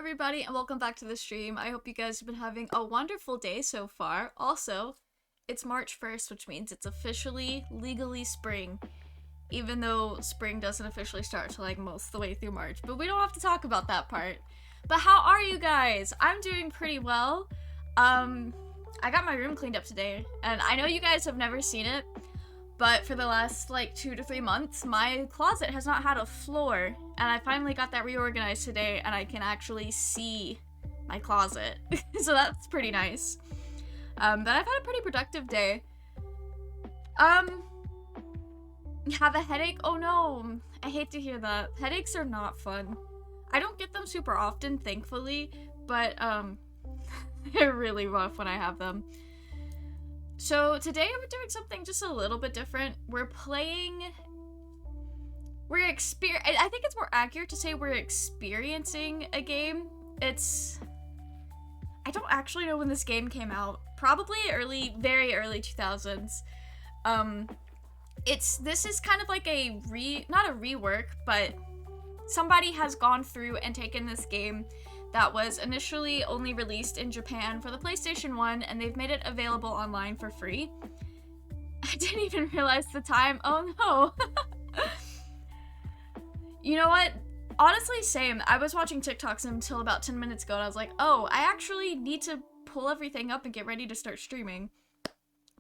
everybody, and welcome back to the stream. I hope you guys have been having a wonderful day so far. Also, it's March 1st, which means it's officially, legally spring. Even though spring doesn't officially start till like most of the way through March. But we don't have to talk about that part. But how are you guys? I'm doing pretty well. I got my room cleaned up today, and I know you guys have never seen it, but for the last like 2 to 3 months, my closet has not had a floor, and I finally got that reorganized today, and I can actually see my closet. So that's pretty nice. But I've had a pretty productive day. Have a headache? Oh no, I hate to hear that. Headaches are not fun. I don't get them super often, thankfully, but they're really rough when I have them. So today we're doing something just a little bit different. I think it's more accurate to say we're experiencing a game. I don't actually know when this game came out. Probably very early 2000s. This is kind of like not a rework, but somebody has gone through and taken this game that was initially only released in Japan for the PlayStation 1, and they've made it available online for free. I didn't even realize the time. Oh no. You know what? Honestly, same. I was watching TikToks until about 10 minutes ago, and I was like, oh, I actually need to pull everything up and get ready to start streaming.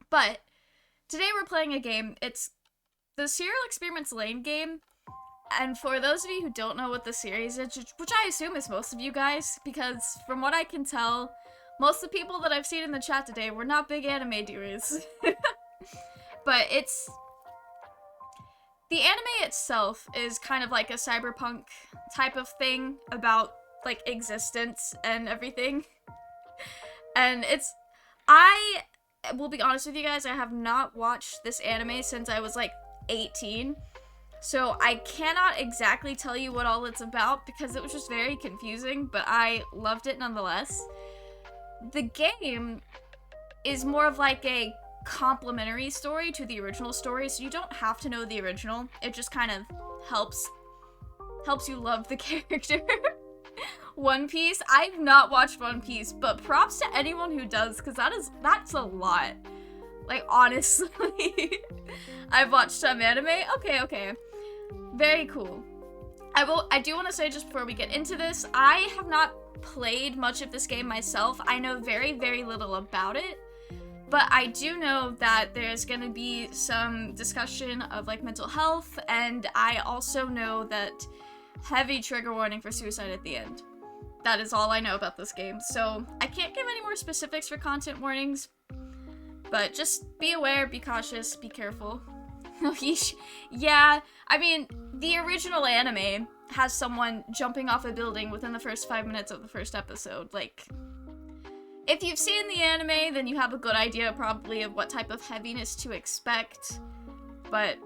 But today we're playing a game. It's the Serial Experiments Lain game. And for those of you who don't know what the series is, which I assume is most of you guys, because from what I can tell, most of the people that I've seen in the chat today were not big anime doers. But the anime itself is kind of like a cyberpunk type of thing about, like, existence and everything. And I will be honest with you guys, I have not watched this anime since I was, like, 18. So I cannot exactly tell you what all it's about because it was just very confusing, but I loved it nonetheless. The game is more of like a complementary story to the original story, so you don't have to know the original. It just kind of helps you love the character. One Piece, I've not watched One Piece, but props to anyone who does, because that's a lot. Like, honestly. I've watched some anime. Okay. Very cool. I do want to say, just before we get into this, I have not played much of this game myself. I know very, very little about it, but I do know that there's going to be some discussion of, like, mental health, and I also know that heavy trigger warning for suicide at the end. That is all I know about this game, so I can't give any more specifics for content warnings, but just be aware, be cautious, be careful. Yeah, I mean, the original anime has someone jumping off a building within the first 5 minutes of the first episode. Like, if you've seen the anime, then you have a good idea probably of what type of heaviness to expect. But,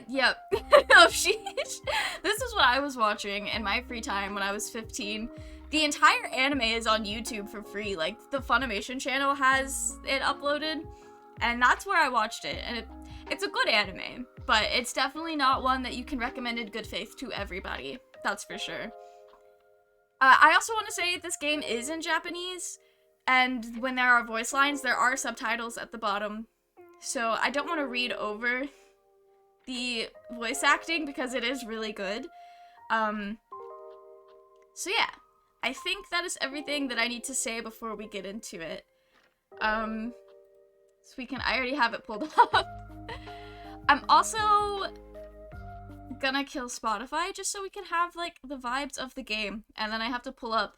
yep. Oh, sheesh. This is what I was watching in my free time when I was 15. The entire anime is on YouTube for free. Like, the Funimation channel has it uploaded, and that's where I watched it. And it's a good anime, but it's definitely not one that you can recommend in good faith to everybody. That's for sure. I also want to say this game is in Japanese, and when there are voice lines, there are subtitles at the bottom. So I don't want to read over the voice acting because it is really good. So yeah, I think that is everything that I need to say before we get into it. I already have it pulled up. I'm also gonna kill Spotify just so we can have, like, the vibes of the game, and then I have to pull up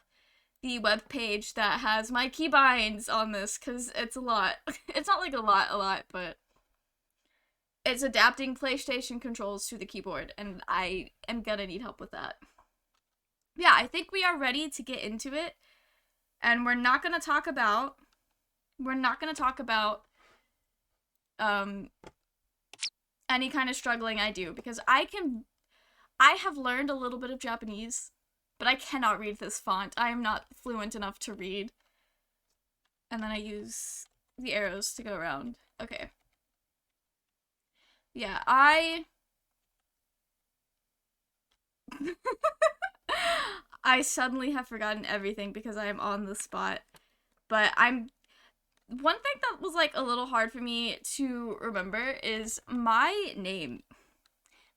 the web page that has my keybinds on this, because it's a lot. It's not like a lot, but it's adapting PlayStation controls to the keyboard, and I am gonna need help with that. Yeah, I think we are ready to get into it, and we're not gonna talk about any kind of struggling I do, because I have learned a little bit of Japanese, but I cannot read this font. I am not fluent enough to read. And then I use the arrows to go around. Okay. Yeah, I suddenly have forgotten everything because I am on the spot. But one thing that was like a little hard for me to remember is my name.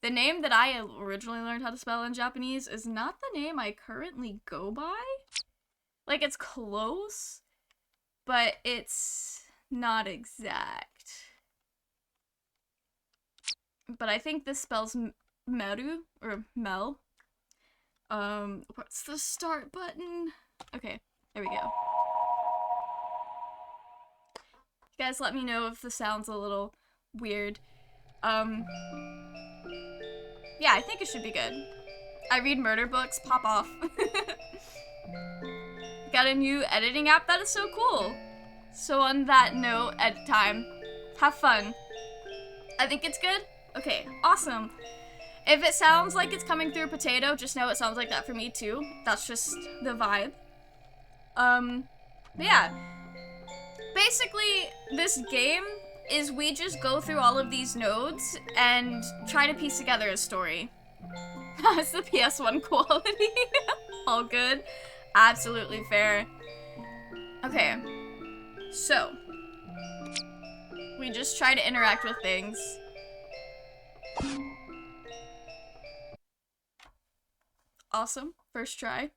The name that I originally learned how to spell in Japanese is not the name I currently go by. Like, it's close, but it's not exact. But I think this spells Meru, or Mel. What's the start button? Okay, there we go. You guys let me know if the sound's a little weird. Yeah, I think it should be good. I read murder books, pop off. Got a new editing app, that is so cool. So on that note, edit time. Have fun. I think it's good? Okay, awesome. If it sounds like it's coming through a potato, just know it sounds like that for me too. That's just the vibe. But yeah. Basically, this game is we just go through all of these nodes and try to piece together a story. That's the PS1 quality. All good. Absolutely fair. Okay. So, we just try to interact with things. Awesome. First try.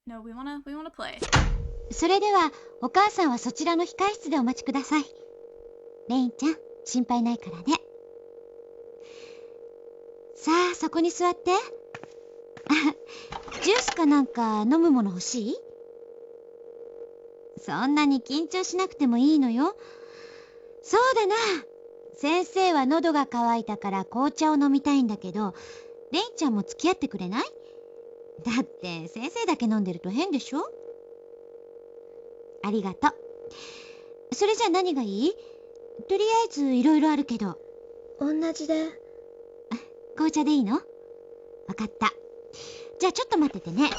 No, we wanna play. それではお母さんはそちらの控え室でお待ちください。レインちゃん、心配ないからね。さあ、そこに座って。ジュースかなんか飲むもの欲しい？そんなに緊張しなくてもいいのよ。そうだな。先生は喉が渇いたから紅茶を飲みたいんだけど、レインちゃんも付き合ってくれない？だって先生だけ飲んでると変でしょ？ありがとう。それじゃ何がいい？とりあえずいろいろあるけど。同じで。紅茶でいいの？わかった。じゃあちょっと待っててね。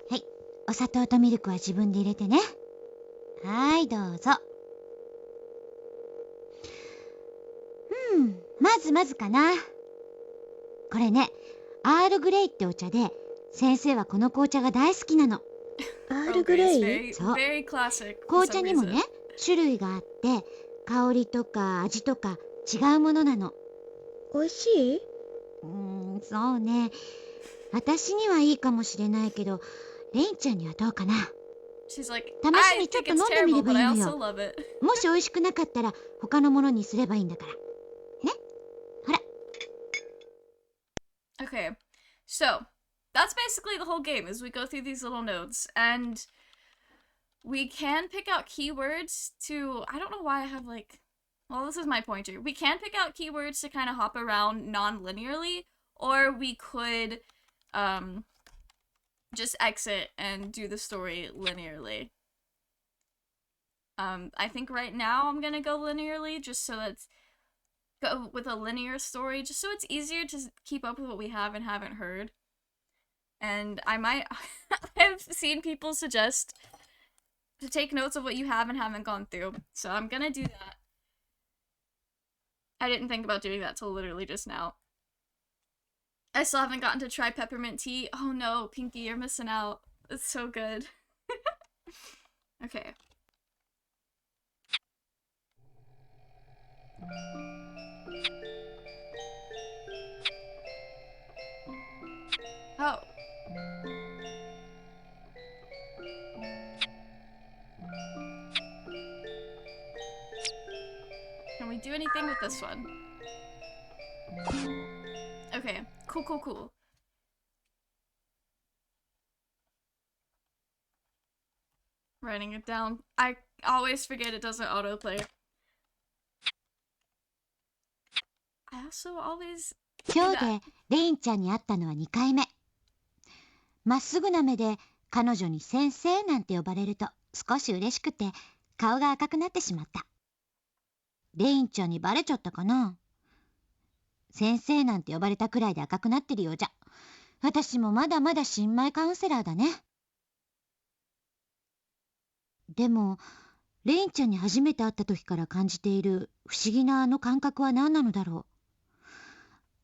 はい、お砂糖とミルクは自分で入れてね。はい、どうぞ。まずかな。これね、アールグレイってお茶で、先生はこの紅茶が大好きなの。アールグレイ？そう。紅茶にもね、種類があって、香りとか味とか違うものなの。おいしい？そうね。私にはいいかもしれないけど、レインちゃんにはどうかな。試しにちょっと飲んでみればいいのよ。もし美味しくなかったら他のものにすればいいんだから。ね？ほら。Okay, so that's basically the whole game is we go through these little nodes and we can pick out keywords to, I don't know why I have like, well, this is my pointer. We can pick out keywords to kind of hop around non-linearly, or we could just exit and do the story linearly. I think right now I'm gonna go linearly just so that's go with a linear story, just so it's easier to keep up with what we have and haven't heard. And I might I've seen people suggest to take notes of what you have and haven't gone through, so I'm gonna do that. I didn't think about doing that till literally just now. I still haven't gotten to try peppermint tea. Oh no, Pinky, you're missing out. It's so good. Okay. Oh. Can we do anything with this one? Okay, cool. Writing it down. I always forget it doesn't autoplay. I also always... 今日でレインちゃんに会ったのは2回目。まっすぐな目で彼女に先生なんて呼ばれると少し嬉しくて顔が赤くなってしまった。レインちゃんにバレちゃったかな。先生なんて呼ばれたくらいで赤くなってるようじゃ。私もまだまだ新米カウンセラーだね。でもレインちゃんに初めて会った時から感じている不思議なあの感覚は何なのだろう。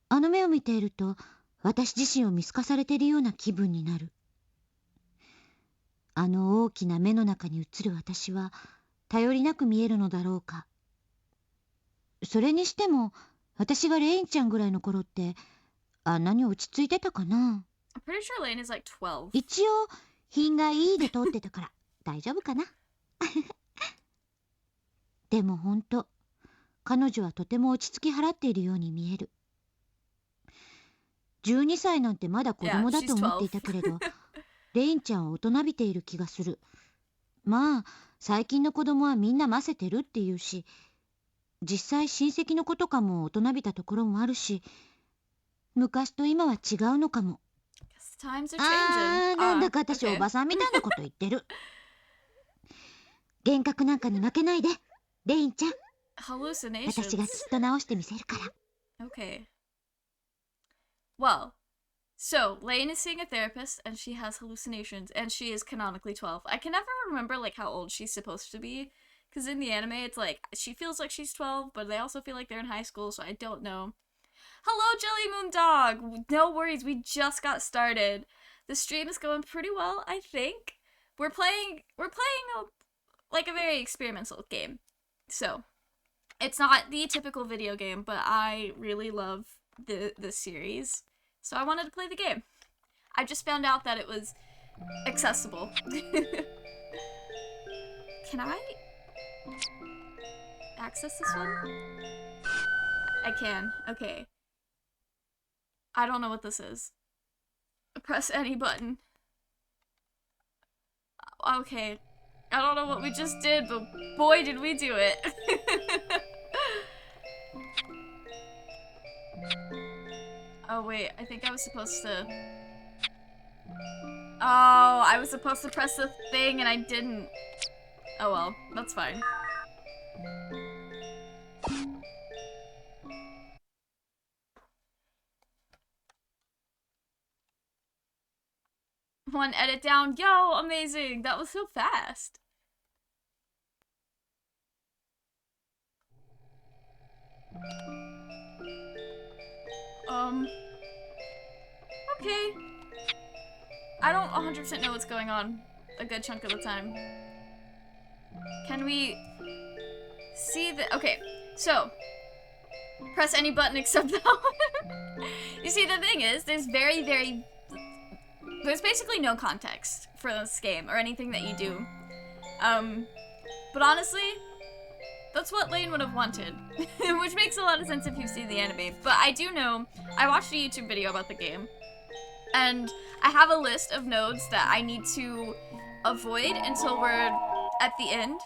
あの目を見ていると、私自身を見透かされているような気分になる。あの大きな目の中に映る私は頼りなく見えるのだろうか。それにしても私がレインちゃんぐらいの頃ってあんなに落ち着いてたかな。I'm pretty sure Lain is like 12. 一応品がいいで通ってたから大丈夫かな。でもほんと彼女はとても落ち着き払っているように見える。12歳なんてまだ子供だと思っていたけれど、レインちゃんは大人びている気がする。まあ最近の子供はみんなませてるっていうし、実際親戚の子とかも大人びたところもあるし、昔と今は違うのかも。なんだか私おばさんみたいなこと言ってる。幻覚なんかに負けないで、レインちゃん。私がきっと直してみせるから。Okay. Well, so Lain is seeing a therapist and she has hallucinations and she is canonically 12. I can never remember like how old she's supposed to be because in the anime it's like she feels like she's 12 but they also feel like they're in high school, so I don't know. Hello Jelly Moon Dog. No worries, we just got started. The stream is going pretty well, I think. We're playing a very experimental game. So, it's not the typical video game, but I really love the series. So I wanted to play the game. I just found out that it was accessible. Can I access this one? I can. Okay. I don't know what this is. Press any button. Okay. I don't know what we just did, but boy did we do it. Oh wait, I think I was supposed to... Oh, I was supposed to press the thing and I didn't. Oh well, that's fine. One edit down. Yo, amazing! That was so fast. Okay. I don't 100% know what's going on a good chunk of the time. Can we see the... Okay, so press any button except that one. You see, the thing is, there's there's basically no context for this game or anything that you do. But honestly, that's what Lain would have wanted, which makes a lot of sense if you've seen the anime. But I do know, I watched a YouTube video about the game, and I have a list of nodes that I need to avoid until we're at the end.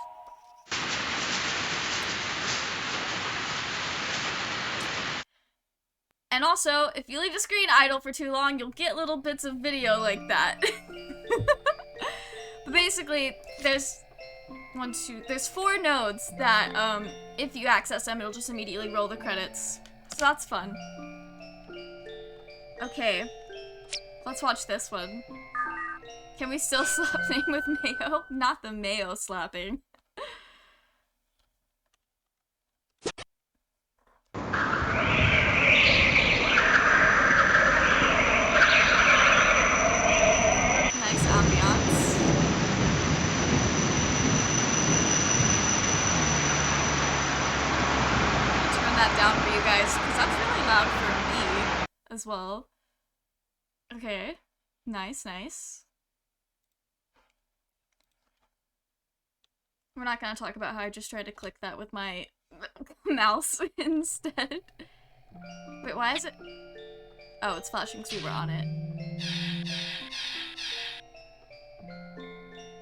And also, if you leave the screen idle for too long, you'll get little bits of video like that. But basically, there's 4 nodes that, if you access them, it'll just immediately roll the credits. So that's fun. Okay, let's watch this one. Can we still slap thing with mayo? Not the mayo slapping. Nice ambiance. Turn that down for you guys, because that's really loud for me as well. Okay. Nice, nice. We're not gonna talk about how I just tried to click that with my mouse instead. Wait, why is it? Oh, it's flashing because we were on it.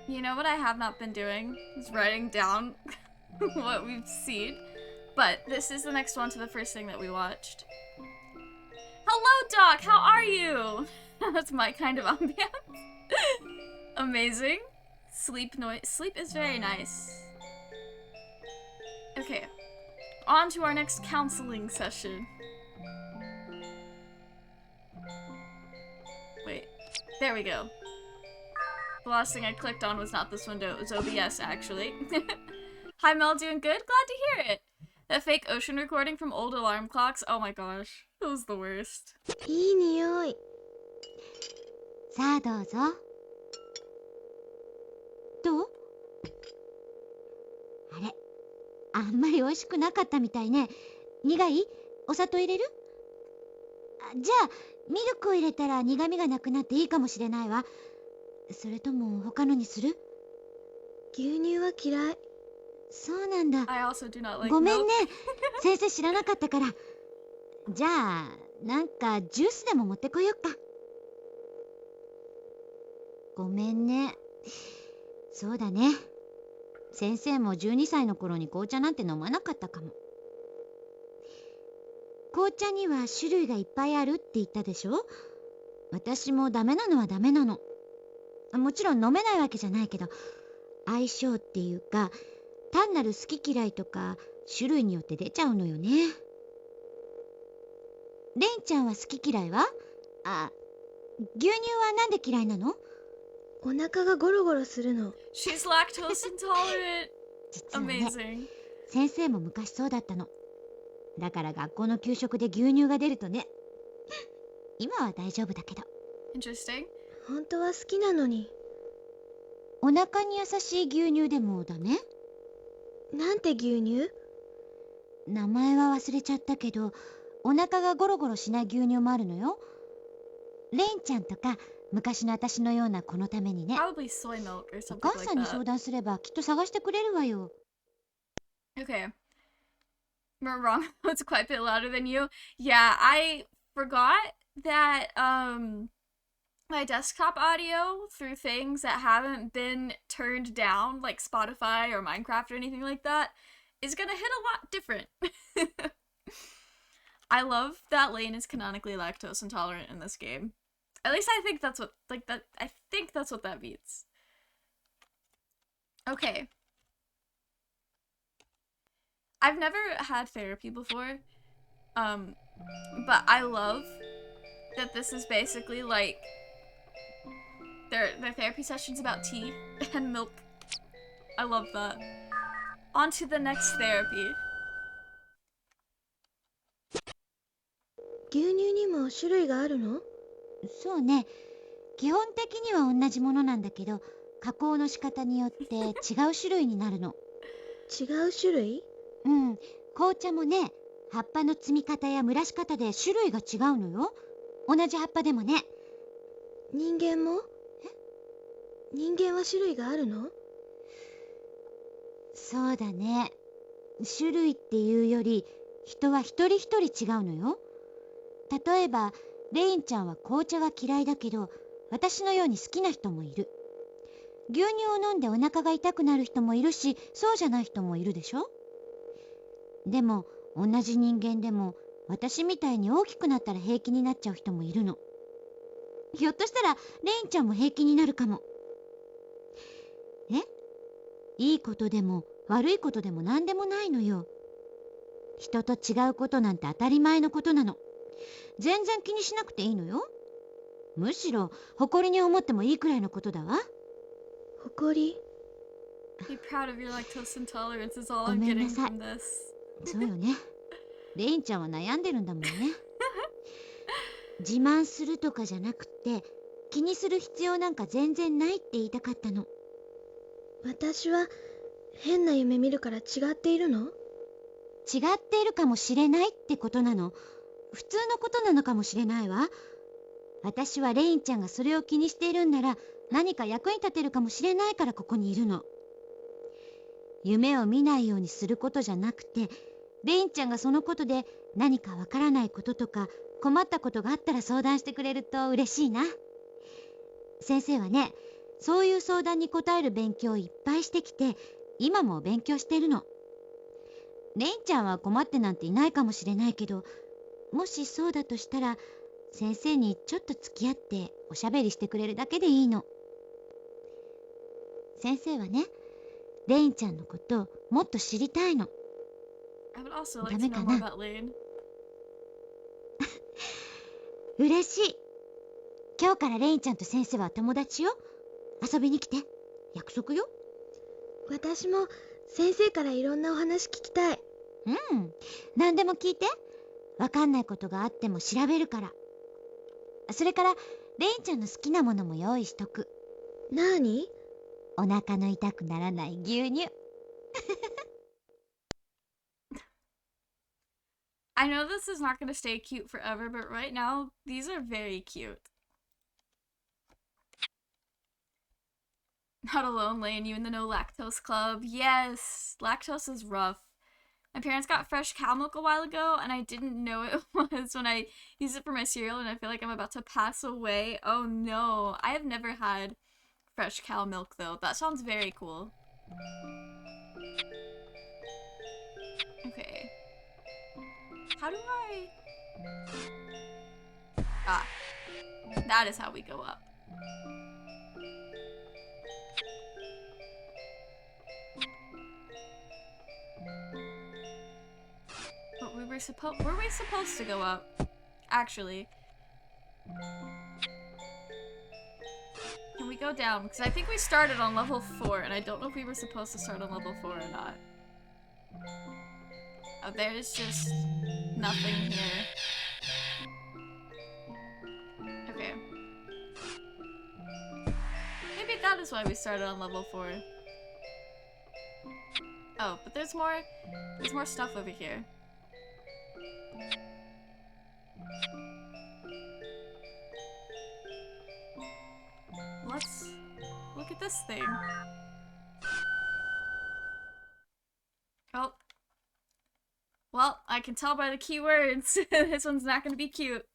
You know what I have not been doing? Is writing down what we've seen. But this is the next one to the first thing that we watched. Hello, Doc! How are you? That's my kind of ambiance. Amazing. Sleep noise. Sleep is very nice. Okay. On to our next counseling session. Wait. There we go. The last thing I clicked on was not this window, it was OBS actually. Hi Mel, doing good? Glad to hear it. That fake ocean recording from old alarm clocks. Oh my gosh, that was the worst. いい匂い。さあどうぞ。どう？あれ、あんまり美味しくなかったみたいね。苦い？お砂糖入れる？じゃあミルクを入れたら苦味がなくなっていいかもしれないわ。それとも他のにする？牛乳は嫌い。そうなんだ。 I also do not like ごめん milk. ね。先生知らなかったから。じゃあなんかジュースでも持ってこよっか。ごめんね。そうだね。先生も12歳の頃に紅茶なんて飲まなかったかも。紅茶には種類がいっぱいあるって言ったでしょ。私もダメなのはダメなの。もちろん飲めないわけじゃないけど、相性っていうか単なる好き嫌いとか種類によって出ちゃうのよね。レインちゃんは好き嫌いは？牛乳はなんで嫌いなの？お腹がゴロゴロするの。She's lactose intolerant. 実はね、 Amazing. 先生も昔そうだったの。だから学校の給食で牛乳が出るとね。今は大丈夫だけど。 Interesting. 本当は好きなのに。お腹に優しい牛乳でもダメ？なんて牛乳？名前は忘れちゃったけど、お腹がゴロゴロしない牛乳もあるのよ。レインちゃんとか昔の私のような子のためにね。 Probably soy milk or お something 母 like さんに相 that. 談すればきっと探してくれるわよ。 Okay. We're wrong. It's quite a bit louder than you. Yeah, I forgot that my desktop audio through things that haven't been turned down, like Spotify or Minecraft or anything like that, is gonna hit a lot different. I love that Lane is canonically lactose intolerant in this game. At least I think that's what I think that's what that means. Okay. I've never had therapy before. But I love that this is basically like their therapy sessions about tea and milk. I love that. On to the next therapy. 牛乳にも種類があるの？そうね。基本的には同じものなんだけど、加工の仕方によって違う種類になるの。違う種類？うん、紅茶もね、葉っぱの摘み方や蒸らし方で種類が違うのよ。同じ葉っぱでもね。人間も？人間は種類があるの？そうだね。種類っていうより、人は一人一人違うのよ。例えば、レインちゃんは紅茶が嫌いだけど、私のように好きな人もいる。牛乳を飲んでお腹が痛くなる人もいるし、そうじゃない人もいるでしょ。でも、同じ人間でも、私みたいに大きくなったら平気になっちゃう人もいるの。ひょっとしたら、レインちゃんも平気になるかも。いいことでも悪いことでも何でもないのよ。人と違うことなんて当たり前のことなの。全然気にしなくていいのよ。むしろ誇りに思ってもいいくらいのことだわ。誇り？ Be proud of your lactose intolerance is all ご I'm めんな getting さい。 from this. そうよね。レインちゃんは悩んでるんだもんね。自慢するとかじゃなくて、気にする必要なんか全然ないって言いたかったの。私は変な夢見るから違っているの？違っているかもしれないってことなの。普通のことなのかもしれないわ。私はレインちゃんがそれを気にしているんなら何か役に立てるかもしれないからここにいるの。夢を見ないようにすることじゃなくて、レインちゃんがそのことで何かわからないこととか困ったことがあったら相談してくれると嬉しいな。先生はね、そういう相談に答える勉強をいっぱいしてきて、今も勉強してるの。レインちゃんは困ってなんていないかもしれないけど、もしそうだとしたら、先生にちょっと付き合っておしゃべりしてくれるだけでいいの。先生はね、レインちゃんのことをもっと知りたいの。I would also like to know more about Lane. 嬉しい。今日からレインちゃんと先生は友達よ。遊びに来て。約束よ。私も先生からいろんなお話聞きたい。うん、何でも聞いて。わかんないことがあっても調べるから。それからレインちゃんの好きなものも用意しとく。なーに？お腹の痛くならない牛乳。I know this is not gonna stay cute forever, but right now, these are very cute. Not alone, Lane, you in the no lactose club. Yes, lactose is rough. My parents got fresh cow milk a while ago, and I didn't know it was when I used it for my cereal, and I feel like I'm about to pass away. Oh no, I have never had fresh cow milk though. That sounds very cool. Okay. How do I... Ah. That is how we go up. But were we supposed to go up? Actually. Can we go down? Because I think we started on level 4, and I don't know if we were supposed to start on level 4 or not. Oh, there's just nothing here. Okay. Maybe that is why we started on level 4. Oh, but there's more stuff over here. Let's look at this thing. Oh. Well, I can tell by the keywords. This one's not gonna be cute.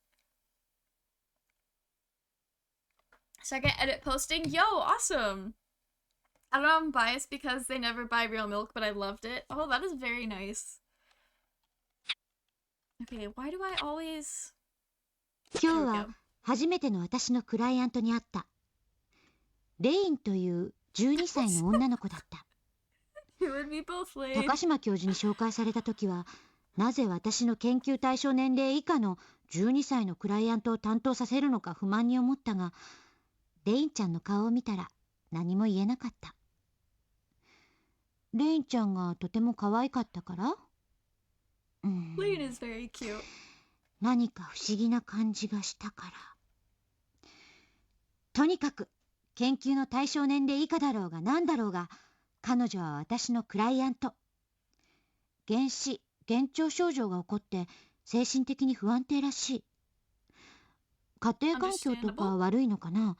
Second edit posting. Yo, awesome! I don't know, I'm biased because they never buy real milk, but I loved it. Oh, that is very nice. Okay, why do I always... 今日は初めての私のクライアントに会った。レインという12歳の女の子だった。You and me both, Lain. 高島教授に紹介された時は、なぜ私の研究対象年齢以下の12歳のクライアントを担当させるのか不満に思ったが、レインちゃんの顔を見たら何も言えなかった。レインちゃんがとても可愛かったから？Lain is very cute. 何か不思議な感じがしたから。とにかく研究の対象年齢以下だろうが何だろうが、彼女は私のクライアント。幻聴症状が起こって精神的に不安定らしい。家庭環境とか悪いのかな。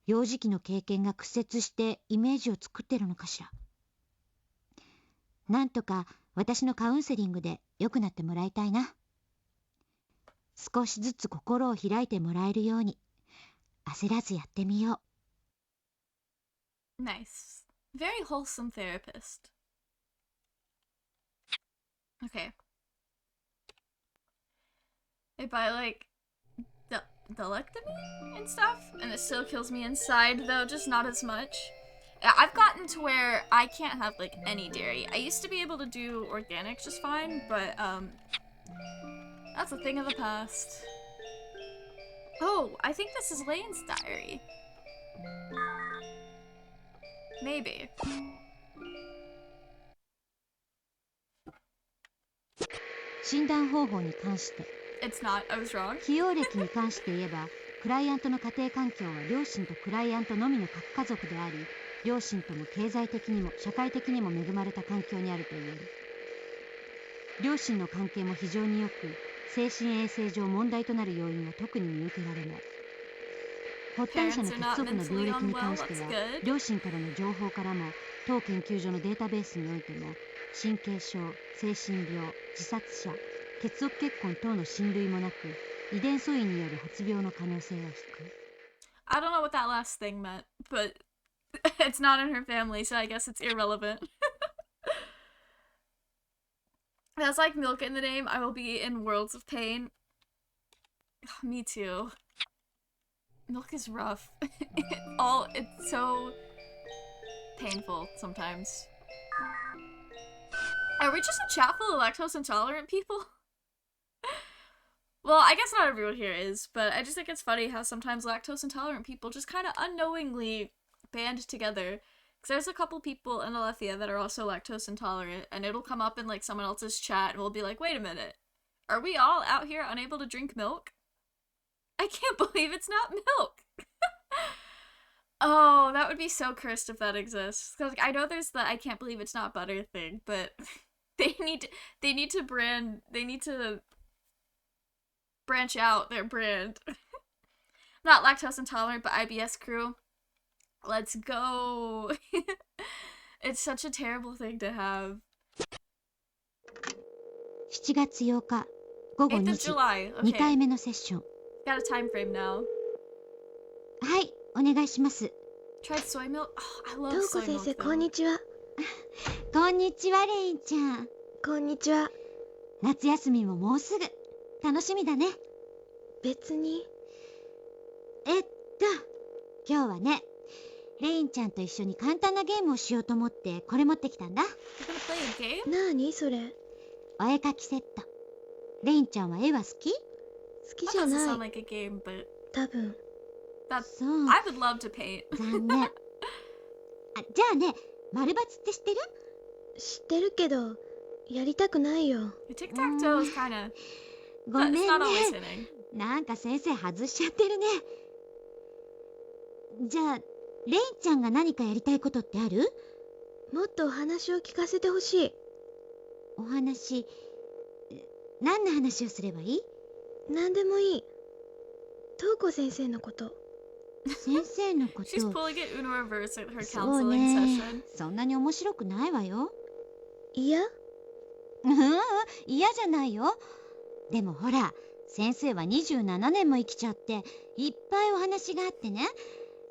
幼児期の経験が屈折してイメージを作ってるのかしら。なんとか私のカウンセリングで良くなってもらいたいな。少しずつ心を開いてもらえるように焦らずやってみよう。Nice. Very wholesome therapist. Okay. They buy like delectamy and stuff, and it still kills me inside though, just not as much. I've gotten to where I can't have like any dairy. I used to be able to do organic just fine, but that's a thing of the past. Oh, I think this is Lane's diary. Maybe. 診断方法に関して。It's not. I was wrong. 起用歴に関して言えば、クライアントの家庭環境は両親とクライアントのみの核家族であり、両親とも経済的にも社会的にも恵まれた環境にあると言える。両親の関係も非常に良く、精神衛生上問題となる要因は特に見受けられない。発端者の血族の病歴に関しては、両親からの情報からも当研究所のデータベースにおいても神経症、精神病、自殺者、血族結婚等の親類もなく、遺伝素因による発病の可能性は低い。I don't know what that last thing meant, but it's not in her family, so I guess it's irrelevant. That's like milk in the name. I will be in worlds of pain. Me too. Milk is rough. It's so painful sometimes. Are we just a chat full of lactose intolerant people? Well, I guess not everyone here is, but I just think it's funny how sometimes lactose intolerant people just kind of unknowingly band together. Because there's a couple people in Alethea that are also lactose intolerant, and it'll come up in like someone else's chat, and we'll be like, wait a minute, are we all out here unable to drink milk? I can't believe it's not milk. Oh, that would be so cursed if that exists. Because I know there's the I can't believe it's not butter thing, but they need to branch out their brand. Not lactose intolerant, but IBS crew. Let's go. It's such a terrible thing to have. 7月8日午後 8th 2 of 時 July. 2 Okay. 回目のセッション。 Got a time frame now. はい、お願いします。 Tried soy milk? Oh, I love トウコ soy 先 milk 生 though. こんにちは。こんにちは、レインちゃん。こんにちは。夏休みももうすぐ。楽しみだね。別に。今日はね、レインちゃんと一緒に簡単なゲームをしようと思ってこれ持ってきたんだ。 You're gonna play a game? なーにそれ。お絵かきセット。レインちゃんは絵は好き？好き That じゃ doesn't な sound い。 like a game, but 多分。そう。I would love to paint. 残念。じゃあね、丸バツって知ってる？知ってるけど、やりたくないよ。Tic-tac-toe is kinda... ごめん It's ね。 not always hitting. なんか先生外しちゃってるね。じゃあ、レインちゃんが何かやりたいことってある？もっとお話を聞かせてほしい。お話、何の話をすればいい？何でもいい。トウコ先生のこと。先生のこと。 She's pulling it Uno reverse at her そう counseling ね。 session. そんなに面白くないわよ。いや、嫌じゃないよ。でもほら、先生は27年も生きちゃっていっぱいお話があってね、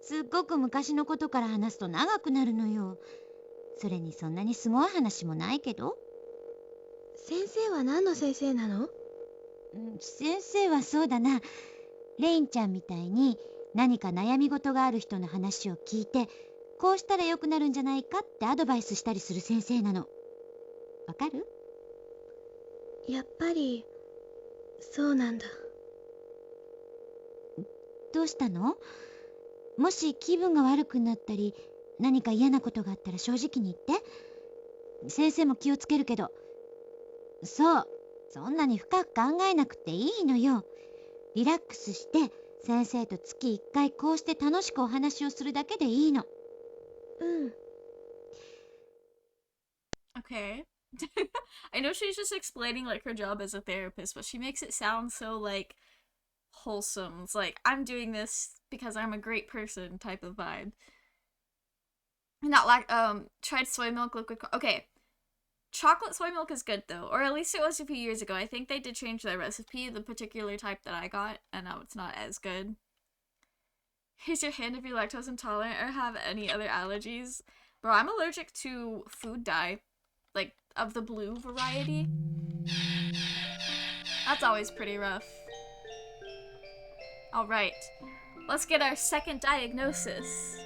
すっごく昔のことから話すと長くなるのよ。それにそんなにすごい話もないけど。先生は何の先生なの？先生はそうだな、レインちゃんみたいに何か悩み事がある人の話を聞いて、こうしたら良くなるんじゃないかってアドバイスしたりする先生なの。わかる？やっぱり、そうなんだ。どうしたの？もし気分が悪くなったり、何か嫌なことがあったら正直に言って。先生も気をつけるけど。そう、そんなに深く考えなくていいのよ。リラックスして、先生と月1回こうして楽しくお話をするだけでいいの。うん。Okay. I know she's just explaining like her job as a therapist, but she makes it sound so like wholesome. It's like I'm doing this because I'm a great person type of vibe. Not like tried soy milk liquid. Okay, chocolate soy milk is good though, or at least it was a few years ago. I think they did change their recipe, the particular type that I got, and now it's not as good. Raise your hand if you're lactose intolerant or have any other allergies. Bro, I'm allergic to food dye, like of the blue variety. That's always pretty rough. Alright, let's get our second diagnosis.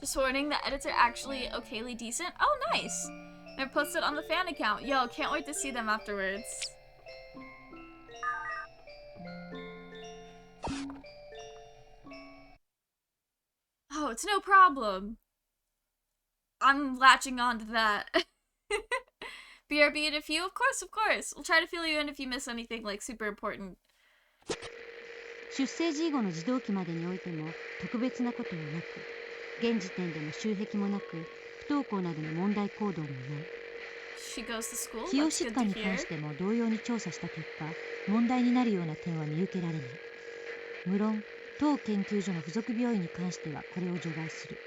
Just warning, the edits are actually okayly decent. Oh, nice! They're posted on the fan account. Yo, can't wait to see them afterwards. Oh, it's no problem. I'm latching on to that. BRB in a few? Of course, of course. We'll try to fill you in if you miss anything, like, super important. 出生時以後の児童期までにおいても特別なことはなく、現時点での習癖もなく、不登校などの問題行動もない。She goes to school? 既往 That's 疾 good 患 to に関 hear. しても同様に調査した結果、問題になるような点は見受けられない。無論、当研究所の付属病院に関してはこれを除外する。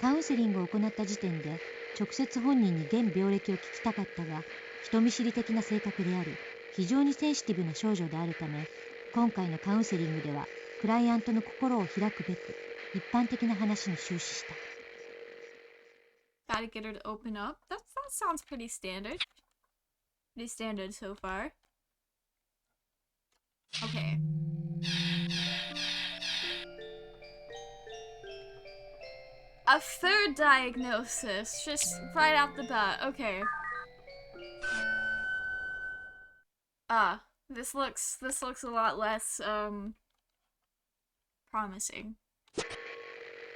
カウンセリングを行った時点で直接本人に現病歴を聞きたかったが、人見知り的な性格であり、非常にセンシティブな少女であるため、今回のカウンセリングではクライアントの心を開くべく一般的な話に終始した。Gotta get her to open up. That sounds pretty standard. Pretty standard so far. Okay. A third diagnosis, just right out the bat. Okay. This looks a lot less promising.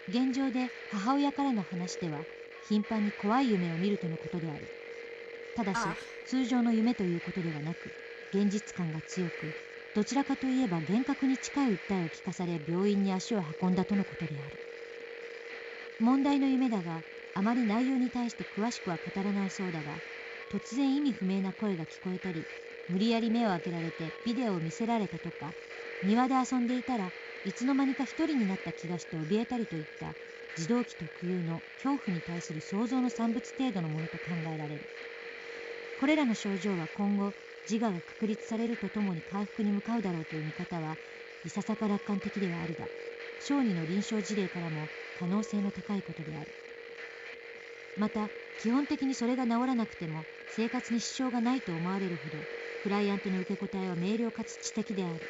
現状で母親からの話では頻繁に怖い夢を見るとのことである。ただし通常の夢ということではなく、現実感が強く、どちらかといえば幻覚に近い訴えを聞かされ病院に足を運んだとのことである。問題の夢だが、あまり内容に対して詳しくは語らないそうだが、突然意味不明な声が聞こえたり、無理やり目を開けられてビデオを見せられたとか、庭で遊んでいたらいつの間にか一人になった気がして怯えたりといった児童期特有の恐怖に対する想像の産物程度のものと考えられる。これらの症状は今後自我が確立されるとともに回復に向かうだろうという見方はいささか楽観的ではあるが、小児の臨床事例からも可能性の高いことである。また基本的にそれが治らなくても生活に支障がないと思われるほどクライアントの受け答えは明瞭かつ知的である。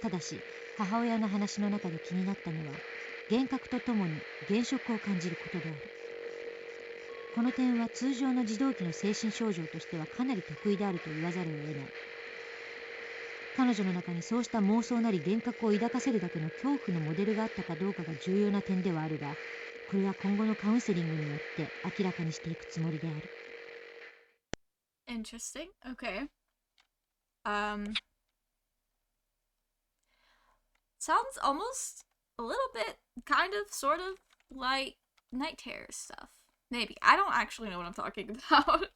ただし母親の話の中で気になったのは、幻覚とともに現職を感じることである。この点は通常の児童期の精神症状としてはかなり得意であると言わざるを得ない。彼女の中にそうした妄想なり幻覚を抱かせるだけの恐怖のモデルがあったかどうかが重要な点ではあるが、これは今後のカウンセリングによって明らかにしていくつもりである。Interesting. Okay. Sounds almost a little bit, kind of, sort of, like night terror stuff. Maybe. I don't actually know what I'm talking about.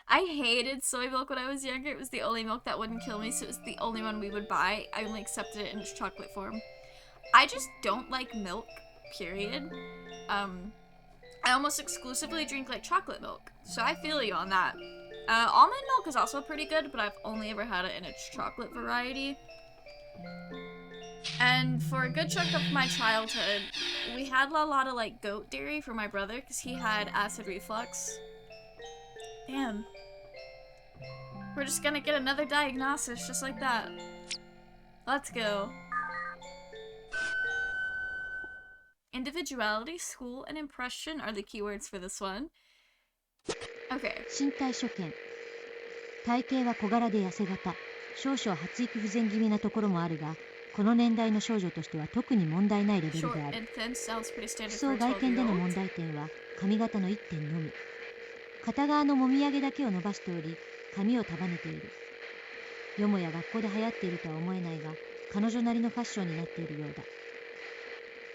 I hated soy milk when I was younger. It was the only milk that wouldn't kill me, so it was the only one we would buy. I only accepted it in its chocolate form. I just don't like milk, period. I almost exclusively drink like chocolate milk, so I feel you on that. Almond milk is also pretty good, but I've only ever had it in its chocolate variety. And for a good chunk of my childhood, we had a lot of like goat dairy for my brother because he had acid reflux. Damn. We're just gonna get another diagnosis just like that. Let's go. Individuality, school, and impression are the keywords for this one. Okay. 身体所見。体型は小柄で痩せ型。少々発育不全気味なところもあるが、この年代の少女としては特に問題ないレベルである。服装外見での問題点は髪型の1点のみ。片側のもみあげだけを伸ばしており、髪を束ねている。よもや学校で流行っているとは思えないが、彼女なりのファッションになっているようだ。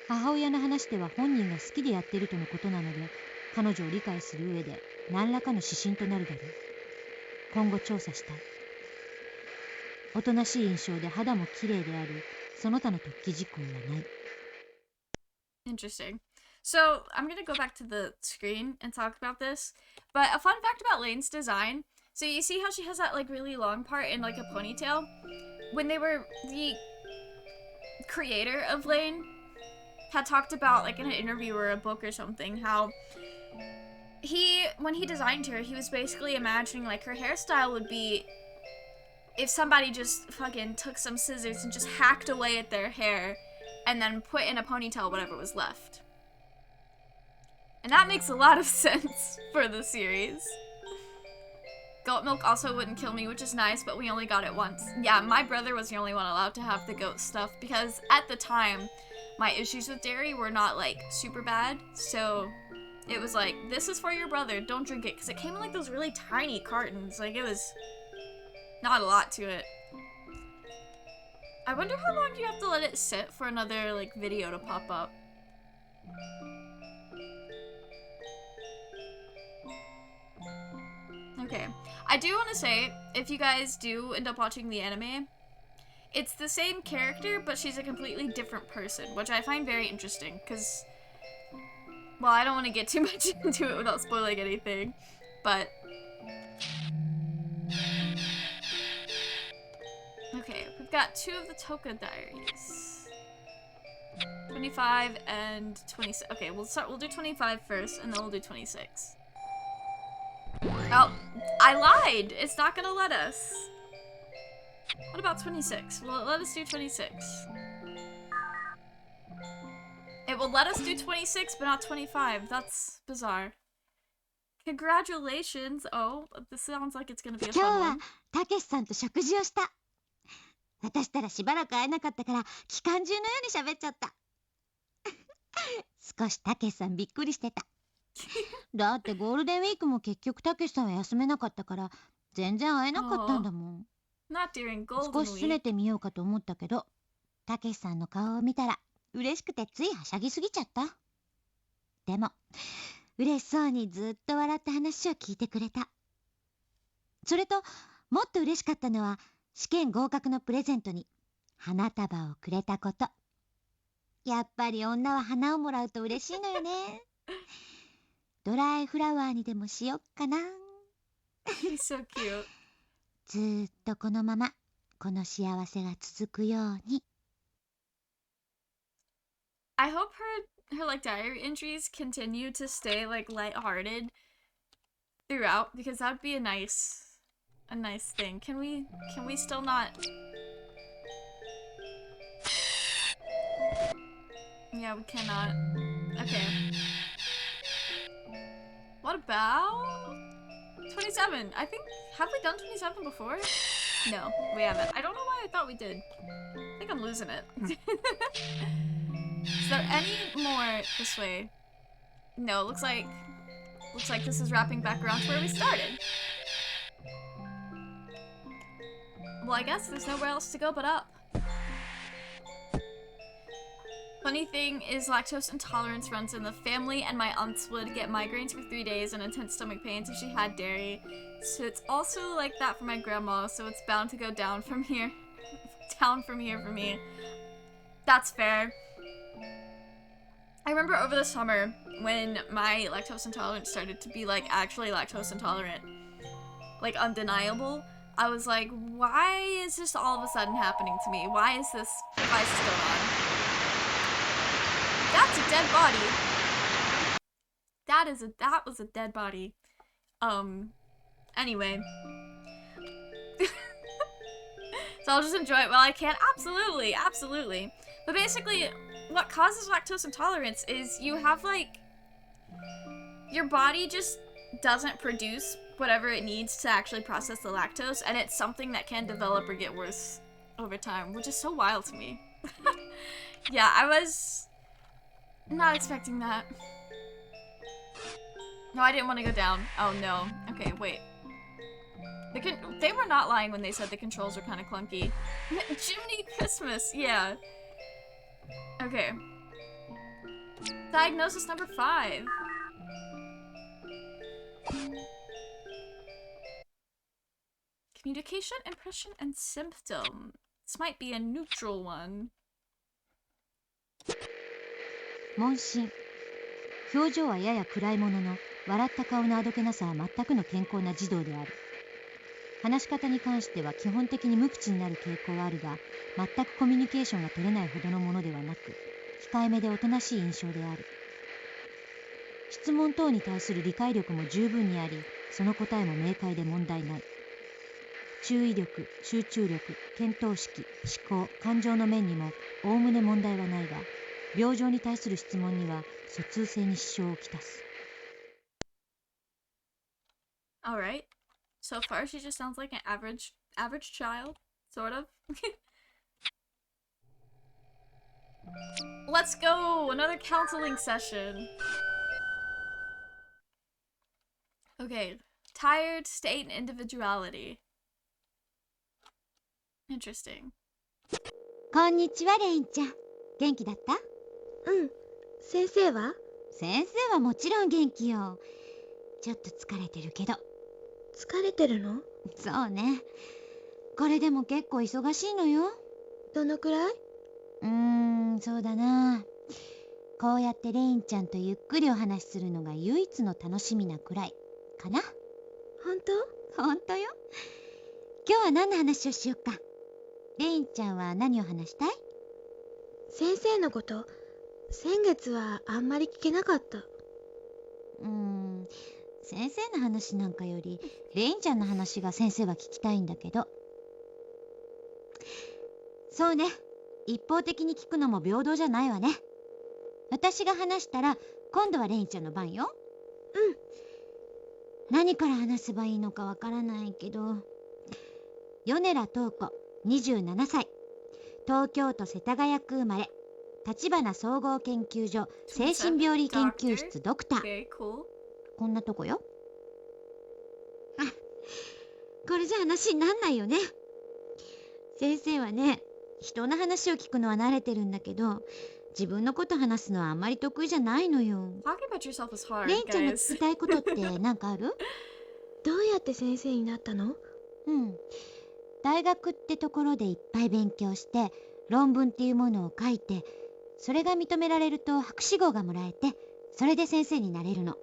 母親の話では本人が好きでやっているとのことなので、彼女を理解する上で何らかの指針となるだろう。今後調査したい。おとなしい印象で肌も綺麗であり、その他の突起事項はない。Interesting. So, I'm gonna go back to the screen and talk about this. But a fun fact about Lane's design. So you see how she has that like really long part in like a ponytail? When the creator of Lane had talked about like in an interview or a book or something, how when he designed her, he was basically imagining like her hairstyle would be if somebody just fucking took some scissors and just hacked away at their hair and then put in a ponytail whatever was left. And that makes a lot of sense for the series. Goat milk also wouldn't kill me, which is nice, but we only got it once. Yeah, my brother was the only one allowed to have the goat stuff because at the time, my issues with dairy were not like super bad, so it was like, this is for your brother, don't drink it, because it came in like those really tiny cartons. Like, it was not a lot to it. I wonder how long you have to let it sit for another like video to pop up. Okay, I do want to say, if you guys do end up watching the anime, it's the same character, but she's a completely different person, which I find very interesting, because, well, I don't want to get too much into it without spoiling anything, but... Okay, we've got 2 of the Toka diaries. 25 and 26. Okay, we'll do 25 first, and then we'll do 26. Oh, I lied! It's not gonna let us. What about 26? Will it let us do 26? It will let us do 26, but not 25. That's bizarre. Congratulations! Oh, this sounds like it's gonna be a fun one. 今日はたけしさんと食事をした。私たらしばらく会えなかったから期間中のように喋っちゃった。少したけしさんびっくりしてた。だってゴールデンウィークも結局たけしさんは休めなかったから全然会えなかったんだもん。Not during 少 Golden し拗ね Week. てみようかと思ったけど、たけしさんの顔を見たら嬉しくてついはしゃぎすぎちゃった。でも嬉しそうにずっと笑った話を聞いてくれた。それともっと嬉しかったのは試験合格のプレゼントに花束をくれたこと。やっぱり女は花をもらうと嬉しいのよね。ドライフラワーにでもしよっかな。He's so cute. ずーっとこのままこの幸せが続くように。I hope her like diary entries continue to stay like lighthearted throughout, because that would be a nice thing. Can we still not? Yeah, we cannot. Okay. What about 27? I think, have we done 27 before? No, we haven't. I don't know why I thought we did. I think I'm losing it. Is there any more this way? No, looks like this is wrapping back around to where we started. Well, I guess there's nowhere else to go but up. Funny thing is, lactose intolerance runs in the family, and my aunts would get migraines for 3 days and intense stomach pains if she had dairy. So it's also like that for my grandma, so it's bound to go down from here. Down from here for me. That's fair. I remember over the summer when my lactose intolerance started to be like actually lactose intolerant, like undeniable. I was like, why is this all of a sudden happening to me? Why is this going on? That's a dead body. That was a dead body. Anyway. So I'll just enjoy it while I can. Absolutely. But basically, what causes lactose intolerance is you have like, your body just doesn't produce whatever it needs to actually process the lactose, and it's something that can develop or get worse over time, which is so wild to me. Yeah, I was not expecting that. No, I didn't want to go down. Oh no. Okay, wait. They were not lying when they said the controls were kind of clunky. Jiminy Christmas, yeah. Okay. Diagnosis number 5. Communication, impression, and symptom. This might be a neutral one. 問診。表情はやや暗いものの、笑った顔のあどけなさは全くの健康な児童である。話し方に関しては基本的に無口になる傾向はあるが、全くコミュニケーションが取れないほどのものではなく、控えめでおとなしい印象である。質問等に対する理解力も十分にあり、その答えも明快で問題ない。注意力、集中力、見当識、思考、感情の面にもおおむね問題はないが、病状に対する質問には疎通性に支障をきたす。Alright. So far, she just sounds like an average child, sort of. Let's go! Another counseling session. Okay. Tired, state, and individuality. Interesting. こんにちは、レインちゃん。元気だった？うん。先生は？先生はもちろん元気よ。ちょっと疲れてるけど。疲れてるの？そうね。これでも結構忙しいのよ。どのくらい？そうだな。こうやってレインちゃんとゆっくりお話しするのが唯一の楽しみなくらいかな。本当？本当よ。今日は何の話をしよっか。レインちゃんは何を話したい？先生のこと。先月はあんまり聞けなかった。先生の話なんかよりレインちゃんの話が先生は聞きたいんだけど。そうね。一方的に聞くのも平等じゃないわね。私が話したら今度はレインちゃんの番よ。何から話せばいいのかわからないけど、米良塔子27歳、東京都世田谷区生まれ、立花総合研究所精神病理研究室ドクター。 Very cool. こんなとこよ。あ、これじゃ話になんないよね。先生はね、人の話を聞くのは慣れてるんだけど、自分のこと話すのはあんまり得意じゃないのよ。 Talking about yourself is hard, レイちゃんが guys. 聞きたいことって何かある？どうやって先生になったの？大学ってところでいっぱい勉強して論文っていうものを書いて、それが認められると博士号がもらえて、それで先生になれるの。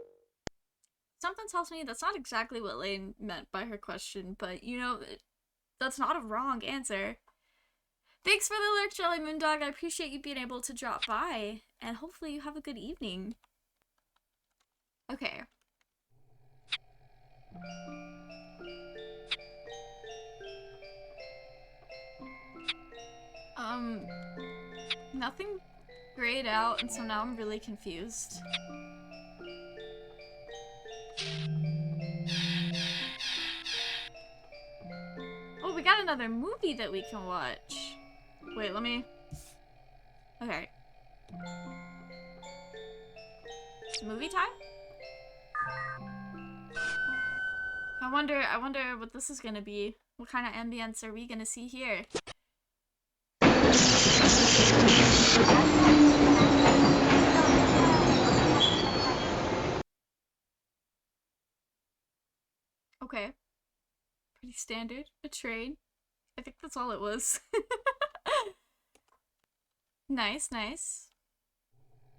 Something tells me that's not exactly what Lain meant by her question, but you know, that's not a wrong answer. Thanks for the lurk, Jelly Moondog. I appreciate you being able to drop by, and hopefully you have a good evening. Okay. Nothing grayed out, and so now I'm really confused. Oh, we got another movie that we can watch. Wait, let me... Okay. It's movie time? I wonder what this is gonna be. What kind of ambience are we gonna see here? Okay. Pretty standard. A train. I think that's all it was. Nice, nice.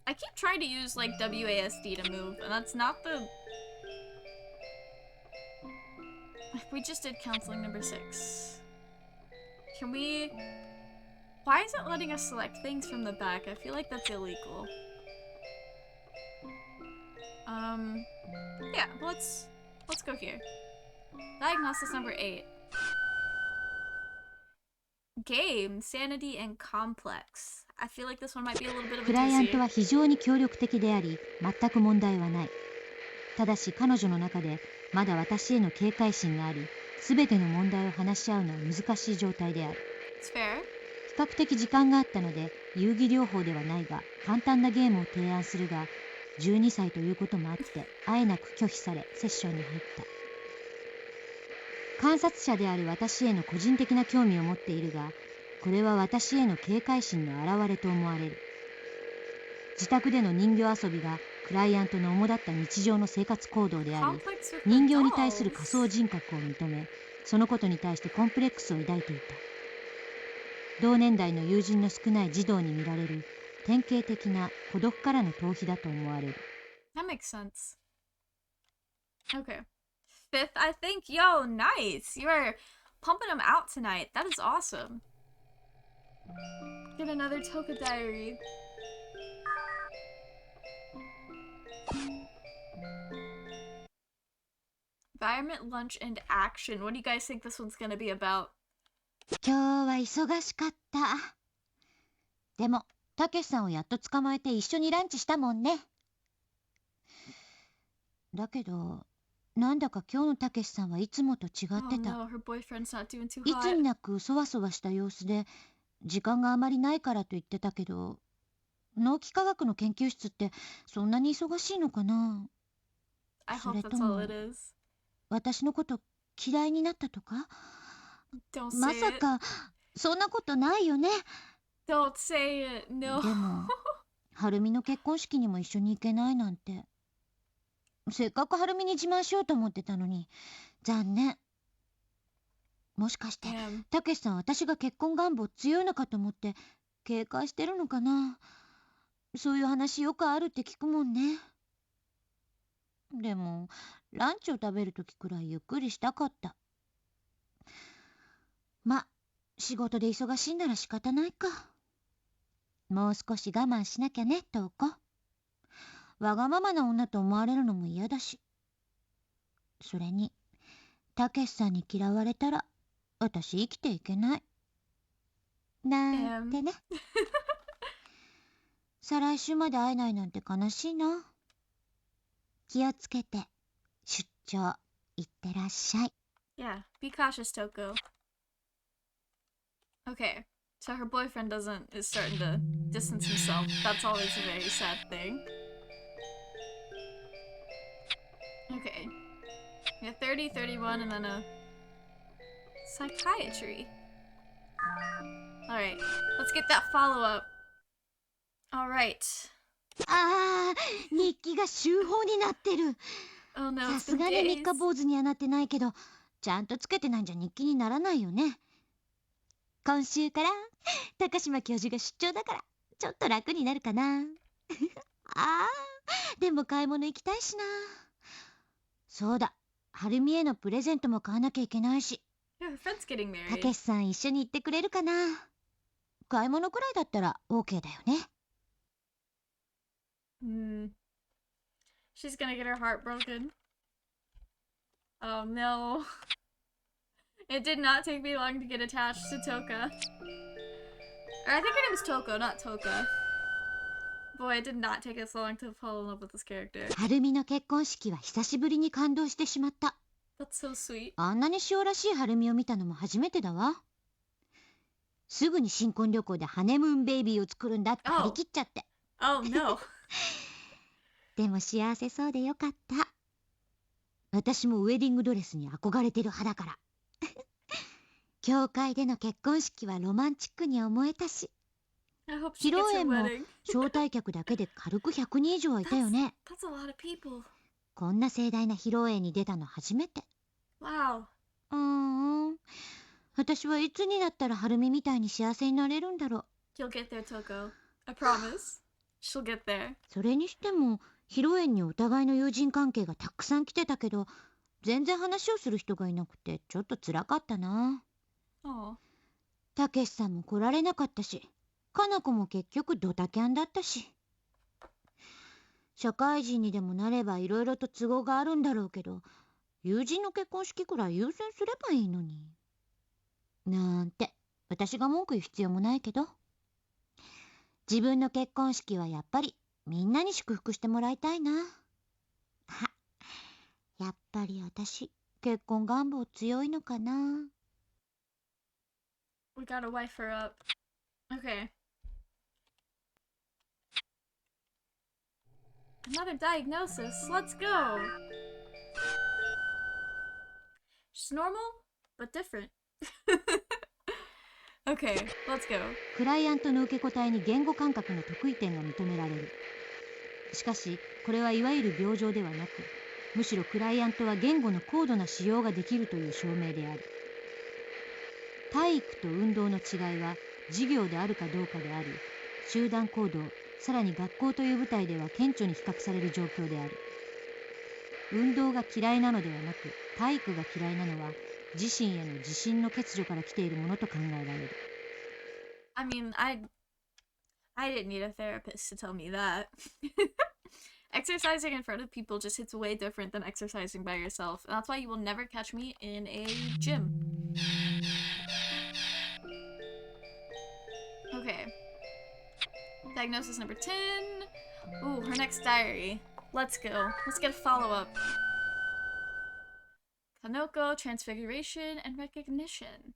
I keep trying to use, like, WASD to move, and that's not the... We just did counseling number 6. Can we... Why is it letting us select things from the back? I feel like that's illegal. Yeah, let's go here. Diagnosis number 8. Game, Sanity, and Complex. I feel like this one might be a little bit of a クライアント doozy. は非常に協力的であり、全く問題はない。ただし彼女の中でまだ私への警戒心があり、全ての問題を話し合うのは難しい状態である。 It's fair. 比較的時間があったので、遊戯療法ではないが簡単なゲームを提案するが、12歳ということもあってあえなく拒否され、セッションに入った。観察者である私への個人的な興味を持っているが、これは私への警戒心の表れと思われる。自宅での人形遊びがクライアントの主だった日常の生活行動であり、 Complex with 人 the 形に対する dolls. 仮想人格を認め、そのことに対してコンプレックスを抱いていた。同年代の友人の少ない児童に見られる典型的な孤独からの逃避だと思われる。 That makes sense. Okay. 5th, I think. Yo, nice. You are pumping them out tonight. That is awesome. Get another Toka diary. Environment, lunch, and action. What do you guys think this one's gonna be about? 今日は忙しかった。でもたけしさんをやっと捕まえて一緒にランチしたもんね。だけどなんだか今日のたけしさんはいつもと違 Oh ってた。 no, her boyfriend's not doing too いつ hot. になくそわそわした様子で、時間があまりないからと言ってたけど、脳機科学の研究室ってそんなに忙しいのかな。 I そ hope れ that's と all も it is. 私のこと嫌いになったとか。 Don't ま say さ it. かそんなことないよね。 Don't say it. No. でもはるみの結婚式にも一緒に行けないなんて。せっかくはるみに自慢しようと思ってたのに残念。もしかして Damn. たけしさん私が結婚願望強いのかと思って警戒してるのかな。そういう話よくあるって聞くもんね。でもランチを食べるときくらいゆっくりしたかった。ま、仕事で忙しいなら仕方ないか。もう少し我慢しなきゃね、トウコ。わがままな女と思われるのも嫌だし。それにたけしさんに嫌われたら私生きていけない。なんてね。再来週まで会えないなんて悲しいな。気をつけて出張行ってらっしゃい。 Yeah, be cautious, Toko. Okay, So her boyfriend is starting to distance himself. That's always a very sad thing. Okay. We have 30, 31, and then a psychiatry. Alright, let's get that follow-up. Alright. ああ、日記が週報になってる。 Oh no, さ it's す been がに三 days. 日坊主にはなってないけど、ちゃんとつけてないんじゃ日記にならないよね。今週から高島教授が出張だからちょっと楽になるかな。あー、でも買い物行きたいしな。そうだ、はるみへのプレゼントも買わなきゃいけないし、 Yeah, her friend's getting た married. けしさん一緒に行ってくれるかな。買い物くらいだったら OK だよね。She's gonna get her heart broken. Oh no. It did not take me long to get attached to Toka. Or I think her name is Toko, not Toka. Boy, it did not take us long to fall in love with this character. はるみの結婚式は久しぶりに感動してしまった。 That's so sweet. あんなに塩らしいはるみを見たのも初めてだわ。すぐに新婚旅行でハネムーンベイビーを作るんだって張り切っちゃって。 Oh no. でも幸せそうでよかった。私もウェディングドレスに憧れてる派だから。教会での結婚式はロマンチックに思えたし、 I hope 披 she 露 gets her 宴も wedding. 招待客だけで軽く100人以上はいたよね。 That's a lot of people. こんな盛大な披露宴に出たの初めて。 Wow. 私はいつになったらはるみみたいに幸せになれるんだろう。 You'll get there, Toko. I promise. She'll get there. それにしても披露宴にお互いの友人関係がたくさん来てたけど、全然話をする人がいなくてちょっと辛かったな。 Oh. たけしさんも来られなかったし、かな子も結局ドタキャンだったし。社会人にでもなればいろいろと都合があるんだろうけど、友人の結婚式くらい優先すればいいのに。なんて私が文句言う必要もないけど、自分の結婚式はやっぱりみんなに祝福してもらいたいな。あ、やっぱり私結婚願望強いのかな。 We gotta wife her up. Okay. Another diagnosis. Let's go. She's normal, but different. Okay, let's go. クライアントの受け答えに言語感覚の得意点が認められる。しかしこれはいわゆる病状ではなく、むしろクライアントは言語の高度な使用ができるという証明である。体育と運動の違いは授業であるかどうかであり、集団行動、さらに学校という舞台では顕著に比較される状況である。運動が嫌いなのではなく、体育が嫌いなのは自身への自信の欠如から来ているものと考えられる。 I mean, I didn't need a therapist to tell me that. Exercising in front of people just hits way different than exercising by yourself, and that's why you will never catch me in a gym. Okay. Diagnosis number 10. Ooh, her next diary. Let's go. Let's get a follow-up. Kanoko, transfiguration, and recognition.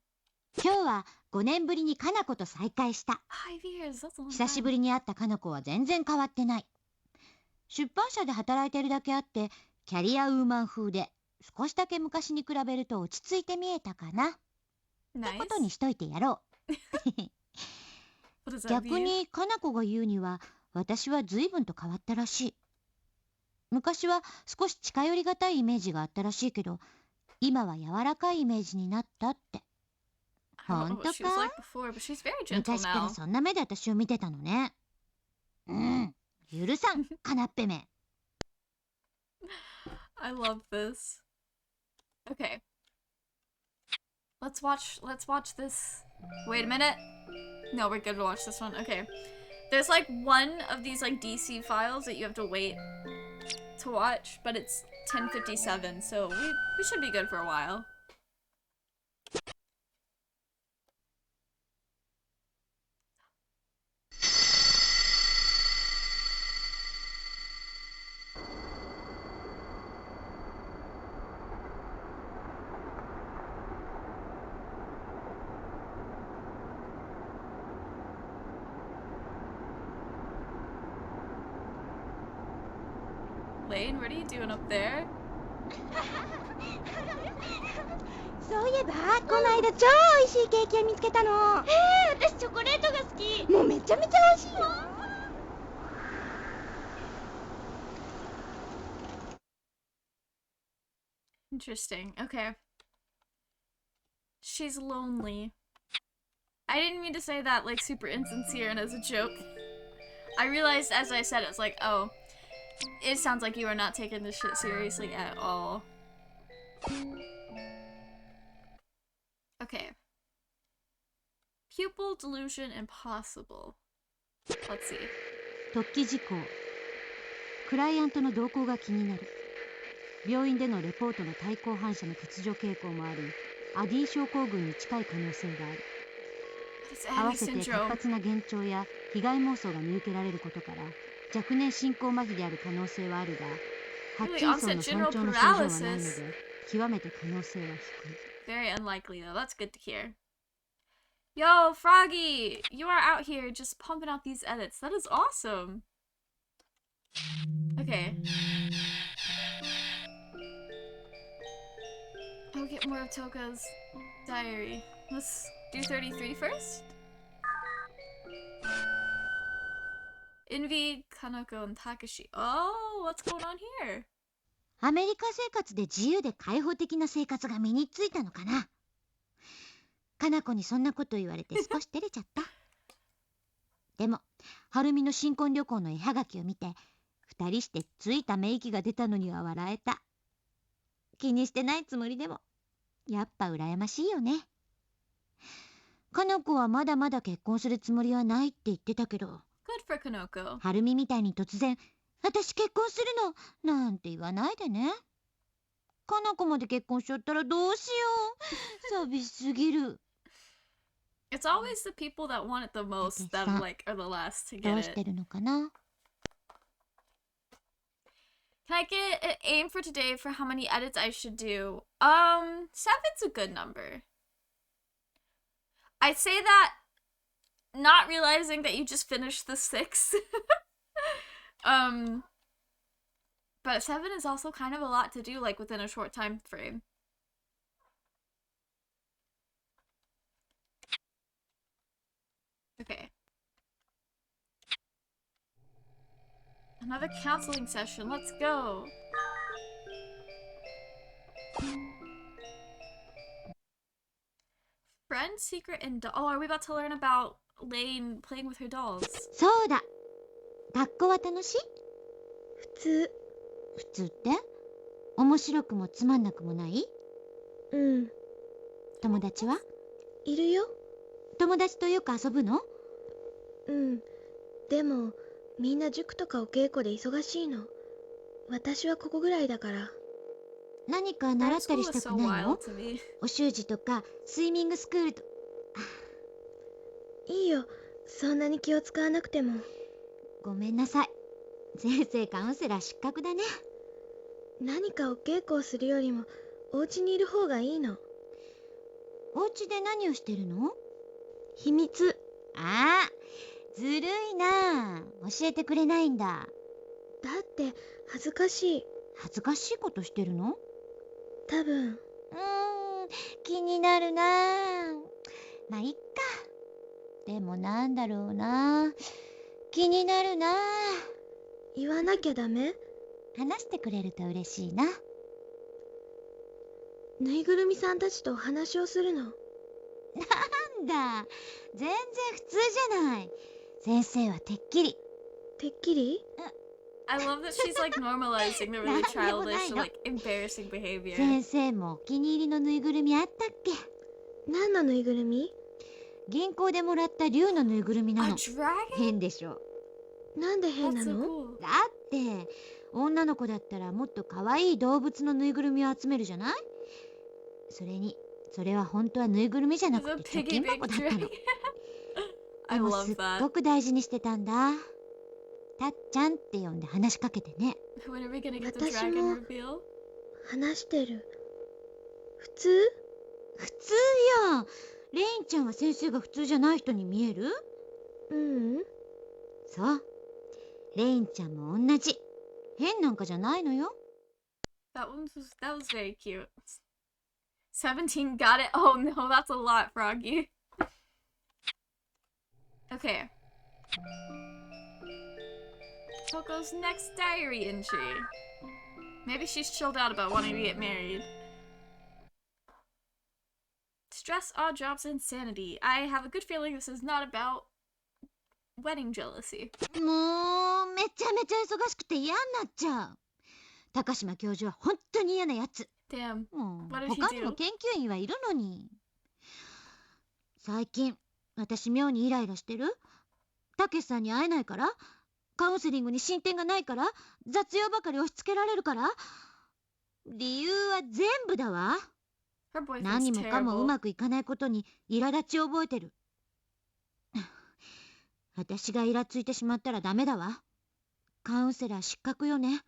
今日は5年ぶりにかな子と再会した。 5 years, that's a long 久し time. ぶりに会ったかな子は全然変わってない。出版社で働いてるだけあってキャリアウーマン風で、少しだけ昔に比べると落ち着いて見えたかな。って Nice. ことにしといてやろう。 What does that 逆 mean? にかな子が言うには私は随分と変わったらしい。昔は少し近寄りがたいイメージがあったらしいけど、今は柔らかいイメージになったって。 I don't know 本当 what she was か？ like before, but she's very gentle 昔から now. そんな目で私を見てたのね。許さん、かなっぺめ。 I love this. Okay. Let's watch this. Wait a minute. No, we're good to watch this one. Okay. There's like one of these like DC files that you have to wait to watch, but it's 10:57, so we should be good for a while. Lane, what are you doing up there? そういえばこの間超美味しいケーキを見つけたの。私チョコレートが好き。もうめちゃめちゃ美味しいよ。Interesting. Okay. She's lonely. I didn't mean to say that like super insincere and as a joke. I realized as I said it, it's like, oh, it sounds like you are not taking this shit seriously at all. Okay. Pupil delusion impossible. Let's see. 突起事項。クライアントの動向が気になる。病院でのレポートの対抗反射の欠如傾向もあり、アディ症候群に近い可能性がある。合わせて活発な幻聴や被害妄想が見受けられることから、若年進行麻痺である可能性はあるが、発注層の尊重の症状はないので、極めて可能性は低い。Very unlikely though. That's good to hear. Yo, Froggy! You are out here just pumping out these edits. That is awesome. Okay. I'll get more of Toka's diary. Let's do 33 first. Envy, Kanako, and Takashi. Oh, what's going on here? アメリカ生活で自由で開放的な生活が身についたのかな。かな子にそんなこと言われて少し照れちゃった。でも、はるみの新婚旅行の絵はがきを見て、二人してついため息が出たのには笑えた。気にしてないつもりでも、やっぱ羨ましいよね。かな子はまだまだ結婚するつもりはないって言ってたけど、Good for Kanoko. はるみみたいに突然、私結婚するのなんて言わないでね。かな子まで結婚しちゃったらどうしよう。寂しすぎる。It's always the people that want it the most that like are the last to ど get うして it. るのかな。 Can I get an aim for today for how many edits I should do? 7's a good number. I'd say that not realizing that you just finished the 6. But 7 is also kind of a lot to do, like, within a short time frame. Okay. Another counseling session. Let's go. Friend, secret, and doll. Oh, are we about to learn about Lain playing with her dolls? そうだ。学校は楽しい？普通。普通って？面白くもつまんなくもない？うん。友達は？いるよ。友達とよく遊ぶの？うん。でもみんな塾とかお稽古で忙しいの。私はここぐらいだから。何か習ったりしたくないの？お習字とかスイミングスクールと。いいよ。そんなに気を使わなくても。ごめんなさい。先生カウンセラー失格だね。何かお稽古をするよりもお家にいる方がいいの。お家で何をしてるの？秘密。ああ、ずるいな。教えてくれないんだ。だって恥ずかしい。恥ずかしいことしてるの？多分。気になるな。まあいっか。でもなんだろうな。気になるな。言わなきゃダメ？話してくれると嬉しいな。ぬいぐるみさんたちとお話をするの。なんだ、全然普通じゃない。先生はてっきり。てっきり？ I love that she's like normalizing the really childish, like embarrassing behavior. 先生もお気に入りのぬいぐるみあったっけ？何のぬいぐるみ？銀行でもらった竜のぬいぐるみな A の。 dragon? 変でしょ。なんで変 That's な so の？ cool. だって女の子だったらもっと可愛い動物のぬいぐるみを集めるじゃない？それにそれは本当はぬいぐるみじゃな There's く a て貯 piggy 金 big 箱だったの。 dragon. I でもす love っ that. ごく大事にしてたんだ。たっちゃんって呼んで話しかけてね。When are we gonna get the 私 dragon も reveal? 話してる。普通？普通やん。レインちゃんは先生が普通じゃない人に見える？うん。そう。レインちゃんも同じ。変なんかじゃないのよ。That was very cute. 17 got it. Oh no, that's a lot, Froggy. Okay. Coco's next diary entry. Maybe she's chilled out about wanting to get married. Stress, odd jobs, insanity. I have a good feeling this is not about wedding jealousy. もうめちゃめちゃ忙しくて嫌になっちゃう。高島教授は本当に嫌なやつ。Damn. も What う did he 他にも do? 研究員はいるのに。最近私妙にイライラしてる。たけしさんに会えないから、カウンセリングに進展がないから、雑用ばかり押し付けられるから。理由は全部だわ。Her boyfriend's 何もかもう terrible. まくいかないことに苛立ちを覚えてる。私がイラついてしまったらダメだわ。カウンセラー失格よね。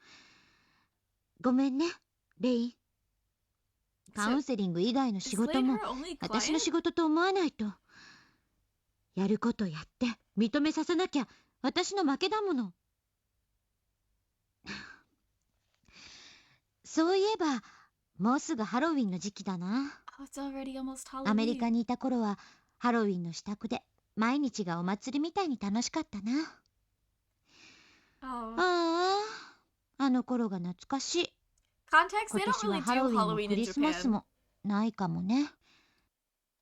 ごめんね、レイン。カウンセリング以外の仕 Is 事 Lain も her only 私の client? 仕事と思わないと。やることやって認めさせなきゃ私の負けだもの。そういえばもうすぐハロウィンの時期だな。Oh, it's already almost アメリカ Halloween. にいた頃はハロウィンの支度で毎日がお祭りみたいに楽しかったな。Oh. ああ、あの頃が懐かしい。 Context, 今 they don't 年は really ハ do ロウィンも Halloween ク in リスマス Japan. もないかもね。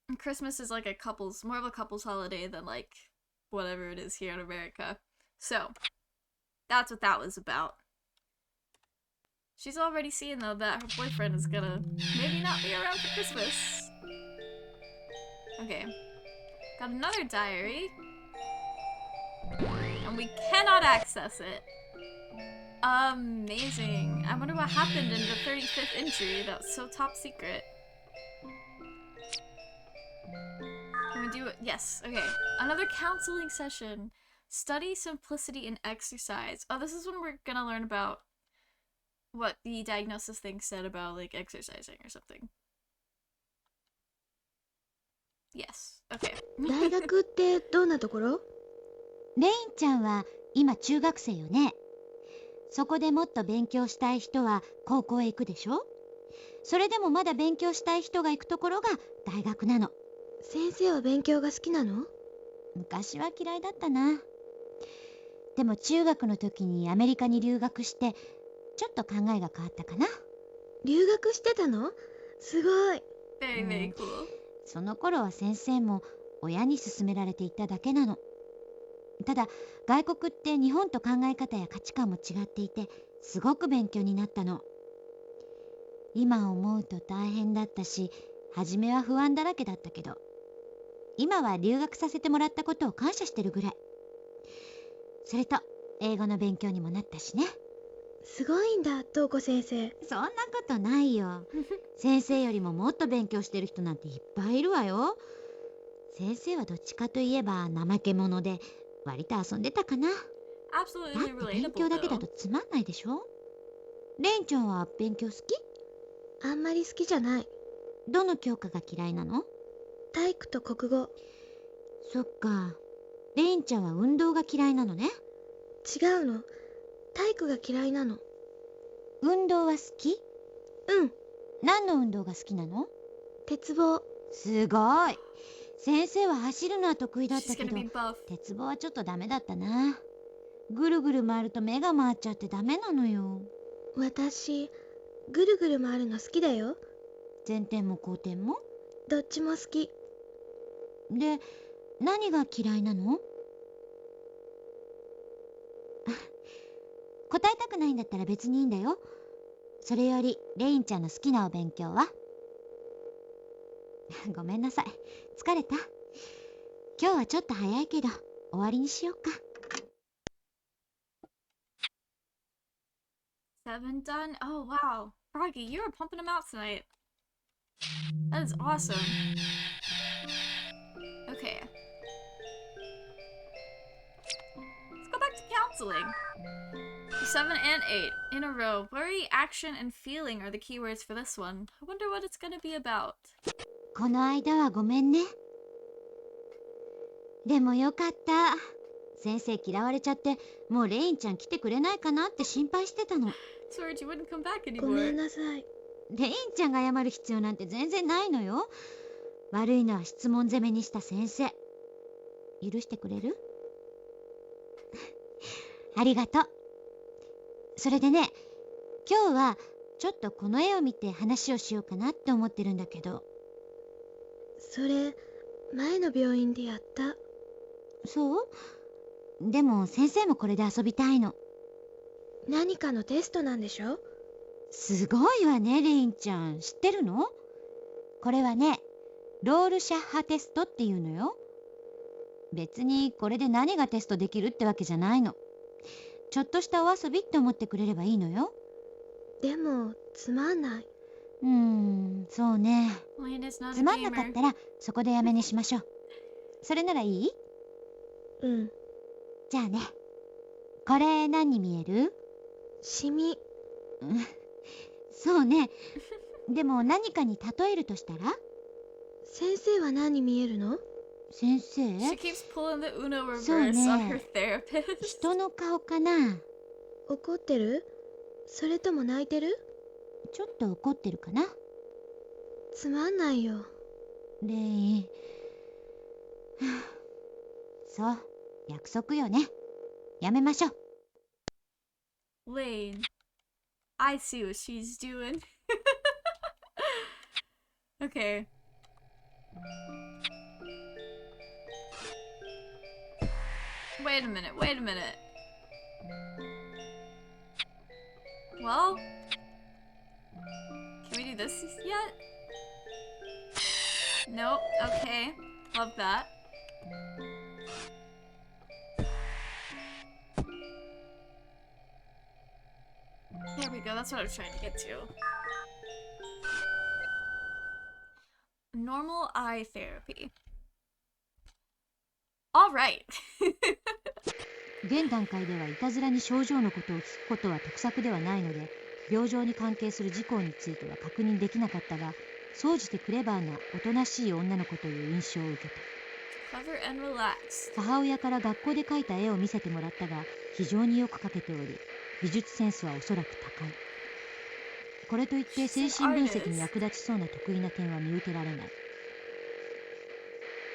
And Christmas is like more of a couple's holiday than like whatever it is here in America. So, that's what that was about. She's already seen though that her boyfriend is gonna maybe not be around for Christmas. Okay. Got another diary. And we cannot access it. Amazing. I wonder what happened in the 35th entry. That was so top secret. Can we do it? Yes. Okay. Another counseling session. Study simplicity and exercise. Oh, this is when we're gonna learn about what the diagnosis thing said about like exercising or something. Yes. Okay. 大学ってどんなところ？レインちゃんは今中学生よね。そこでもっと勉強したい人は高校へ行くでしょ。それでもまだ勉強したい人が行くところが大学なの。先生は勉強が好きなの？昔は嫌いだったな。でも中学の時にアメリカに留学してちょっと考えが変わったかな。留学してたの？すごい。Very, very cool. その頃は先生も親に勧められていっただけなの。ただ外国って日本と考え方や価値観も違っていてすごく勉強になったの。今思うと大変だったし初めは不安だらけだったけど今は留学させてもらったことを感謝してるぐらい。それと英語の勉強にもなったしね。すごいんだ、東子先生。そんなことないよ。先生よりももっと勉強してる人なんていっぱいいるわよ。先生はどっちかといえば怠け者で割と遊んでたかな。だ Absolutely って勉 relatable 強だけだ though. とつまんないでしょ。レインちゃんは勉強好き？あんまり好きじゃない。どの教科が嫌いなの？体育と国語。そっか。レインちゃんは運動が嫌いなのね。違うの。体育が嫌いなの。運動は好き？うん。何の運動が好きなの？鉄棒。すごい。先生は走るのは得意だった She's け gonna ど be buff. 鉄棒はちょっとダメだったな。ぐるぐる回ると目が回っちゃってダメなのよ。私、ぐるぐる回るの好きだよ。前転も後転も？どっちも好き。で、何が嫌いなの？答えたくないんだったら別にいいんだよ。それよりレインちゃんの好きなお勉強は？ごめんなさい。疲れた？今日はちょっと早いけど終わりにしようか。 7 done? Oh wow. Froggy, you were pumping them out tonight. That is awesome. Okay. Let's go back to counseling. 7 and 8 in a row. Worry, action, and feeling are the keywords for this one. I wonder what it's gonna be about. この間はごめんね。でもよかった。先生嫌われちゃって、もうレインちゃん来てくれないかなって心配してたの。Swear you wouldn't come back ごめん anymore. なさい。レインちゃんが謝る必要なんて全然ないのよ。悪いのは質問攻めにした先生。許してくれる？ありがとう。それでね、今日はちょっとこの絵を見て話をしようかなって思ってるんだけど。それ、前の病院でやった。そう？でも先生もこれで遊びたいの。何かのテストなんでしょ？すごいわね、レインちゃん。知ってるの？これはね、ロールシャッハテストっていうのよ。別にこれで何がテストできるってわけじゃないの。ちょっとしたお遊びって思ってくれればいいのよ。でも、つまんない。そうね。Lain is not つ a まんなかっ gamer. たらそこでやめにしましょう。それならいい？うん。じゃあね。これ何に見える？シミ。そうね。でも何かに例えるとしたら？先生は何に見えるの？先生？ She keeps pulling the Uno そう reverse on her ね。therapist. 人の顔かな。怒ってる？それとも泣いてる？ちょっと怒ってるかな。つまんないよ。レイン。そう、約束よね。やめましょう。Lain, I see what she's doing. Okay. Wait a minute, wait a minute. Well, can we do this yet? Nope, okay. Love that. There we go, that's what I was trying to get to. Normal eye therapy. Alright. 現段階ではいたずらに症状のことを聞くことは得策ではないので、病状に関係する事項については確認できなかったが、総じてクレバーなおとなしい女の子という印象を受けた。Clever and relaxed. 母親から学校で描いた絵を見せてもらったが、非常によく描けており、美術センスはおそらく高い。これといって精神分析に役立ちそうな得意な点は見受けられない。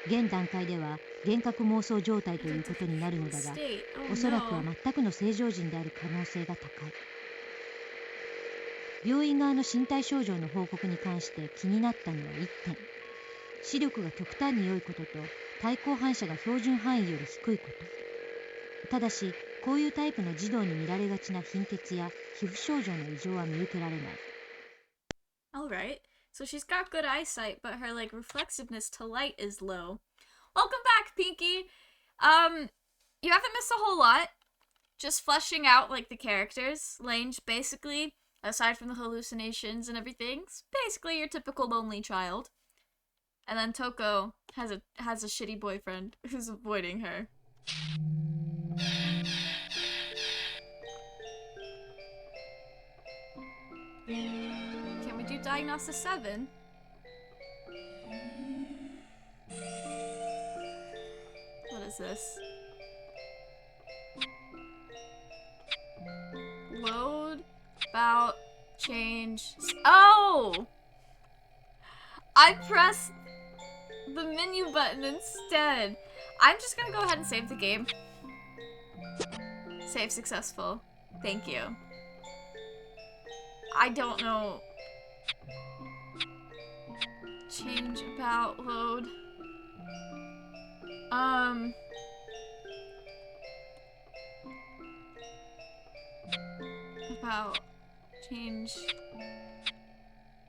現段階では幻覚妄想状態ということになるのだが、おそらくは全くの正常人である可能性が高い。病院側の身体症状の報告に関して気になったのは1点。視力が極端に良いことと対光反射が標準範囲より低いこと。ただしこういうタイプの児童に見られがちな貧血や皮膚症状の異常は見受けられない。 Alright. So she's got good eyesight, but her like reflexiveness to light is low. Welcome back, Pinky. You haven't missed a whole lot. Just fleshing out like the characters. Lane's basically, aside from the hallucinations and everything, it's basically your typical lonely child. And then Toko has a shitty boyfriend who's avoiding her. Can we do Diagnosis 7? What is this? Load, about, change. Oh! I pressed the menu button instead. I'm just gonna go ahead and save the game. Save successful. Thank you. I don't know. Change, about, load. About, change.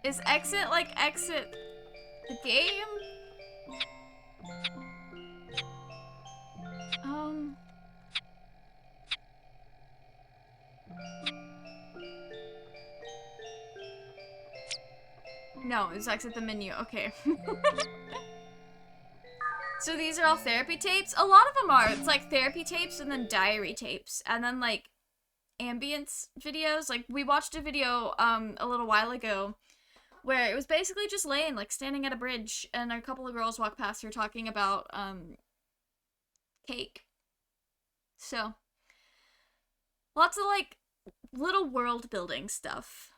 Is exit like exit the game? No, it's exit the menu. Okay. So these are all therapy tapes? A lot of them are. It's like therapy tapes and then diary tapes. And then like ambience videos. Like we watched a video a little while ago where it was basically just Lain like standing at a bridge and a couple of girls walked past her talking about cake. So, lots of, like, little world building stuff.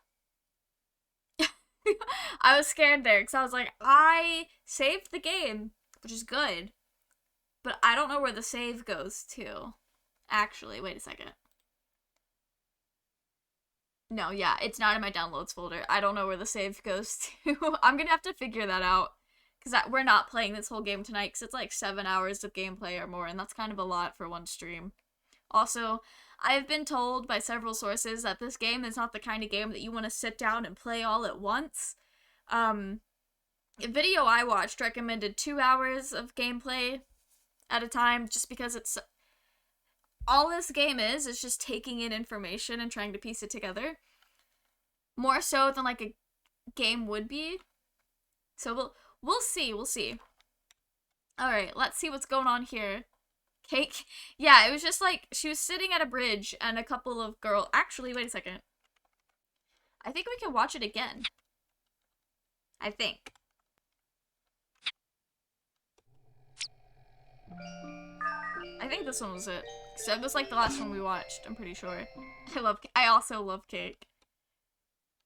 I was scared there, because I was like, I saved the game, which is good, but I don't know where the save goes to. Actually, wait a second. No, yeah, it's not in my downloads folder. I don't know where the save goes to. I'm gonna have to figure that out. Because we're not playing this whole game tonight, because it's like 7 hours of gameplay or more, and that's kind of a lot for one stream. Also, I've been told by several sources that this game is not the kind of game that you want to sit down and play all at once. A video I watched recommended 2 hours of gameplay at a time, just because it's... all this game is just taking in information and trying to piece it together. More so than, like, a game would be. So we'll see. Alright, let's see what's going on here. Cake? Yeah, it was just like, she was sitting at a bridge and a couple of girls... Actually, wait a second. I think we can watch it again. I think. I think this one was it. So it was like the last one we watched, I'm pretty sure. I also love cake.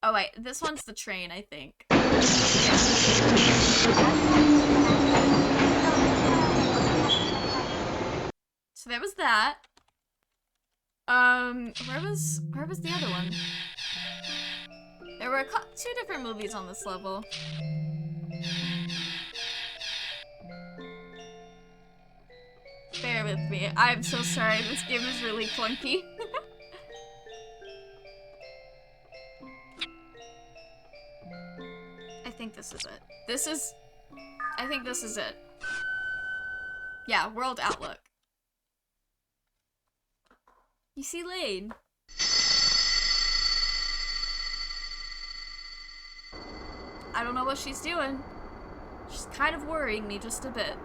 Oh wait, this one's the train, I think. Yeah. So there was that. Where was the other one? There were 2 different movies on this level. Bear with me. I'm so sorry. This game is really clunky. I think this is it. I think this is it. Yeah, World Outlook. You see Lain. I don't know what she's doing. She's kind of worrying me just a bit.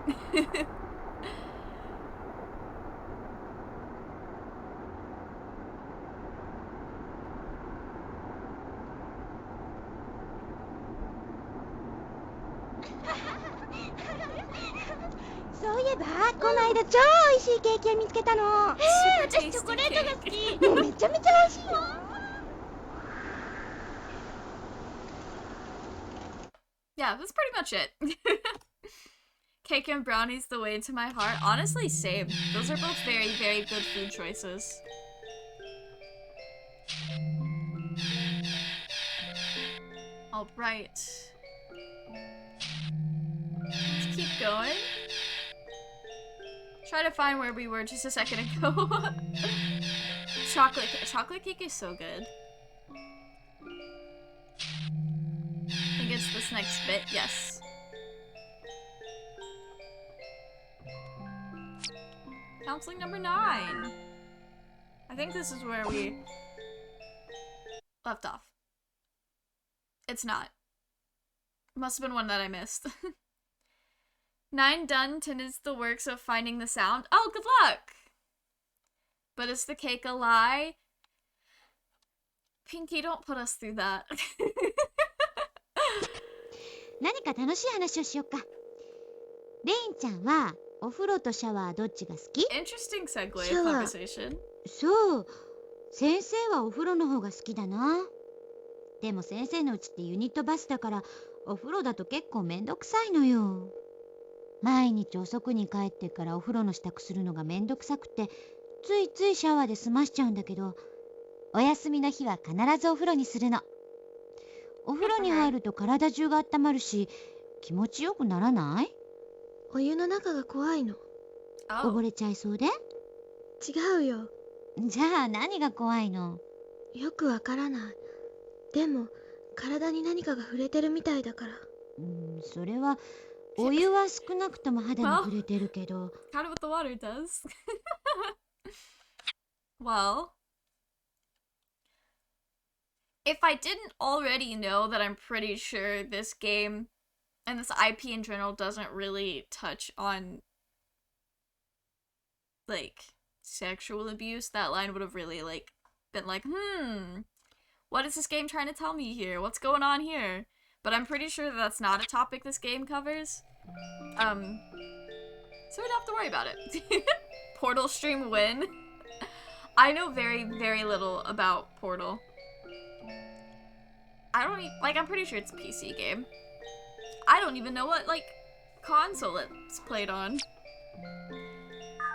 そういえばこの間超美味しいケーキを見つけたの。私チョコレートが好き。めちゃめちゃ美味しいよ。Yeah, that's pretty much it. Cake and brownies the way to my heart. Honestly, same. Those are both very, very good food choices. Alright. Let's keep going. Try to find where we were just a second ago. Chocolate cake is so good. I think it's this next bit, yes. Counseling number 9. I think this is where we left off. It's not. Must have been one that I missed. 9 done, 10 is the works of finding the sound. Oh, good luck! But is the cake a lie? Pinky, don't put us through that. 何か楽しい話をしよっか。レインちゃんはお風呂とシャワーどっちが好き？ Interesting segue of conversation. そう。先生はお風呂の方が好きだな。でも先生のうちってユニットバスだからお風呂だと結構めんどくさいのよ。毎日遅くに帰ってからお風呂の支度するのがめんどくさくてついついシャワーで済ましちゃうんだけど、お休みの日は必ずお風呂にするの。お風呂に入ると体中が温まるし気持ちよくならない？お湯の中が怖いの。溺れちゃいそうで？違うよ。じゃあ何が怖いの？よくわからない。でも体に何かが触れてるみたいだから。それはお湯は少なくとも肌に触れてるけど。Kind of what the water does. Well, if I didn't already know that I'm pretty sure this game and this IP in general doesn't really touch on, like, sexual abuse, that line would have really, like, been like, what is this game trying to tell me here? What's going on here? But I'm pretty sure that that's not a topic this game covers. So we don't have to worry about it. Portal stream win. I know very, very little about Portal. I don't like, I'm pretty sure it's a PC game. I don't even know what, like, console it's played on.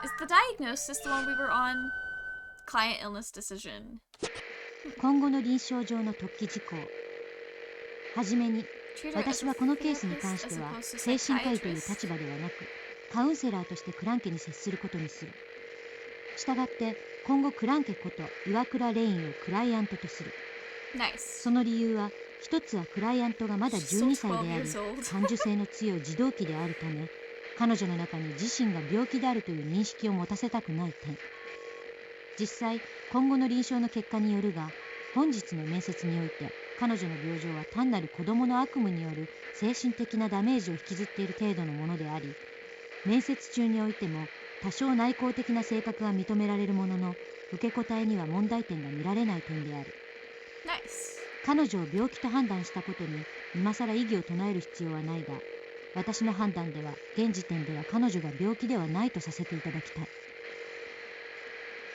Is the diagnosis the one we were on? Client illness decision. 今後の臨床上の特記事項。はじめに、私はこのケースに関しては精神科医という立場ではなく、カウンセラーとしてクランケに接することにする。したがって今後クランケこと岩倉レインをクライアントとする。その理由は、一つはクライアントがまだ12歳であり、感受性の強い児童期であるため、彼女の中に自身が病気であるという認識を持たせたくない点。実際、今後の臨床の結果によるが、本日の面接において、彼女の病状は単なる子供の悪夢による精神的なダメージを引きずっている程度のものであり、面接中においても多少内向的な性格が認められるものの、受け答えには問題点が見られない点である。彼女を病気と判断したことに今更異議を唱える必要はないが、私の判断では現時点では彼女が病気ではないとさせていただきたい。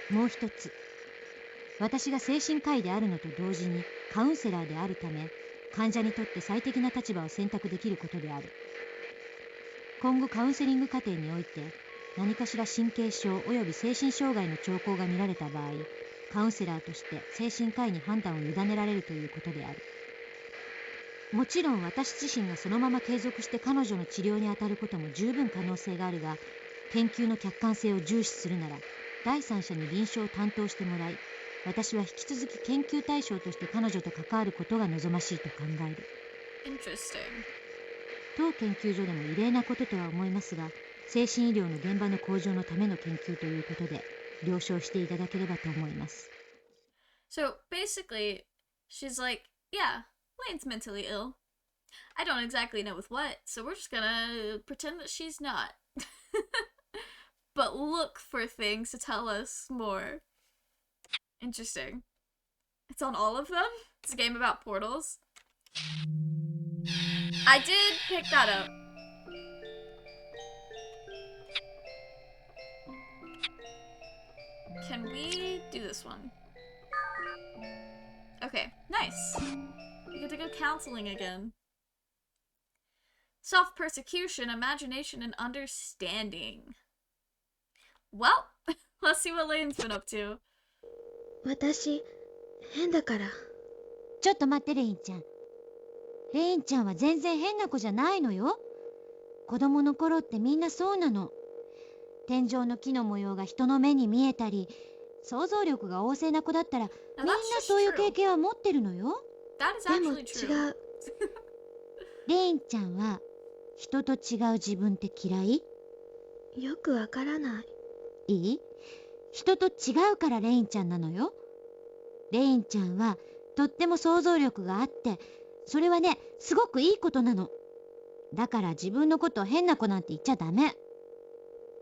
もう一つ、私が精神科医であるのと同時にカウンセラーであるため、患者にとって最適な立場を選択できることである。今後カウンセリング過程において何かしら神経症および精神障害の兆候が見られた場合、カウンセラーとして精神科医に判断を委ねられるということである。もちろん私自身がそのまま継続して彼女の治療に当たることも十分可能性があるが、研究の客観性を重視するなら第三者に臨床を担当してもらい、私は引き続き研究対象として彼女と関わることが望ましいと考える。当研究所でも異例なこととは思いますが、精神医療の現場の向上のための研究ということで了承していただければと思います。So basically, she's like, yeah, Lane's mentally ill. I don't exactly know with what, so we're just gonna pretend that she's not. But look for things to tell us more. Interesting. It's on all of them? It's a game about portals. I did pick that up. Can we do this one? Okay, nice. We get to go counseling again. Self-persecution, imagination, and understanding. Well, let's see what Lane's been up to. 私、変だから。ちょっと待ってレインちゃん。レインちゃんは全然変な子じゃないのよ。子供の頃ってみんなそうなの。天井の木の模様が人の目に見えたり、想像力が旺盛な子だったらみんなそういう経験は持ってるのよ。でも違う。レインちゃんは人と違う自分って嫌い？よくわからない。いい？人と違うからレインちゃんなのよ。レインちゃんはとっても想像力があって、それはね、すごくいいことなの。だから自分のことを変な子なんて言っちゃダメ。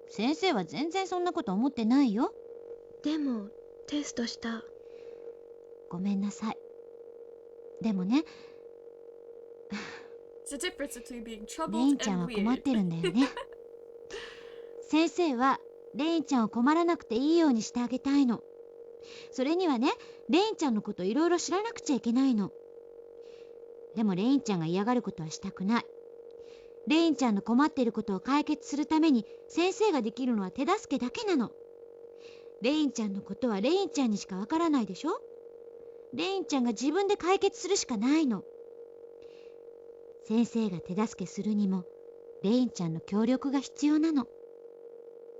先生は全然そんなこと思ってないよ。でもテストした。ごめんなさい。でもね、レインちゃんは困ってるんだよね。先生はレインちゃんを困らなくていいようにしてあげたいの。それにはね、レインちゃんのこといろいろ知らなくちゃいけないの。でもレインちゃんが嫌がることはしたくない。レインちゃんの困っていることを解決するために先生ができるのは手助けだけなの。レインちゃんのことはレインちゃんにしかわからないでしょ。レインちゃんが自分で解決するしかないの。先生が手助けするにもレインちゃんの協力が必要なの。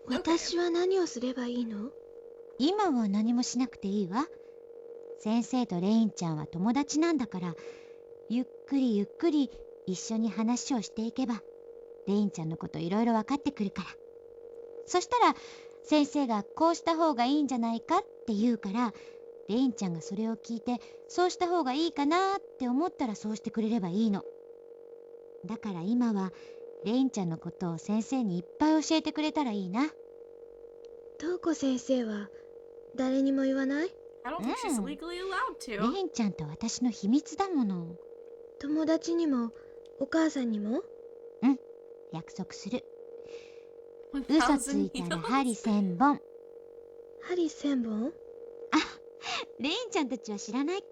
私は何をすればいいの？今は何もしなくていいわ。先生とレインちゃんは友達なんだから、ゆっくりゆっくり一緒に話をしていけばレインちゃんのこといろいろ分かってくるから。そしたら先生がこうした方がいいんじゃないかって言うから、レインちゃんがそれを聞いてそうした方がいいかなって思ったらそうしてくれればいいの。だから今はレインちゃんのことを先生にいっぱい教えてくれたらいいな。トウコ先生は誰にも言わない？レインちゃんと私の秘密だもの。友達にもお母さんにも？うん、約束する。嘘ついたら針1000本。針1000本？レインちゃんたちは知らないか。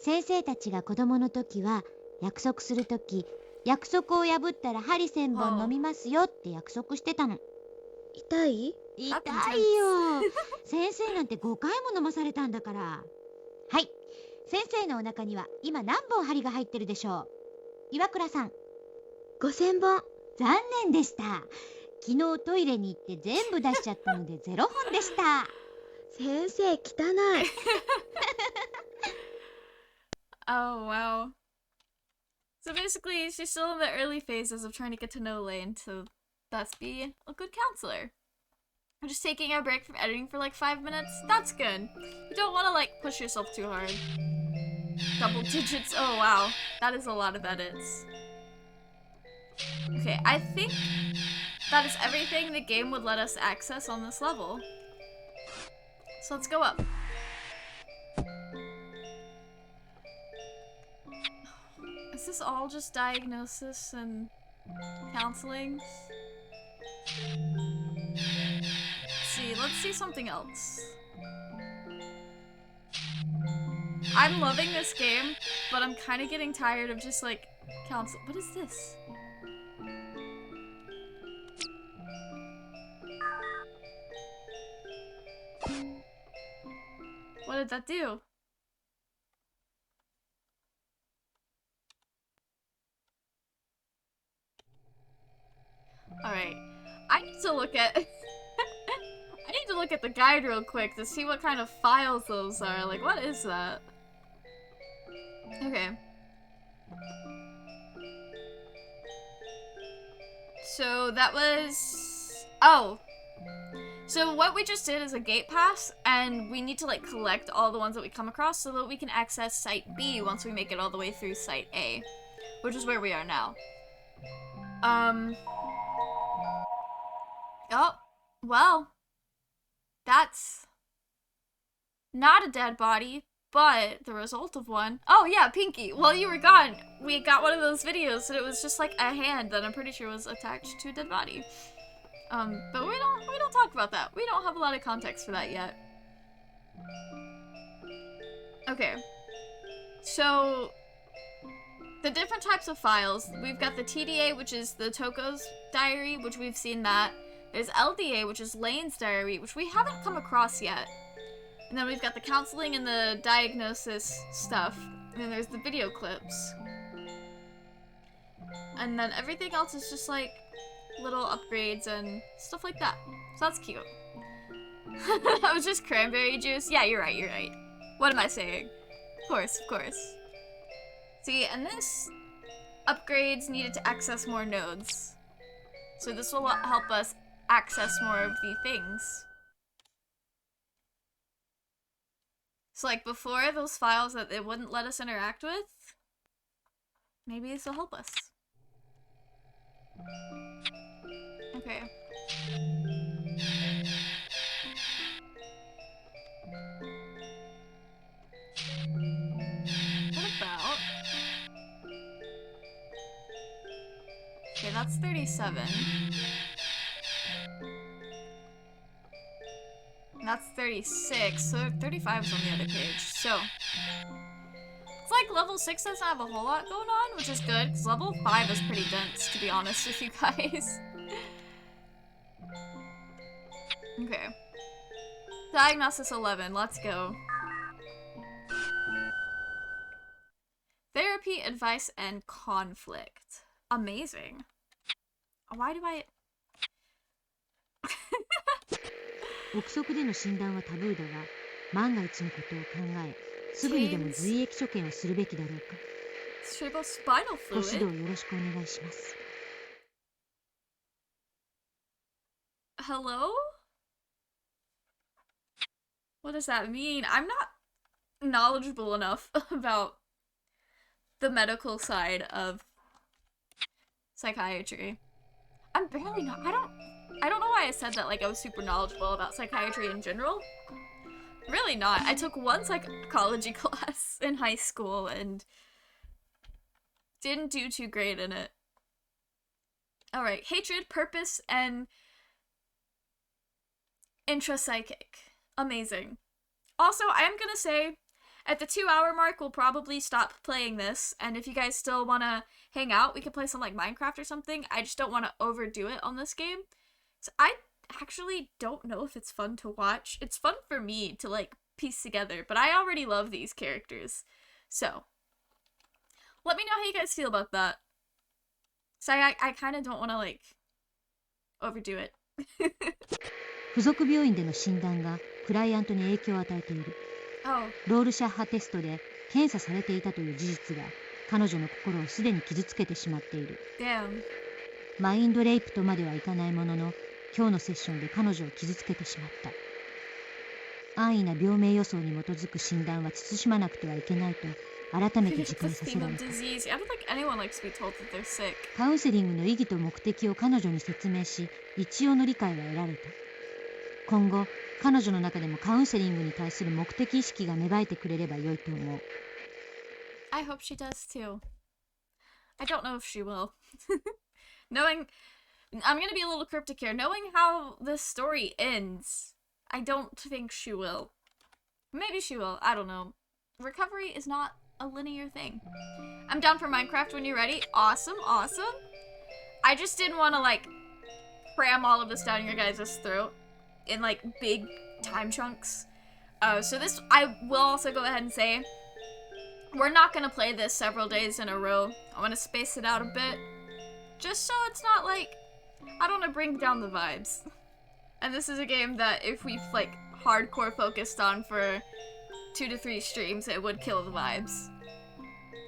先生たちが子供の時は約束する時、約束を破ったら針1000本飲みますよって約束してたの。痛い？痛いよ。先生なんて5回も飲まされたんだから。はい、先生のお腹には今何本針が入ってるでしょう。岩倉さん。5000本。残念でした。昨日トイレに行って全部出しちゃったので0本でした。先生汚い。Oh, wow. So basically, she's still in the early phases of trying to get to know Lain to thus be a good counselor. I'm just taking a break from editing for like 5 minutes. That's good. You don't want to like push yourself too hard. Double digits. Oh, wow. That is a lot of edits. Okay, I think that is everything the game would let us access on this level. So let's go up. Is this all just diagnosis and counseling? Let's see something else. I'm loving this game, but I'm kind of getting tired of just like counsel. What is this? What did that do? Alright. I need to look at I need to look at the guide real quick to see what kind of files those are. Like, what is that? Okay. So that was... Oh. So what we just did is a gate pass, and we need to like collect all the ones that we come across so that we can access Site B once we make it all the way through Site A, which is where we are now. Oh, well, that's not a dead body, but the result of one. Oh yeah, Pinky, while you were gone, we got one of those videos and it was just like a hand that I'm pretty sure was attached to a dead body. But we don't talk about that. We don't have a lot of context for that yet. Okay. So the different types of files, we've got the TDA, which is the Toko's diary, which we've seen that. There's LDA, which is Lane's diary, which we haven't come across yet. And then we've got the counseling and the diagnosis stuff. And then there's the video clips. And then everything else is just like little upgrades and stuff like that. So that's cute. That was just cranberry juice. Yeah, you're right. What am I saying? Of course. See, and this upgrades needed to access more nodes. So this will help us access more of the things. So like before, those files that it wouldn't let us interact with, maybe this will help us. Okay. What about... Okay, that's 37. That's 36, so 35 is on the other page. So it's like level 6 doesn't have a whole lot going on, which is good, because level 5 is pretty dense, to be honest with you guys. Okay. Diagnosis 11, let's go. Therapy, advice, and conflict. Amazing. Why do I... 憶測での診断はタブーだが、万が一のことを考え、すぐにでも髄液所見をするべきだろうか。ご指導よろしくお願いします。Hello? What does that mean? I'm not knowledgeable enough about the medical side of psychiatry. I'm barely not. I don't know why I said that like I was super knowledgeable about psychiatry in general. Really not. I took one psychology class in high school and didn't do too great in it. Alright, hatred, purpose, and intrapsychic. Amazing. Also, I am gonna say, at the 2 hour mark, we'll probably stop playing this, and if you guys still wanna hang out, we can play some like Minecraft or something. I just don't want to overdo it on this game. So I actually don't know if it's fun to watch. It's fun for me to like piece together, but I already love these characters. So let me know how you guys feel about that. So I kind of don't want to like overdo it. 付属病院での診断がクライアントに影響を与えている。 Oh, ロールシャッハテストで検査されていたという事実が彼女の心をすでに傷つけてしまっている。 damn. マインドレイプとまではいかないものの、今日のセッションで彼女を傷つけてしまった。安易な病名予想に基づく診断は慎まなくてはいけないと改めて自 The 戒させ theme ら of れた。 disease. I don't think anyone likes to be told that they're sick. カウンセリングの意義と目的を彼女に説明し、一応の理解は得られた。今後、彼女の中でもカウンセリングに対する目的意識が芽生えてくれれば良いと思う。 I hope she does too. I don't know if she will. Knowing, I'm gonna be a little cryptic here. Knowing how this story ends, I don't think she will. Maybe she will. I don't know. Recovery is not a linear thing. I'm down for Minecraft when you're ready. Awesome, awesome. I just didn't want to like cram all of this down your guys' throat in like big time chunks. So this, I will also go ahead and say, we're not gonna play this several days in a row. I want to space it out a bit, just so it's not like, I don't want to bring down the vibes. And this is a game that if we've like hardcore focused on for 2 to 3 streams, it would kill the vibes.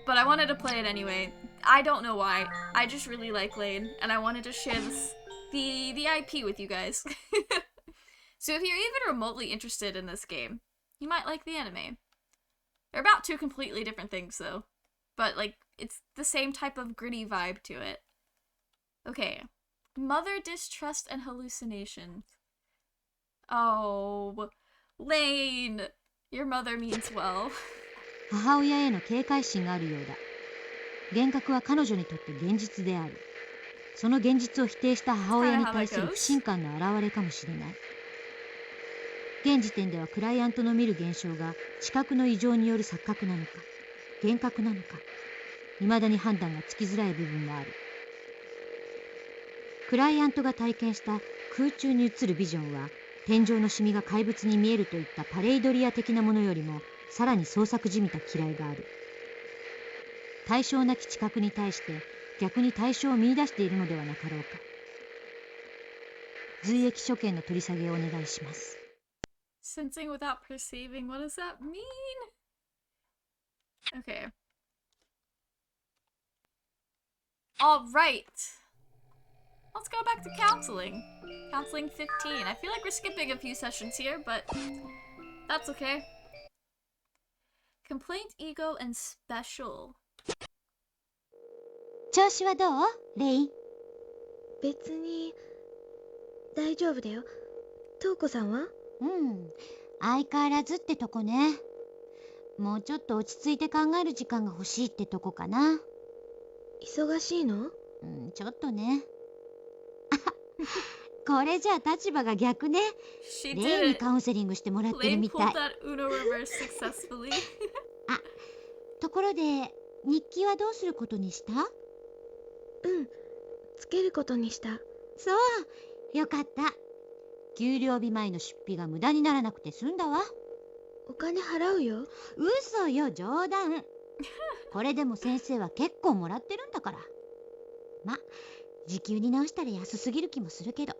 But I wanted to play it anyway. I don't know why. I just really like Lain, and I wanted to share this, the IP with you guys. So if you're even remotely interested in this game, you might like the anime. They're about 2 completely different things though. But like, it's the same type of gritty vibe to it. Okay. Mother distrust and hallucinations. Oh, Lain, your mother means well. 母親への警戒心があるようだ。幻覚は彼女にとって現実である。その現実を否定した母親に対する不信感の表れかもしれない。現時点ではクライアントの見る現象が知覚の異常による錯覚なのか、幻覚なのか、未だに判断がつきづらい部分もある。クライアントが体験した空中に映るビジョンは、天井のシミが怪物に見えるといったパレイドリア的なものよりもさらに創作じみた嫌いがある。対象なき知覚に対して逆に対象を見出しているのではなかろうか。髄液所見の取り下げをお願いします。 Sensing without perceiving, what does that mean? Okay. Alright. Let's go back to counseling. Counseling 15. I feel like we're skipping a few sessions here, but that's okay. Complaint, ego, and special. 調子はどう？レイン。別に大丈夫だよ。トウコさんは？相変わらずってとこね。もうちょっと落ち着いて考える時間が欲しいってとこかな。忙しいの？ちょっとね。これじゃあ立場が逆ね。She レイ did に it. カウンセリングしてもらってる Lain みた pulled い。 that Uno reverse successfully. ところで日記はどうすることにした？つけることにした。そう、よかった。給料日前の出費が無駄にならなくて済んだわ。お金払うよ。嘘よ、冗談。これでも先生は結構もらってるんだから。ま、時給に直したら安すぎる気もするけど。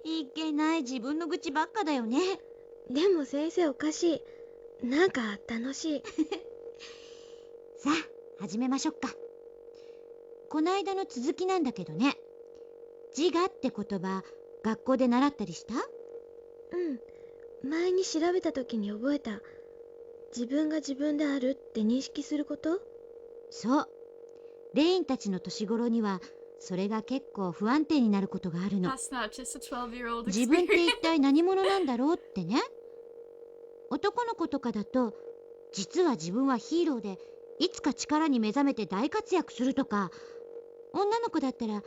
いけない、自分の愚痴ばっかだよね。でも先生おかしい。なんか楽しい。さあ、始めましょうか。こないだの続きなんだけどね。自我って言葉、学校で習ったりした？前に調べた時に覚えた。自分が自分であるって認識すること？そう。レインたちの年頃にはそれが結構不安定になることがあるの。 That's not just a 12-year-old 自分って experience. 一体何者なんだろうってね。男の子とかだと、実は自分はヒーローでいつか力に目覚めて大活躍するとか、女の子だったら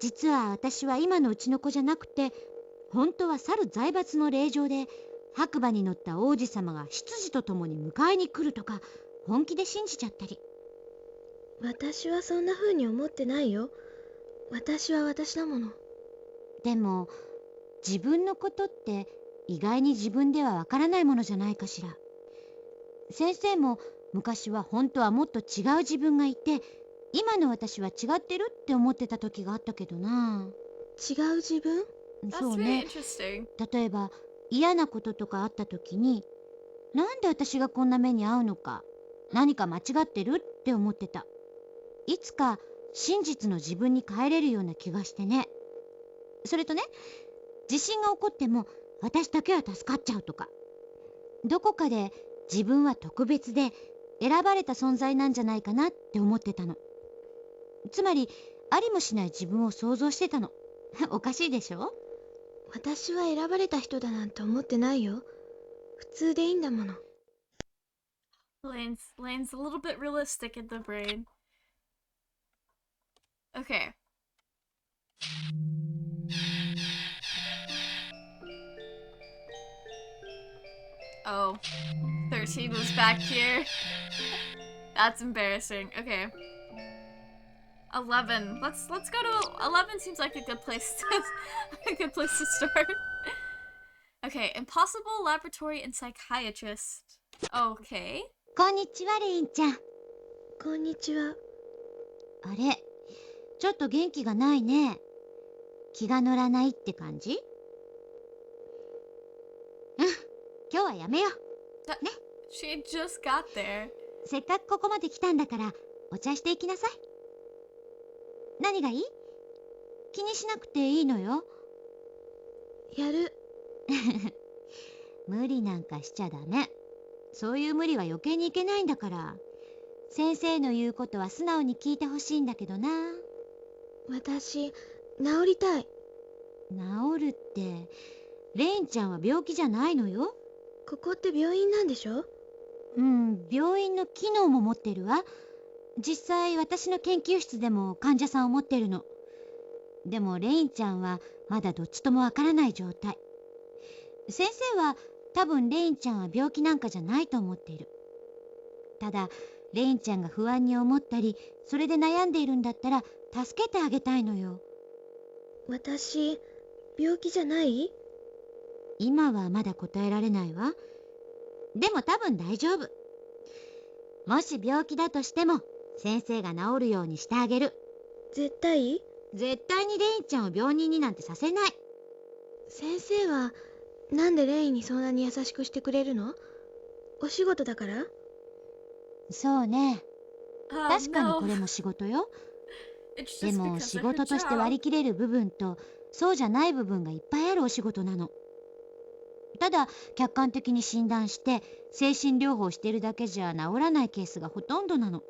実は私は今のうちの子じゃなくて本当は猿財閥の令嬢で白馬に乗った王子様が執事と共に迎えに来るとか本気で信じちゃったり。私はそんな風に思ってないよ。私は私だもの。でも自分のことって意外に自分ではわからないものじゃないかしら。先生も昔は本当はもっと違う自分がいて、今の私は違ってるって思ってた時があったけどな。違う自分？そう That's really ね。 interesting. 例えば嫌なこととかあった時に、なんで私がこんな目に遭うのか、何か間違ってるって思ってた。いつか真実の自分に帰れるような気がしてね。それとね、地震が起こっても私だけは助かっちゃうとか、どこかで自分は特別で選ばれた存在なんじゃないかなって思ってたの。つまりありもしない自分を想像してたの。おかしいでしょ？私は選ばれた人だなんて思ってないよ。普通でいいんだもの。Lane's a little bit realistic in the brain. Okay. Oh, 13 was back here. That's embarrassing. Okay. 11. Let's go to 11. Seems like a good place to start. Okay, impossible laboratory and psychiatrist. Okay. こんにちは、レインちゃん。こんにちは。あれ、ちょっと元気がないね。気が乗らないって感じ？うん、今日はやめよう。 She just got there. せっかくここまで来たんだからお茶していきなさい。何がいい？気にしなくていいのよ。やる。無理なんかしちゃダメ。そういう無理は余計にいけないんだから。先生の言うことは素直に聞いてほしいんだけどな。私、治りたい。治るって、レインちゃんは病気じゃないのよ。ここって病院なんでしょ？うん、病院の機能も持ってるわ。実際私の研究室でも患者さんを持ってるの。でもレインちゃんはまだどっちともわからない状態。先生は多分レインちゃんは病気なんかじゃないと思っている。ただレインちゃんが不安に思ったり、それで悩んでいるんだったら助けてあげたいのよ。私、病気じゃない？今はまだ答えられないわ。でも多分大丈夫。もし病気だとしても先生が治るようにしてあげる。絶対？絶対にレインちゃんを病人になんてさせない。先生は、なんでレイにそんなに優しくしてくれるの？お仕事だから？そうね。 Oh, 確かに no. これも仕事よ。 It's で just も because 仕 of her 事として割り job. 切れる部分とそうじゃない部分がいっぱいあるお仕事なの。ただ客観的に診断して精神療法してるだけじゃ治らないケースがほとんどなの。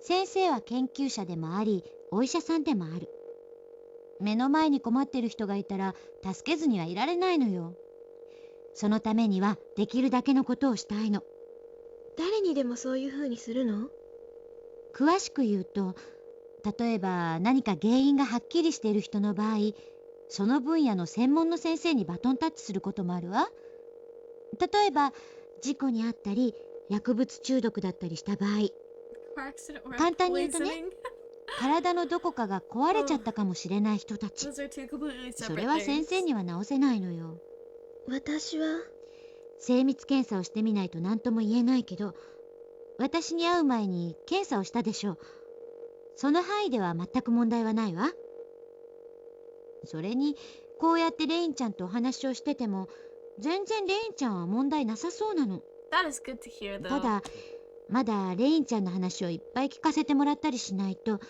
先生は研究者でもありお医者さんでもある。目の前に困ってる人がいたら助けずにはいられないのよ。そのためにはできるだけのことをしたいの。誰にでもそういう風にするの？詳しく言うと、例えば何か原因がはっきりしている人の場合、その分野の専門の先生にバトンタッチすることもあるわ。例えば事故に遭ったり薬物中毒だったりした場合、 Car accident or 簡単に言うとね、 poisoning. 体のどこかが壊れちゃったかもしれない人たち、 Those are two completely そ separate れは先生 things. には治せないのよ。私は、精密検査をしてみないと何とも言えないけど、私に会う前に検査をしたでしょう。その範囲では全く問題はないわ。それにこうやってレインちゃんとお話をしてても全然レインちゃんは問題なさそうなの。 That is good to hear, た though. だまだレインちゃんの話をいっぱい聞かせてもらったりしないと、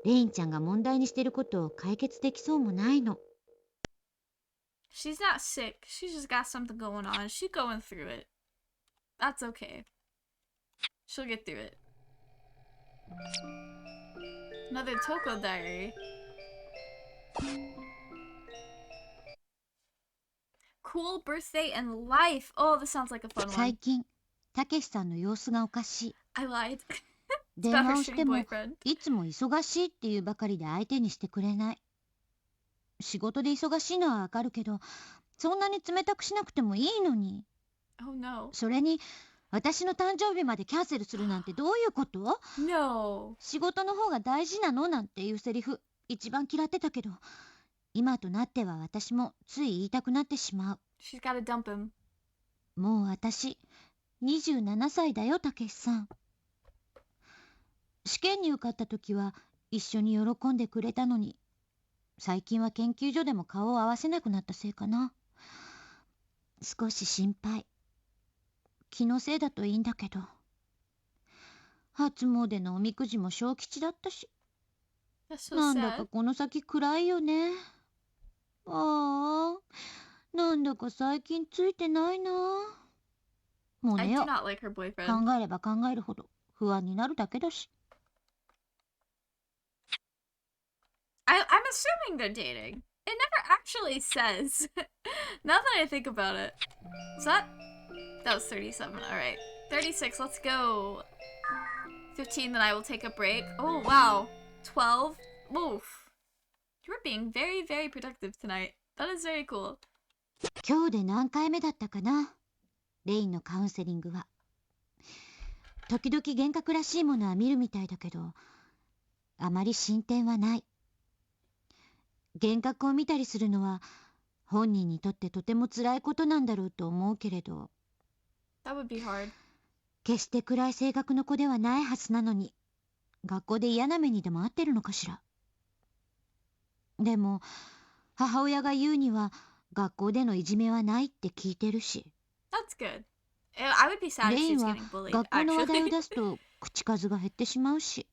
レインちゃんが問題にしてることを解決できそうもないの。 She's not sick. She's just got something going on. She's going through it. That's okay. She'll get through it. Another Toko diary. Cool birthday and life. Oh, this sounds like a fun 最 one. 近たけしさんの様子がおかしい。 I lied. 電 About her 話をし shitty ても boyfriend. いつも忙しいっていうばかりで相手にしてくれない。仕事で忙しいのはわかるけど、そんなに冷たくしなくてもいいのに。 Oh no. それに私の誕生日までキャンセルするなんてどういうこと？ No. 仕事の方が大事なのなんていうセリフ一番嫌ってたけど、今となっては私もつい言いたくなってしまう。 She's gotta dump him. もう私27歳だよ、たけしさん。試験に受かった時は一緒に喜んでくれたのに、最近は研究所でも顔を合わせなくなったせいかな。少し心配。気のせいだといいんだけど。初詣のおみくじも小吉だったし、 That's so なんだか sad. この先暗いよね。ああ、なんだか最近ついてないな。もう I 寝 do よ not like her う。 boyfriend. 考えれば考えるほど不安になるだけだし。 I'm assuming they're dating. It never actually says. Now that I think about it. Was that? That was 37. Alright. 36, let's go. 15, then I will take a break. Oh, wow. 12. Oof. You're being very, very productive tonight. That is very cool. 今日で何回目だったかな、レインのカウンセリングは。時々幻覚らしいものは見るみたいだけど、あまり進展はない。幻覚を見たりするのは本人にとってとても辛いことなんだろうと思うけれど、 That would be hard. 決して暗い性格の子ではないはずなのに、学校で嫌な目にでも遭ってるのかしら。でも母親が言うには学校でのいじめはないって聞いてるし、 That's good. I would be sad レ if イ she ン was は getting bullied, 学校の話題を actually. 出すと口数が減ってしまうし、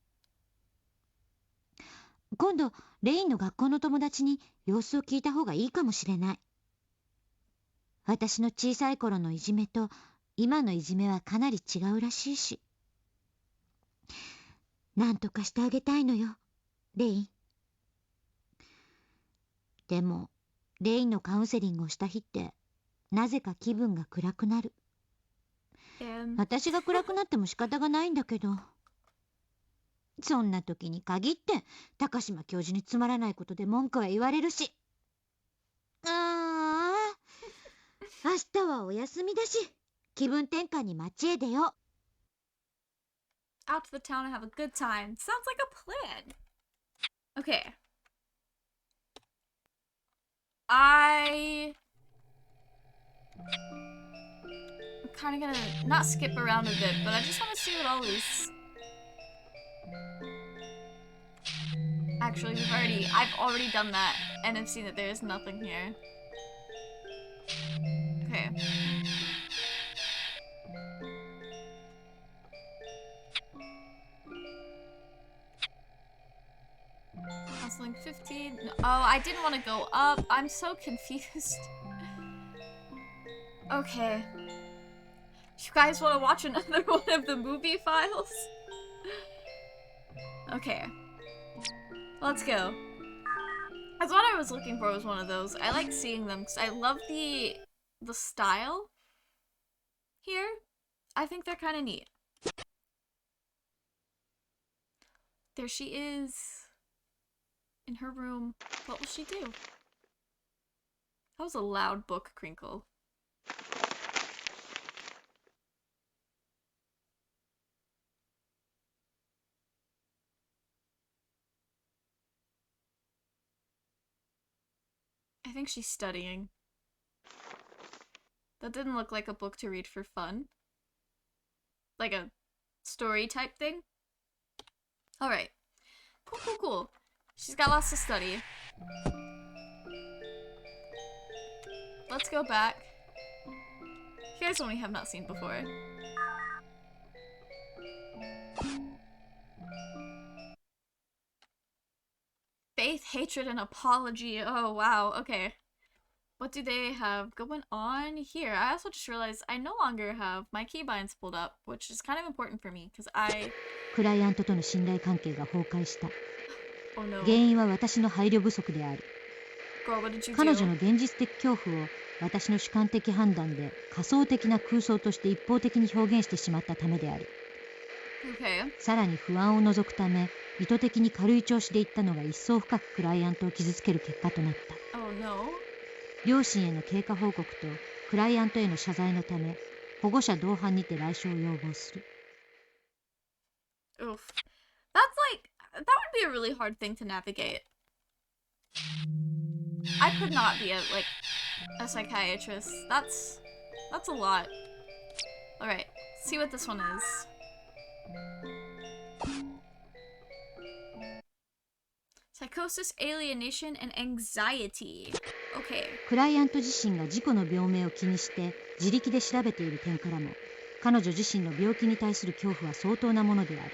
今度レインの学校の友達に様子を聞いた方がいいかもしれない。私の小さい頃のいじめと今のいじめはかなり違うらしいし、なんとかしてあげたいのよ、レイン。でもレインのカウンセリングをした日ってなぜか気分が暗くなる。 私が暗くなっても仕方がないんだけど、そんな時に限って高島教授につまらないことで文句は言われるし、ああ、明日はお休みだし、気分転換に街へ出よう。 Out to the town and have a good time. Sounds like a plan. Okay. I'm kind of gonna not skip around a bit, but I just want to see what all these. Actually, I've already done that and have seen that there is nothing here. Okay. Counseling 15. No, oh, I didn't want to go up. I'm so confused. Okay. You guys want to watch another one of the movie files? Okay. Let's go. That's what I was looking for, was one of those. I like seeing them because I love the style here. I think they're kind of neat. There she is. In her room. What will she do? That was a loud book crinkle. I think she's studying. That didn't look like a book to read for fun. Like a story type thing. Alright. Cool, cool, cool. She's got lots to study. Let's go back. Here's one we have not seen before. Faith, hatred, and apology. Oh, wow. Okay. What do they have going on here? I also just realized I no longer have my keybinds pulled up, which is kind of important for me, because I... クライアントとの信頼関係が崩壊した。 Oh no. 原因は私の配慮不足である。 Girl, what did you 彼女 do? の現実的恐怖を私の主観的判断で仮想的な空想として一方的に表現してしまったためである。 Okay. さらに不安を除くため意図的に軽い調子で言ったのが一層深くクライアントを傷つける結果となった。 Oh no. 両親への経過報告とクライアントへの謝罪のため、保護者同伴にて来所を要望する。Oof. That's like, that would be a really hard thing to navigate. I could not be a psychiatrist. That's a lot. Alright, see what this one is. Psychosis, alienation, and anxiety. Okay. クライアント自身が自己の病名を気にして自力で調べている点からも、彼女自身の病気に対する恐怖は相当なものである。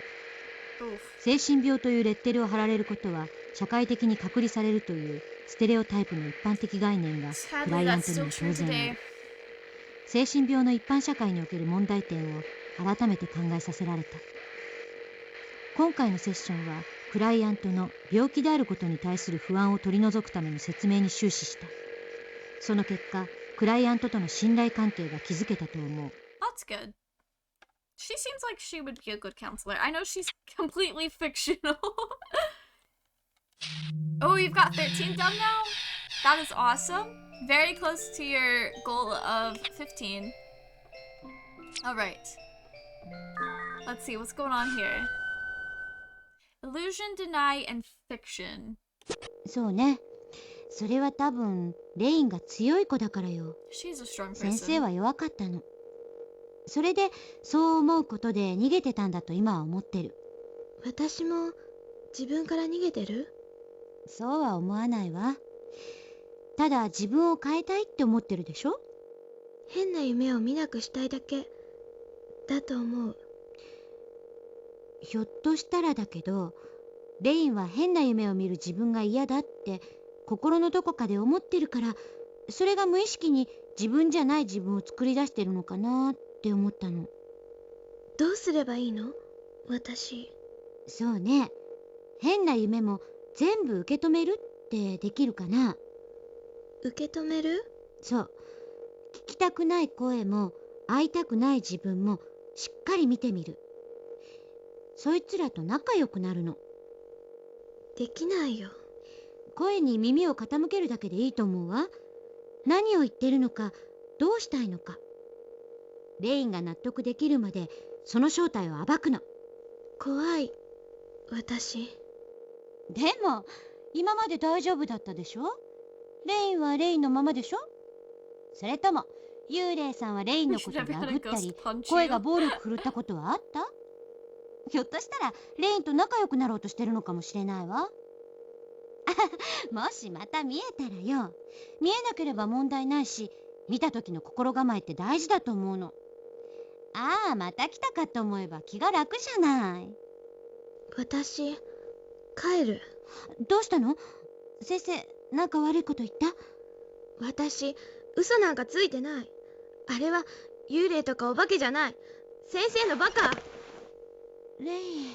精神病というレッテルを貼られることは社会的に隔離されるというステレオタイプの一般的概念がクライアントには当然ある。精神病の一般社会における問題点を改めて考えさせられた。今回のセッションはクライアントの病気であることに対する不安を取り除くための説明に終始した。その結果、クライアントとの信頼関係が築けたと思う。That's good. She seems like she would be a good counselor. I know she's completely fictional. Oh, you've got 13 done now? That is awesome. Very close to your goal of 15. Alright. Let's see, what's going on here? Illusion, deny, and fiction. そうね。それは多分レインが強い子だからよ。She's a strong person. 先生は弱かったの。それでそう思うことで逃げてたんだと今は思ってる。私も自分から逃げてる？そうは思わないわ。ただ自分を変えたいって思ってるでしょ？変な夢を見なくしたいだけだと思う。ひょっとしたらだけど、レインは変な夢を見る自分が嫌だって心のどこかで思ってるから、それが無意識に自分じゃない自分を作り出してるのかなって思ったの。どうすればいいの？私。そうね。変な夢も全部受け止めるってできるかな？受け止める？そう。聞きたくない声も会いたくない自分もしっかり見てみる。そいつらと仲良くなるの。できないよ。声に耳を傾けるだけでいいと思うわ。何を言ってるのか、どうしたいのか。レインが納得できるまでその正体を暴くの。怖い、私。でも今まで大丈夫だったでしょ？レインはレインのままでしょ？それとも幽霊さんはレインのことを殴ったり声が暴力振るったことはあった？ひょっとしたらレインと仲良くなろうとしてるのかもしれないわ。もしまた見えたらよ。見えなければ問題ないし、見た時の心構えって大事だと思うの。ああ、また来たかと思えば気が楽じゃない。私、帰る。どうしたの？先生、なんか悪いこと言った？私、嘘なんかついてない。あれは幽霊とかお化けじゃない。先生のバカ。レイ。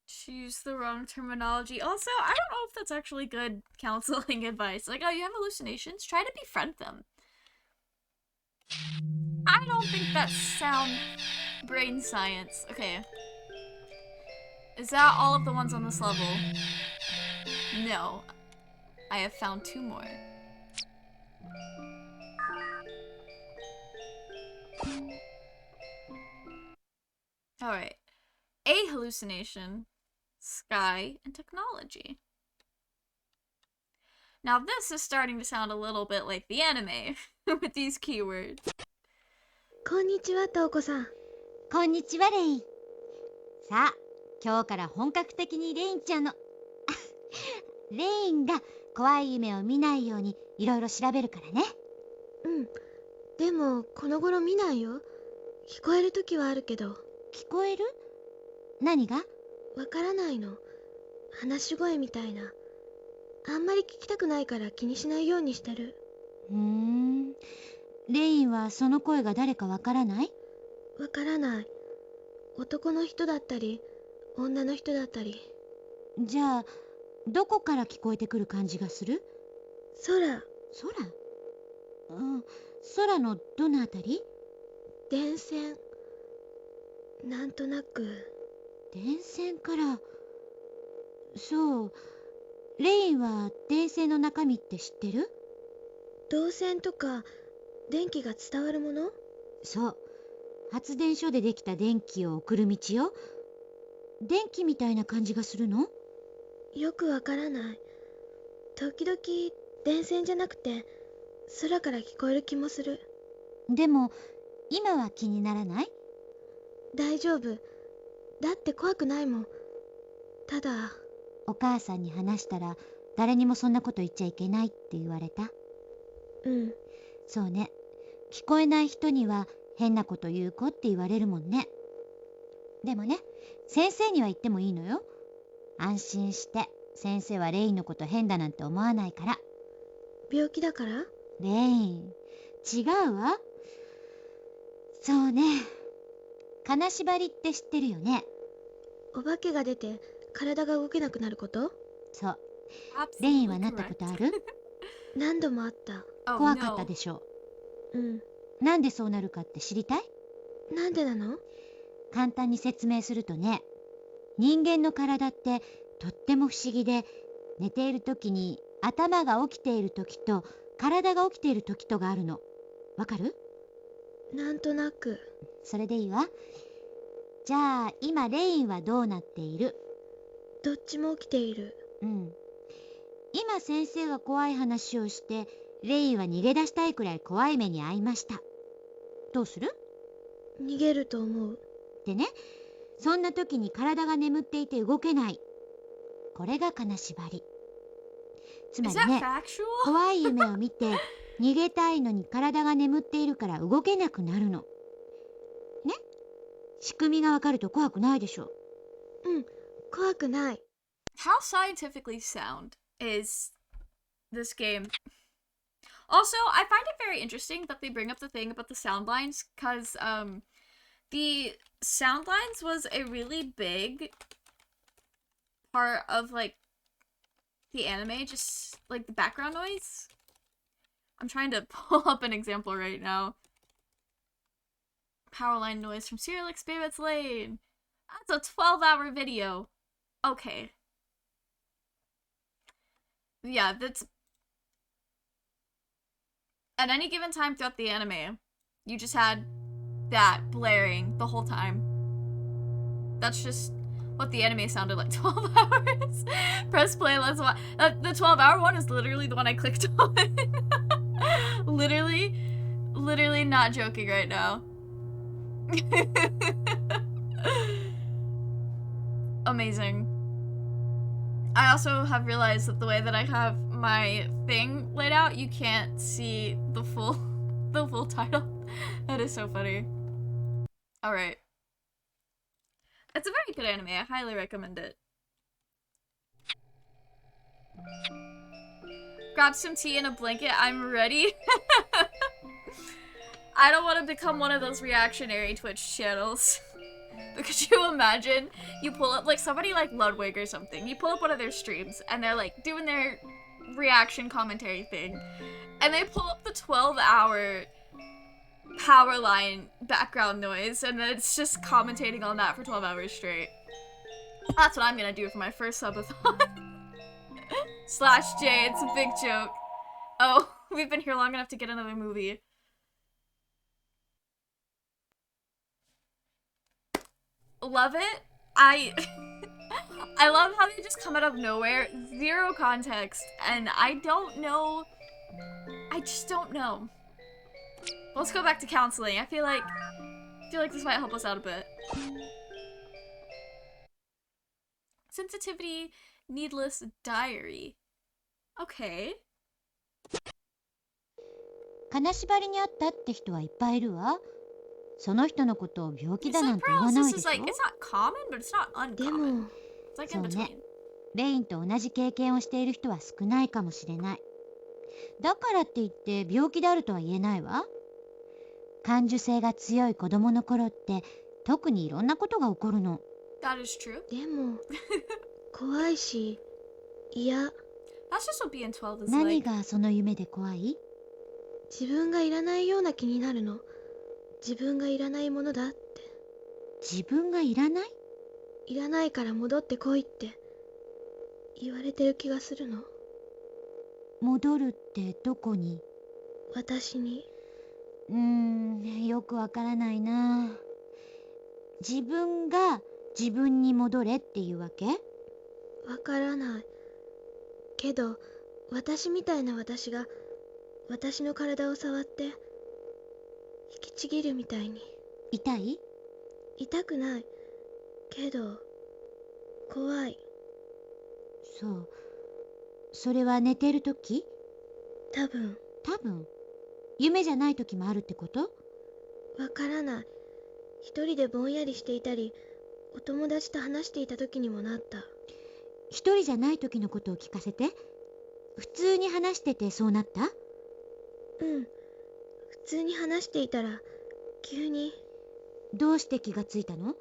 She used the wrong terminology. Also, I don't know if that's actually good counseling advice. Like, oh, you have hallucinations? Try to befriend them. I don't think that's sound brain science. Okay. Is that all of the ones on this level? No. I have found 2 more. Alright. A hallucination, sky, and technology. Now this is starting to sound a little bit like the anime with these keywords. こんにちは、トウコさん。こんにちは、レイン。さあ、今日から本格的にレインちゃんのレインが怖い夢を見ないようにいろいろ調べるからね。うん。でもこの頃見ないよ。聞こえる時はあるけど。聞こえる？何が？わからないの。話し声みたいな。あんまり聞きたくないから気にしないようにしてる。レインはその声が誰かわからない？わからない。男の人だったり女の人だったり。じゃあどこから聞こえてくる感じがする？空。空のどのあたり？電線。なんとなく。電線から。そう。レインは電線の中身って知ってる？導線とか電気が伝わるもの？そう。発電所でできた電気を送る道よ。電気みたいな感じがするの？よくわからない。時々電線じゃなくて空から聞こえる気もする。でも、今は気にならない？大丈夫。だって怖くないもん。ただ、お母さんに話したら、誰にもそんなこと言っちゃいけないって言われた？うん。そうね。聞こえない人には変なこと言う子って言われるもんね。でもね、先生には言ってもいいのよ。安心して、先生はレインのこと変だなんて思わないから。病気だから？レイン、違うわ。そうね。金縛りって知ってるよね。お化けが出て体が動けなくなること？そう。レインは Absolutely なったこ correct. とある？何度もあった。Oh 怖かった no. でしょうん。う。なんでそうなるかって知りたい？なんでなの？簡単に説明するとね、人間の体ってとっても不思議で、寝ている時に頭が起きている時と体が起きている時とがあるの。わかる？なんとなく。それでいいわ。じゃあ今レインはどうなっている？どっちも起きている。うん。今先生が怖い話をして、レインは逃げ出したいくらい怖い目に遭いました。どうする？逃げると思う。でね、そんな時に体が眠っていて動けない。これが金縛り。つま Is り that ね、 factual? 怖い夢を見て逃げたいのに体が眠っているから動けなくなるの。ね？仕組みがわかると怖くないでしょ。うん。怖くない。How scientifically sound is this game? Also, I find it very interesting that they bring up the thing about the sound lines, because the sound lines was a really big part of like the anime, just like the background noise. I'm trying to pull up an example right now. Power line noise from Serial Experiments Lain. That's a 12-hour video. Okay. Yeah, that's at any given time throughout the anime, you just had that blaring the whole time. That's just what the anime sounded like 12 hours. Press play, let's watch. The 12-hour one is literally the one I clicked on. literally not joking right now. Amazing. I also have realized that the way that I have my thing laid out, you can't see the full title. That is so funny. Alright. It's a very good anime. I highly recommend it. Grab some tea and a blanket. I'm ready. I don't want to become one of those reactionary Twitch channels. But could you imagine you pull up like somebody like Ludwig or something, you pull up one of their streams and they're like doing their reaction commentary thing, and they pull up the 12-hour power line background noise, and then it's just commentating on that for 12 hours straight. That's what I'm gonna do for my first subathon. Slash J, it's a big joke. Oh, we've been here long enough to get another movie. Love it. I love how they just come out of nowhere, zero context, and I don't know. I just don't know. Let's go back to counseling. I feel like this might help us out a bit. Sensitivity, needless diary. Okay. 金縛りにあったって人はいっぱいいるわ。その人のことを病気 It's だな like んて言わない paralysis で is しょ。 like, it's not common, but it's not で uncommon. も、 It's like in そうね。 between. レインと同じ経験をしている人は少ないかもしれない。だからって言って病気であるとは言えないわ。感受性が強い子供の頃って特にいろんなことが起こるの。That is true. でも、怖いし、嫌。 That's just what being 12 is 何 like. がその夢で怖い？自分がいらないような気になるの。自分がいらないものだって。自分がいらない？いらないから戻ってこいって言われてる気がするの。戻るってどこに？私に。よくわからないな。自分が自分に戻れっていうわけ？わからない。けど、私みたいな私が私の体を触って引きちぎるみたいに。痛い？痛くない。けど、怖い。そう。それは寝てるとき？多分。多分。夢じゃないときもあるってこと？わからない。一人でぼんやりしていたり、お友達と話していた時にもなった。一人じゃないときのことを聞かせて。普通に話しててそうなった？うん。普通に話していたら、急に。どうして気がついたの？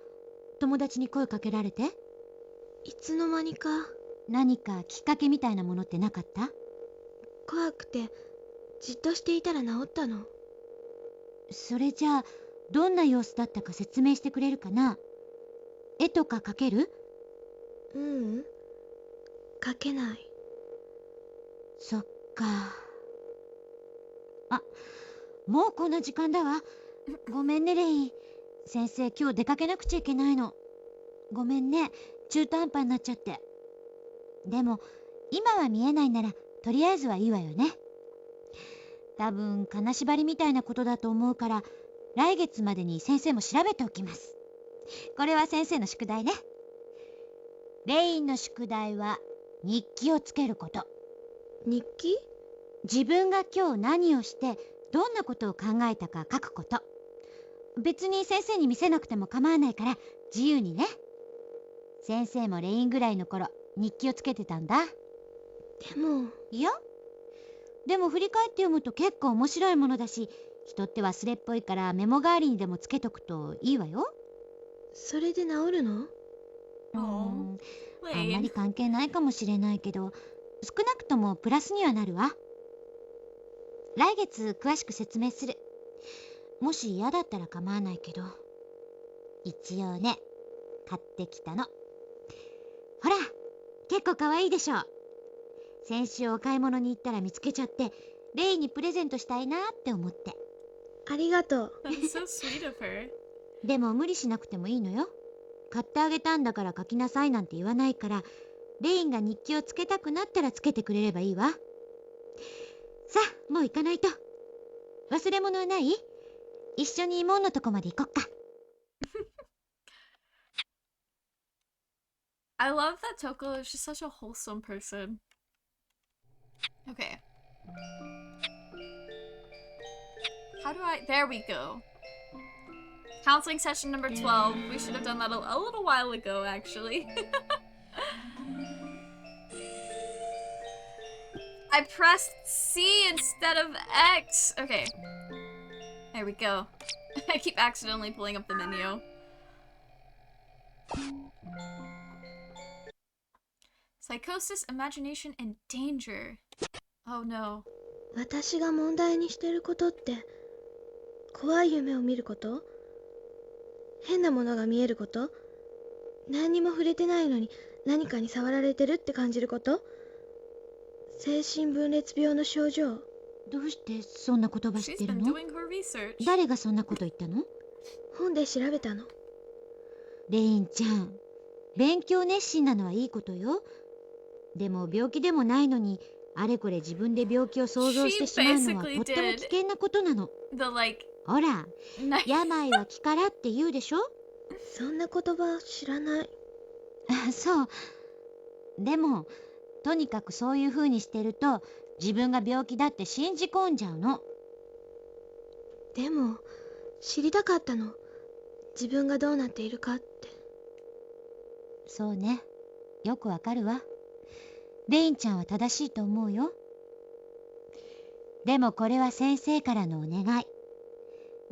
友達に声かけられて？いつの間にか。何かきっかけみたいなものってなかった？怖くて、じっとしていたら治ったの。それじゃあ、どんな様子だったか説明してくれるかな？絵とか描ける？ううん。書けない。そっか。あ、もうこんな時間だわ。ごめんね、レイン。先生、今日出かけなくちゃいけないの。ごめんね、中途半端になっちゃって。でも、今は見えないなら、とりあえずはいいわよね。多分、金縛りみたいなことだと思うから、来月までに先生も調べておきます。これは先生の宿題ね。レインの宿題は、日記をつけること。日記？自分が今日何をして、どんなことを考えたか書くこと。別に先生に見せなくても構わないから自由にね。先生もレインぐらいの頃日記をつけてたんだ。でも。いや、でも振り返って読むと結構面白いものだし、人って忘れっぽいからメモ代わりにでもつけとくといいわよ。それで治るの？あんま Lain. り関係ないかもしれないけど、少なくともプラスにはなるわ。来月詳しく説明する。もし嫌だったら構わないけど。一応ね、買ってきたの。ほら、結構可愛いでしょ。先週お買い物に行ったら見つけちゃって、レイにプレゼントしたいなって思って。ありがとう。That's so sweet of her. でも無理しなくてもいいのよ。買ってあげたんだから書きなさいなんて言わないから、レインが日記をつけたくなったらつけてくれればいいわ。さあ、もう行かないと。忘れ物はない？一緒に門のとこまで行こっか。I love that Toko is just such a wholesome person. Okay. How do I... There we go. Counseling session number 12. We should have done that a little while ago, actually. I pressed C instead of X. Okay. There we go. I keep accidentally pulling up the menu. Psychosis, imagination, and danger. Oh no. 私が問題にしてることって、怖い夢を見ること？変なものが見えること？何にも触れてないのに何かに触られてるって感じること？精神分裂病の症状？どうしてそんな言葉知っ She's てる been の？ doing her research. 誰がそんなこと言ったの？本で調べたの。レインちゃん、勉強熱心なのはいいことよ。でも病気でもないのに、あれこれ自分で病気を想像してしまうのは She とっても危険なことなの。The like ほら、病は気からって言うでしょ？そんな言葉知らない。あ、そう。でも、とにかくそういう風にしてると、自分が病気だって信じ込んじゃうの。でも知りたかったの。自分がどうなっているかって。そうね。よくわかるわ。レインちゃんは正しいと思うよ。でもこれは先生からのお願い。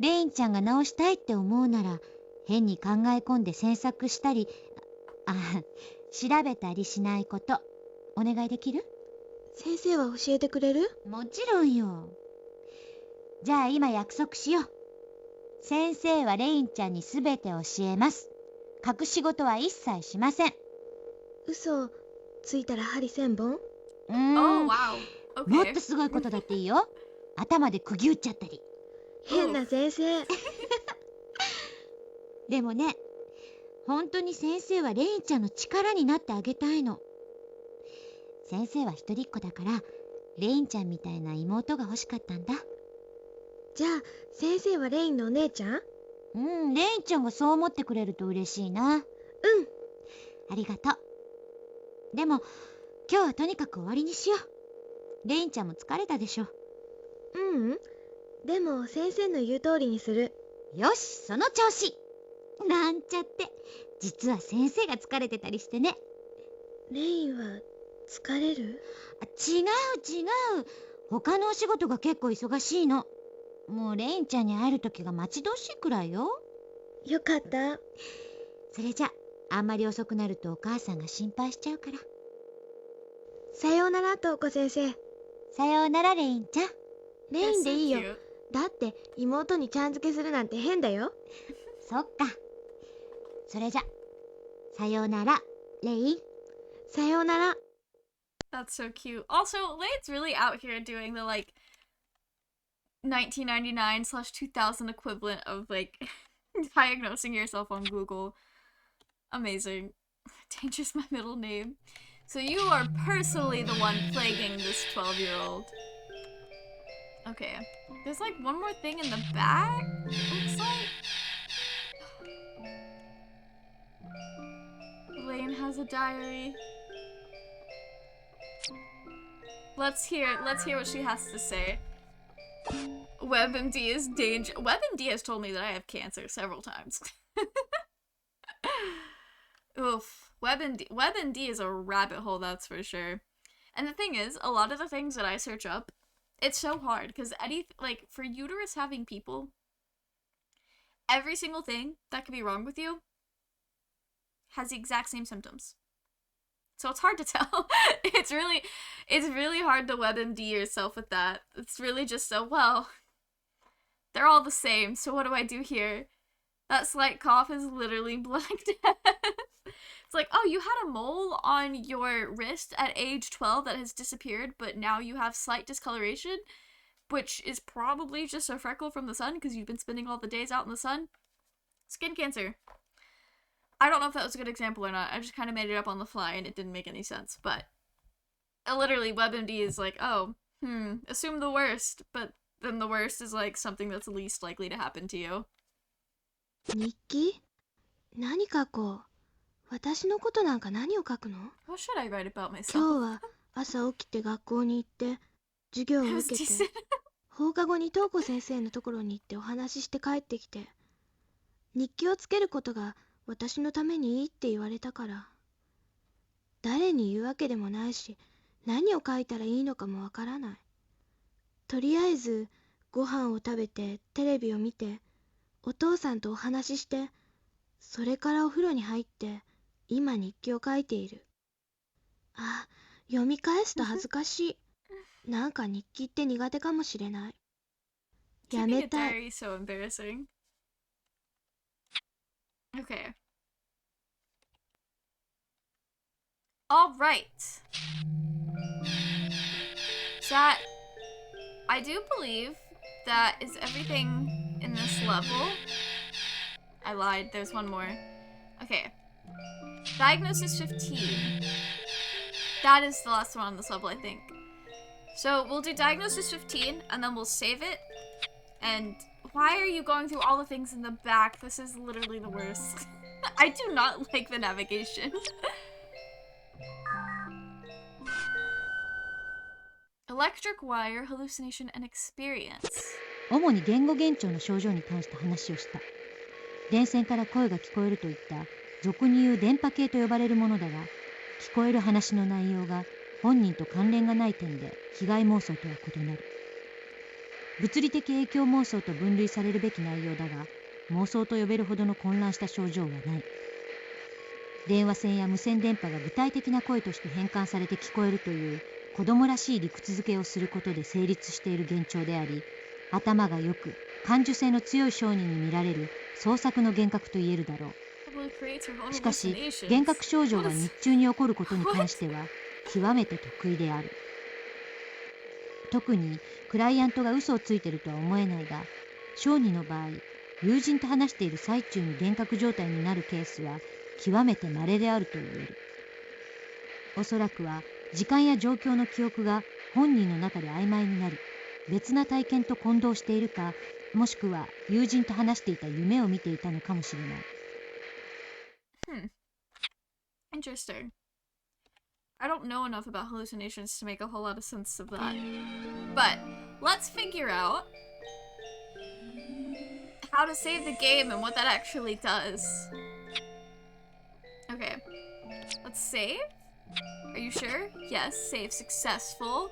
レインちゃんが治したいって思うなら、変に考え込んで詮索したり、調べたりしないこと、お願いできる？先生は教えてくれる？もちろんよ。じゃあ今約束しよう。先生はレインちゃんにすべて教えます。隠し事は一切しません。嘘ついたら針1000本？Oh wow. もっ Okay. とすごいことだっていいよ。頭で釘打っちゃったり。変な先生。でもね、本当に先生はレインちゃんの力になってあげたいの。先生は一人っ子だから、レインちゃんみたいな妹が欲しかったんだ。じゃあ先生はレインのお姉ちゃん？レインちゃんがそう思ってくれると嬉しいな。ありがとう。でも今日はとにかく終わりにしよう。レインちゃんも疲れたでしょ。でも先生の言う通りにする。よし、その調子。なんちゃって、実は先生が疲れてたりしてね。レインは疲れる？違う。他のお仕事が結構忙しいの。もうレインちゃんに会える時が待ち遠しいくらいよ。よかった。それじゃあんまり遅くなるとお母さんが心配しちゃうから。さようならトウコ先生。さようならレインちゃん。レインでいいよ。 They're so cute. だって妹にちゃん付けするなんて変だよ。そっか。それじゃさようならレイン。さようなら。 That's so cute. Also, Lane's really out here doing the like 1999/2000 equivalent of like diagnosing yourself on Google. Amazing. Danger's my middle name. So you are personally the one plaguing this 12-year-old. Okay. There's like one more thing in the back, looks like. Lane has a diary. Let's hear what she has to say. WebMD is danger. WebMD has told me that I have cancer several times. Oof. WebMD is a rabbit hole, that's for sure. And the thing is, a lot of the things that I search up, it's so hard because like for uterus having people, every single thing that could be wrong with you has the exact same symptoms. So it's hard to tell. It's really hard to WebMD yourself with that. It's really just so, well, they're all the same, so what do I do here? That slight cough is literally Black Death. It's like, oh, you had a mole on your wrist at age 12 that has disappeared, but now you have slight discoloration, which is probably just a freckle from the sun because you've been spending all the days out in the sun. Skin cancer. I don't know if that was a good example or not. I just kind of made it up on the fly and it didn't make any sense, but literally WebMD is like, oh, assume the worst, but then the worst is like something that's least likely to happen to you. 日記？何書こう？私のことなんか何を書くの？ What should I write about 今 myself? 日は朝起きて学校に行って授業を That 受 was けて decent. 放課後にトウコ先生のところに行ってお話しして帰ってきて、日記をつけることが私のためにいいって言われたから。誰に言うわけでもないし、何を書いたらいいのかもわからない。とりあえずご飯を食べてテレビを見てお父さんとお話しして、それからお風呂に入って今日記を書いている。あ、読み返すと恥ずかしい。なんか日記って苦手かもしれない。や Keeping め a たい。 diary is so embarrassing. Okay. All right. So that, I do believe that is everything in this level. I lied. There's one more. Okay. Diagnosis 15. That is the last one on this level, I think. So we'll do Diagnosis 15, and then we'll save it. And why are you going through all the things in the back? This is literally the worst. I do not like the navigation. Electric wire, hallucination, and experience. 主に言語幻聴の症状に関して話をした。電線から声が聞こえるといった俗に言う電波系と呼ばれるものだが、聞こえる話の内容が本人と関連がない点で被害妄想とは異なる。物理的影響妄想と分類されるべき内容だが、妄想と呼べるほどの混乱した症状はない。電話線や無線電波が具体的な声として変換されて聞こえるという子供らしい理屈づけをすることで成立している幻聴であり、頭がよく感受性の強い商人に見られる創作の幻覚と言えるだろう。しかし幻覚症状が日中に起こることに関しては極めて得意である。特にクライアントが嘘をついているとは思えないが、小児の場合、友人と話している最中に幻覚状態になるケースは極めて稀であると言える。おそらくは時間や状況の記憶が本人の中で曖昧になり、別な体験と混同しているか、もしくは友人と話していた夢を見ていたのかもしれない。Interesting. I don't know enough about hallucinations to make a whole lot of sense of that. But let's figure out how to save the game and what that actually does. Okay. Let's save. Are you sure? Yes, save successful.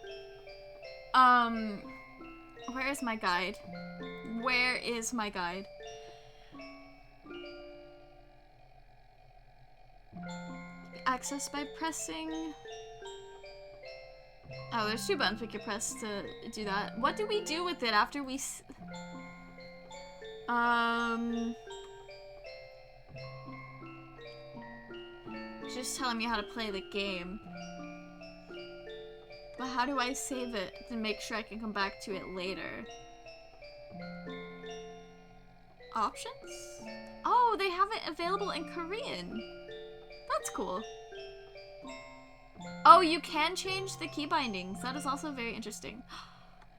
Where is my guide? Where is my guide? Access by pressing. Oh, there's 2 buttons we can press to do that. What do we do with it after we just telling me how to play the game. But how do I save it to make sure I can come back to it later? Options? Oh, they have it available in Korean. That's cool. Oh, you can change the key bindings. That is also very interesting.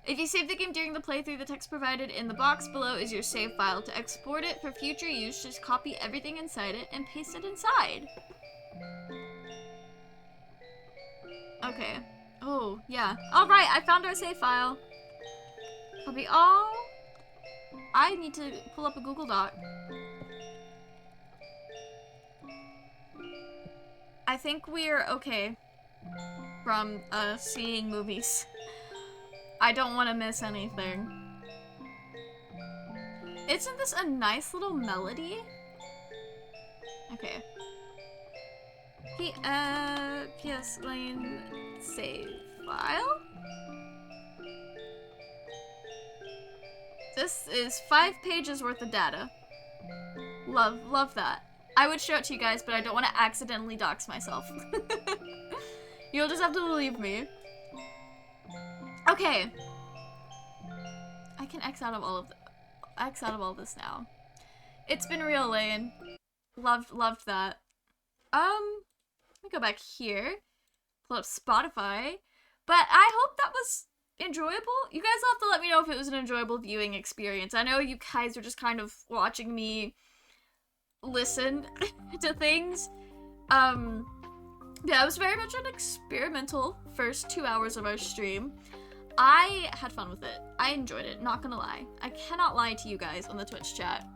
If you save the game during the playthrough, the text provided in the box below is your save file. To export it for future use, just copy everything inside it and paste it inside. Okay. Oh, yeah. Alright, I found our save file. Copy all. I need to pull up a Google Doc. I think we're okay from seeing movies. I don't want to miss anything. Isn't this a nice little melody? Okay. PSX Lain save file. This is 5 pages worth of data. Love that. I would show it to you guys, but I don't want to accidentally dox myself. You'll just have to believe me. Okay. I can X out of all this now. It's been real, Lain. Loved that. Let me go back here. Pull up Spotify. But I hope that was enjoyable. You guys will have to let me know if it was an enjoyable viewing experience. I know you guys are just kind of watching me listen to things. Yeah, it was very much an experimental first 2 hours of our stream. I had fun with it. I enjoyed it, not gonna lie. I cannot lie to you guys on the Twitch chat.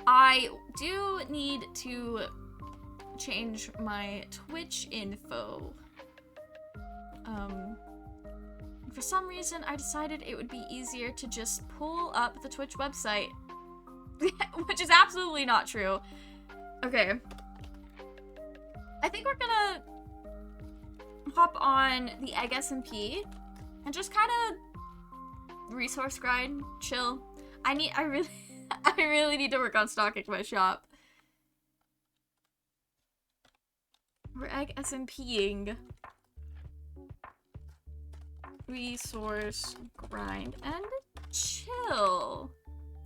I do need to change my Twitch info. For some reason, I decided it would be easier to just pull up the Twitch website. Which is absolutely not true. Okay. I think we're gonna hop on the Egg SMP and just kind of resource grind, chill. I really need to work on stocking my shop. We're Egg SMPing. Resource grind and chill.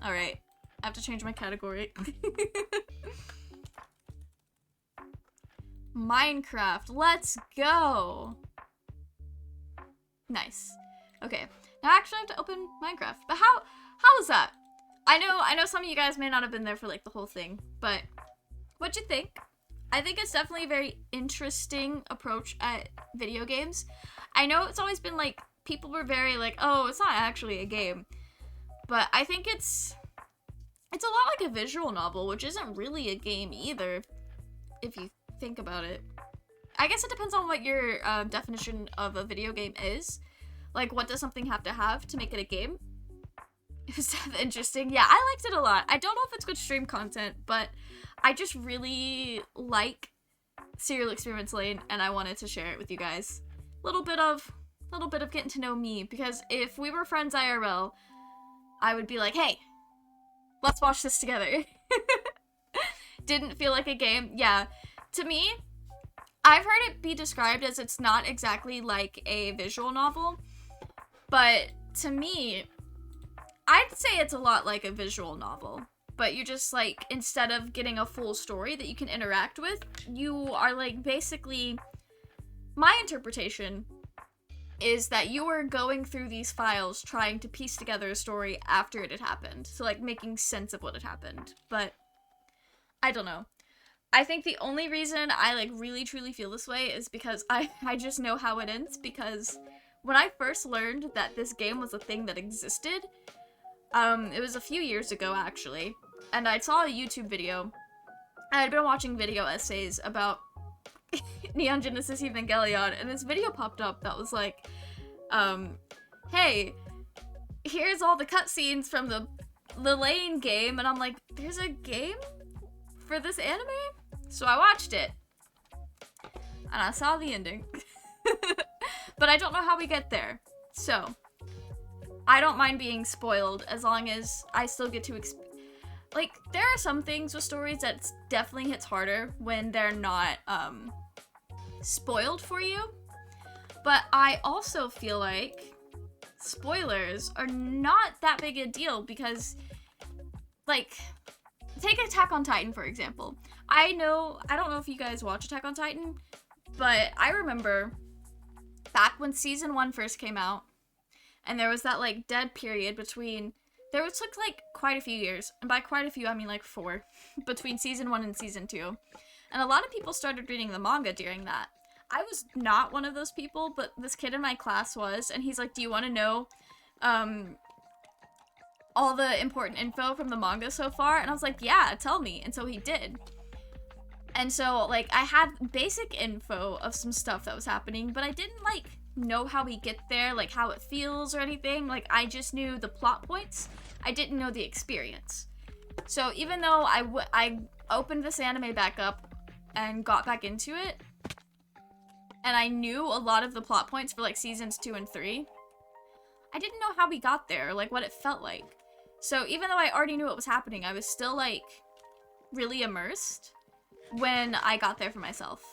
Alright. I have to change my category. Minecraft, let's go. Nice. Okay, now I actually have to open Minecraft. But how was that? I know some of you guys may not have been there for like the whole thing, but what'd you think? I think it's definitely a very interesting approach at video games. I know it's always been like, people were very like, oh, it's not actually a game. But I think it's a lot like a visual novel, which isn't really a game either, if you think about it. I guess it depends on what your definition of a video game is. Like, what does something have to make it a game? It was interesting. Yeah, I liked it a lot. I don't know if it's good stream content, but I just really like Serial Experiments Lain, and I wanted to share it with you guys. Little bit of getting to know me, because if we were friends IRL, I would be like, hey, let's watch this together. Didn't feel like a game. Yeah, to me, I've heard it be described as it's not exactly like a visual novel, But to me, I'd say it's a lot like a visual novel. But you just, like, instead of getting a full story that you can interact with, you are, like, basically... My interpretation is that you were going through these files trying to piece together a story after it had happened. So, like, making sense of what had happened. But, I don't know. I think the only reason I, like, really truly feel this way is because I just know how it ends, because when I first learned that this game was a thing that existed, it was a few years ago, actually, and I saw a YouTube video. I had been watching video essays about Neon Genesis Evangelion, and this video popped up that was like, hey, here's all the cutscenes from the Lain game, and I'm like, there's a game for this anime? So I watched it, and I saw the ending. But I don't know how we get there, so I don't mind being spoiled as long as I still get to like, there are some things with stories that definitely hits harder when they're not, spoiled for you. But I also feel like spoilers are not that big a deal because, like, take Attack on Titan, for example. I don't know if you guys watch Attack on Titan, but I remember back when season 1 first came out, and there was that, like, dead period between... There took, like, quite a few years, and by quite a few, I mean, like, 4, between season 1 and season 2. And a lot of people started reading the manga during that. I was not one of those people, but this kid in my class was, and he's like, do you want to know, all the important info from the manga so far? And I was like, yeah, tell me. And so he did. And so, like, I had basic info of some stuff that was happening, but I didn't, like, know how we get there, like how it feels or anything. Like, I just knew the plot points. I didn't know the experience. So even though I opened this anime back up and got back into it, and I knew a lot of the plot points for, like, seasons 2 and 3, I didn't know how we got there, or, like, what it felt like. So even though I already knew what was happening, I was still, like, really immersed when I got there for myself.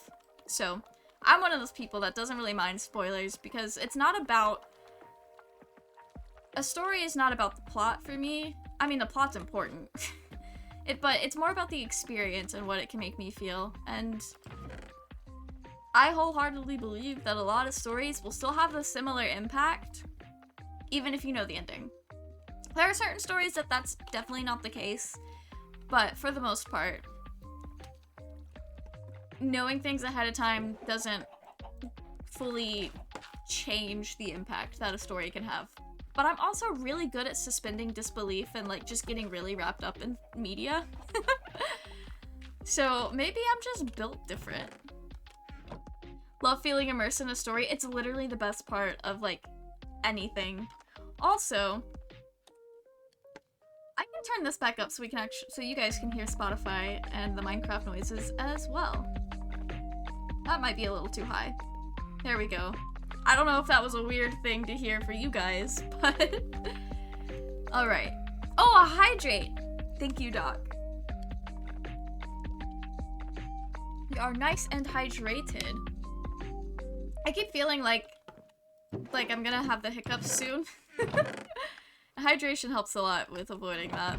So I'm one of those people that doesn't really mind spoilers, because it's not about... A story is not about the plot for me. I mean, the plot's important. But it's more about the experience and what it can make me feel. And I wholeheartedly believe that a lot of stories will still have a similar impact, even if you know the ending. There are certain stories that that's definitely not the case, but for the most part, knowing things ahead of time doesn't fully change the impact that a story can have. But I'm also really good at suspending disbelief and, like, just getting really wrapped up in media. So maybe I'm just built different. Love feeling immersed in a story. It's literally the best part of, like, anything. Also, I can turn this back up so we can so you guys can hear Spotify and the Minecraft noises as well. That might be a little too high. There we go. I don't know if that was a weird thing to hear for you guys, but... Alright. Oh, a hydrate! Thank you, Doc. We are nice and hydrated. I keep feeling like I'm gonna have the hiccups soon. Hydration helps a lot with avoiding that.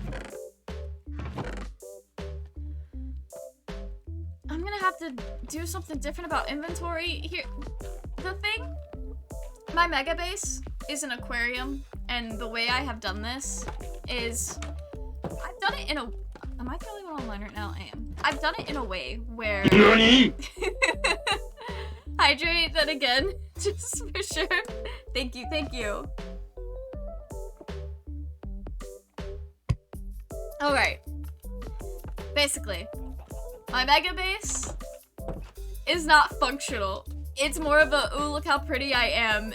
I'm gonna have to do something different about inventory here. The thing, my mega base is an aquarium, and the way I have done this is, I've done it in a, am I the only one online right now? I am. I've done it in a way where, hydrate that again, just for sure. Thank you, thank you. Alright, basically, my mega base is not functional. It's more of a, ooh, look how pretty I am,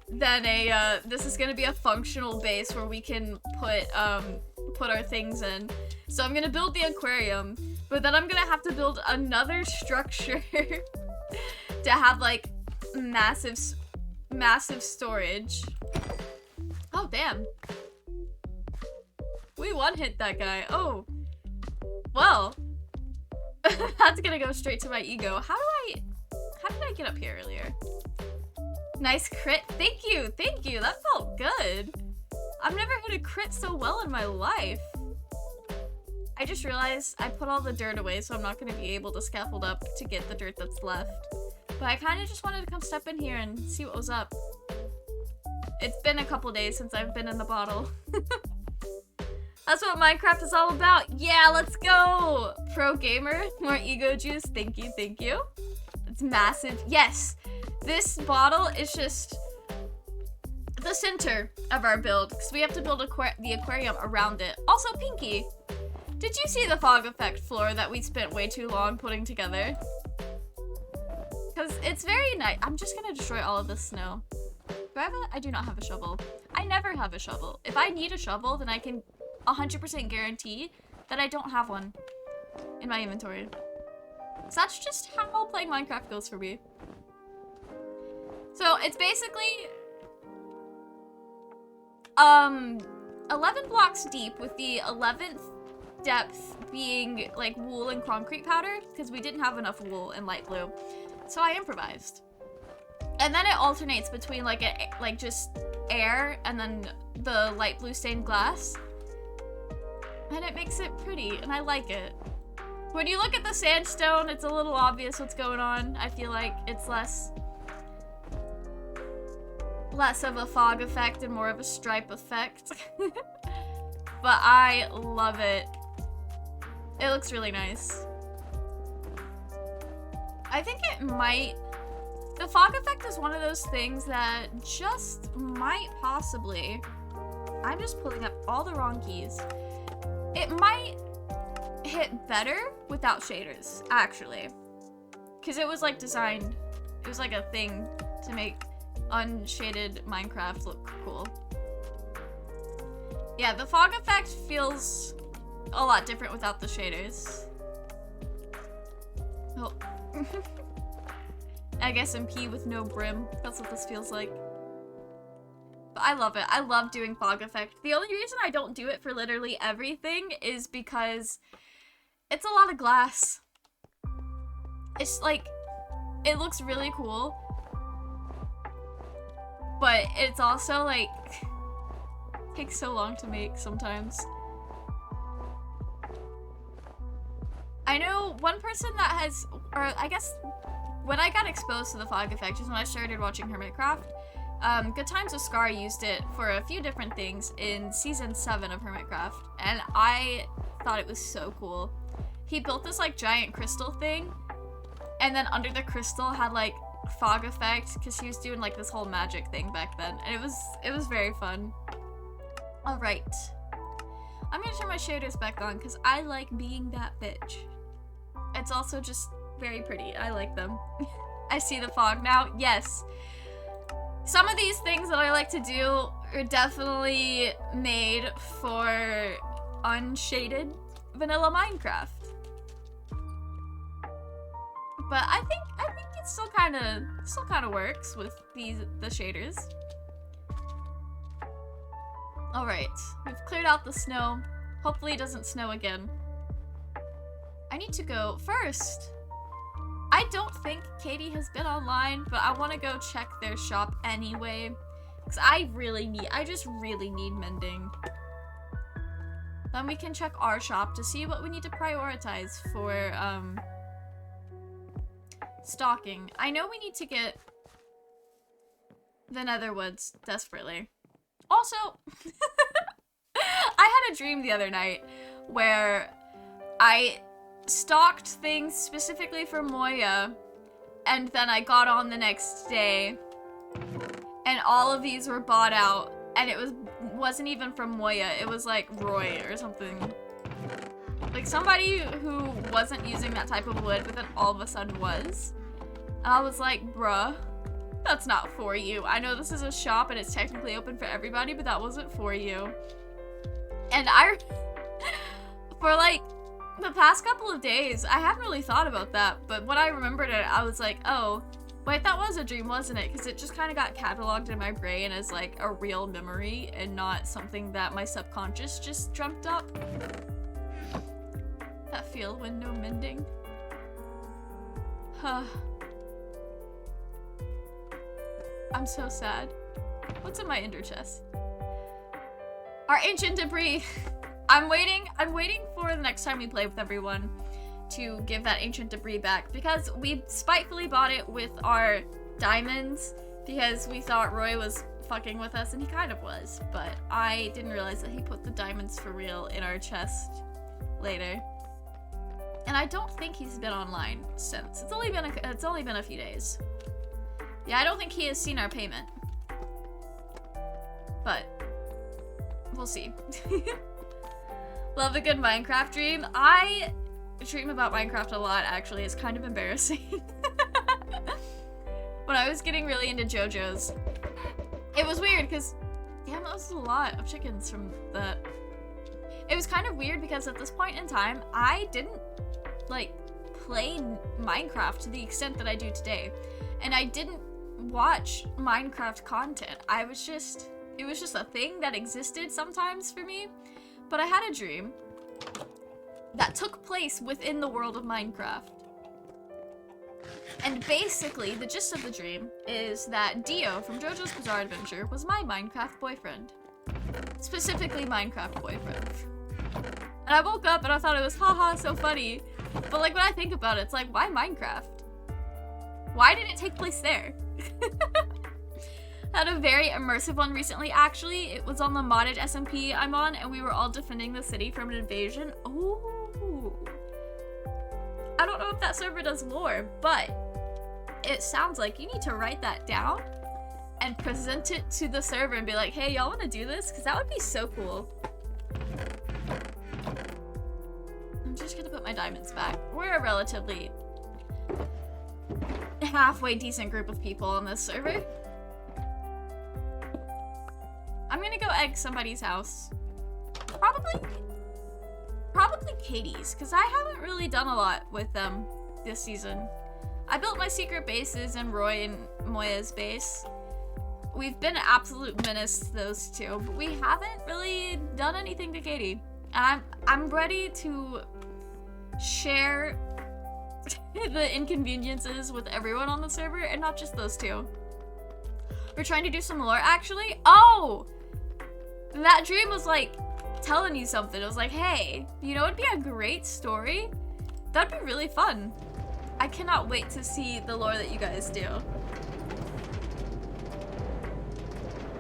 than a, this is gonna be a functional base where we can put our things in. So I'm gonna build the aquarium, but then I'm gonna have to build another structure to have, like, massive storage. Oh, damn. We one-hit that guy. Oh. Well. That's gonna go straight to my ego. How did I get up here earlier? Nice crit. Thank you. Thank you. That felt good. I've never hit a crit so well in my life. I just realized I put all the dirt away, so I'm not going to be able to scaffold up to get the dirt that's left. But I kind of just wanted to come step in here and see what was up. It's been a couple days since I've been in the bottle. That's what Minecraft is all about. Yeah, let's go! Pro gamer, more ego juice. Thank you, thank you. It's massive. Yes! This bottle is just the center of our build, because we have to build the aquarium around it. Also, Pinky, did you see the fog effect floor that we spent way too long putting together? Because it's very nice. I'm just gonna destroy all of this snow. Do I have I do not have a shovel. I never have a shovel. If I need a shovel, then I can 100% guarantee that I don't have one in my inventory. So that's just how playing Minecraft goes for me. So it's basically 11 blocks deep, with the 11th depth being like wool and concrete powder, because we didn't have enough wool and light blue. So I improvised. And then it alternates between like just air and then the light blue stained glass. And it makes it pretty, and I like it. When you look at the sandstone, it's a little obvious what's going on. I feel like it's less of a fog effect and more of a stripe effect. But I love it. It looks really nice. I think it might... The fog effect is one of those things that just might possibly... I'm just pulling up all the wrong keys. It might hit better without shaders, actually. Because it was like designed... It was like a thing to make unshaded Minecraft look cool. Yeah, the fog effect feels a lot different without the shaders. Oh. I guess MP with no brim. That's what this feels like. But I love it. I love doing fog effect. The only reason I don't do it for literally everything is because it's a lot of glass. It's like, it looks really cool. But it's also like, takes so long to make sometimes. I know one person that has, or I guess when I got exposed to the fog effect is when I started watching Hermitcraft. Good Times with Scar used it for a few different things in season 7 of Hermitcraft, and I thought it was so cool. He built this like giant crystal thing, and then under the crystal had like fog effect, because he was doing like this whole magic thing back then, and it was very fun. All right, I'm gonna turn my shaders back on because I like being that bitch. It's also just very pretty. I like them. I see the fog now. Yes. Some of these things that I like to do are definitely made for unshaded vanilla Minecraft. But I think it still kind of works with the shaders. All right, we've cleared out the snow. Hopefully it doesn't snow again. I need to go first. I don't think Katie has been online, but I want to go check their shop anyway, because I just really need mending. Then we can check our shop to see what we need to prioritize for stocking. I know we need to get the Netherwoods desperately. Also, I had a dream the other night where I stocked things specifically for Moya, and then I got on the next day and all of these were bought out, and it wasn't even from Moya, it was like Roy or something. Like somebody who wasn't using that type of wood, but then all of a sudden was. And I was like, bruh, that's not for you. I know this is a shop and it's technically open for everybody, but that wasn't for you. And for like the past couple of days, I haven't really thought about that, but when I remembered it, I was like, oh, wait, that was a dream, wasn't it? Because it just kind of got cataloged in my brain as like a real memory and not something that my subconscious just dreamt up. That feel when no mending. Huh. I'm so sad. What's in my ender chest? Our ancient debris. I'm waiting for the next time we play with everyone to give that ancient debris back, because we spitefully bought it with our diamonds because we thought Roy was fucking with us, and he kind of was, but I didn't realize that he put the diamonds for real in our chest later. And I don't think he's been online since. It's only been a few days. Yeah, I don't think he has seen our payment. But we'll see. Love a good Minecraft dream. I dream about Minecraft a lot, actually. It's kind of embarrassing. When I was getting really into JoJo's, it was weird because, damn, that was a lot of chickens from that. It was kind of weird because at this point in time, I didn't, like, play Minecraft to the extent that I do today. And I didn't watch Minecraft content. It was just a thing that existed sometimes for me. But I had a dream that took place within the world of Minecraft. And basically, the gist of the dream is that Dio from JoJo's Bizarre Adventure was my Minecraft boyfriend. Specifically, Minecraft boyfriend. And I woke up and I thought it was haha, so funny. But like when I think about it, it's like, why Minecraft? Why did it take place there? Had a very immersive one recently, actually. It was on the modded SMP I'm on, and we were all defending the city from an invasion. Ooh. I don't know if that server does lore, but it sounds like you need to write that down and present it to the server and be like, hey, y'all want to do this? Because that would be so cool. I'm just gonna put my diamonds back. We're a relatively halfway decent group of people on this server. I'm gonna go egg somebody's house. Probably Katie's, because I haven't really done a lot with them this season. I built my secret bases and Roy and Moya's base. We've been an absolute menace to those two, but we haven't really done anything to Katie. And I'm ready to share the inconveniences with everyone on the server and not just those two. We're trying to do some lore, actually. Oh! That dream was like telling you something. It was like, hey, you know, it'd be a great story. That'd be really fun. I cannot wait to see the lore that you guys do.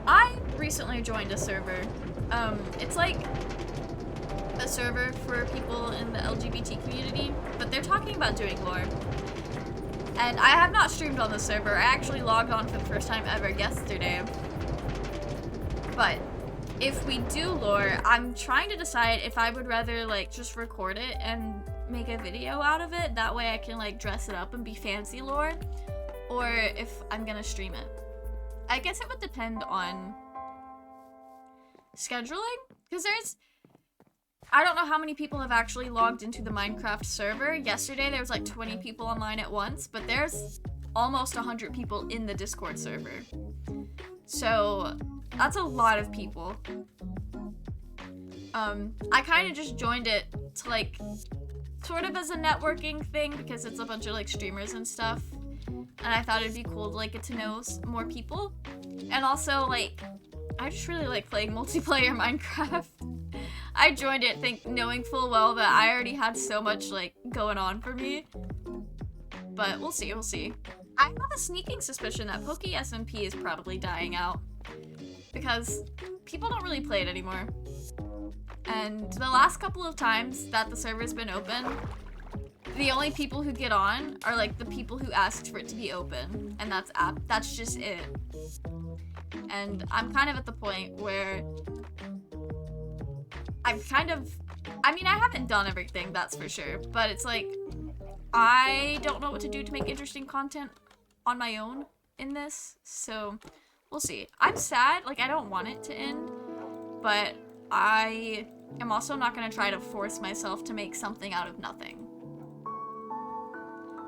I recently joined a server. It's like a server for people in the LGBT community, but they're talking about doing lore. And I have not streamed on the server. I actually logged on for the first time ever yesterday. But if we do lore, I'm trying to decide if I would rather like just record it and make a video out of it. That way I can like dress it up and be fancy lore, or if I'm gonna stream it. I guess it would depend on scheduling, because I don't know how many people have actually logged into the Minecraft server. Yesterday there was like 20 people online at once, but there's almost 100 people in the Discord server. So that's a lot of people. I kind of just joined it to like sort of as a networking thing because it's a bunch of like streamers and stuff. And I thought it'd be cool to like get to know more people. And also like, I just really like playing multiplayer Minecraft. I joined it knowing full well that I already had so much like going on for me. But we'll see, we'll see. I have a sneaking suspicion that Poke SMP is probably dying out because people don't really play it anymore. And the last couple of times that the server's been open, the only people who get on are like the people who asked for it to be open, and that's just it. And I'm kind of at the point where I haven't done everything, that's for sure, but it's like I don't know what to do to make interesting content on my own in this, so we'll see. I'm sad, like I don't want it to end, but I am also not going to try to force myself to make something out of nothing.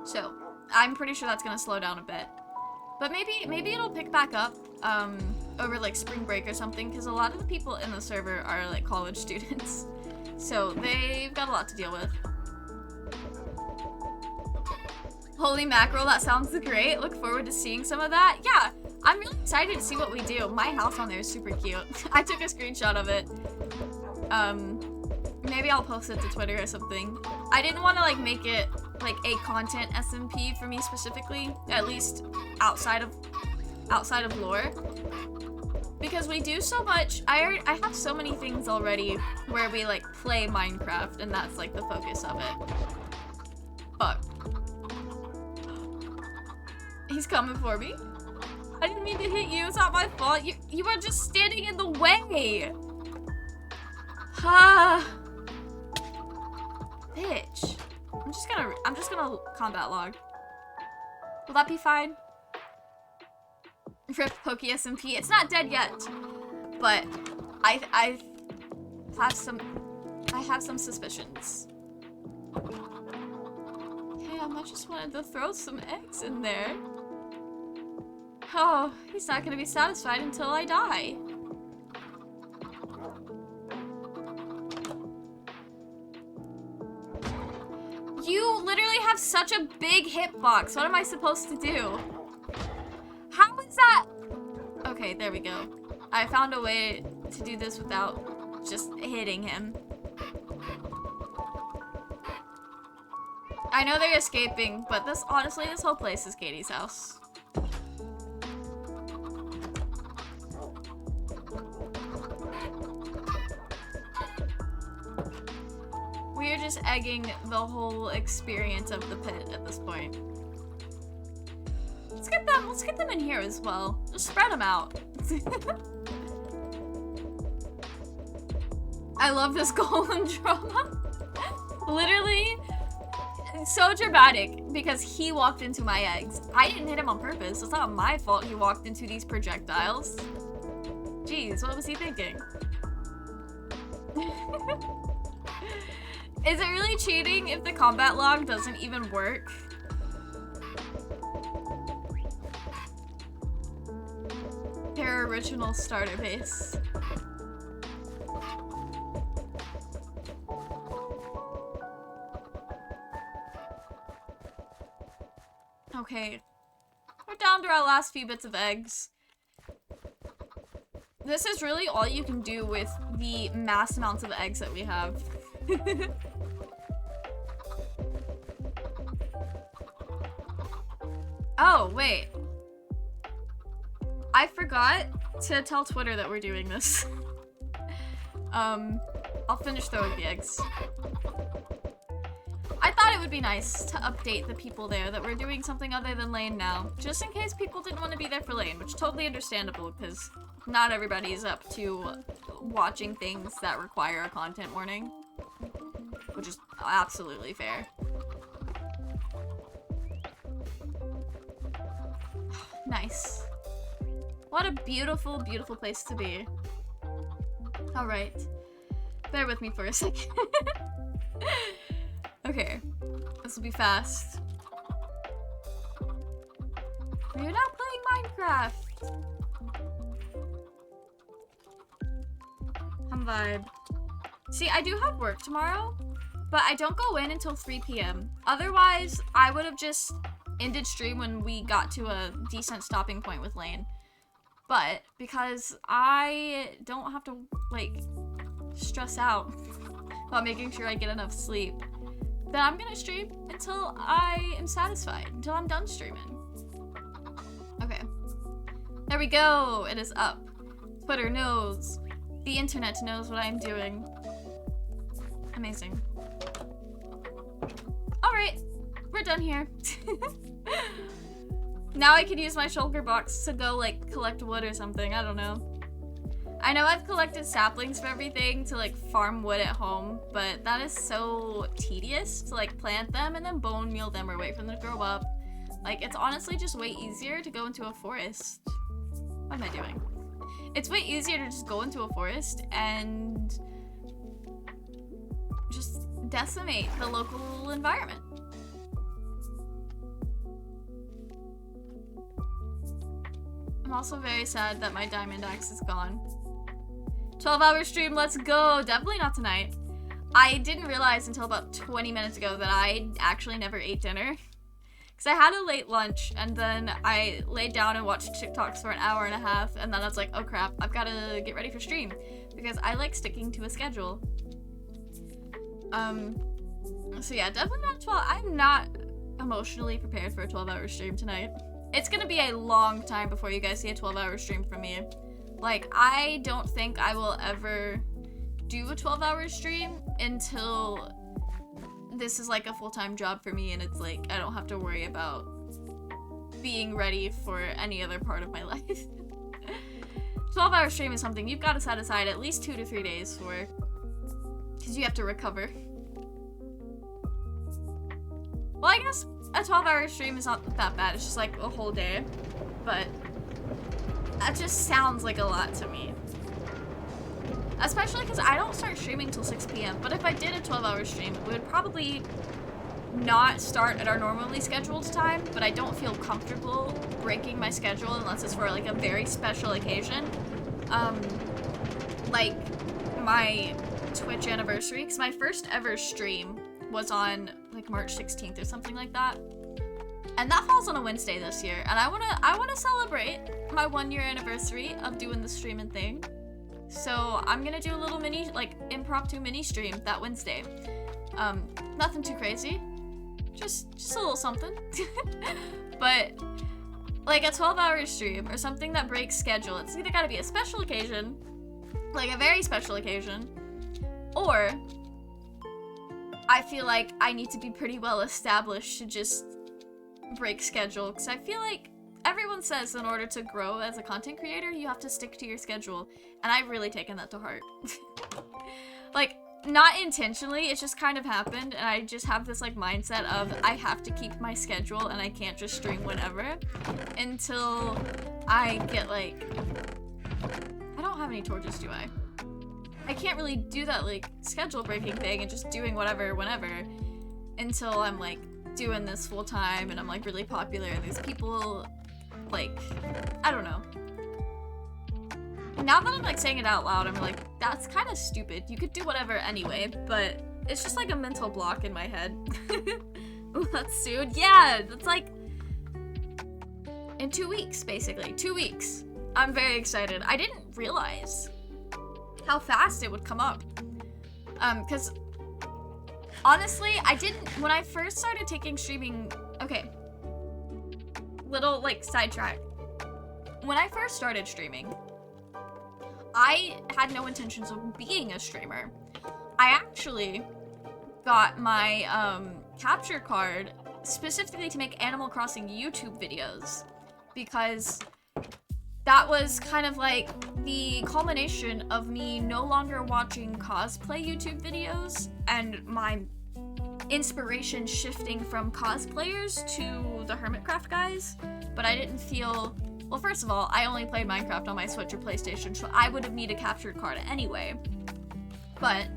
So I'm pretty sure that's going to slow down a bit. But maybe it'll pick back up over like spring break or something, because a lot of the people in the server are like college students. So they've got a lot to deal with. Holy mackerel, that sounds great. Look forward to seeing some of that. Yeah, I'm really excited to see what we do. My house on there is super cute. I took a screenshot of it. Maybe I'll post it to Twitter or something. I didn't want to like make it like a content SMP for me specifically, at least outside of lore, because we do so much. I have so many things already where we like play Minecraft, and that's like the focus of it. Fuck. He's coming for me. I didn't mean to hit you. It's not my fault. You were just standing in the way. Ah. Bitch. I'm just gonna combat log. Will that be fine? Rip Pokey SMP. It's not dead yet, but I have some suspicions. Damn, I just wanted to throw some eggs in there. Oh, he's not gonna be satisfied until I die. You literally have such a big hitbox. What am I supposed to do? How is that? Okay, there we go. I found a way to do this without just hitting him. I know they're escaping, but honestly, this whole place is Katie's house. We're just egging the whole experience of the pit at this point. Let's get them in here as well. Just spread them out. I love this golem drama. Literally, so dramatic because he walked into my eggs. I didn't hit him on purpose. It's not my fault he walked into these projectiles. Jeez, what was he thinking? Is it really cheating if the combat log doesn't even work? Their original starter base. Okay. We're down to our last few bits of eggs. This is really all you can do with the mass amounts of eggs that we have. Oh, wait. I forgot to tell Twitter that we're doing this. I'll finish throwing the eggs. I thought it would be nice to update the people there that we're doing something other than Lain now, just in case people didn't want to be there for Lain, which is totally understandable because not everybody is up to watching things that require a content warning, which is absolutely fair. Nice. What a beautiful, beautiful place to be. Alright. Bear with me for a second. Okay. This will be fast. We're now playing Minecraft. I'm vibe. See, I do have work tomorrow, but I don't go in until 3 p.m. Otherwise, I would have just ended stream when we got to a decent stopping point with Lain. But because I don't have to, like, stress out about making sure I get enough sleep, then I'm gonna stream until I am satisfied, until I'm done streaming. Okay. There we go. It is up. Twitter knows. The internet knows what I'm doing. Amazing. Alright. We're done here. Now I can use my shulker box to go, like, collect wood or something. I don't know. I know I've collected saplings for everything to, like, farm wood at home, but that is so tedious to, like, plant them and then bone meal them or wait for them to grow up. Like, it's honestly just way easier to go into a forest. What am I doing? It's way easier to just go into a forest and just decimate the local environment. I'm also very sad that my diamond axe is gone. 12-hour stream, let's go! Definitely not tonight. I didn't realize until about 20 minutes ago that I actually never ate dinner. Because Because I had a late lunch, and then I laid down and watched TikToks for an hour and a half, and then I was like, oh crap, I've got to get ready for stream. Because I like sticking to a schedule. So yeah, definitely not 12. I'm not emotionally prepared for a 12-hour stream tonight. It's gonna be a long time before you guys see a 12-hour stream from me. Like, I don't think I will ever do a 12-hour stream until this is like a full-time job for me, and it's like I don't have to worry about being ready for any other part of my life. 12-hour stream is something you've got to set aside at least 2 to 3 days for, because you have to recover. Well, I guess a 12-hour stream is not that bad. It's just like a whole day, but that just sounds like a lot to me. Especially because I don't start streaming till 6 p.m. But if I did a 12-hour stream, it would probably not start at our normally scheduled time, but I don't feel comfortable breaking my schedule unless it's for like a very special occasion. Like my Twitch anniversary, because my first ever stream was on like March 16th or something like that. And that falls on a Wednesday this year, and I wanna celebrate my 1-year anniversary of doing the streaming thing. So I'm gonna do a little mini, like, impromptu mini stream that Wednesday. Nothing too crazy. Just a little something. But, like, a 12-hour stream or something that breaks schedule, it's either gotta be a special occasion, like a very special occasion, or I feel like I need to be pretty well established to just break schedule, because I feel like everyone says in order to grow as a content creator, you have to stick to your schedule, and I've really taken that to heart. Like, not intentionally, it just kind of happened, and I just have this, like, mindset of I have to keep my schedule, and I can't just stream whenever until I get, like... I don't have any torches, do I? I can't really do that, like, schedule-breaking thing and just doing whatever whenever until I'm, like, doing this full-time and I'm, like, really popular and there's people... like, I don't know. Now that I'm like saying it out loud, I'm like, that's kind of stupid. You could do whatever anyway, but it's just like a mental block in my head. Ooh, that's soon. Yeah, that's like in 2 weeks, basically. 2 weeks. I'm very excited. I didn't realize how fast it would come up. Because honestly, I didn't, when I first started taking streaming, okay. Little, like, sidetrack. When I first started streaming, I had no intentions of being a streamer. I actually got my capture card specifically to make Animal Crossing YouTube videos, because that was kind of like the culmination of me no longer watching cosplay YouTube videos and my inspiration shifting from cosplayers to the Hermitcraft guys, but I didn't feel... Well, first of all, I only played Minecraft on my Switch or PlayStation, so I would have needed a captured card anyway. But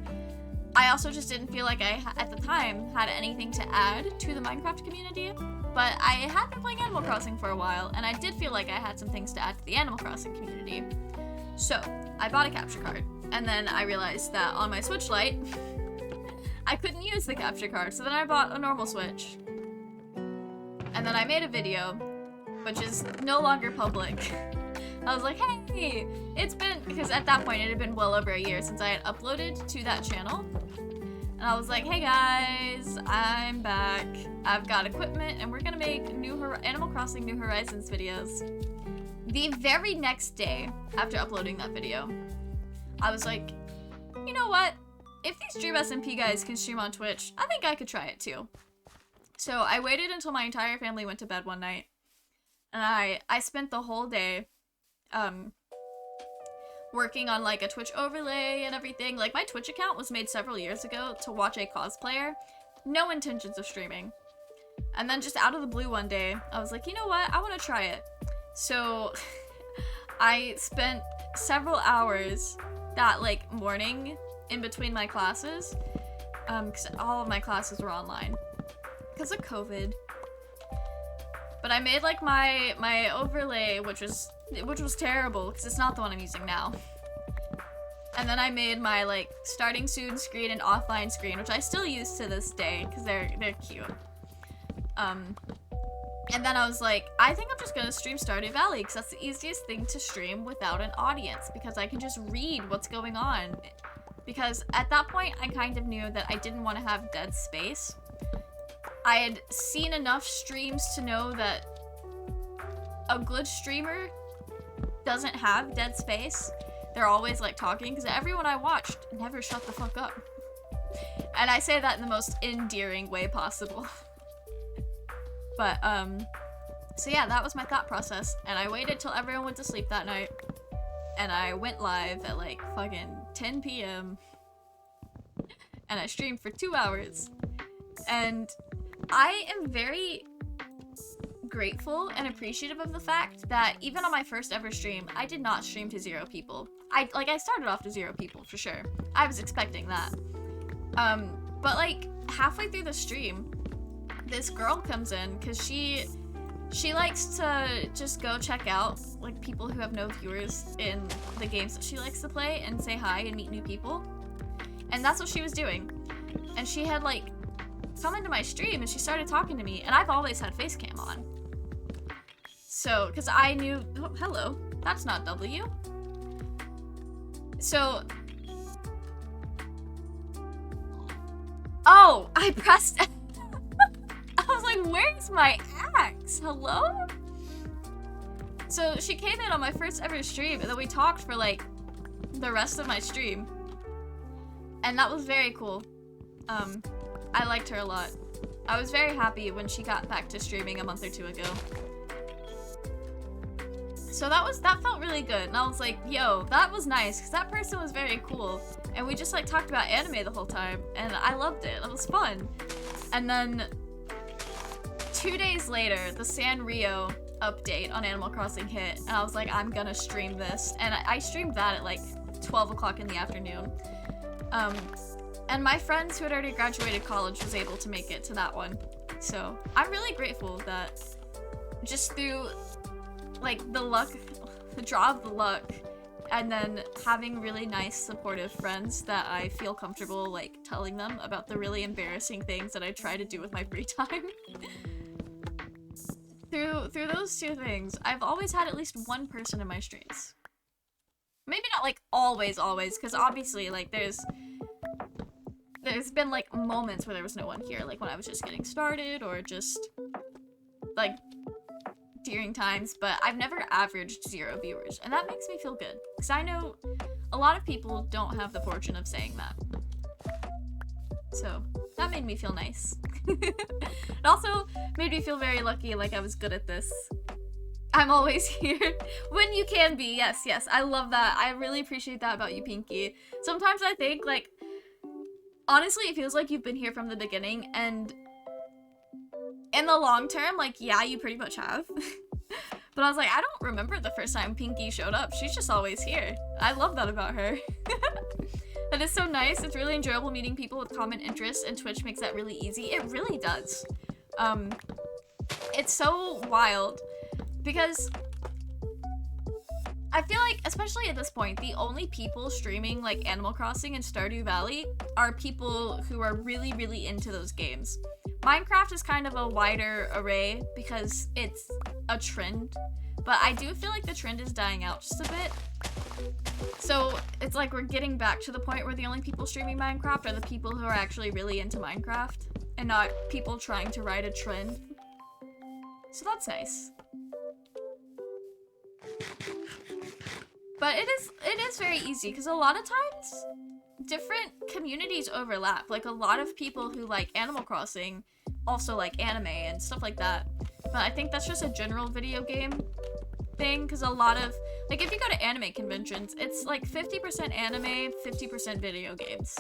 I also just didn't feel like I, at the time, had anything to add to the Minecraft community. But I had been playing Animal Crossing for a while, and I did feel like I had some things to add to the Animal Crossing community. So, I bought a capture card, and then I realized that on my Switch Lite, I couldn't use the capture card, so then I bought a normal Switch. And then I made a video, which is no longer public. I was like, hey, it's been, because at that point it had been well over a year since I had uploaded to that channel. And I was like, hey guys, I'm back. I've got equipment and we're gonna make Animal Crossing New Horizons videos. The very next day after uploading that video, I was like, you know what? If these Dream SMP guys can stream on Twitch, I think I could try it too. So I waited until my entire family went to bed one night. And I spent the whole day working on like a Twitch overlay and everything. Like my Twitch account was made several years ago to watch a cosplayer. No intentions of streaming. And then just out of the blue one day, I was like, you know what? I want to try it. So I spent several hours that like morning in between my classes, because all of my classes were online because of COVID. But I made like my overlay, which was terrible because it's not the one I'm using now. And then I made my like starting soon screen and offline screen, which I still use to this day because they're cute. And then I was like, I think I'm just gonna stream Stardew Valley because that's the easiest thing to stream without an audience, because I can just read what's going on. Because at that point, I kind of knew that I didn't want to have dead space. I had seen enough streams to know that a good streamer doesn't have dead space. They're always like talking, because everyone I watched never shut the fuck up. And I say that in the most endearing way possible. But, so yeah, that was my thought process, and I waited till everyone went to sleep that night, and I went live at like fucking 10 p.m. and I streamed for 2 hours. And I am very grateful and appreciative of the fact that even on my first ever stream, I did not stream to 0 people. I started off to 0 people for sure. I was expecting that. But like halfway through the stream, this girl comes in because she likes to just go check out like people who have no viewers in the games that she likes to play and say hi and meet new people. And that's what she was doing. And she had like come into my stream and she started talking to me, and I've always had face cam on. So, because I knew, oh, hello, that's not W. So, oh, I pressed I was like, where's my axe? Hello? So she came in on my first ever stream, and then we talked for like the rest of my stream. And that was very cool. I liked her a lot. I was very happy when she got back to streaming a month or 2 ago. So that felt really good. And I was like, yo, that was nice, because that person was very cool. And we just like talked about anime the whole time, and I loved it. It was fun. And then 2 days later, the Sanrio update on Animal Crossing hit, and I was like, I'm gonna stream this. And I streamed that at like 12 o'clock in the afternoon. And my friends who had already graduated college was able to make it to that one. So I'm really grateful that just through like the luck, the draw of the luck, and then having really nice supportive friends that I feel comfortable like telling them about the really embarrassing things that I try to do with my free time. Through those 2 things, I've always had at least one person in my streams. Maybe not like always, because obviously like there's been like moments where there was no one here, like when I was just getting started or just like during times, but I've never averaged 0 viewers, and that makes me feel good, because I know a lot of people don't have the fortune of saying that. So that made me feel nice. It also made me feel very lucky, like I was good at this. I'm always here when you can be. Yes, I love that. I really appreciate that about you, Pinky. Sometimes I think, like, honestly, it feels like you've been here from the beginning, and in the long term, like, yeah, you pretty much have. But I was like, I don't remember the first time Pinky showed up. She's just always here. I love that about her. That is so nice. It's really enjoyable meeting people with common interests, and Twitch makes that really easy. It really does. It's so wild, because I feel like, especially at this point, the only people streaming like Animal Crossing and Stardew Valley are people who are really, really into those games. Minecraft is kind of a wider array because it's a trend, but I do feel like the trend is dying out just a bit. So it's like we're getting back to the point where the only people streaming Minecraft are the people who are actually really into Minecraft and not people trying to ride a trend. So that's nice. But it is very easy, because a lot of times different communities overlap. Like, a lot of people who like Animal Crossing also like anime and stuff like that. But I think that's just a general video game thing, because a lot of, like, if you go to anime conventions, it's like 50% anime, 50% video games,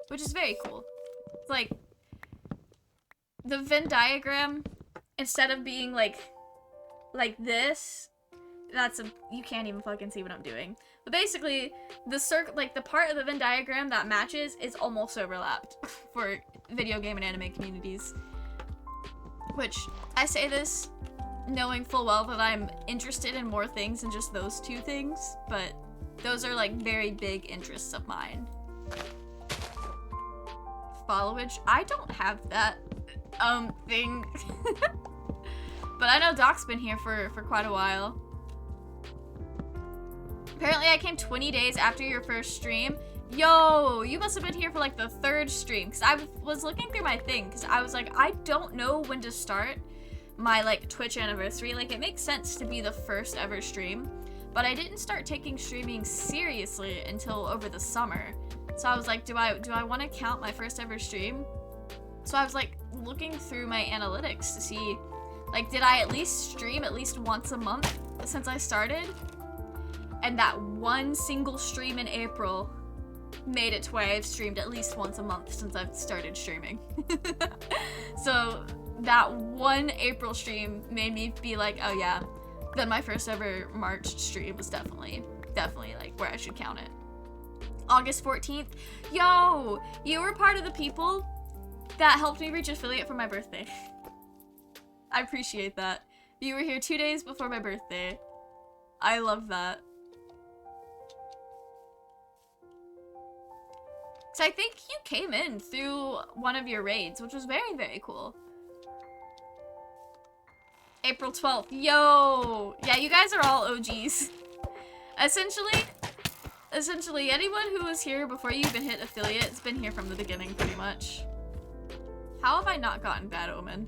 which is very cool. It's like the Venn diagram, instead of being like this, that's a, you can't even fucking see what I'm doing. But basically, the circle, like the part of the Venn diagram that matches is almost overlapped for video game and anime communities. Which, I say this knowing full well that I'm interested in more things than just those 2 things, but those are like very big interests of mine. Followage? I don't have that thing. But I know Doc's been here for quite a while. Apparently I came 20 days after your first stream. Yo, you must have been here for like the 3rd stream, because I was looking through my thing, because I was like, I don't know when to start my like Twitch anniversary. Like, it makes sense to be the 1st ever stream, but I didn't start taking streaming seriously until over the summer. So I was like, do I want to count my 1st ever stream? So I was like looking through my analytics to see, like, did I at least stream at least once a month since I started? And that one single stream in April made it to where I've streamed at least once a month since I've started streaming. So that one April stream made me be like, oh yeah, then my 1st ever March stream was definitely like where I should count it. August 14th, yo, you were part of the people that helped me reach affiliate for my birthday. I appreciate that. You were here 2 days before my birthday. I love that. So I think you came in through one of your raids, which was very, very cool. April 12th. Yo! Yeah, you guys are all OGs. Essentially, anyone who was here before you even hit affiliate has been here from the beginning, pretty much. How have I not gotten Bad Omen?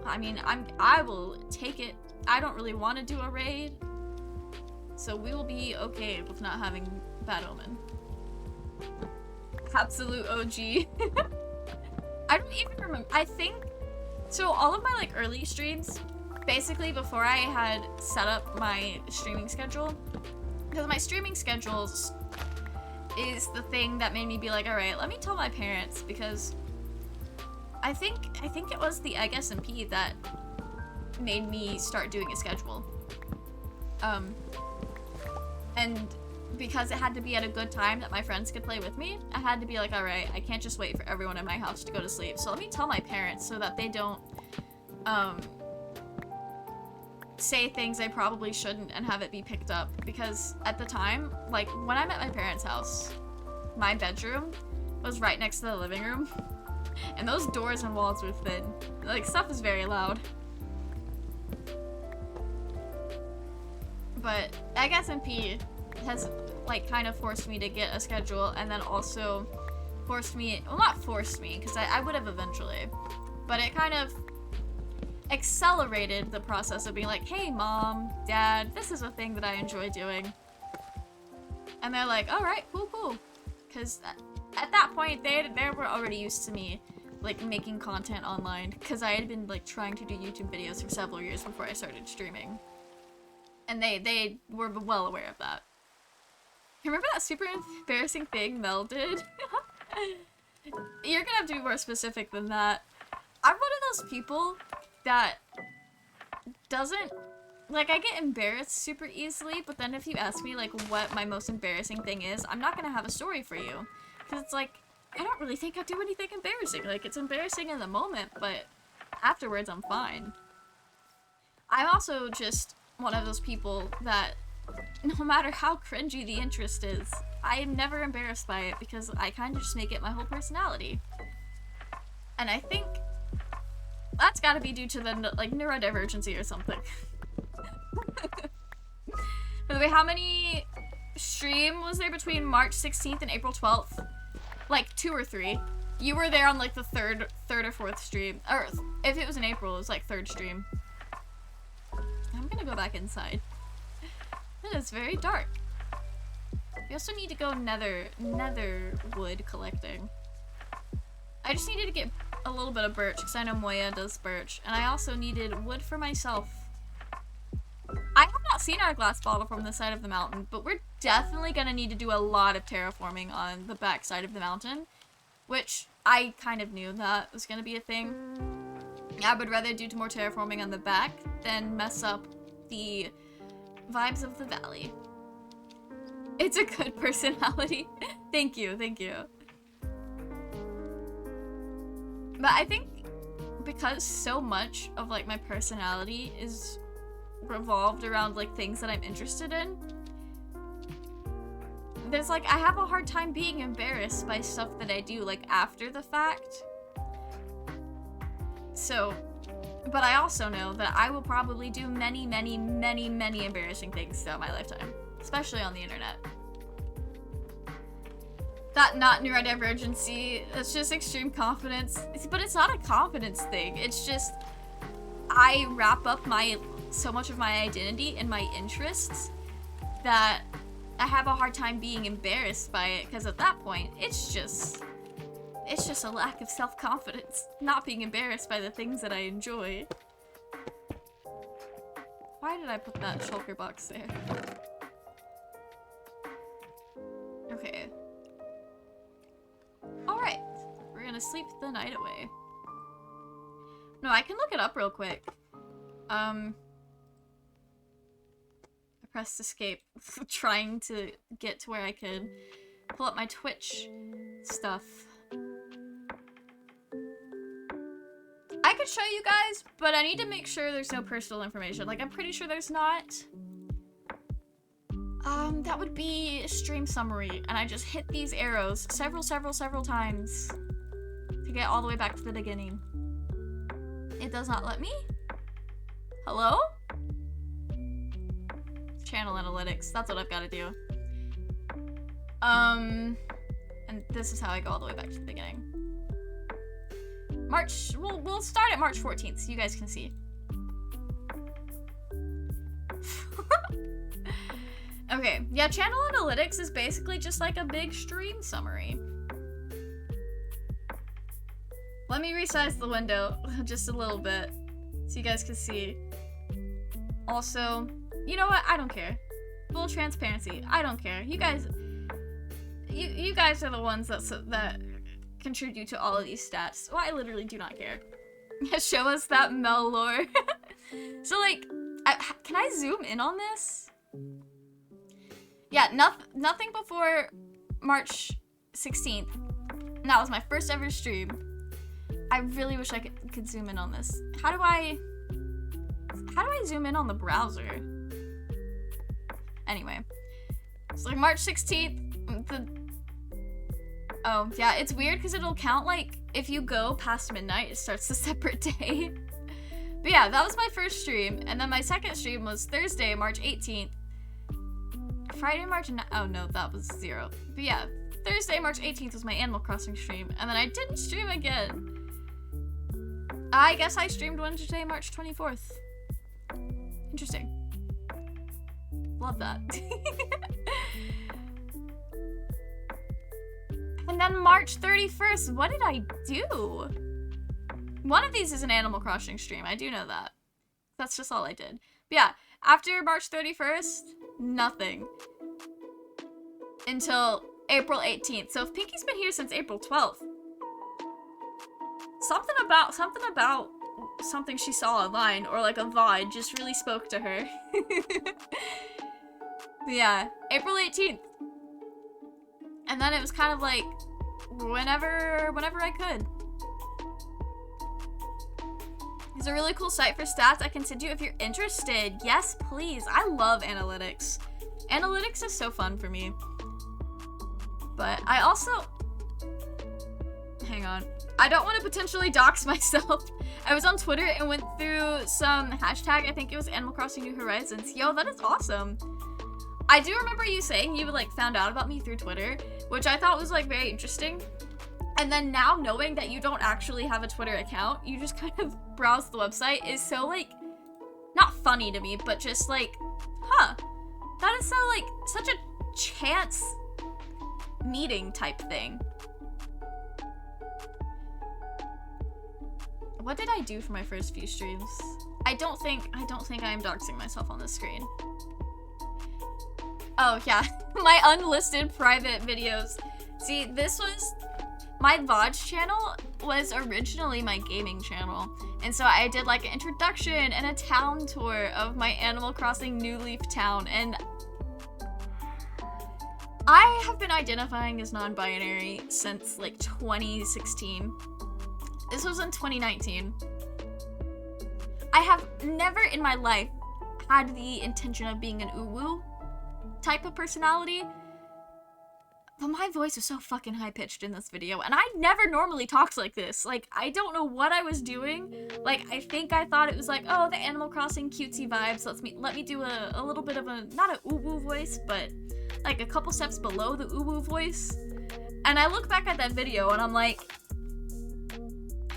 I mean, I will take it. I don't really want to do a raid, so we will be okay with not having Bad Omen. Absolute OG. I don't even remember. I think, so all of my like early streams, basically before I had set up my streaming schedule, because my streaming schedules is the thing that made me be like, all right, let me tell my parents, because I think it was the Egg SMP that made me start doing a schedule. And because it had to be at a good time that my friends could play with me, I had to be like, all right, I can't just wait for everyone in my house to go to sleep. So let me tell my parents so that they don't say things they probably shouldn't and have it be picked up. Because at the time, like when I'm at my parents' house, my bedroom was right next to the living room. And those doors and walls were thin. Like, stuff is very loud. But Egg SMP has, like, kind of forced me to get a schedule, and then also forced me, well, not forced me, because I would have eventually, but it kind of accelerated the process of being like, hey, Mom, Dad, this is a thing that I enjoy doing. And they're like, alright, cool. Because at that point, they were already used to me, like, making content online, because I had been, like, trying to do YouTube videos for several years before I started streaming. And they were well aware of that. Remember that super embarrassing thing Mel did? You're gonna have to be more specific than that. I'm one of those people that doesn't, like, I get embarrassed super easily, but then if you ask me, like, what my most embarrassing thing is, I'm not gonna have a story for you. Because it's like, I don't really think I do anything embarrassing. Like, it's embarrassing in the moment, but afterwards I'm fine. I'm also just one of those people that no matter how cringy the interest is, I am never embarrassed by it because I kind of just make it my whole personality. And I think that's gotta be due to the, like, neurodivergency or something. By the way, how many stream was there between March 16th and April 12th? Like 2 or 3. You were there on like the third or fourth stream. Or if it was in April, it was like 3rd stream. I'm gonna go back inside. It is very dark. We also need to go nether wood collecting. I just needed to get a little bit of birch because I know Moya does birch. And I also needed wood for myself. I have not seen our glass bottle from the side of the mountain, but we're definitely gonna need to do a lot of terraforming on the back side of the mountain, which I kind of knew that was gonna be a thing. I would rather do more terraforming on the back than mess up the vibes of the valley. It's a good personality. Thank you. But I think because so much of like my personality is revolved around like things that I'm interested in, there's like I have a hard time being embarrassed by stuff that I do like after the fact. So, but I also know that I will probably do many, many, many, many embarrassing things throughout my lifetime, especially on the internet. That not neurodivergency, that's just extreme confidence. But it's not a confidence thing. It's just, I wrap up so much of my identity in my interests that I have a hard time being embarrassed by it, because at that point, it's just a lack of self-confidence, not being embarrassed by the things that I enjoy. Why did I put that shulker box there? Okay. Alright, we're gonna sleep the night away. No, I can look it up real quick. I pressed escape, trying to get to where I could pull up my Twitch stuff. I could show you guys, but I need to make sure there's no personal information. Like, I'm pretty sure there's not. That would be a stream summary, and I just hit these arrows several times to get all the way back to the beginning. It does not let me? Hello? Channel analytics, that's what I've got to do. And this is how I go all the way back to the beginning. We'll start at March 14th so you guys can see. Okay, yeah, channel analytics is basically just like a big stream summary. Let me resize the window just a little bit so you guys can see. Also, you know what? I don't care. Full transparency. I don't care. You guys are the ones that contribute to all of these stats. So I literally do not care. Show us that Mel lore. So like, can I zoom in on this? Yeah, nothing before March 16th. And that was my first ever stream. I really wish I could zoom in on this. How do I zoom in on the browser? Anyway, it's like March 16th. Oh, yeah, it's weird because it'll count like if you go past midnight, it starts a separate day. But yeah, that was my first stream. And then my second stream was Thursday, March 18th. Friday, March 9th. Oh no, that was 0. But yeah, Thursday, March 18th was my Animal Crossing stream. And then I didn't stream again. I guess I streamed Wednesday, March 24th. Interesting. Love that. And then March 31st, what did I do? One of these is an Animal Crossing stream, I do know that. That's just all I did. But yeah, after March 31st, nothing. Until April 18th. So if Pinky's been here since April 12th, something about something she saw online, or like a VOD, just really spoke to her. Yeah, April 18th. And then it was kind of like, whenever I could. It's a really cool site for stats I can send you if you're interested. Yes, please. I love analytics. Analytics is so fun for me. But I also... Hang on. I don't want to potentially dox myself. I was on Twitter and went through some hashtag, I think it was Animal Crossing New Horizons. Yo, that is awesome. I do remember you saying you like found out about me through Twitter, which I thought was like very interesting. And then now knowing that you don't actually have a Twitter account, you just kind of browse the website is so like, not funny to me, but just like, huh, that is so like, such a chance meeting type thing. What did I do for my first few streams? I don't think I am doxing myself on this screen. Oh yeah, my unlisted private videos. See, this was, my VOD channel was originally my gaming channel. And so I did like an introduction and a town tour of my Animal Crossing New Leaf town. And I have been identifying as non-binary since like 2016. This was in 2019. I have never in my life had the intention of being an uwu type of personality. But my voice was so fucking high-pitched in this video, and I never normally talked like this. Like, I don't know what I was doing. Like, I think I thought it was like, oh, the Animal Crossing cutesy vibes, let me do a little bit of a, not a uwu voice, but like a couple steps below the uwu voice. And I look back at that video and I'm like,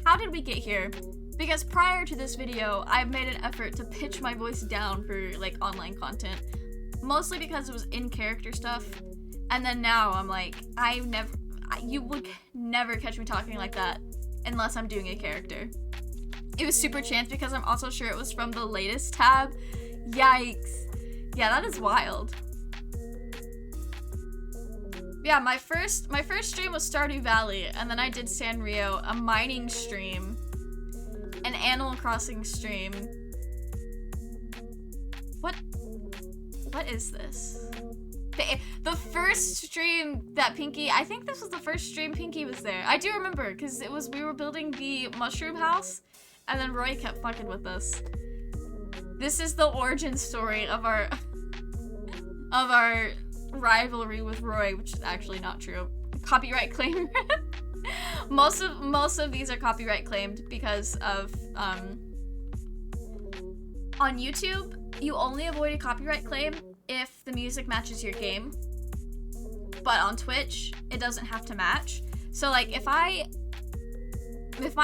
how did we get here? Because prior to this video, I've made an effort to pitch my voice down for like online content. Mostly because it was in-character stuff. And then now I'm like, you would never catch me talking like that unless I'm doing a character. It was super chance because I'm also sure it was from the latest tab. Yikes. Yeah, that is wild. Yeah, my first stream was Stardew Valley, and then I did Sanrio, a mining stream, an Animal Crossing stream. What is this? The first stream that Pinky, I think this was the first stream Pinky was there. I do remember, because we were building the mushroom house, and then Roy kept fucking with us. This is the origin story of our rivalry with Roy, which is actually not true. Copyright claim. most of these are copyright claimed because of on YouTube, you only avoid a copyright claim if the music matches your game. But on Twitch, it doesn't have to match. So like if my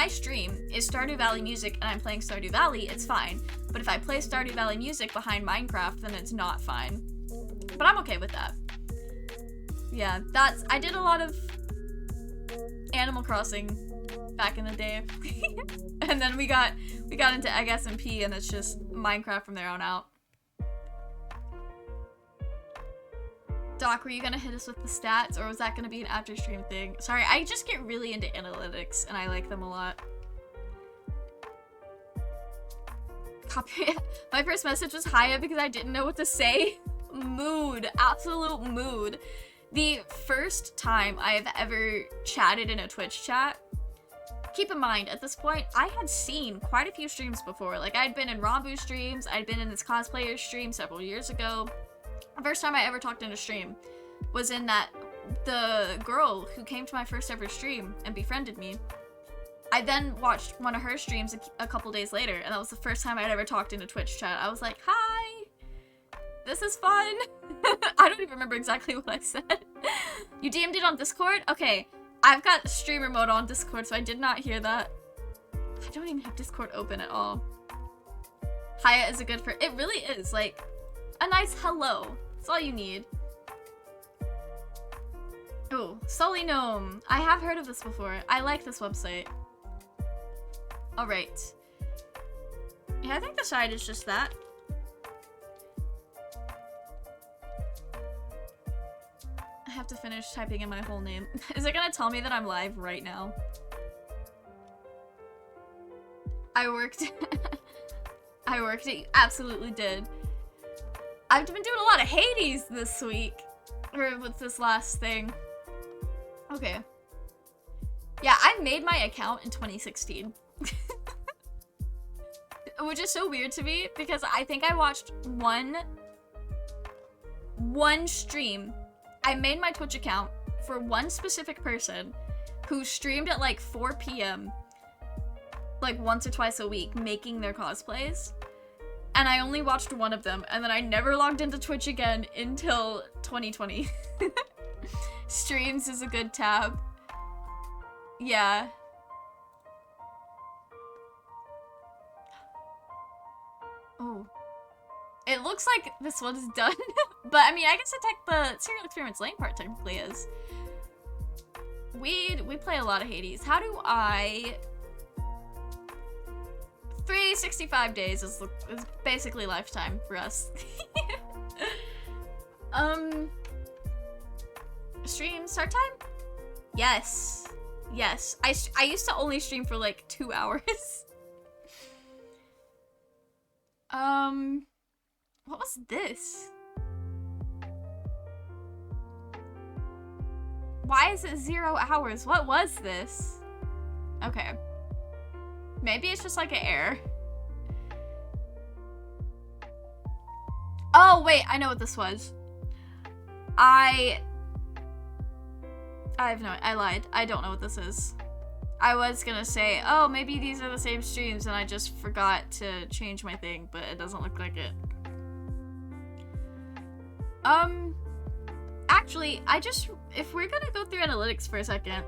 stream is Stardew Valley music and I'm playing Stardew Valley, it's fine. But if I play Stardew Valley music behind Minecraft, then it's not fine. But I'm okay with that. Yeah, I did a lot of Animal Crossing back in the day. And then we got into Egg SMP, and it's just Minecraft from there on out. Doc, were you gonna hit us with the stats, or was that gonna be an after stream thing? Sorry, I just get really into analytics, and I like them a lot. My first message was Haya because I didn't know what to say. Mood, absolute mood. The first time I have ever chatted in a Twitch chat, keep in mind, at this point, I had seen quite a few streams before. Like, I'd been in Rambu streams, I'd been in this cosplayer stream several years ago. The first time I ever talked in a stream was in the girl who came to my first ever stream and befriended me. I then watched one of her streams a couple days later, and that was the first time I'd ever talked in a Twitch chat. I was like, hi, this is fun. I don't even remember exactly what I said. You DM'd it on Discord? Okay, I've got streamer mode on Discord, so I did not hear that. I don't even have Discord open at all. Haya is a good it really is, like, a nice hello. That's all you need. Oh, Sully Gnome. I have heard of this before. I like this website. Alright. Yeah, I think the side is just that. I have to finish typing in my whole name. Is it gonna tell me that I'm live right now? I worked. I worked. It absolutely did. I've been doing a lot of Hades this week. Or with this last thing. Okay. Yeah, I made my account in 2016. Which is so weird to me because I think I watched one stream. I made my Twitch account for one specific person who streamed at like 4 p.m. like once or twice a week making their cosplays. And I only watched one of them, and then I never logged into Twitch again until 2020. Streams is a good tab. Yeah. Oh. It looks like this one's done. But, I mean, I guess the Serial Experiments Lain part technically is. We play a lot of Hades. How do I... 365 days is basically lifetime for us. Stream start time? Yes. Yes. I used to only stream for like 2 hours. What was this? Why is it 0 hours? What was this? Okay. Maybe it's just like an error. Oh, wait, I know what this was. I lied. I don't know what this is. I was gonna say, oh, maybe these are the same streams and I just forgot to change my thing, but it doesn't look like it. Actually, if we're gonna go through analytics for a second,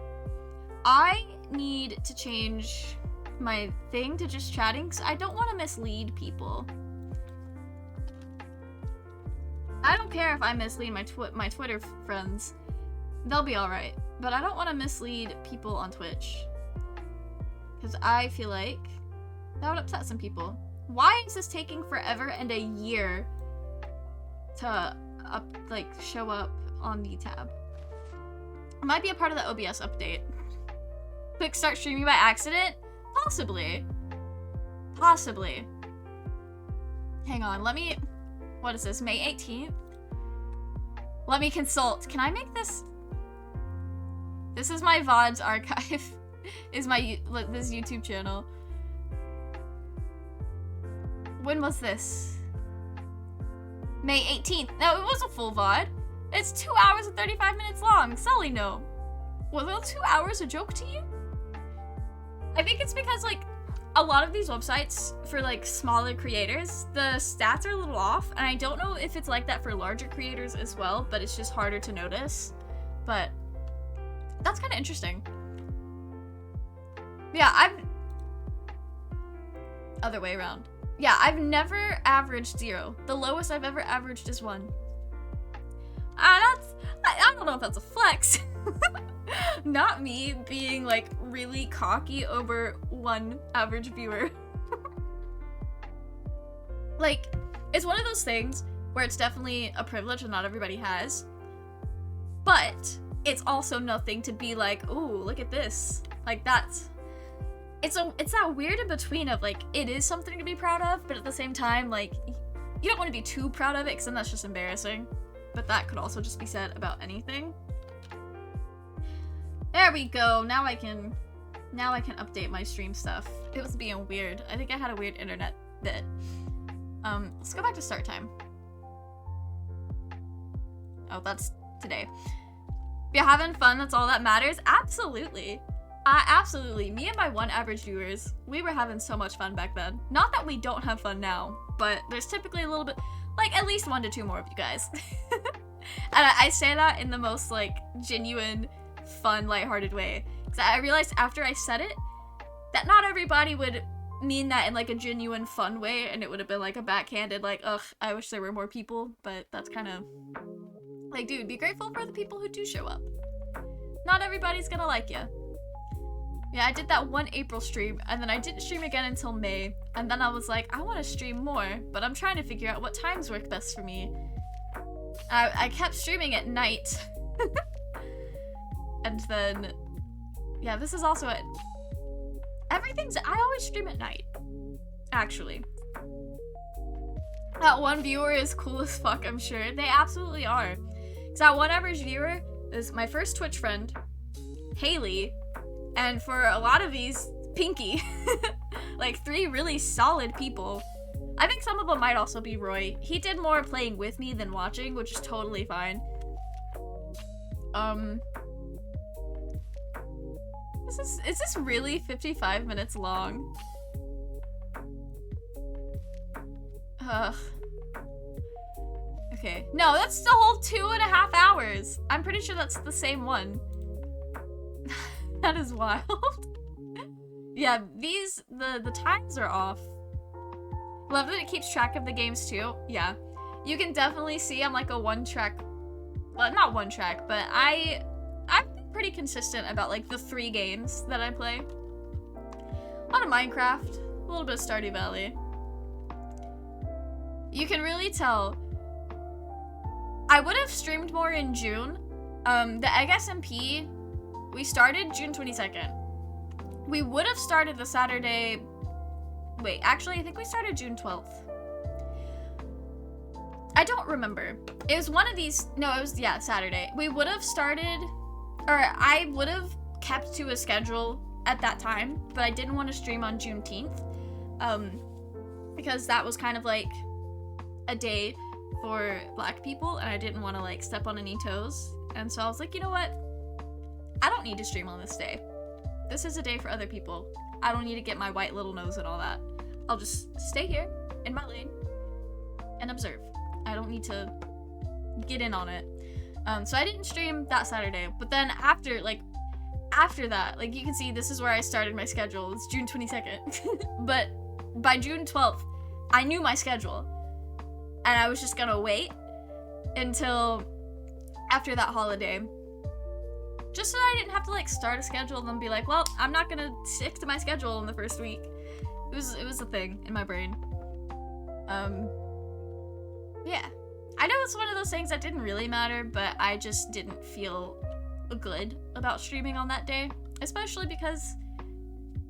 I need to change my thing to just chatting because I don't want to mislead people. I don't care if I mislead my Twitter friends. They'll be alright. But I don't want to mislead people on Twitch. Because I feel like that would upset some people. Why is this taking forever and a year to show up on the tab? It might be a part of the OBS update. Click start streaming by accident? Possibly. Possibly. Hang on, what is this, May 18th? Let me consult. Can I make this? This is my VODs archive. Is this YouTube channel. When was this? May 18th. No, it was a full VOD. It's 2 hours and 35 minutes long. Sully, no. Was those 2 hours a joke to you? I think it's because, like, a lot of these websites for, like, smaller creators, the stats are a little off, and I don't know if it's like that for larger creators as well, but it's just harder to notice. But that's kind of interesting. Yeah, other way around. Yeah, I've never averaged 0. The lowest I've ever averaged is 1. I don't know if that's a flex. Not me being, like, really cocky over 1 average viewer. Like, it's one of those things where it's definitely a privilege that not everybody has. But it's also nothing to be like, ooh, look at this. Like, it's that weird in between of, like, it is something to be proud of, but at the same time, like, you don't want to be too proud of it because then that's just embarrassing. But that could also just be said about anything. There we go. Now I can update my stream stuff. It was being weird. I think I had a weird internet bit. Let's go back to start time. Oh, that's today. If you're having fun, that's all that matters. Absolutely. Absolutely. Me and my 1 average viewers, we were having so much fun back then. Not that we don't have fun now, but there's typically a little bit, like, at least 1 to 2 more of you guys. And I say that in the most, like, genuine, fun, lighthearted way. Because I realized after I said it, that not everybody would mean that in, like, a genuine, fun way, and it would have been, like, a backhanded, like, ugh, I wish there were more people, but that's kind of, like, dude, be grateful for the people who do show up. Not everybody's gonna like you. Yeah, I did that 1 April stream, and then I didn't stream again until May, and then I was like, I want to stream more, but I'm trying to figure out what times work best for me. I kept streaming at night. And then, yeah, this is also it. I always stream at night, actually. That 1 viewer is cool as fuck, I'm sure. They absolutely are. So that 1 average viewer is my first Twitch friend, Haley, and for a lot of these, Pinky. Like 3 really solid people. I think some of them might also be Roy. He did more playing with me than watching, which is totally fine. Is this really 55 minutes long? Ugh. Okay. No, that's the whole 2.5 hours. I'm pretty sure that's the same one. That is wild. Yeah, the times are off. Love that it keeps track of the games too. Yeah. You can definitely see I'm like a one-track, well, not one-track, but I'm pretty consistent about like the 3 games that I play. A lot of Minecraft, a little bit of Stardew Valley. You can really tell. I would have streamed more in June. The Egg SMP, we started June 22nd. We would have started the Saturday. Wait, actually, I think we started June 12th. I don't remember. It was one of these. No, it was, yeah, Saturday. We would have started, or I would have kept to a schedule at that time, but I didn't want to stream on Juneteenth. Because that was kind of like a day for Black people, and I didn't want to like step on any toes. And so I was like, you know what? I don't need to stream on this day. This is a day for other people. I don't need to get my white little nose and all that. I'll just stay here in my lane and observe. I don't need to get in on it. So I didn't stream that Saturday, but then after that, like you can see, this is where I started my schedule. It's June 22nd. But by June 12th, I knew my schedule. And I was just gonna wait until after that holiday. Just so I didn't have to like start a schedule and then be like, well, I'm not gonna stick to my schedule in the first week. It was a thing in my brain. Yeah. I know it's one of those things that didn't really matter, but I just didn't feel good about streaming on that day. Especially because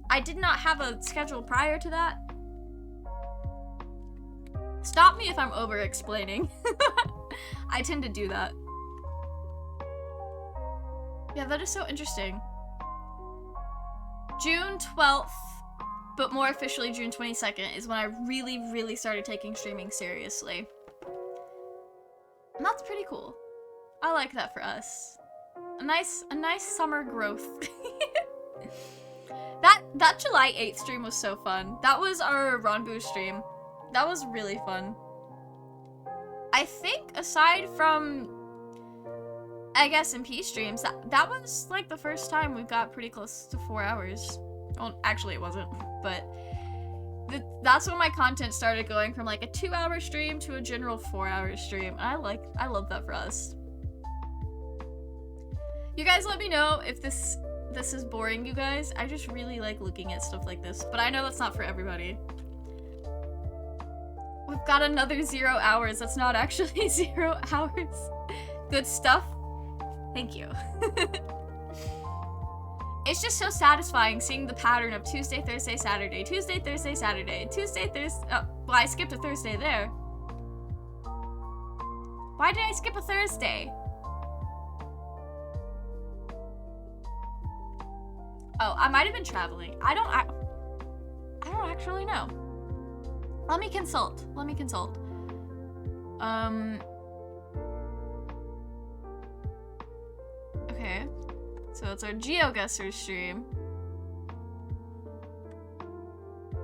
I did not have a schedule prior to that. Stop me if I'm over-explaining. I tend to do that. Yeah, that is so interesting. June 12th, but more officially June 22nd, is when I really, really started taking streaming seriously. And that's pretty cool. I like that for us. A nice summer growth. That July 8th stream was so fun. That was our Ronbu stream. That was really fun. I think aside from SMP streams, that was like the first time we got pretty close to 4 hours. Well, actually it wasn't, but that's when my content started going from like a 2-hour stream to a general 4-hour stream. And I love that for us. You guys let me know if this is boring, you guys. I just really like looking at stuff like this, but I know that's not for everybody. We've got another 0 hours. That's not actually 0 hours. Good stuff. Thank you. It's just so satisfying seeing the pattern of Tuesday, Thursday, Saturday, Tuesday, Thursday, Saturday, Tuesday, Thursday. Oh, well, I skipped a Thursday there. Why did I skip a Thursday? Oh, I might have been traveling. I don't actually know. Let me consult. Okay. So it's our GeoGuessr stream.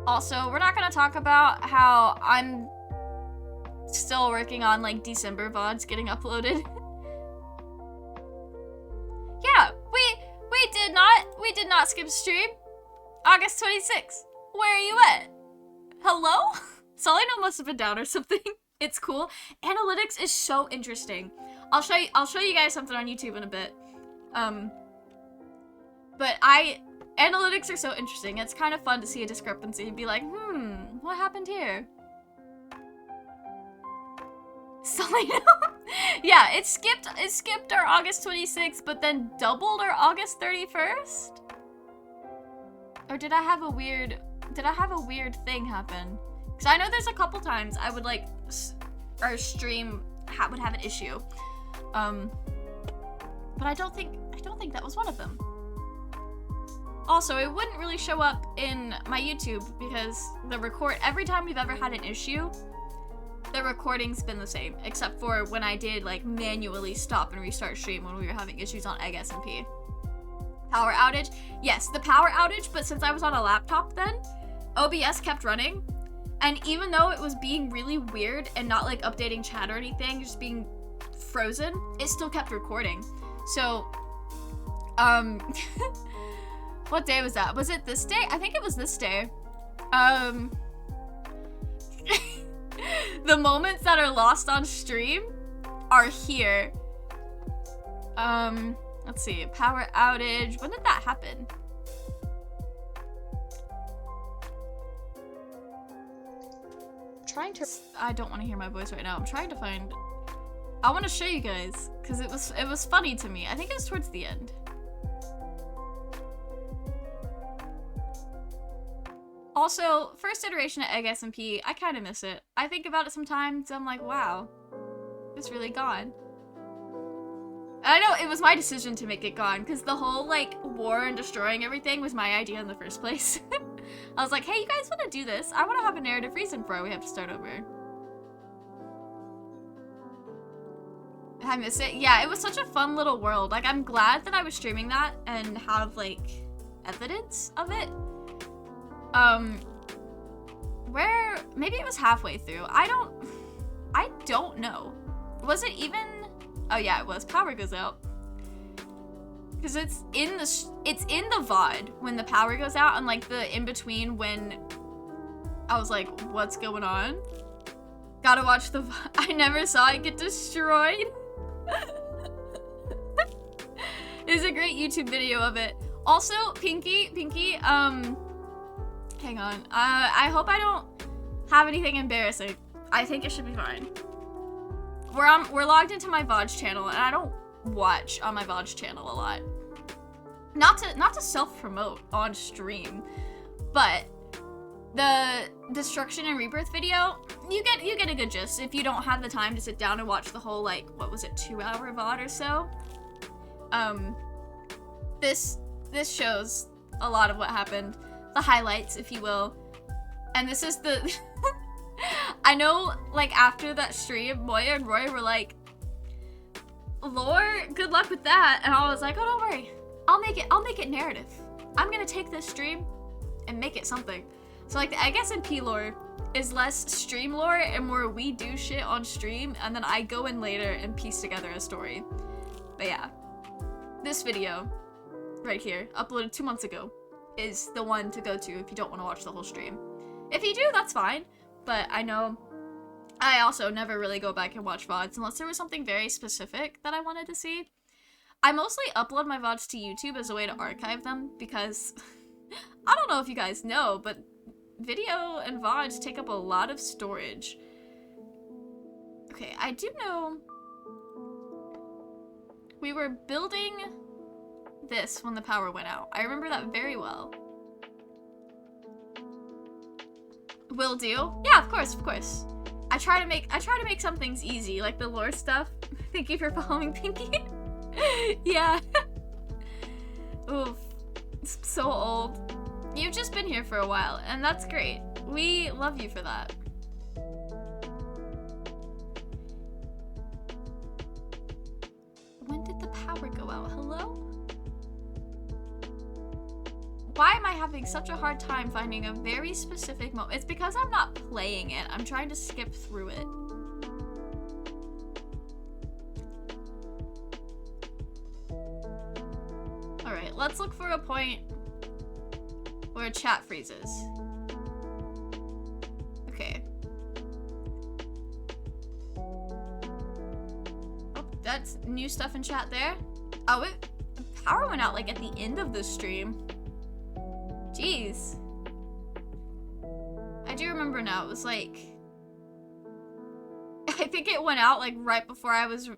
Also, we're not gonna talk about how I'm still working on like December VODs getting uploaded. Yeah, we did not skip stream. August 26th. Where are you at? Hello? Solino must have been down or something. It's cool. Analytics is so interesting. I'll show you guys something on YouTube in a bit. But analytics are so interesting. It's kind of fun to see a discrepancy and be like, what happened here? Solino? Yeah, it skipped our August 26th, but then doubled our August 31st? Or did I have a weird thing happen? Because I know there's a couple times I would like, our stream would have an issue. But I don't think that was one of them. Also, it wouldn't really show up in my YouTube because every time we've ever had an issue, the recording's been the same, except for when I did like manually stop and restart stream when we were having issues on Egg SMP. Power outage? Yes, the power outage, but since I was on a laptop then, OBS kept running, and even though it was being really weird and not like updating chat or anything, just being frozen, it still kept recording. So, what day was that? Was it this day? I think it was this day. The moments that are lost on stream are here. Let's see, power outage. When did that happen? I don't want to hear my voice right now. I'm trying to find. I want to show you guys because it was funny to me. I think it was towards the end. Also, first iteration of Egg SMP, I kind of miss it. I think about it sometimes, I'm like, wow, it's really gone. And I know it was my decision to make it gone, because the whole, like, war and destroying everything was my idea in the first place. I was like, hey, you guys want to do this? I want to have a narrative reason for why we have to start over. I miss it. Yeah, it was such a fun little world. Like, I'm glad that I was streaming that and have, like, evidence of it. Where, maybe it was halfway through. I don't know. Was it even, oh yeah, it was. Power goes out. Because it's in the VOD when the power goes out, and, like, the in-between when I was like, what's going on? Gotta watch the VOD. I never saw it get destroyed. There's a great YouTube video of it. Also, Pinky, hang on. I hope I don't have anything embarrassing. I think it should be fine. We're logged into my VOD channel, and I don't watch on my VOD channel a lot. Not to self-promote on stream, but the Destruction and Rebirth video, you get a good gist if you don't have the time to sit down and watch the whole, like, what was it, 2-hour VOD or so. This shows a lot of what happened, the highlights, if you will. And this is the I know, like, after that stream, Moya and Roy were like, Lore, good luck with that. And I was like, oh, don't worry, I'll make it narrative. I'm gonna take this stream and make it something. So, like, I guess in P lore is less stream lore and more we do shit on stream, and then I go in later and piece together a story. But yeah, this video right here, uploaded 2 months ago, is the one to go to if you don't want to watch the whole stream. If you do, that's fine, but I know I also never really go back and watch VODs unless there was something very specific that I wanted to see. I mostly upload my VODs to YouTube as a way to archive them because I don't know if you guys know, but video and VODs take up a lot of storage. Okay, I do know we were building this when the power went out. I remember that very well. Will do. Yeah, of course, of course. I try to make some things easy, like the lore stuff. Thank you for following Pinky. Yeah. Oof. It's so old. You've just been here for a while, and that's great. We love you for that. When did the power go out? Hello? Why am I having such a hard time finding a very specific moment? It's because I'm not playing it. I'm trying to skip through it. Alright, let's look for a point where chat freezes. Okay. Oh, that's new stuff in chat there. Oh, the power went out like at the end of the stream. Jeez. I do remember now. It was like, I think it went out like right before when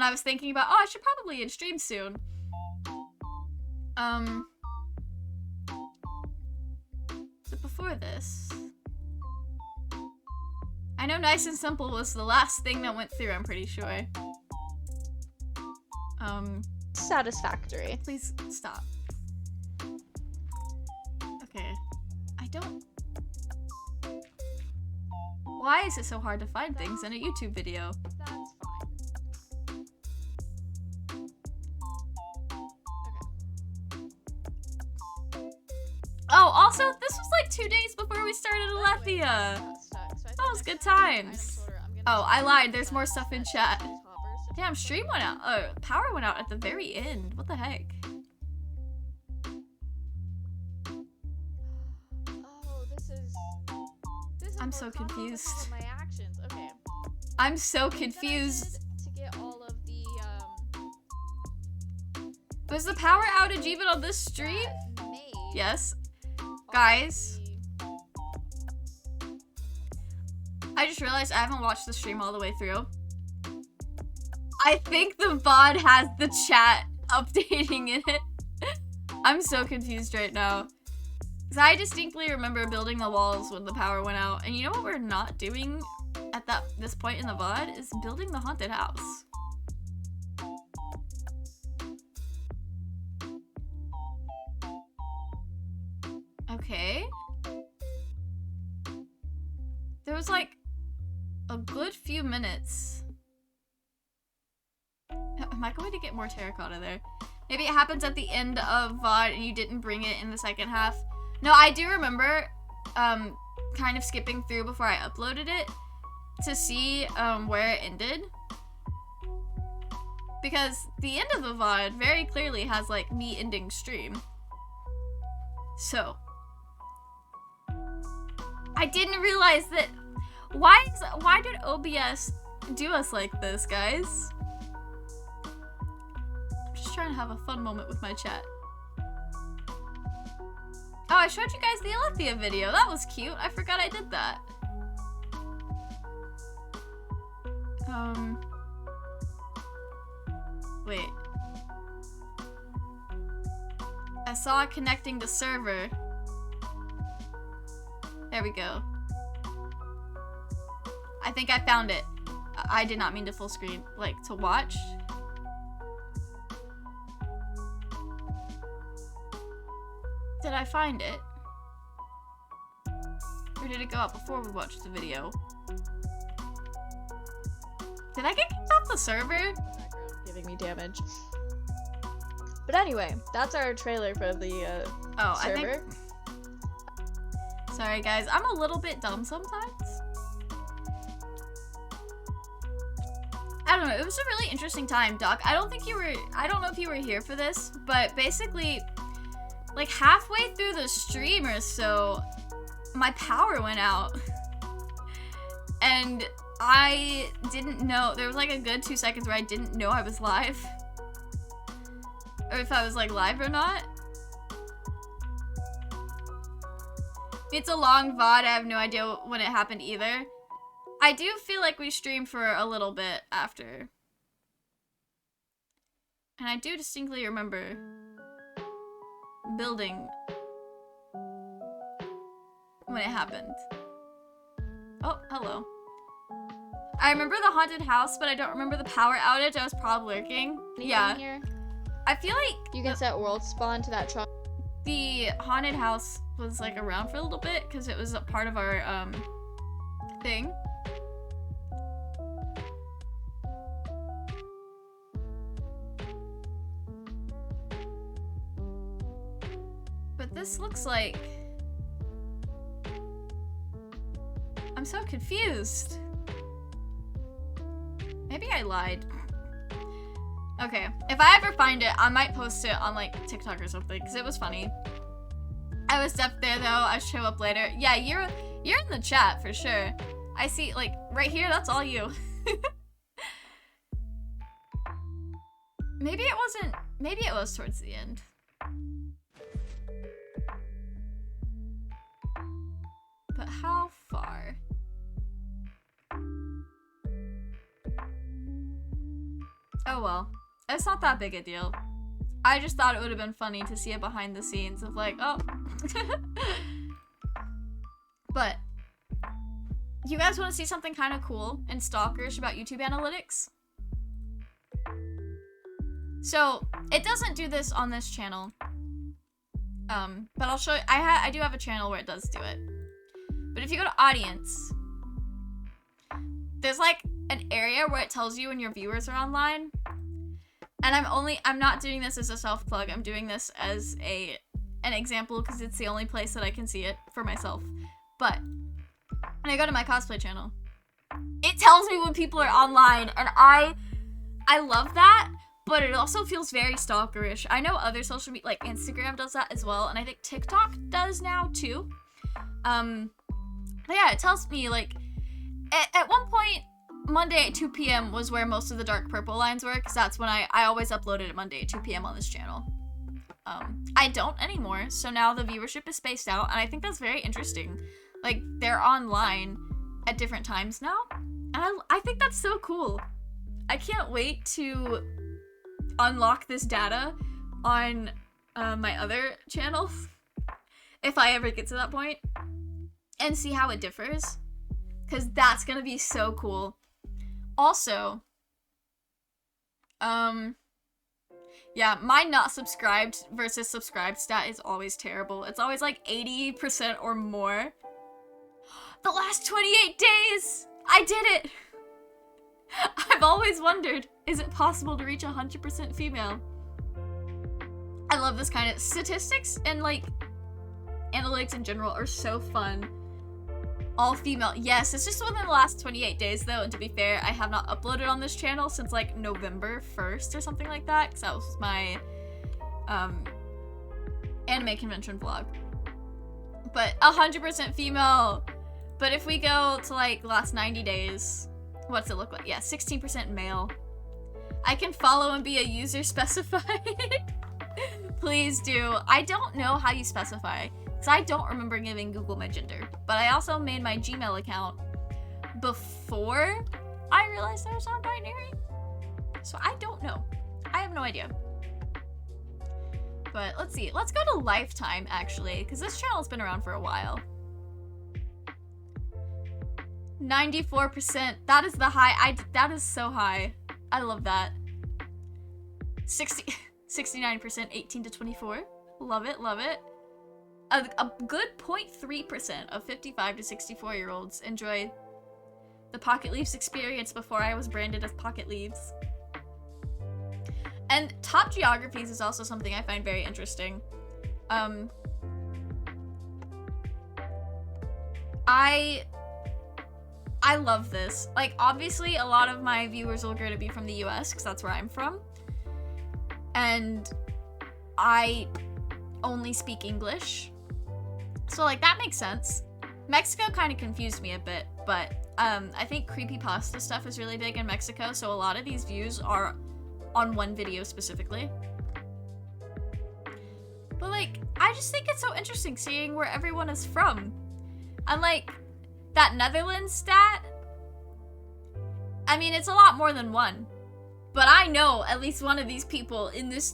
I was thinking about, oh, I should probably end stream soon. Was it before this? I know Nice and Simple was the last thing that went through, I'm pretty sure. Satisfactory. Please stop. Okay. I don't... Why is it so hard to find things in a YouTube video? That's fine. Oh, also, this was like 2 days before we started Alethea. That was good times. Oh, I lied. There's more stuff in chat. Damn, stream went out. Oh, power went out at the very end. What the heck? Oh, this is I'm so confused. my actions. Okay. I'm so confused. To get all of the Was the power outage even on this stream? Yes. Guys, I just realized I haven't watched the stream all the way through. I think the VOD has the chat updating in it. I'm so confused right now. Because I distinctly remember building the walls when the power went out. And you know what we're not doing at this point in the VOD? Is building the haunted house. Okay. There was like a good few minutes Am I going to get more terracotta there? Maybe it happens at the end of VOD and you didn't bring it in the second half. No, I do remember kind of skipping through before I uploaded it to see where it ended. Because the end of the VOD very clearly has like me ending stream. So I didn't realize that. Why did OBS do us like this, guys? I'm just trying to have a fun moment with my chat. Oh, I showed you guys the Alethea video. That was cute. I forgot I did that. Wait. I saw it connecting to server. There we go. I think I found it. I did not mean to full screen, like, to watch. Did I find it? Or did it go out before we watched the video? Did I get kicked off the server? Background giving me damage. But anyway, that's our trailer for the Oh, server. I think... Sorry guys, I'm a little bit dumb sometimes. I don't know, it was a really interesting time, Doc. I don't know if you were here for this, but basically, like halfway through the stream or so, my power went out. And I didn't know, there was like a good 2 seconds where I didn't know I was live. Or if I was like live or not. It's a long VOD, I have no idea when it happened either. I do feel like we streamed for a little bit after. And I do distinctly remember building when it happened. Oh, hello. I remember the haunted house, but I don't remember the power outage. I was probably lurking. Yeah. Here, I feel like you can set world spawn to that truck. the haunted house was like around for a little bit because it was a part of our thing. But this looks like... I'm so confused. Maybe I lied. Okay, if I ever find it, I might post it on like TikTok or something because it was funny. I was up there though. I show up later. Yeah, you're in the chat for sure. I see like right here. That's all you. Maybe it wasn't. Maybe it was towards the end. But how far? Oh well. It's not that big a deal. I just thought it would have been funny to see it behind the scenes of like, oh. But, you guys want to see something kind of cool and stalkerish about YouTube analytics? So, it doesn't do this on this channel. But I'll show you, I do have a channel where it does do it. But if you go to audience, there's like an area where it tells you when your viewers are online. And I'm not doing this as a self-plug, I'm doing this as an example because it's the only place that I can see it for myself. But, when I go to my cosplay channel, it tells me when people are online, and I love that, but it also feels very stalkerish. I know other social media, like Instagram does that as well, and I think TikTok does now too. But yeah, it tells me like, at one point, Monday at 2 p.m. was where most of the dark purple lines were, because that's when I always uploaded at Monday at 2 p.m. on this channel. I don't anymore, so now the viewership is spaced out, and I think that's very interesting. Like, they're online at different times now, and I think that's so cool. I can't wait to unlock this data on my other channels, if I ever get to that point, and see how it differs, because that's gonna be so cool. Also, yeah, my not subscribed versus subscribed stat is always terrible. It's always like 80% or more. The last 28 days! I did it! I've always wondered, is it possible to reach 100% female? I love this kind of statistics and like analytics in general are so fun. All female. Yes, it's just within the last 28 days though, and to be fair, I have not uploaded on this channel since like November 1st or something like that, because that was my anime convention vlog. But 100% female. But if we go to like the last 90 days, what's it look like? Yeah, 16% male. I can follow and be a user specified. Please do. I don't know how you specify, because I don't remember giving Google my gender. But I also made my Gmail account before I realized I was non-binary. So I don't know. I have no idea. But let's see. Let's go to lifetime, actually, because this channel's been around for a while. 94%. That is the high. That is so high. I love that. 69%, 18 to 24. Love it, love it. A good 0.3% of 55 to 64-year-olds enjoy the Pocket Leaves experience before I was branded as Pocket Leaves. And top geographies is also something I find very interesting. I love this. Like, obviously, a lot of my viewers are going to be from the US, because that's where I'm from. And I only speak English. So, like, that makes sense. Mexico kind of confused me a bit, but I think creepypasta stuff is really big in Mexico, so a lot of these views are on one video specifically. But, like, I just think it's so interesting seeing where everyone is from. And, like, that Netherlands stat, I mean, it's a lot more than one. But I know at least one of these people in this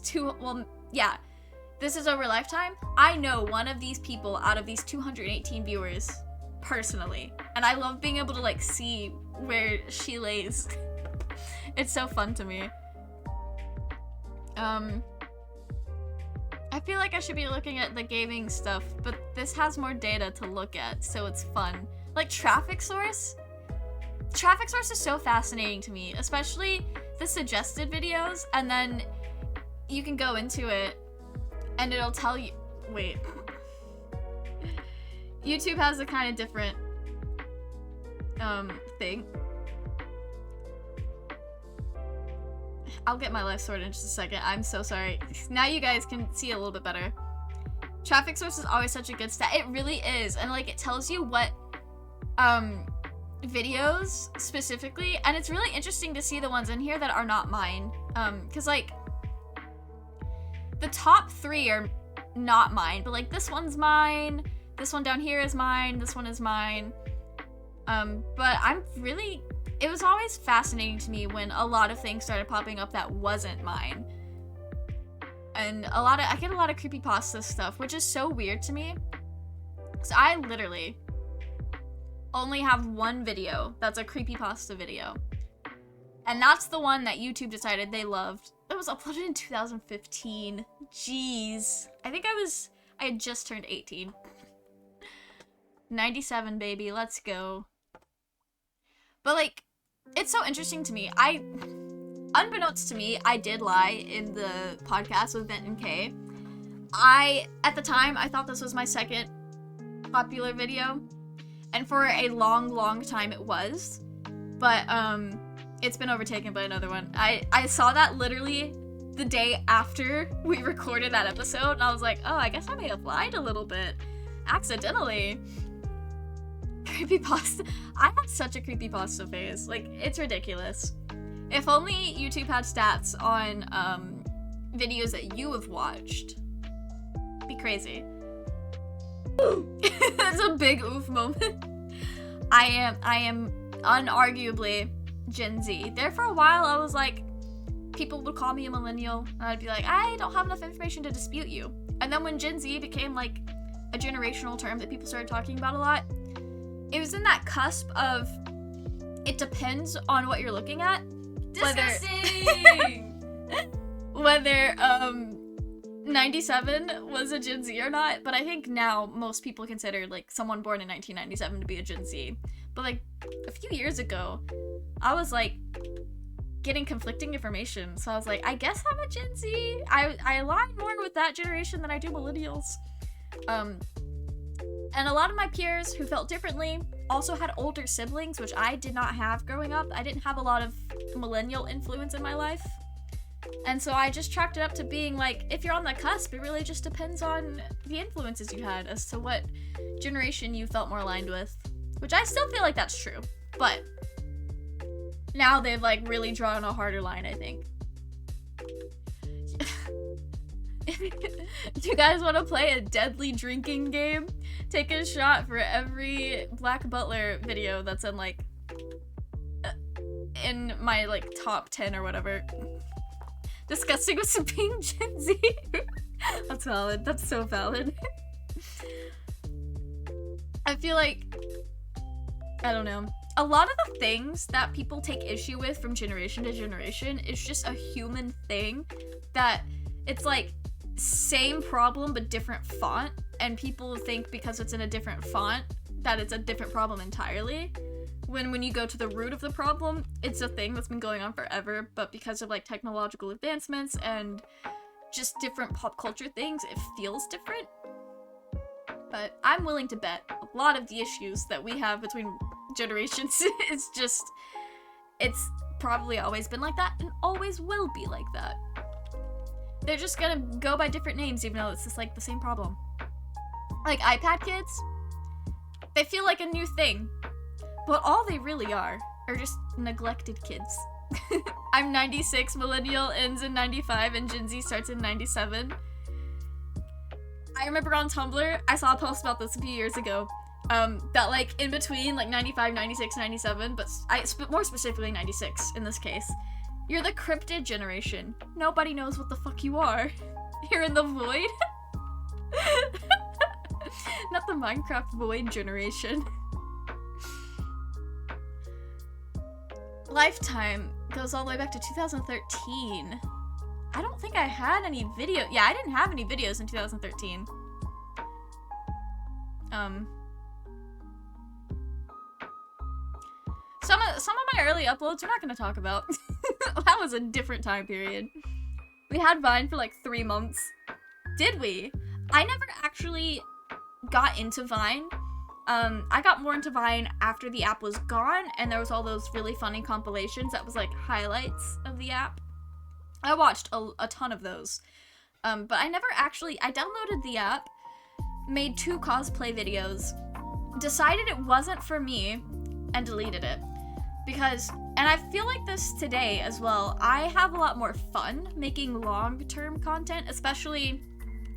this is over lifetime. I know one of these people out of these 218 viewers personally. And I love being able to, like, see where she lays. It's so fun to me. I feel like I should be looking at the gaming stuff, but this has more data to look at, so it's fun. Like, traffic source? Traffic source is so fascinating to me, especially the suggested videos, and then you can go into it, and it'll tell you... Wait. YouTube has a kind of different, thing. I'll get my life sorted in just a second. I'm so sorry. Now you guys can see a little bit better. Traffic source is always such a good stat. It really is. And, like, it tells you what, videos specifically. And it's really interesting to see the ones in here that are not mine. Because, like, the top 3 are not mine. But, like, this one's mine. This one down here is mine. This one is mine. But I'm really... It was always fascinating to me when a lot of things started popping up that wasn't mine. And I get a lot of creepypasta stuff, which is so weird to me. So I literally only have one video that's a creepypasta video. And that's the one that YouTube decided they loved. It was uploaded in 2015. Jeez. I think I had just turned 18. 97, baby, let's go. But, like, it's so interesting to me. Unbeknownst to me, I did lie in the podcast with Vent and Kay. At the time, I thought this was my second popular video. And for a long, long time it was. But, it's been overtaken by another one. I saw that literally the day after we recorded that episode, and I was like, oh, I guess I may have lied a little bit. Accidentally. Creepypasta. I had such a creepypasta phase. Like, it's ridiculous. If only YouTube had stats on videos that you have watched. Be crazy. That's a big oof moment. I am unarguably Gen Z. There for a while I was like, people would call me a millennial, and I'd be like, I don't have enough information to dispute you. And then when Gen Z became like a generational term that people started talking about a lot, it was in that cusp of it depends on what you're looking at. Disgusting! Whether 97 was a Gen Z or not, but I think now most people consider like someone born in 1997 to be a Gen Z. But like a few years ago, I was like getting conflicting information. So I was like, I guess I'm a Gen Z. I align more with that generation than I do millennials. And a lot of my peers who felt differently also had older siblings, which I did not have growing up. I didn't have a lot of millennial influence in my life. And so I just chalked it up to being like, if you're on the cusp, it really just depends on the influences you had as to what generation you felt more aligned with. Which I still feel like that's true. But now they've like really drawn a harder line, I think. Do you guys want to play a deadly drinking game? Take a shot for every Black Butler video that's in like in my like top 10 or whatever. Disgusting with being Gen Z. That's valid. That's so valid. I feel like, I don't know. A lot of the things that people take issue with from generation to generation is just a human thing that it's like same problem but different font, and people think because it's in a different font that it's a different problem entirely. When you go to the root of the problem, it's a thing that's been going on forever, but because of like technological advancements and just different pop culture things, it feels different. But I'm willing to bet a lot of the issues that we have between generations is just, it's probably always been like that and always will be like that. They're just gonna go by different names even though it's just like the same problem. Like iPad kids, they feel like a new thing, but all they really are just neglected kids. I'm 96, millennial ends in 95, and Gen Z starts in 97. I remember on Tumblr, I saw a post about this a few years ago, that like in between like 95, 96, 97, but more specifically 96 in this case, you're the cryptid generation. Nobody knows what the fuck you are. You're in the void. Not the Minecraft void generation. Lifetime goes all the way back to 2013. I don't think I had any video. Yeah, I didn't have any videos in 2013. Some of my early uploads we're not gonna talk about. That was a different time period. We had Vine for like 3 months. Did we? I never actually got into Vine. I got more into Vine after the app was gone, and there was all those really funny compilations that was like highlights of the app. I watched a ton of those. But I downloaded the app, made 2 cosplay videos, decided it wasn't for me, and deleted it. Because, and I feel like this today as well, I have a lot more fun making long-term content, especially,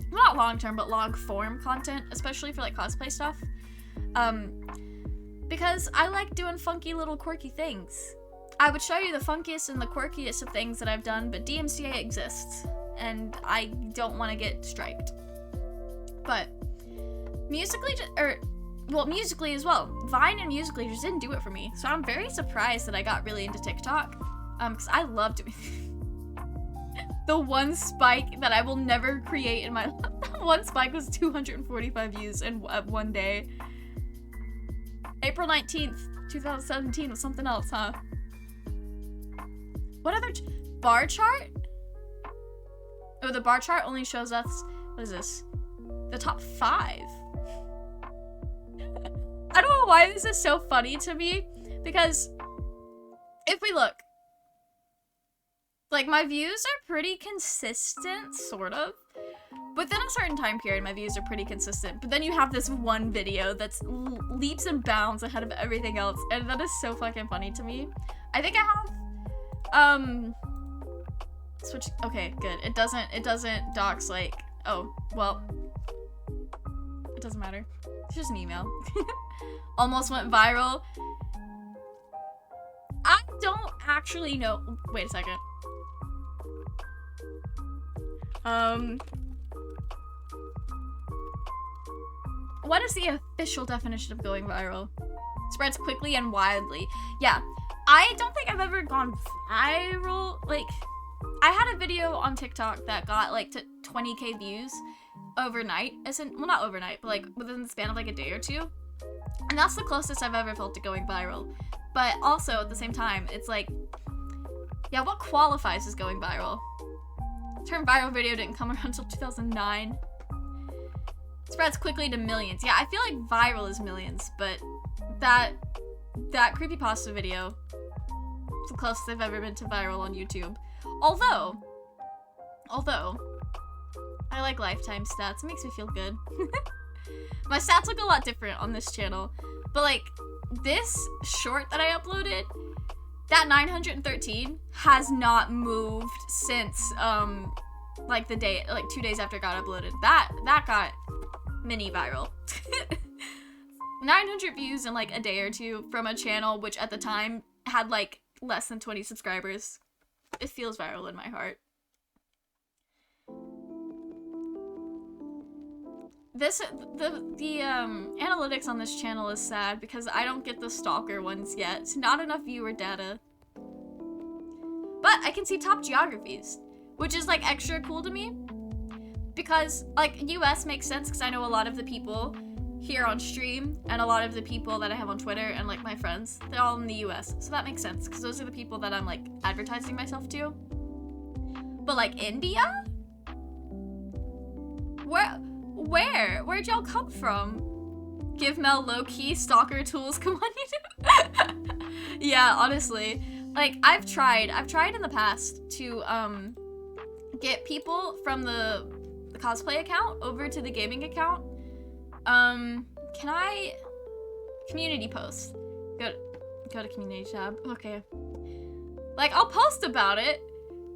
not long-term, but long-form content, especially for like cosplay stuff. Because I like doing funky little quirky things. I would show you the funkiest and the quirkiest of things that I've done, but DMCA exists, and I don't want to get striked. But musically as well. Vine and Musically just didn't do it for me, so I'm very surprised that I got really into TikTok, because I love doing the one spike that I will never create in my life. One spike was 245 views in one day. April 19th, 2017 was something else, huh? What other bar chart? Oh, the bar chart only shows us, what is this? The top 5. I don't know why this is so funny to me, because if we look, like my views are pretty consistent, sort of. Within a certain time period, my views are pretty consistent, but then you have this one video that's leaps and bounds ahead of everything else, and that is so fucking funny to me. I think I have, switch, okay, good. It doesn't dox, like, oh, well, it doesn't matter. It's just an email. Almost went viral. I don't actually know, wait a second. What is the official definition of going viral? Spreads quickly and widely. Yeah, I don't think I've ever gone viral. Like, I had a video on TikTok that got like to 20k views overnight. Well, not overnight, but like within the span of like a day or two. And that's the closest I've ever felt to going viral. But also, at the same time, it's like, yeah, what qualifies as going viral? The term viral video didn't come around until 2009. It spreads quickly to millions. Yeah, I feel like viral is millions, but that creepypasta video is the closest I've ever been to viral on YouTube. Although, I like lifetime stats. It makes me feel good. My stats look a lot different on this channel. But like, this short that I uploaded, that 913 has not moved since, like 2 days after it got uploaded. That got mini viral. 900 views in like a day or two from a channel which at the time had like less than 20 subscribers. It feels viral in my heart. The analytics on this channel is sad because I don't get the stalker ones yet. It's not enough viewer data. But I can see top geographies, which is like extra cool to me. Because like US makes sense because I know a lot of the people here on stream and a lot of the people that I have on Twitter and like my friends, they're all in the US. So that makes sense because those are the people that I'm like advertising myself to. But like India? Where'd y'all come from? Give Mel low-key stalker tools, come on YouTube. Yeah, honestly. Like, I've tried in the past to get people from the cosplay account over to the gaming account. Can I community post? Go to community tab. Okay. Like, I'll post about it,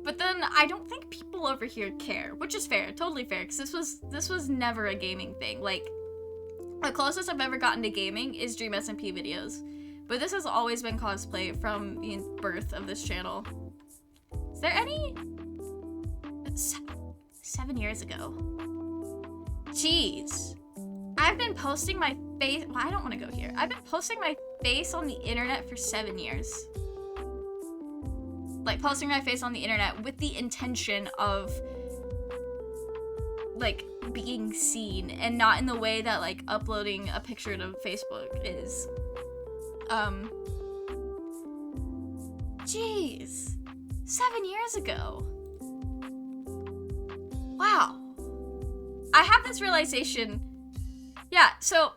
but then I don't think people over here care, which is fair, totally fair, because this was never a gaming thing. Like, the closest I've ever gotten to gaming is Dream SMP videos, but this has always been cosplay from the birth of this channel. Is there any? 7 years ago. Jeez. I've been posting my face. Well, I don't want to go here. I've been posting my face on the internet for 7 years. Like, posting my face on the internet with the intention of, like, being seen, and not in the way that, like, uploading a picture to Facebook is. Jeez. 7 years ago. Wow. I have this realization. Yeah, so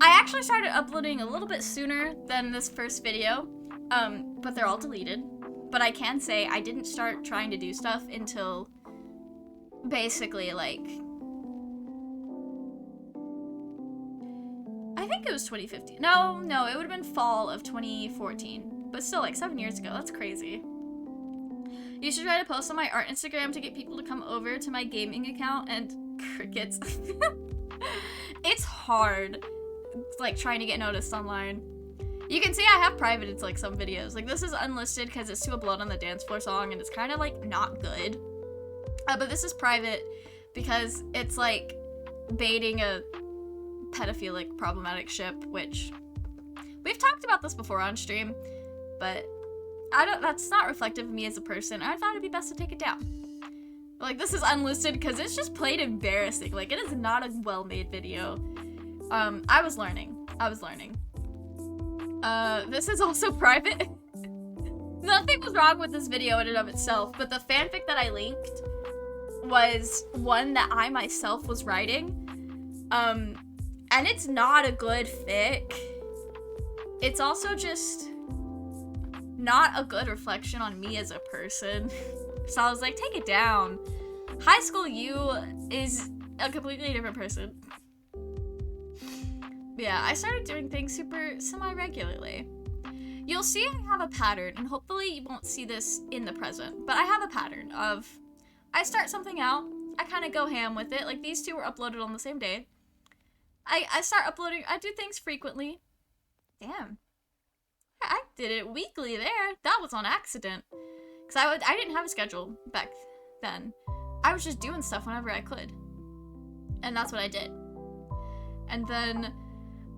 I actually started uploading a little bit sooner than this first video, but they're all deleted. But I can say I didn't start trying to do stuff until basically like, I think it was 2015. No, it would have been fall of 2014. But still, like 7 years ago, that's crazy. You should try to post on my art Instagram to get people to come over to my gaming account, and crickets. It's hard, like, trying to get noticed online. You can see I have privated like some videos. Like, this is unlisted because it's to a Blood on the Dance Floor song, and it's kind of like not good. But this is private because it's like baiting a pedophilic problematic ship, which we've talked about this before on stream, but that's not reflective of me as a person. I thought it'd be best to take it down. Like, this is unlisted because it's just plain embarrassing. Like, it is not a well-made video. I was learning. This is also private. Nothing was wrong with this video in and of itself, but the fanfic that I linked was one that I myself was writing. And it's not a good fic. It's also just not a good reflection on me as a person. So I was like, take it down. High school you is a completely different person. Yeah, I started doing things super semi-regularly. You'll see I have a pattern, and hopefully you won't see this in the present, but I have a pattern of, I start something out, I kind of go ham with it. Like, these two were uploaded on the same day. I start uploading, I do things frequently. Damn. I did it weekly there. That was on accident. Because I didn't have a schedule back then. I was just doing stuff whenever I could. And that's what I did. And then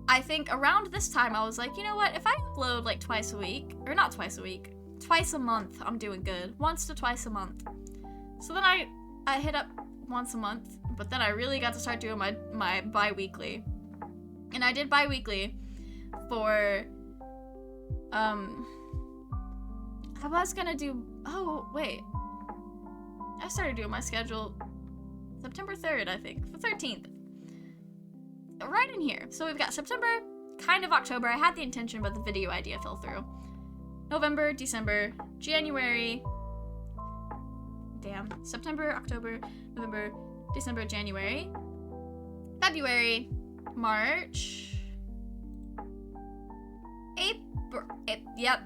I think around this time I was like, you know what, if I upload like twice a week, or not twice a week, twice a month, I'm doing good. Once to twice a month. So then I hit up once a month, but then I really got to start doing my bi-weekly. And I did bi-weekly for, I was gonna do, oh, wait. I started doing my schedule September 3rd, I think, the 13th. Right in here. So we've got September, kind of October. I had the intention, but the video idea fell through. November, December, January. Damn. September, October, November, December, January. February, March.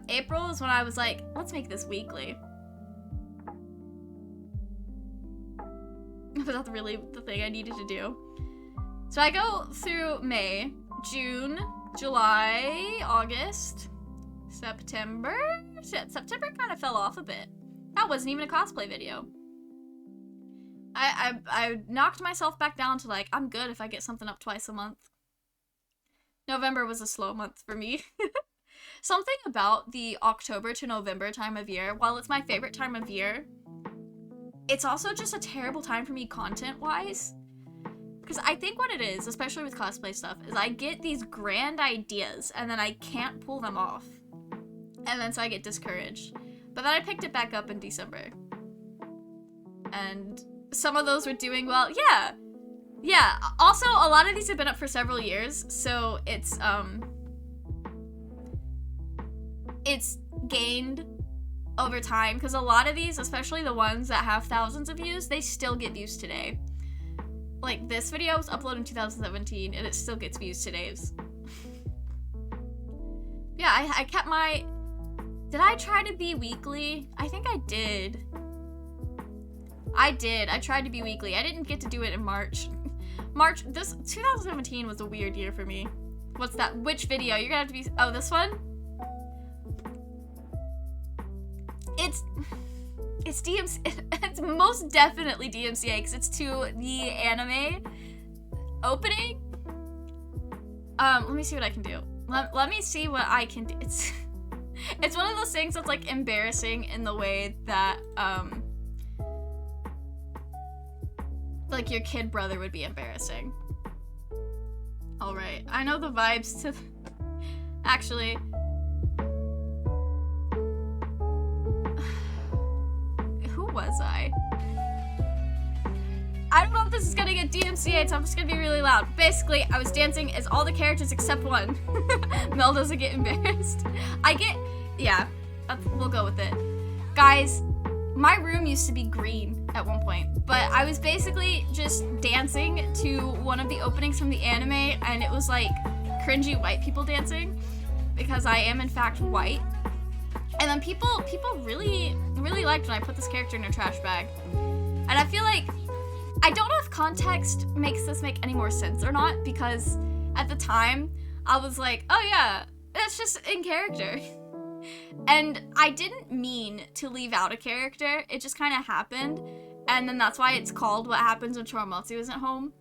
April is when I was like, let's make this weekly. But that's really the thing I needed to do. So I go through May, June, July, August, September. September kind of fell off a bit. That wasn't even a cosplay video. I knocked myself back down to like, I'm good if I get something up twice a month. November was a slow month for me. Something about the October to November time of year, while it's my favorite time of year, it's also just a terrible time for me content-wise. Because I think what it is, especially with cosplay stuff, is I get these grand ideas and then I can't pull them off. And then so I get discouraged. But then I picked it back up in December. And some of those were doing well. Yeah. Also, a lot of these have been up for several years, so it's gained over time, because a lot of these, especially the ones that have thousands of views, they still get views today. Like, this video was uploaded in 2017, and it still gets views today. Yeah, I kept my... Did I try to be weekly? I think I did. I tried to be weekly. I didn't get to do it in March. 2017 was a weird year for me. What's that? Which video? You're gonna have to be... Oh, this one? It's DMC. It's most definitely DMCA because it's to the anime opening. Let me see what I can do. Let me see what I can do. It's one of those things that's like embarrassing in the way that like your kid brother would be embarrassing. All right, I know the vibes to. Actually. Was I don't know if this is gonna get DMCA, so I'm just gonna be really loud. Basically, I was dancing as all the characters except one. Mel doesn't get embarrassed. Yeah, we'll go with it. Guys, my room used to be green at one point, but I was basically just dancing to one of the openings from the anime, and it was like cringy white people dancing, because I am in fact white. And then people really liked when I put this character in a trash bag. And I feel like, I don't know if context makes this make any more sense or not, because at the time, I was like, oh yeah, that's just in character. And I didn't mean to leave out a character, it just kind of happened. And then that's why it's called What Happens When Choromatsu Isn't Home.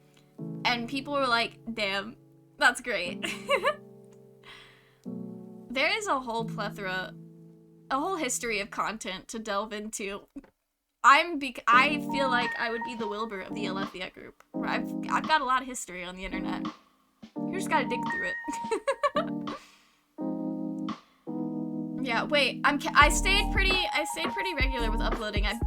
And people were like, damn, that's great. There is a whole history of content to delve into. I feel like I would be the Wilbur of the Alethea group. Where I've got a lot of history on the internet. You just gotta dig through it. Yeah, wait. I stayed pretty regular with uploading. I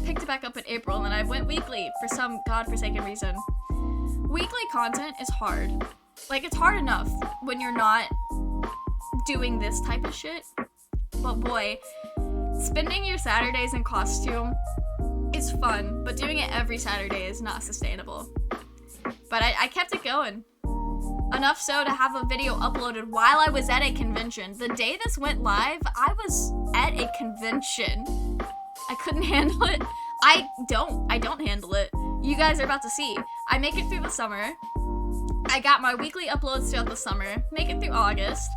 picked it back up in April, and then I went weekly for some godforsaken reason. Weekly content is hard. Like, it's hard enough when you're not doing this type of shit, but boy, spending your Saturdays in costume is fun, but doing it every Saturday is not sustainable. But I kept it going. Enough so to have a video uploaded while I was at a convention. The day this went live, I was at a convention. I couldn't handle it. I don't handle it. You guys are about to see. I make it through the summer. I got my weekly uploads throughout the summer. Make it through August.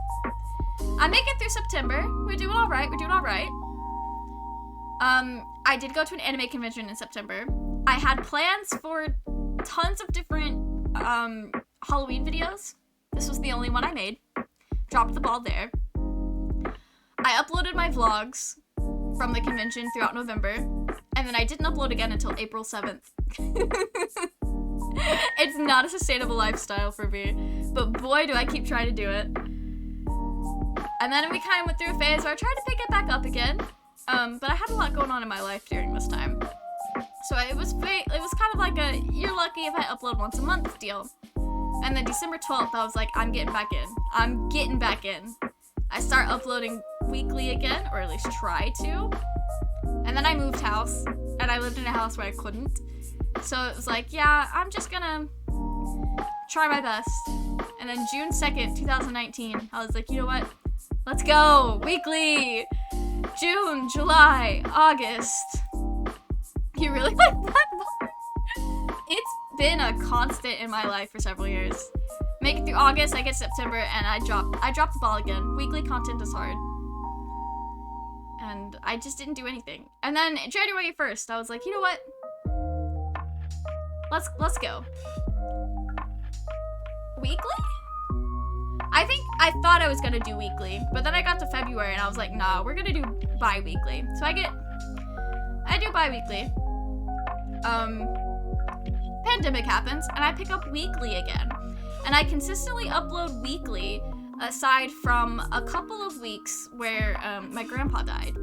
I make it through September. We're doing all right. I did go to an anime convention in September. I had plans for tons of different Halloween videos. This was the only one I made. Dropped the ball there. I uploaded my vlogs from the convention throughout November, and then I didn't upload again until April 7th. It's not a sustainable lifestyle for me. But boy, do I keep trying to do it. And then we kind of went through a phase where I tried to pick it back up again. But I had a lot going on in my life during this time. So it was kind of like a, you're lucky if I upload once a month deal. And then December 12th, I was like, I'm getting back in. I'm getting back in. I start uploading weekly again, or at least try to. And then I moved house, and I lived in a house where I couldn't. So it was like, yeah, I'm just gonna try my best. And then June 2nd, 2019, I was like, you know what? Let's go! Weekly! June, July, August. You really like that? It's been a constant in my life for several years. Make it through August, I get September, and I drop the ball again. Weekly content is hard. And I just didn't do anything. And then January 1st, I was like, you know what? Let's go. Weekly? I thought I was gonna do weekly, but then I got to February and I was like, nah, we're gonna do bi-weekly. So I do bi-weekly. Pandemic happens and I pick up weekly again. And I consistently upload weekly aside from a couple of weeks where my grandpa died.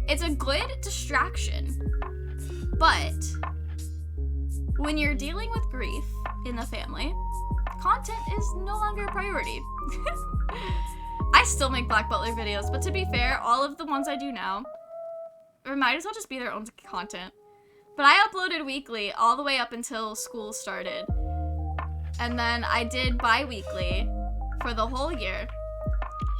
It's a good distraction, but when you're dealing with grief in the family, content is no longer a priority. I still make Black Butler videos, but to be fair, all of the ones I do now might as well just be their own content. But I uploaded weekly all the way up until school started. And then I did bi-weekly for the whole year.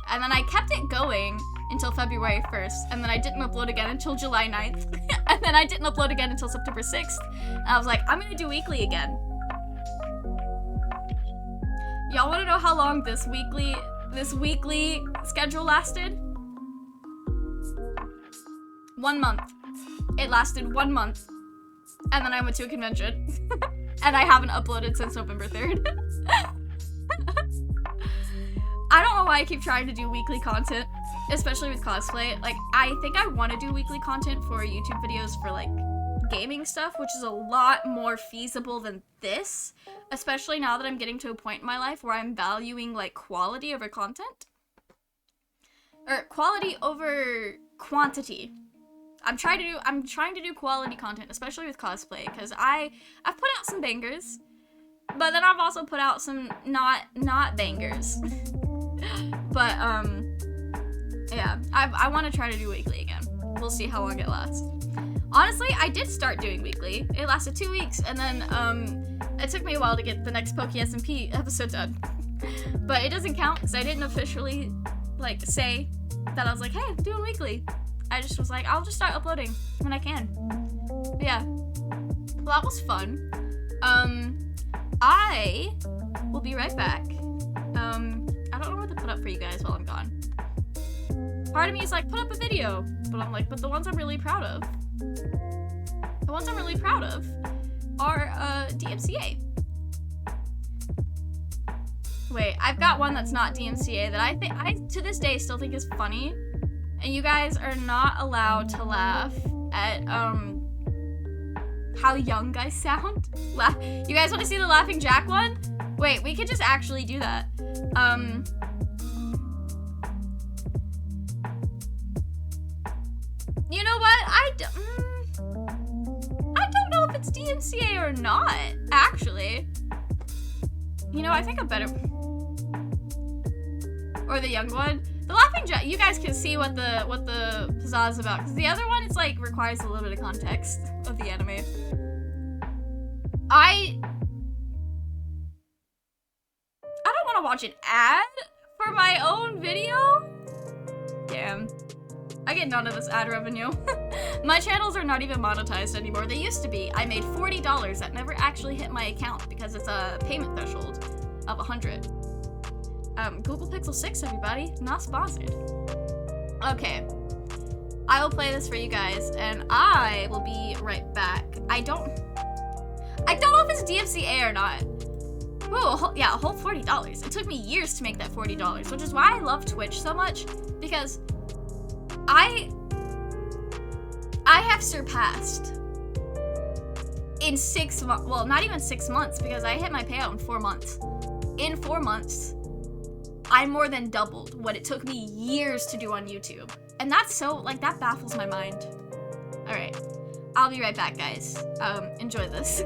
And then I kept it going until February 1st. And then I didn't upload again until July 9th. And then I didn't upload again until September 6th. And I was like, I'm gonna do weekly again. Y'all wanna know how long this weekly schedule lasted? 1 month. It lasted 1 month. And then I went to a convention. And I haven't uploaded since November 3rd. I don't know why I keep trying to do weekly content, especially with cosplay. Like, I think I want to do weekly content for YouTube videos for, like, gaming stuff, which is a lot more feasible than this, especially now that I'm getting to a point in my life where I'm valuing, like, quality over content. Or quality over quantity. I'm trying to do quality content, especially with cosplay, because I've put out some bangers, but then I've also put out some not bangers. But yeah, I want to try to do weekly again. We'll see how long it lasts. Honestly, I did start doing weekly. It lasted 2 weeks, and then it took me a while to get the next Poke SMP episode done. But it doesn't count because I didn't officially like say that I was like, hey, I'm doing weekly. I just was like, I'll just start uploading when I can. But yeah. Well, that was fun. I will be right back. I don't know what to put up for you guys while I'm gone. Part of me is like, put up a video. But I'm like, but the ones I'm really proud of. The ones I'm really proud of are DMCA. Wait, I've got one that's not DMCA that I to this day still think is funny. And you guys are not allowed to laugh at how young I sound. You guys want to see the Laughing Jack one? Wait, we could just actually do that. You know what? I don't know if it's DMCA or not, actually. You know, I think a better... Or the young one. The Laughing Jack, you guys can see what the pizzazz is about. Because the other one, it's like, requires a little bit of context of the anime. I don't want to watch an ad for my own video. Damn. I get none of this ad revenue. My channels are not even monetized anymore. They used to be. I made $40 that never actually hit my account because it's a payment threshold of 100. Google Pixel 6, everybody. Not sponsored. Okay. I will play this for you guys, and I will be right back. I don't know if it's DMCA or not. Whoa, yeah, a whole $40. It took me years to make that $40, which is why I love Twitch so much, because I have surpassed in 6 months, well, not even 6 months, because I hit my payout in 4 months. In 4 months, I more than doubled what it took me years to do on YouTube. And that's so, like, that baffles my mind. All right, I'll be right back, guys. Enjoy this.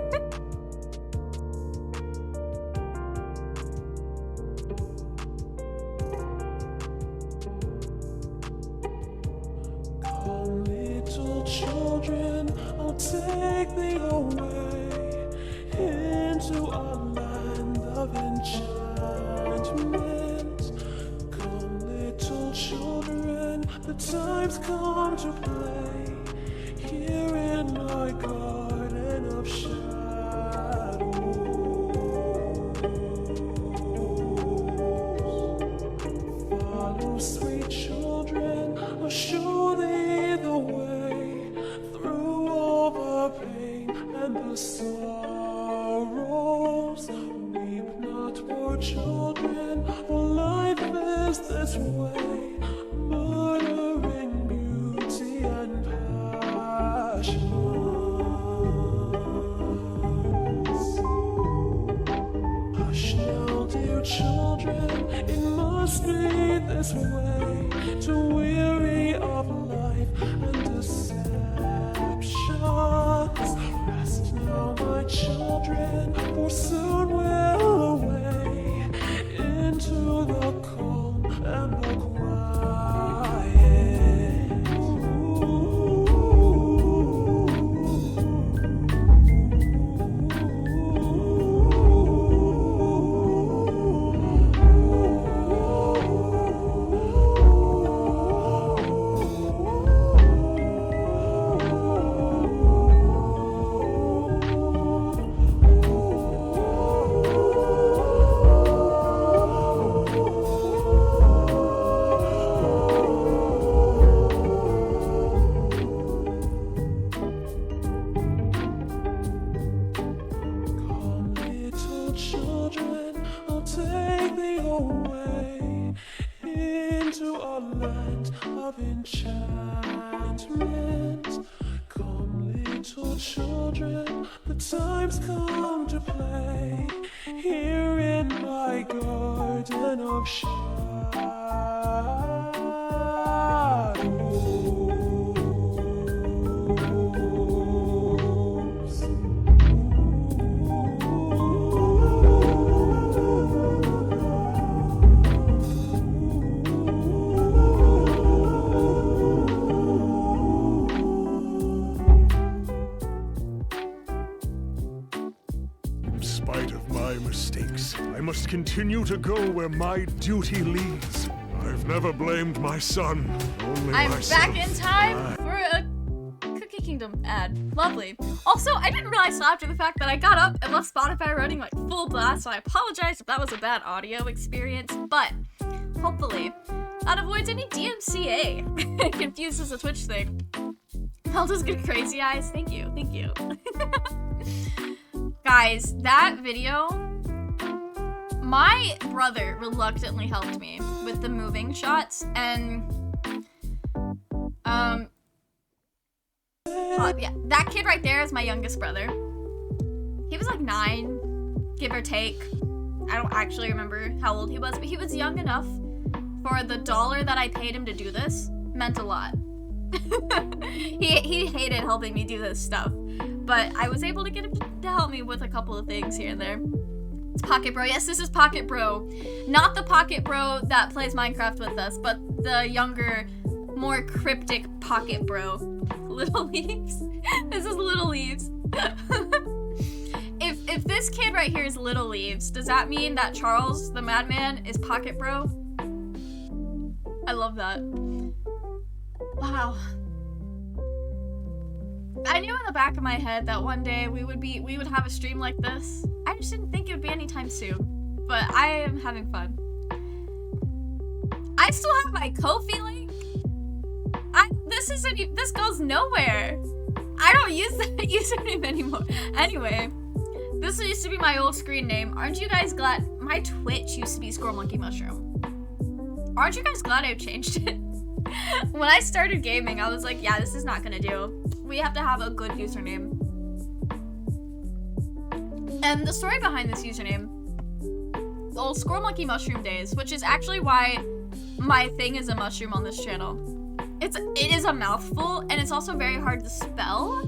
Come, little children, I'll take thee away into a land of enchantment. Come, little children, the time's come to play here in my garden of shadows. Follow, sweet children, I'll show thee the way through all the pain and the sorrows. Weep not, poor children, for life is this way, murdering beauty and passions. Hush now, dear children, it must be this way, to weary of life and deceptions. Rest now, my children, for soon we'll away into the calm and the quiet. Come, little children, I'll take thee away into a land of enchantment. Come, little children, the time's come to play here in my garden of shadows. In spite of my mistakes, I must continue to go where my duty leads. I've never blamed my son, only I'm myself. back in time for a Cookie Kingdom ad. Lovely. Also, I didn't realize till after the fact that I got up and left Spotify running like full blast, so I apologize if that was a bad audio experience, but hopefully that avoids any DMCA. It confuses the Twitch thing. I'll just get crazy eyes. Thank you. Thank you. Guys, that video, my brother reluctantly helped me with the moving shots, and yeah, that kid right there is my youngest brother. He was like 9, give or take. I don't actually remember how old he was, but he was young enough for the $1 that I paid him to do this meant a lot. He hated helping me do this stuff, but I was able to get him to help me with a couple of things here and there. It's Pocket Bro. Yes, this is Pocket Bro. Not the Pocket Bro that plays Minecraft with us, but the younger, more cryptic Pocket Bro. Little Leaves. This is Little Leaves. If this kid right here is Little Leaves, does that mean that Charles, the madman, is Pocket Bro? I love that. Wow. I knew in the back of my head that one day we would have a stream like this. I just didn't think it would be anytime soon. But I am having fun. I still have my Ko-fi link. This goes nowhere. I don't use that username anymore. Anyway, this used to be my old screen name. Aren't you guys glad? My Twitch used to be Squirrel Monkey Mushroom. Aren't you guys glad I've changed it? When I started gaming, I was like, yeah, this is not gonna do. We have to have a good username. And the story behind this username, the old Squirrel Monkey Mushroom days, which is actually why my thing is a mushroom on this channel. It is a mouthful, and it's also very hard to spell.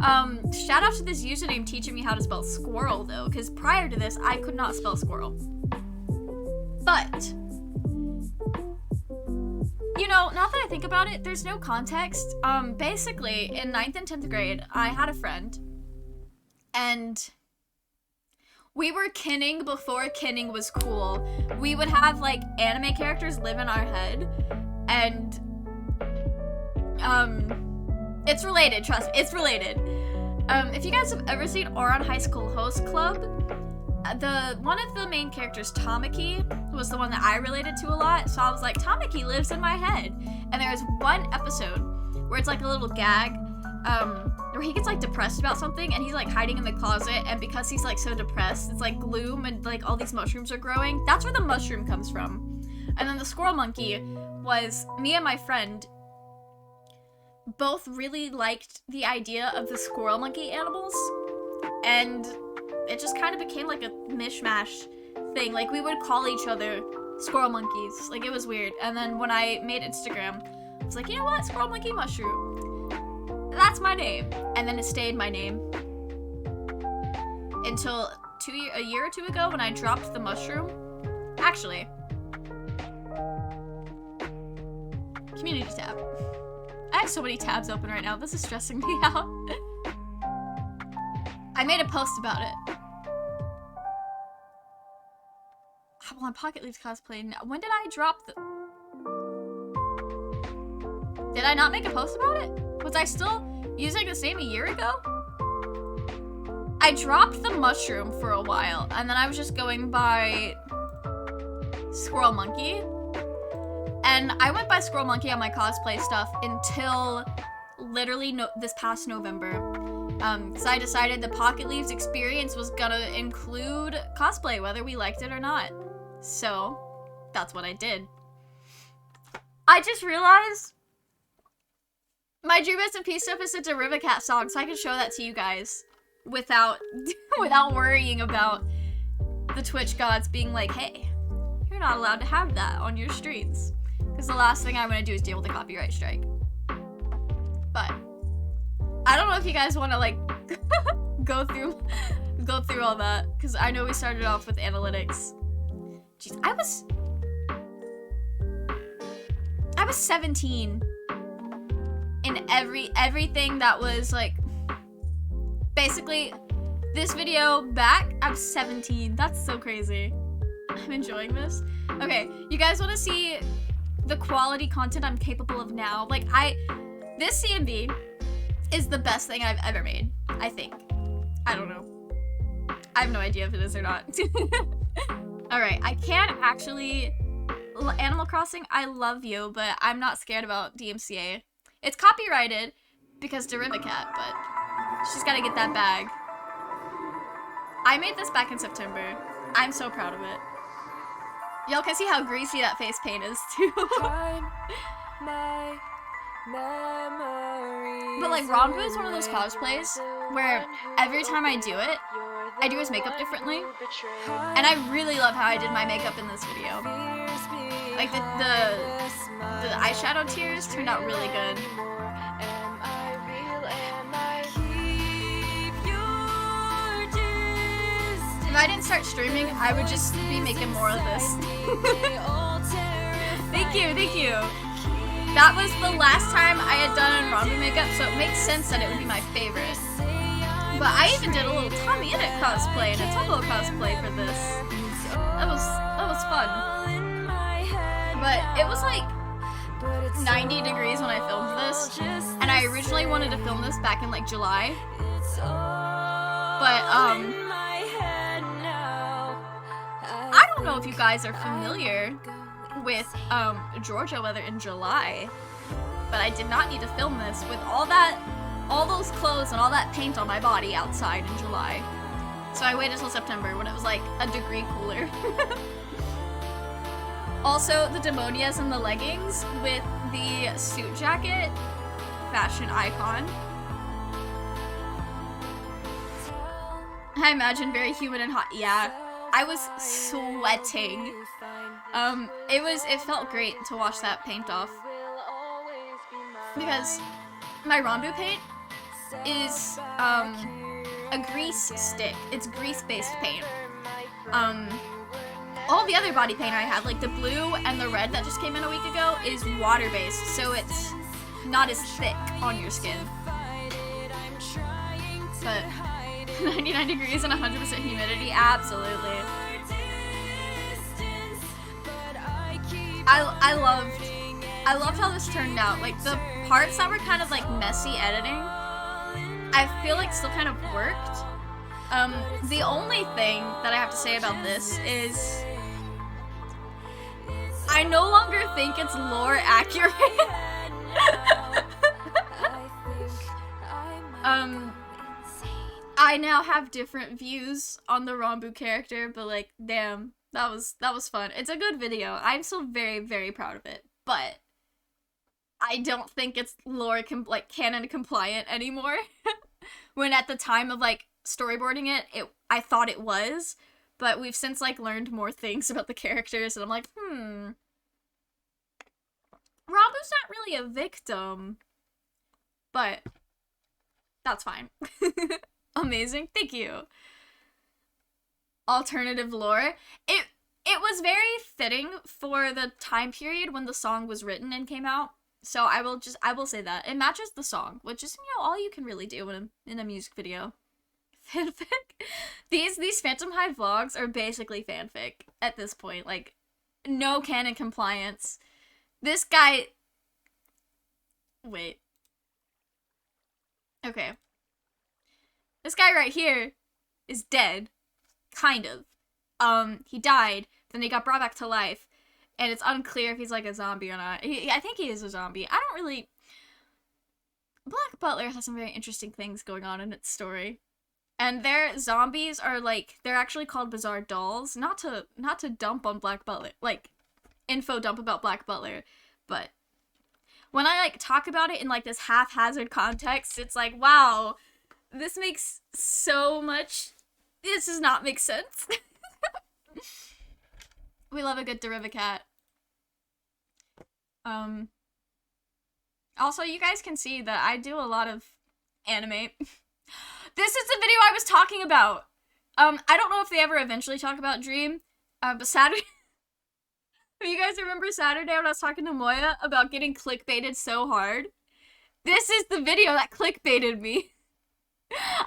Shout out to this username teaching me how to spell squirrel, though, because prior to this, I could not spell squirrel. But, you know, now that I think about it, there's no context. Basically, in 9th and 10th grade, I had a friend, and we were kinning before kinning was cool. We would have, like, anime characters live in our head, and, it's related, trust me, it's related. If you guys have ever seen Ouran High School Host Club, one of the main characters, Tamaki, was the one that I related to a lot, so I was like, Tamaki lives in my head. And there's one episode where it's like a little gag, where he gets like depressed about something, and he's like hiding in the closet, and because he's like so depressed, it's like gloom, and like all these mushrooms are growing. That's where the mushroom comes from. And then the squirrel monkey was me and my friend both really liked the idea of the squirrel monkey animals, and it just kind of became like a mishmash thing. Like, we would call each other squirrel monkeys. Like, it was weird. And then when I made Instagram, I was like, you know what? Squirrel monkey mushroom. That's my name. And then it stayed my name until a year or two ago when I dropped the mushroom. Actually, community tab. I have so many tabs open right now. This is stressing me out. I made a post about it. Well, on Pocket Leaves cosplay. When did I drop the... Did I not make a post about it? Was I still using the same a year ago? I dropped the mushroom for a while, and then I was just going by Squirrel Monkey. And I went by Squirrel Monkey on my cosplay stuff until literally this past November. Because I decided the Pocket Leaves experience was gonna include cosplay, whether we liked it or not. So, that's what I did. I just realized my Dream Rest in Peace stuff is a Derivacat song, so I can show that to you guys without worrying about the Twitch gods being like, hey, you're not allowed to have that on your streams. Because the last thing I want to do is deal with a copyright strike. But I don't know if you guys want to like go through all that, because I know we started off with analytics. Jeez, I was 17 in everything that was like basically this video back. I'm 17. That's so crazy. I'm enjoying this. Okay, you guys want to see the quality content I'm capable of now? Like, this CMB is the best thing I've ever made, I think. I don't know. I have no idea if it is or not. Alright, I can't actually... Animal Crossing, I love you, but I'm not scared about DMCA. It's copyrighted because Derivacat, but she's gotta get that bag. I made this back in September. I'm so proud of it. Y'all can see how greasy that face paint is, too. But like, Ranbu is one of those cosplays where every time I do it, I do his makeup differently. And I really love how I did my makeup in this video. Like, the eyeshadow tiers turned out really good. If I didn't start streaming, I would just be making more of this. Thank you, thank you. That was the last time I had done Ranbu makeup, so it makes sense that it would be my favorite. But I even did a little Tommy In It cosplay and a Tumble cosplay for this. That was fun. But it was like 90 degrees when I filmed this, and I originally wanted to film this back in like July. But I don't know if you guys are familiar with Georgia weather in July, but I did not need to film this with all those clothes and all that paint on my body outside in July. So I waited until September when it was like a degree cooler. Also, the Demonias and the leggings with the suit jacket, fashion icon. I imagine very humid and hot. Yeah, I was sweating. It felt great to wash that paint off. Because my Ranbu paint is, a grease stick. It's grease-based paint. All the other body paint I have, like the blue and the red that just came in a week ago, is water-based, so it's not as thick on your skin. But 99 degrees and 100% humidity, absolutely. I loved how this turned out. Like, the parts that were kind of like messy editing, I feel like still kind of worked. The only thing that I have to say about this is I no longer think it's lore accurate. I now have different views on the Ranbu character, but like, damn, that was fun. It's a good video. I'm still very, very proud of it, but I don't think it's lore canon compliant anymore. When at the time of like storyboarding it, I thought it was, but we've since like learned more things about the characters, and I'm like, Ranbu's not really a victim, but that's fine. Amazing, thank you. Alternative lore. It was very fitting for the time period when the song was written and came out. So I will say that it matches the song, which is, all you can really do in a music video. Fanfic. These Phantom Hive vlogs are basically fanfic at this point. Like, no canon compliance. This guy. Wait. Okay. This guy right here is dead. Kind of. He died, then he got brought back to life, and it's unclear if he's like a zombie or not. I think he is a zombie. I don't really... Black Butler has some very interesting things going on in its story. And their zombies are like, they're actually called bizarre dolls. Not to dump on Black Butler, like, info dump about Black Butler, but when I like talk about it in like this haphazard context, it's like, wow, this makes so much... This does not make sense. We love a good Derivacat. Also, you guys can see that I do a lot of anime. This is the video I was talking about. I don't know if they ever eventually talk about Dream, but Saturday... You guys remember Saturday when I was talking to Moya about getting clickbaited so hard? This is the video that clickbaited me.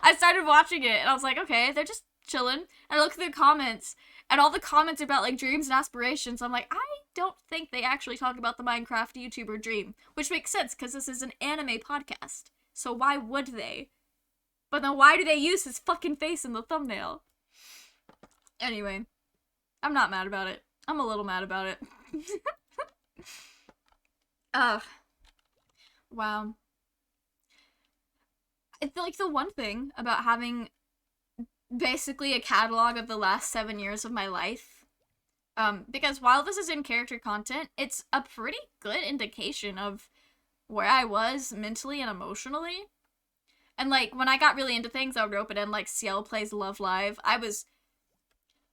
I started watching it, and I was like, okay, they're just chilling. And I look at the comments, and all the comments about, like, dreams and aspirations. I'm like, I don't think they actually talk about the Minecraft YouTuber Dream. Which makes sense, because this is an anime podcast. So why would they? But then why do they use his fucking face in the thumbnail? Anyway, I'm not mad about it. I'm a little mad about it. Wow. It's like the one thing about having basically a catalog of the last 7 years of my life, because while this is in character content, it's a pretty good indication of where I was mentally and emotionally. And like, when I got really into things, I would open in like Ciel Plays Love Live.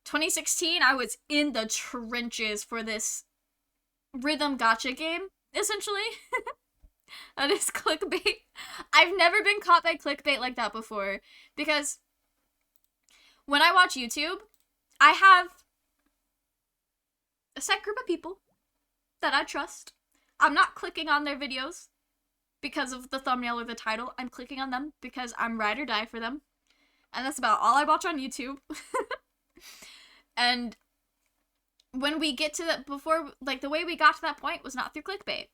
2016, I was in the trenches for this rhythm gacha game, essentially. That is clickbait. I've never been caught by clickbait like that before, because when I watch YouTube, I have a set group of people that I trust. I'm not clicking on their videos because of the thumbnail or the title. I'm clicking on them because I'm ride or die for them. And that's about all I watch on YouTube. And when we get to that, before, like, the way we got to that point was not through clickbait.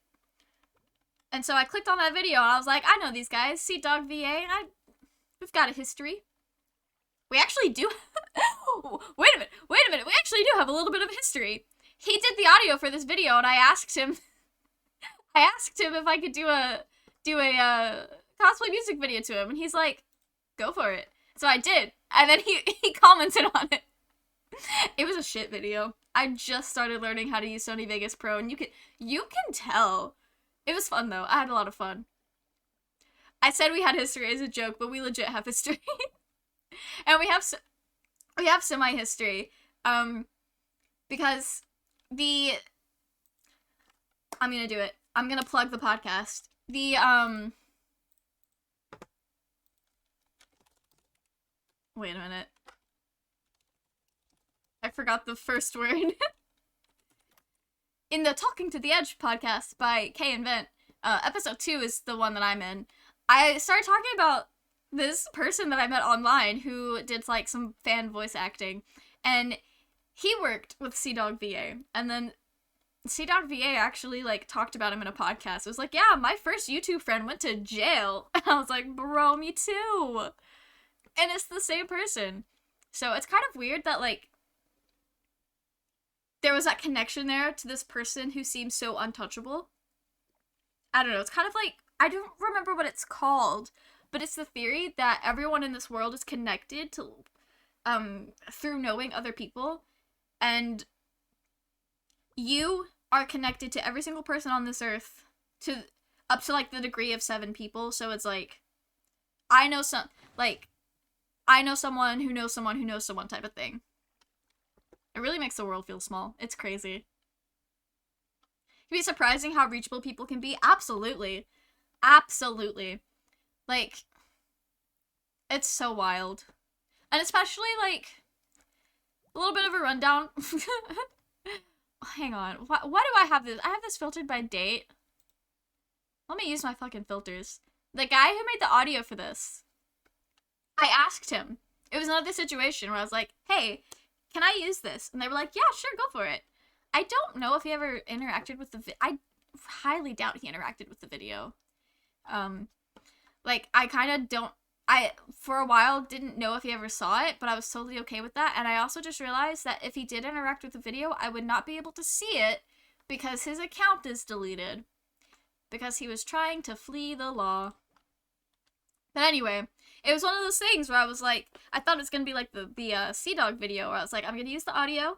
And so I clicked on that video and I was like, I know these guys, Sea Dog VA, and we've got a history. We actually do. Wait a minute. We actually do have a little bit of history. He did the audio for this video, and I asked him if I could do a cosplay music video to him, and he's like, go for it. So I did, and then he commented on it. It was a shit video. I just started learning how to use Sony Vegas Pro, and you can tell. It was fun though. I had a lot of fun. I said we had history as a joke, but we legit have history. And we have semi-history, because I'm gonna do it. I'm gonna plug the podcast. Wait a minute. I forgot the first word. In the Talking to the Edge podcast by Kay and Vent, episode 2 is the one that I'm in. I started talking about this person that I met online who did like some fan voice acting, and he worked with CDawg VA, and then CDawg VA actually like talked about him in a podcast. It was like, yeah, my first YouTube friend went to jail. And I was like, bro, me too. And it's the same person. So it's kind of weird that like there was that connection there to this person who seems so untouchable. I don't know, it's kind of like, I don't remember what it's called, but it's the theory that everyone in this world is connected to through knowing other people, and you are connected to every single person on this earth to up to like the degree of 7 people. So it's like I know someone who knows someone who knows someone type of thing. It really makes the world feel small. It's crazy. It can be surprising how reachable people can be. Absolutely. Absolutely. Like, it's so wild. And especially like a little bit of a rundown. Hang on. Why do I have this? I have this filtered by date. Let me use my fucking filters. The guy who made the audio for this, I asked him. It was another situation where I was like, hey, can I use this? And they were like, yeah, sure, go for it. I don't know if he ever interacted with the I highly doubt he interacted with the video. Like, I kind of don't, for a while, didn't know if he ever saw it, but I was totally okay with that. And I also just realized that if he did interact with the video, I would not be able to see it because his account is deleted. Because he was trying to flee the law. But anyway, it was one of those things where I was like, I thought it was going to be like the CDawg video, where I was like, I'm going to use the audio.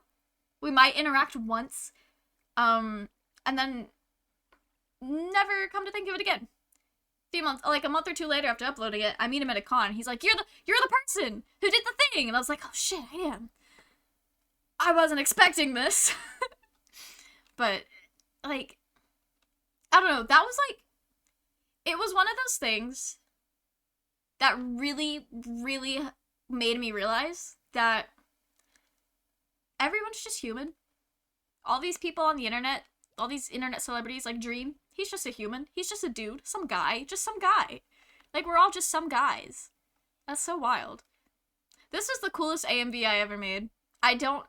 We might interact once. And then never come to think of it again. Few months, like a month or two later after uploading it, I meet him at a con. He's like, you're the person who did the thing. And I was like, oh shit, I am. I wasn't expecting this. But like, I don't know, that was like, it was one of those things that really, really made me realize that everyone's just human. All these people on the internet, all these internet celebrities like Dream, he's just a human. He's just a dude. Some guy. Just some guy. Like, we're all just some guys. That's so wild. This is the coolest AMV I ever made. I don't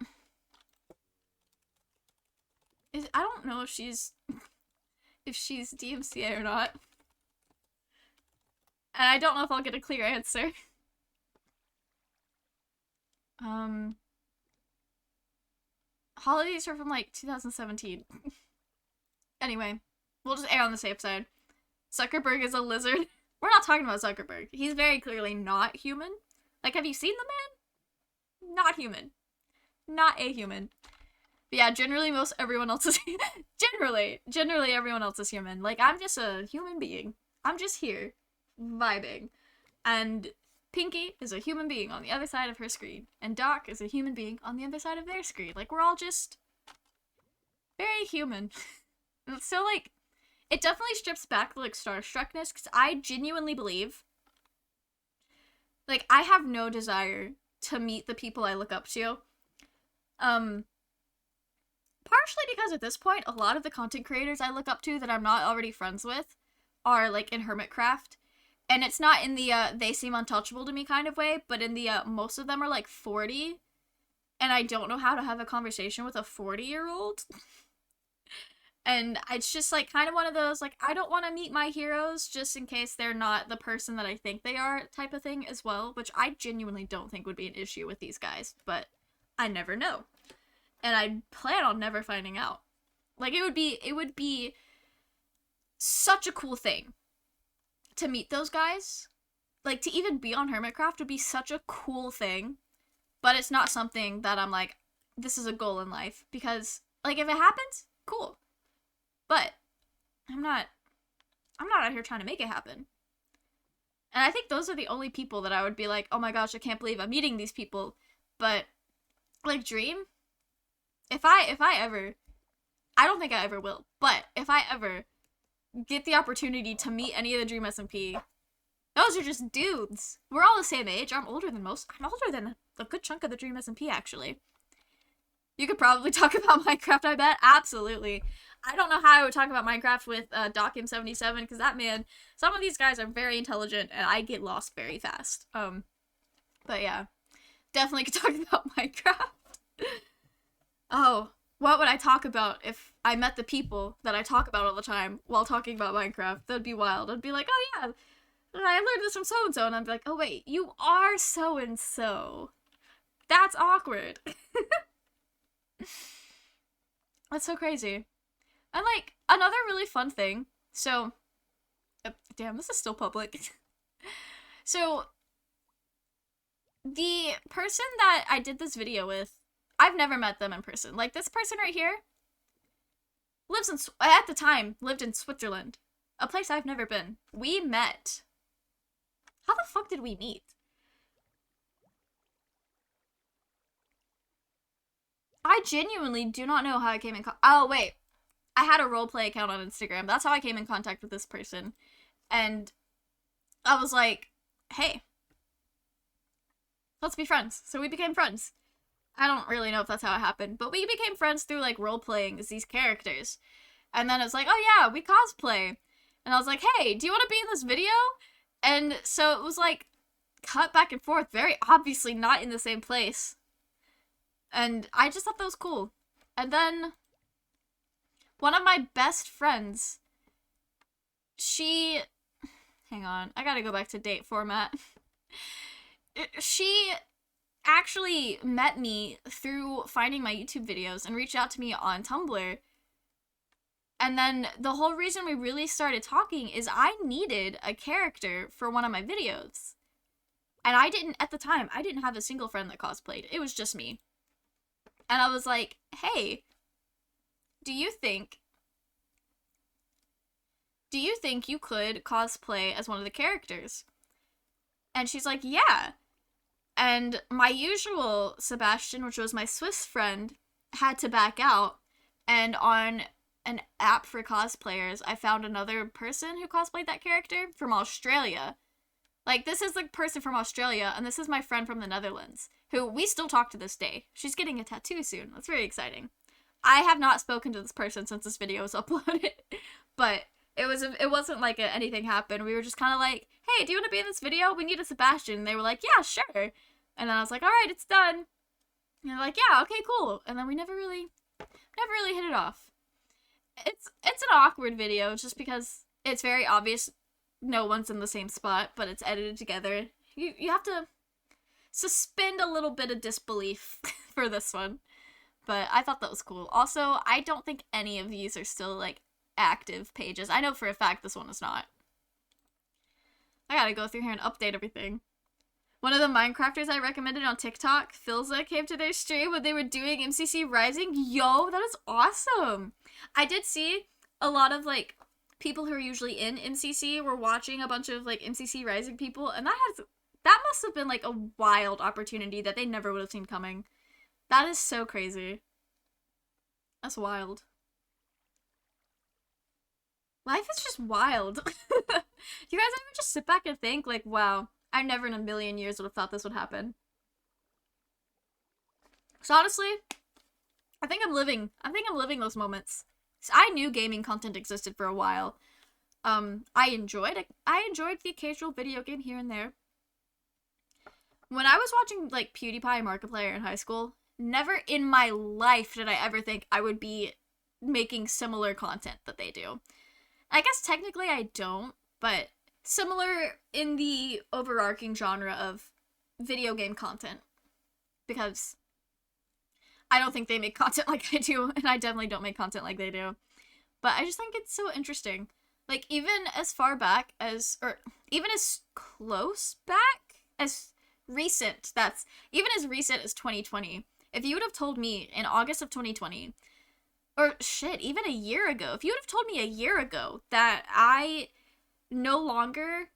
know if she's DMCA or not. And I don't know if I'll get a clear answer. Holidays are from like 2017. Anyway, we'll just err on the safe side. Zuckerberg is a lizard. We're not talking about Zuckerberg. He's very clearly not human. Like, have you seen the man? Not human. Not a human. But yeah, generally everyone else is generally everyone else is human. Like, I'm just a human being. I'm just here, vibing. And Pinky is a human being on the other side of her screen. And Doc is a human being on the other side of their screen. Like, we're all just very human. So, like, it definitely strips back the, like, starstruckness, because I genuinely believe, like, I have no desire to meet the people I look up to. Partially because at this point, a lot of the content creators I look up to that I'm not already friends with are, like, in Hermitcraft. And it's not in the, they seem untouchable to me kind of way, but in the, most of them are, like, 40. And I don't know how to have a conversation with a 40-year-old. And it's just, like, kind of one of those, like, I don't want to meet my heroes just in case they're not the person that I think they are type of thing as well, which I genuinely don't think would be an issue with these guys, but I never know. And I plan on never finding out. Like, it would be such a cool thing to meet those guys. Like, to even be on Hermitcraft would be such a cool thing, but it's not something that I'm like, this is a goal in life, because, like, if it happens, cool. But I'm not out here trying to make it happen. And I think those are the only people that I would be like, oh my gosh, I can't believe I'm meeting these people. But, like, Dream, if I ever, I don't think I ever will, but if I ever get the opportunity to meet any of the Dream SMP, those are just dudes. We're all the same age. I'm older than most. I'm older than a good chunk of the Dream SMP, actually. You could probably talk about Minecraft, I bet. Absolutely. I don't know how I would talk about Minecraft with Dockim77, because that man, some of these guys are very intelligent, and I get lost very fast. But yeah, definitely could talk about Minecraft. Oh, what would I talk about if I met the people that I talk about all the time while talking about Minecraft? That'd be wild. I'd be like, oh yeah, I learned this from so-and-so, and I'd be like, oh wait, you are so-and-so. That's awkward. That's so crazy. And, like, another really fun thing, so, damn, this is still public. So, the person that I did this video with, I've never met them in person. Like, this person right here at the time, lived in Switzerland, a place I've never been. We met. How the fuck did we meet? I genuinely do not know how I came in oh, wait. I had a roleplay account on Instagram. That's how I came in contact with this person. And I was like, hey, let's be friends. So we became friends. I don't really know if that's how it happened, but we became friends through, like, role-playing as these characters. And then it's like, oh yeah, we cosplay. And I was like, hey, do you want to be in this video? And so it was, like, cut back and forth, very obviously not in the same place. And I just thought that was cool. And then one of my best friends, hang on, I gotta go back to date format. She actually met me through finding my YouTube videos and reached out to me on Tumblr. And then the whole reason we really started talking is I needed a character for one of my videos. And at the time, I didn't have a single friend that cosplayed. It was just me. And I was like, hey, do you think you could cosplay as one of the characters? And she's like, yeah. And my usual Sebastian, which was my Swiss friend, had to back out. And on an app for cosplayers, I found another person who cosplayed that character from Australia. Like, this is the person from Australia, and this is my friend from the Netherlands, who we still talk to this day. She's getting a tattoo soon. That's very exciting. I have not spoken to this person since this video was uploaded, but it wasn't like anything happened. We were just kind of like, hey, do you want to be in this video? We need a Sebastian. And they were like, yeah, sure. And then I was like, all right, it's done. And they're like, yeah, okay, cool. And then we never really hit it off. It's an awkward video just because it's very obvious no one's in the same spot, but it's edited together. You have to suspend a little bit of disbelief for this one. But I thought that was cool. Also, I don't think any of these are still, like, active pages. I know for a fact this one is not. I gotta go through here and update everything. One of the Minecrafters I recommended on TikTok, Philza, came to their stream when they were doing MCC Rising. Yo, that is awesome! I did see a lot of, like, people who are usually in MCC were watching a bunch of, like, MCC Rising people, and that must have been, like, a wild opportunity that they never would have seen coming. That is so crazy. That's wild. Life is just wild. You guys ever just sit back and think, like, wow, I never in a million years would have thought this would happen. So honestly, I think I'm living those moments. So I knew gaming content existed for a while. I enjoyed the occasional video game here and there. When I was watching, like, PewDiePie and Markiplier in high school, never in my life did I ever think I would be making similar content that they do. I guess technically I don't, but similar in the overarching genre of video game content. Because I don't think they make content like I do, and I definitely don't make content like they do. But I just think it's so interesting. Like, even as far back as, or even as close back as recent, even as recent as 2020, if you would have told me in August of 2020, or shit, even a year ago, if you would have told me a year ago that I no longer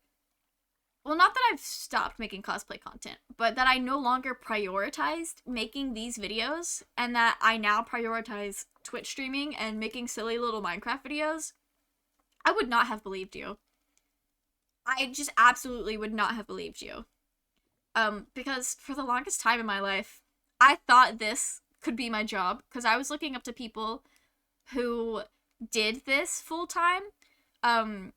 well, not that I've stopped making cosplay content, but that I no longer prioritized making these videos, and that I now prioritize Twitch streaming and making silly little Minecraft videos, I would not have believed you. I just absolutely would not have believed you. Because for the longest time in my life, I thought this could be my job, because I was looking up to people who did this full time, and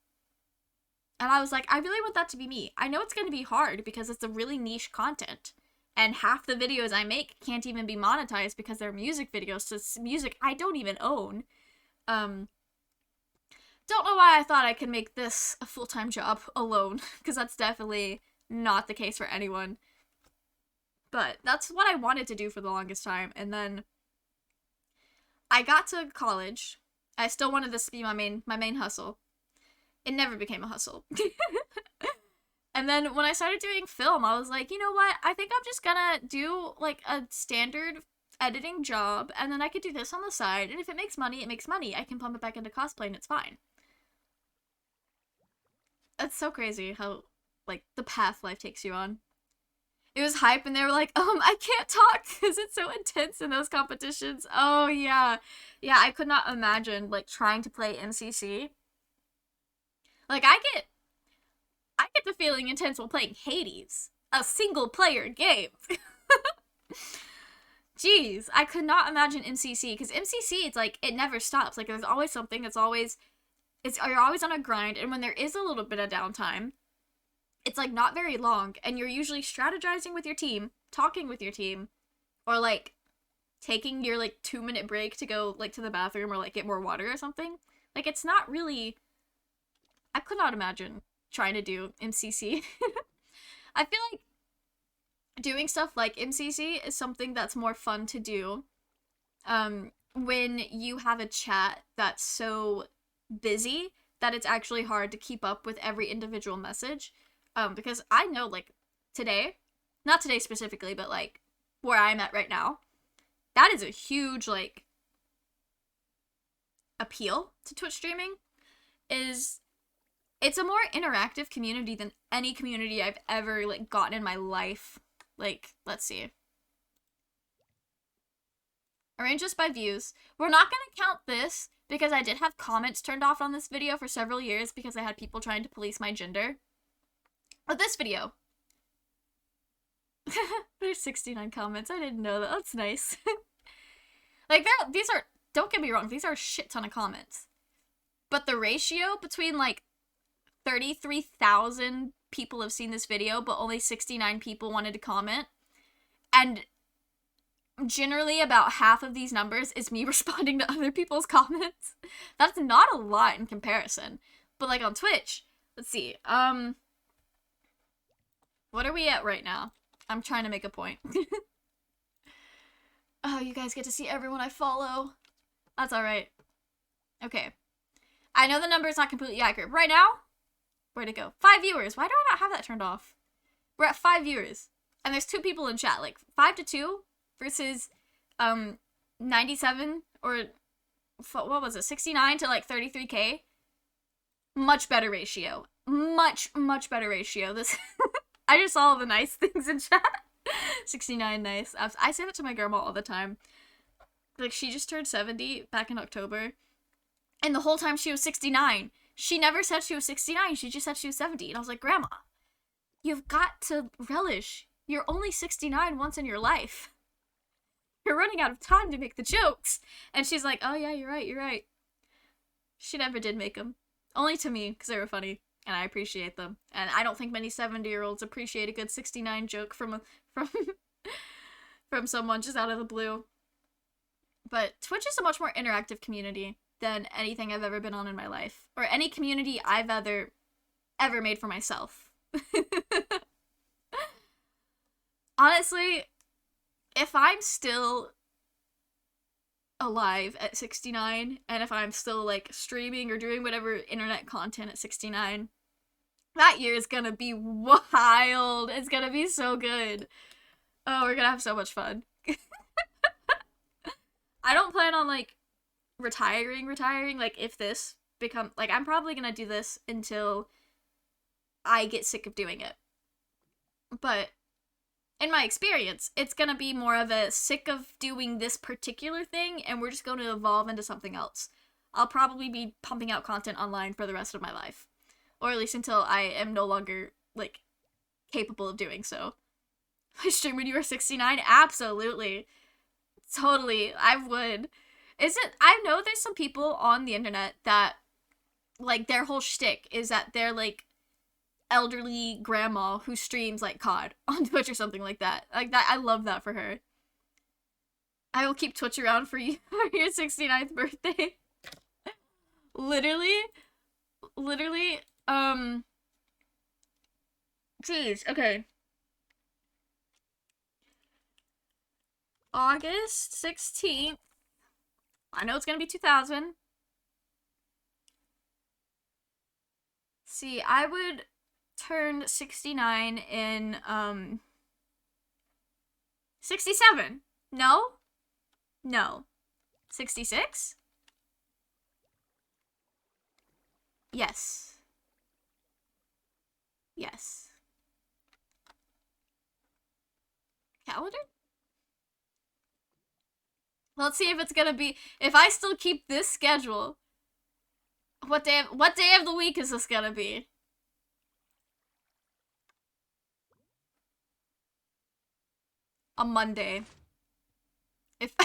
I was like, I really want that to be me. I know it's going to be hard because it's a really niche content. And half the videos I make can't even be monetized because they're music videos. So it's music I don't even own. Don't know why I thought I could make this a full-time job alone. Because that's definitely not the case for anyone. But that's what I wanted to do for the longest time. And then I got to college. I still wanted this to be my main hustle. It never became a hustle. And then when I started doing film, I was like, you know what? I think I'm just gonna do like a standard editing job, and then I could do this on the side, and if it makes money, it makes money. I can pump it back into cosplay and it's fine. That's so crazy how, like, the path life takes you on. It was hype, and they were like, I can't talk because it's so intense in those competitions. Oh, yeah. Yeah, I could not imagine, like, trying to play MCC. Like, I get the feeling intense while playing Hades, a single-player game. Jeez, I could not imagine MCC, because MCC, it's like, it never stops. Like, there's always something, you're always on a grind, and when there is a little bit of downtime, it's, like, not very long, and you're usually strategizing with your team, talking with your team, or, like, taking your, like, 2-minute break to go, like, to the bathroom or, like, get more water or something. Like, it's not really... I could not imagine trying to do MCC. I feel like doing stuff like MCC is something that's more fun to do when you have a chat that's so busy that it's actually hard to keep up with every individual message. Because I know, like, today, not today specifically, but, like, where I'm at right now, that is a huge, like, appeal to Twitch streaming, is... It's a more interactive community than any community I've ever, like, gotten in my life. Like, let's see. Arrange this by views. We're not gonna count this because I did have comments turned off on this video for several years because I had people trying to police my gender. But this video. There's 69 comments. I didn't know that. That's nice. Like, these are, don't get me wrong, these are a shit ton of comments. But the ratio between, like, 33,000 people have seen this video, but only 69 people wanted to comment. And generally about half of these numbers is me responding to other people's comments. That's not a lot in comparison. But, like, on Twitch, let's see. What are we at right now? I'm trying to make a point. Oh, you guys get to see everyone I follow. That's alright. Okay. I know the number is not completely accurate. Right now, where'd it go? 5 viewers. Why do I not have that turned off? We're at 5 viewers. And there's 2 people in chat. Like, 5 to 2 versus 97 or what was it? 69 to like 33k. Much better ratio. Much better ratio. This I just saw all the nice things in chat. 69 nice. I say that to my grandma all the time. Like, she just turned 70 back in October. And the whole time she was 69. She never said she was 69, she just said she was 70. And I was like, Grandma, you've got to relish. You're only 69 once in your life. You're running out of time to make the jokes. And she's like, oh yeah, you're right. She never did make them. Only to me, because they were funny. And I appreciate them. And I don't think many 70-year-olds appreciate a good 69 joke from someone just out of the blue. But Twitch is a much more interactive community than anything I've ever been on in my life. Or any community I've ever made for myself. Honestly, if I'm still alive at 69, and if I'm still, like, streaming or doing whatever internet content at 69, that year is gonna be wild. It's gonna be so good. Oh, we're gonna have so much fun. I don't plan on, like, retiring, like, if this become, like, I'm probably gonna do this until I get sick of doing it. But in my experience, it's gonna be more of a sick of doing this particular thing, and we're just going to evolve into something else. I'll probably be pumping out content online for the rest of my life. Or at least until I am no longer, like, capable of doing so. I stream when you were 69? Absolutely. Totally. I would. I know there's some people on the internet that, like, their whole shtick is that they're, like, elderly grandma who streams, like, COD on Twitch or something like that. Like, that, I love that for her. I will keep Twitch around for you for your 69th birthday. Literally, geez, okay. August 16th. I know it's gonna be 2000. See, I would turn 69 in, 67. No? No. 66? Yes. Yes. Calendar? Let's see if it's gonna be, if I still keep this schedule, what day of the week is this gonna be? A Monday. If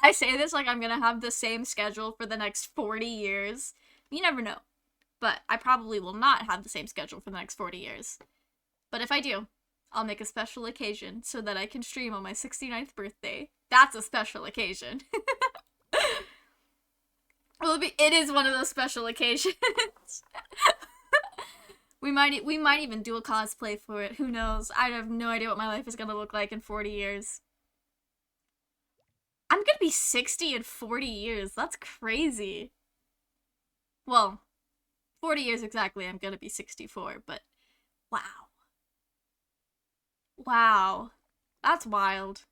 I say this like I'm gonna have the same schedule for the next 40 years, you never know. But I probably will not have the same schedule for the next 40 years. But if I do, I'll make a special occasion so that I can stream on my 69th birthday. That's a special occasion. It is one of those special occasions. we might even do a cosplay for it. Who knows? I have no idea what my life is gonna look like in 40 years. I'm gonna be 60 in 40 years. That's crazy. Well, 40 years exactly, I'm gonna be 64, but wow. Wow. That's wild.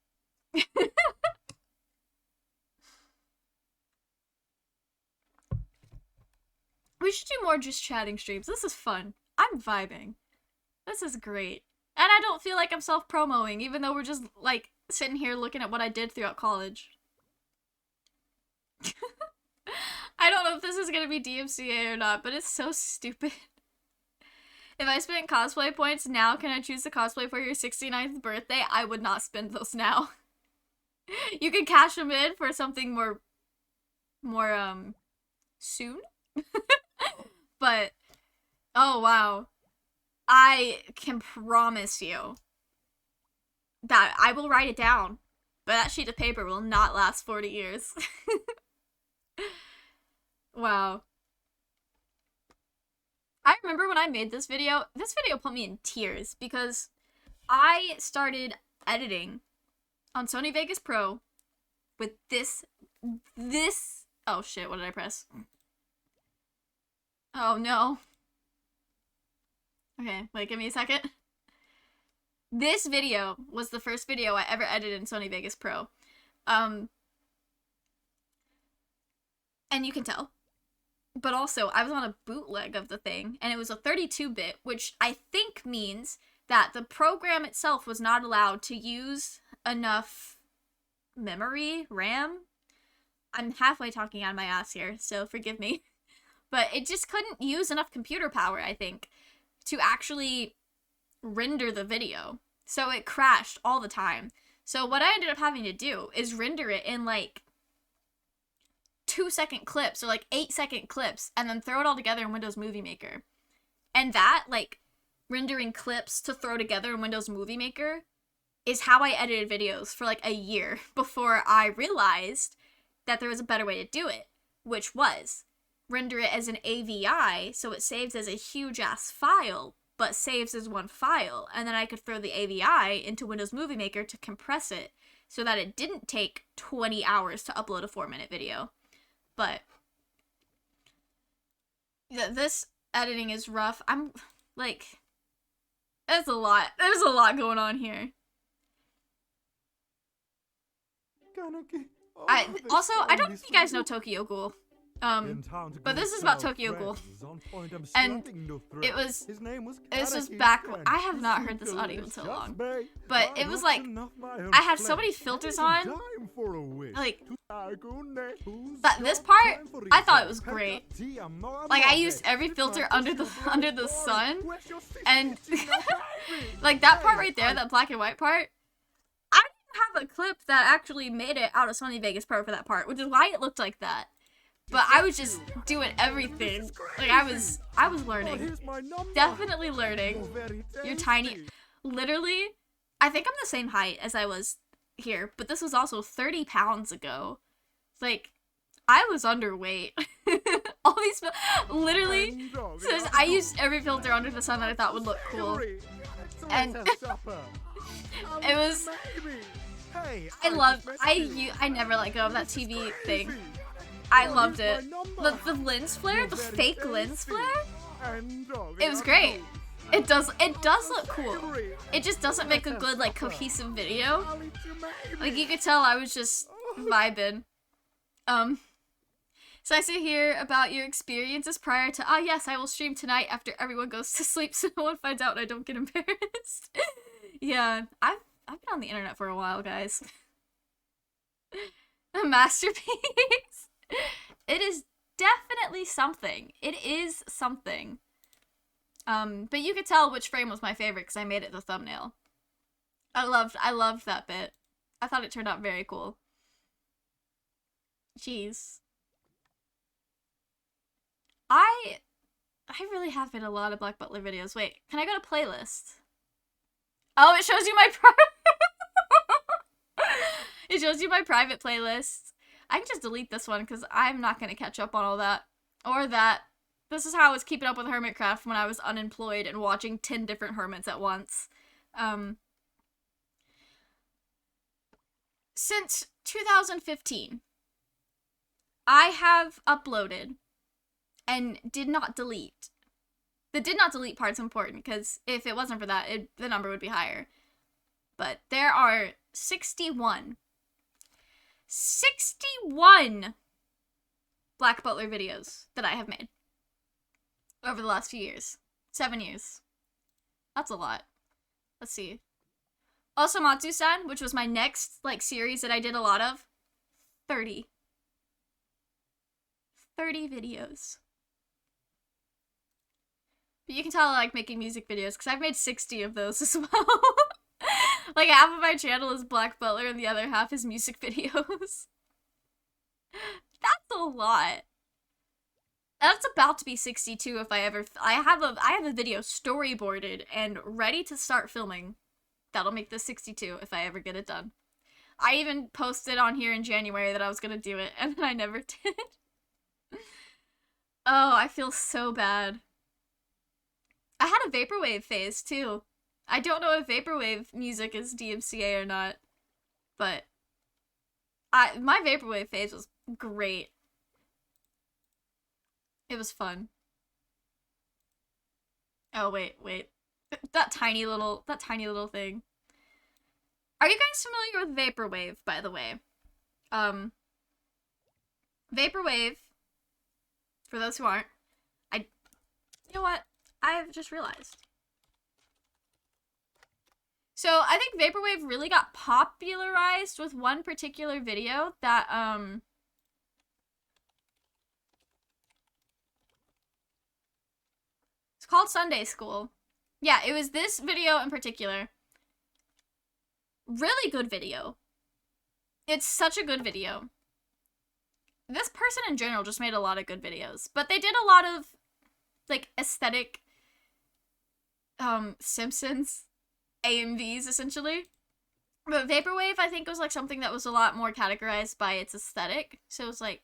We should do more just chatting streams. This is fun. I'm vibing. This is great. And I don't feel like I'm self-promoing, even though we're just, like, sitting here looking at what I did throughout college. I don't know if this is gonna be DMCA or not, but it's so stupid. If I spent cosplay points now, can I choose to cosplay for your 69th birthday? I would not spend those now. You can cash them in for something more soon? But, oh wow. I can promise you that I will write it down, but that sheet of paper will not last 40 years. Wow. I remember when I made this video put me in tears because I started editing on Sony Vegas Pro with this, oh shit, what did I press? Oh no. Okay, wait, give me a second. This video was the first video I ever edited in Sony Vegas Pro. And you can tell. But also, I was on a bootleg of the thing, and it was a 32-bit, which I think means that the program itself was not allowed to use enough memory, RAM. I'm halfway talking on my ass here, so forgive me. But it just couldn't use enough computer power, I think, to actually render the video. So it crashed all the time. So what I ended up having to do is render it in, like, 2-second clips or like 8-second clips and then throw it all together in Windows Movie Maker. And that, like, rendering clips to throw together in Windows Movie Maker is how I edited videos for like a year before I realized that there was a better way to do it, which was render it as an AVI so it saves as a huge ass file but saves as one file, and then I could throw the AVI into Windows Movie Maker to compress it so that it didn't take 20 hours to upload a 4-minute video. But yeah, this editing is rough. I'm like, there's a lot going on here. I don't know if you guys know Tokyo Ghoul. But this is about Tokyo Ghoul. And this was back, I have not heard this audio in so long, but it was like, I had so many filters on, like, that this part, I thought it was great. Like, I used every filter under the sun, and, like, that part right there, that black and white part, I didn't have a clip that actually made it out of Sony Vegas Pro for that part, which is why it looked like that. But I was just doing everything. Like, I was learning. Definitely learning. You're tiny. Literally, I think I'm the same height as I was here, but this was also 30 pounds ago. Like, I was underweight. All these, literally, so I used every filter under the sun that I thought would look cool. And it was, I never let go of that TV thing. I loved it. The lens flare, the fake lens flare, it was great. It does look cool. It just doesn't make a good, like, cohesive video. Like, you could tell I was just vibing. So I say here about your experiences prior to, yes, I will stream tonight after everyone goes to sleep so no one finds out and I don't get embarrassed. Yeah, I've been on the internet for a while, guys. A masterpiece. It is definitely something. It is something. But you could tell which frame was my favorite because I made it the thumbnail. I loved that bit. I thought it turned out very cool. Jeez. I really have made a lot of Black Butler videos. Wait, can I go to playlist? Oh, it shows you my it shows you my private playlist. I can just delete this one because I'm not going to catch up on all that. Or that. This is how I was keeping up with Hermitcraft when I was unemployed and watching 10 different hermits at once. Since 2015, I have uploaded and did not delete. The did not delete part's important because if it wasn't for that, the number would be higher. But there are 61 Black Butler videos that I have made over the last few years. 7 years. That's a lot. Let's see. Osamatsu-san, which was my next, like, series that I did a lot of. 30 videos. But you can tell I like making music videos because I've made 60 of those as well. Like, half of my channel is Black Butler and the other half is music videos. That's a lot. That's about to be 62 if I have a video storyboarded and ready to start filming. That'll make this 62 if I ever get it done. I even posted on here in January that I was gonna do it, and then I never did. Oh, I feel so bad. I had a vaporwave phase, too. I don't know if vaporwave music is DMCA or not, but my vaporwave phase was great. It was fun. Oh, wait. That tiny little thing. Are you guys familiar with vaporwave, by the way? Vaporwave, for those who aren't, you know what? I've just realized. So, I think vaporwave really got popularized with one particular video that, it's called Sunday School. Yeah, it was this video in particular. Really good video. It's such a good video. This person in general just made a lot of good videos. But they did a lot of, like, aesthetic, Simpsons AMVs, essentially. But vaporwave, I think, was, like, something that was a lot more categorized by its aesthetic. So it was, like,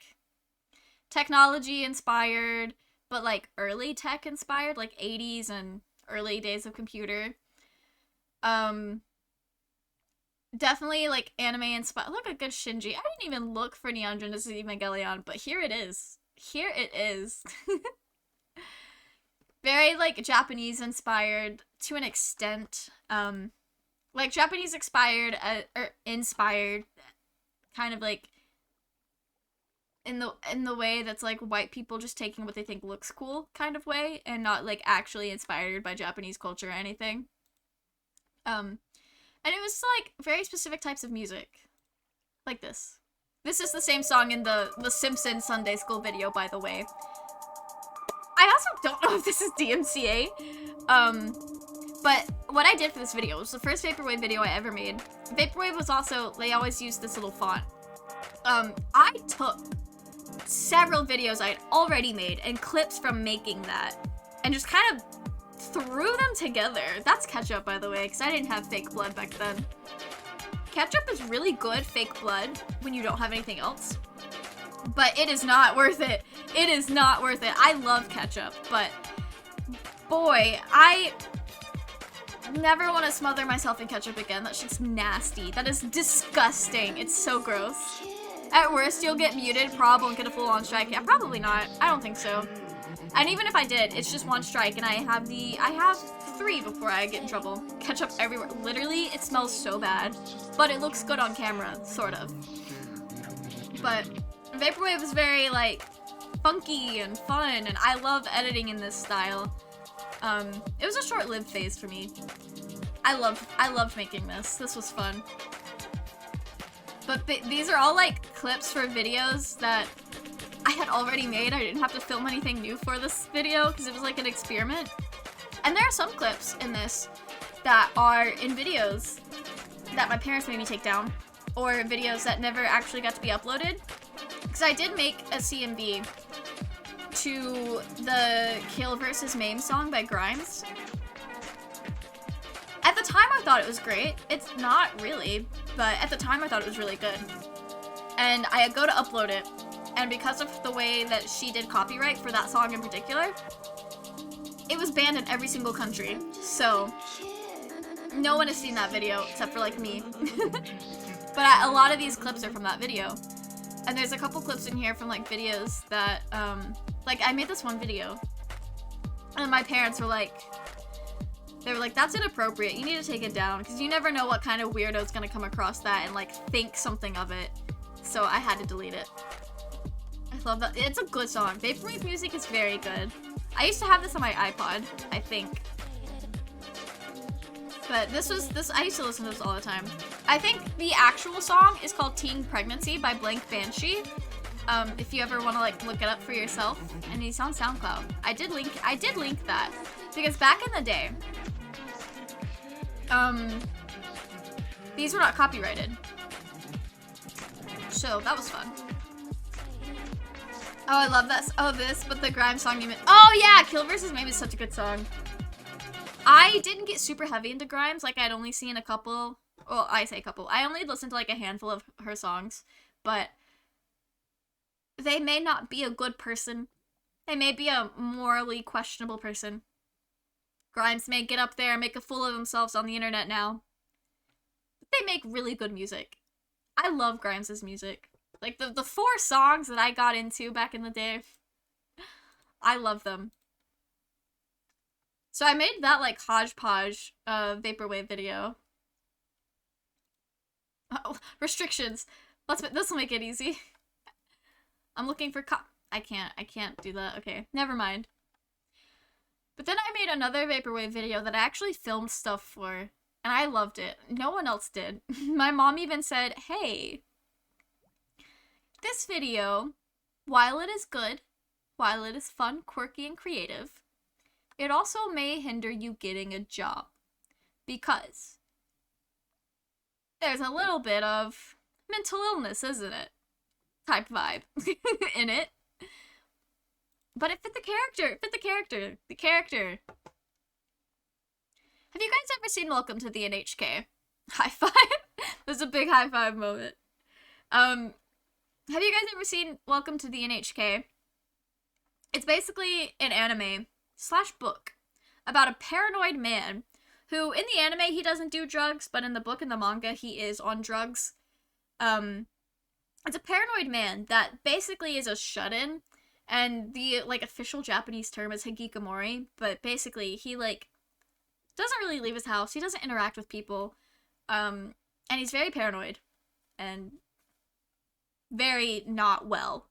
technology-inspired, but, like, early tech-inspired, like, 80s and early days of computer. Definitely, like, anime-inspired. Look at good Shinji. I didn't even look for Neon Genesis Evangelion, but here it is. Here it is. Very, like, Japanese-inspired to an extent. Like, Japanese-inspired, kind of, like, in the way that's like white people just taking what they think looks cool kind of way, and not like actually inspired by Japanese culture or anything. And it was like very specific types of music, like this. This is the same song in the Simpsons Sunday School video, by the way. I also don't know if this is DMCA, but what I did for this video was the first Vaporwave video I ever made. Vaporwave was also, they always used this little font. I took several videos I had already made and clips from making that, and just kind of threw them together. That's ketchup, by the way, because I didn't have fake blood back then. Ketchup is really good fake blood when you don't have anything else, but it is not worth it. It is not worth it. I love ketchup, but boy, I never want to smother myself in ketchup again. That shit's nasty. That is disgusting. It's so gross. At worst, you'll get muted, prob won't get a full-on strike. Yeah, probably not. I don't think so. And even if I did, it's just one strike, and I have 3 before I get in trouble. Ketchup everywhere. Literally, it smells so bad. But it looks good on camera, sort of. But Vaporwave is very, like, funky and fun, and I love editing in this style. It was a short-lived phase for me. I loved making this. This was fun. But these are all, like, clips for videos that I had already made. I didn't have to film anything new for this video because it was like an experiment. And there are some clips in this that are in videos that my parents made me take down, or videos that never actually got to be uploaded. Because I did make a CMV to the Kill vs. Mame song by Grimes. At the time I thought it was great. It's not really, but at the time I thought it was really good. And I go to upload it, and because of the way that she did copyright for that song in particular, it was banned in every single country. So no one has seen that video except for like me. But a lot of these clips are from that video. And there's a couple clips in here from like videos that, like I made this one video and my parents were like, that's inappropriate, you need to take it down, because you never know what kind of weirdo's gonna come across that and like think something of it. So I had to delete it. I love that. It's a good song. Vaporwave music is very good. I used to have this on my iPod, I think. But I used to listen to this all the time. I think the actual song is called Teen Pregnancy by Blank Banshee. If you ever want to like look it up for yourself. And he's on SoundCloud. I did link that. Because back in the day, these were not copyrighted. So that was fun. Oh, I love this. Oh, but the Grimes song you meant. Oh yeah, Kill vs. Mame is such a good song. I didn't get super heavy into Grimes. Like, I'd only seen a couple. Well, I say a couple. I only listened to like a handful of her songs. But they may not be a good person. They may be a morally questionable person. Grimes may get up there and make a fool of themselves on the internet now. But they make really good music. I love Grimes' music. Like, the 4 songs that I got into back in the day, I love them. So I made that, like, hodgepodge Vaporwave video. Oh, restrictions. This will make it easy. I'm looking for I can't do that. Okay, never mind. But then I made another Vaporwave video that I actually filmed stuff for, and I loved it. No one else did. My mom even said, hey, this video, while it is good, while it is fun, quirky, and creative, it also may hinder you getting a job. Because there's a little bit of mental illness, isn't it? Type vibe in it. But it fit the character. The character. Have you guys ever seen Welcome to the NHK? High five. There's a big high five moment. Have you guys ever seen Welcome to the NHK? It's basically an anime / book about a paranoid man who, in the anime, he doesn't do drugs, but in the book and the manga, he is on drugs. It's a paranoid man that basically is a shut-in, and the, like, official Japanese term is hikikomori, but basically, he, like, doesn't really leave his house, he doesn't interact with people, and he's very paranoid, and very not well.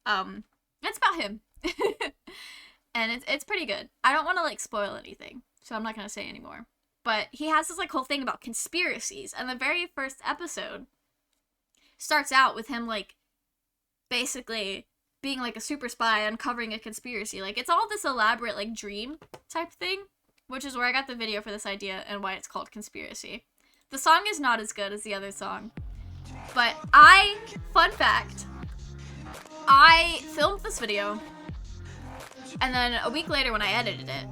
It's about him. And it's pretty good. I don't want to like spoil anything, so I'm not gonna say anymore. But he has this like whole thing about conspiracies, and the very first episode starts out with him like basically being like a super spy uncovering a conspiracy. Like it's all this elaborate like dream type thing, which is where I got the video for this idea and why it's called Conspiracy. The song is not as good as the other song, but fun fact, I filmed this video, and then a week later when I edited it,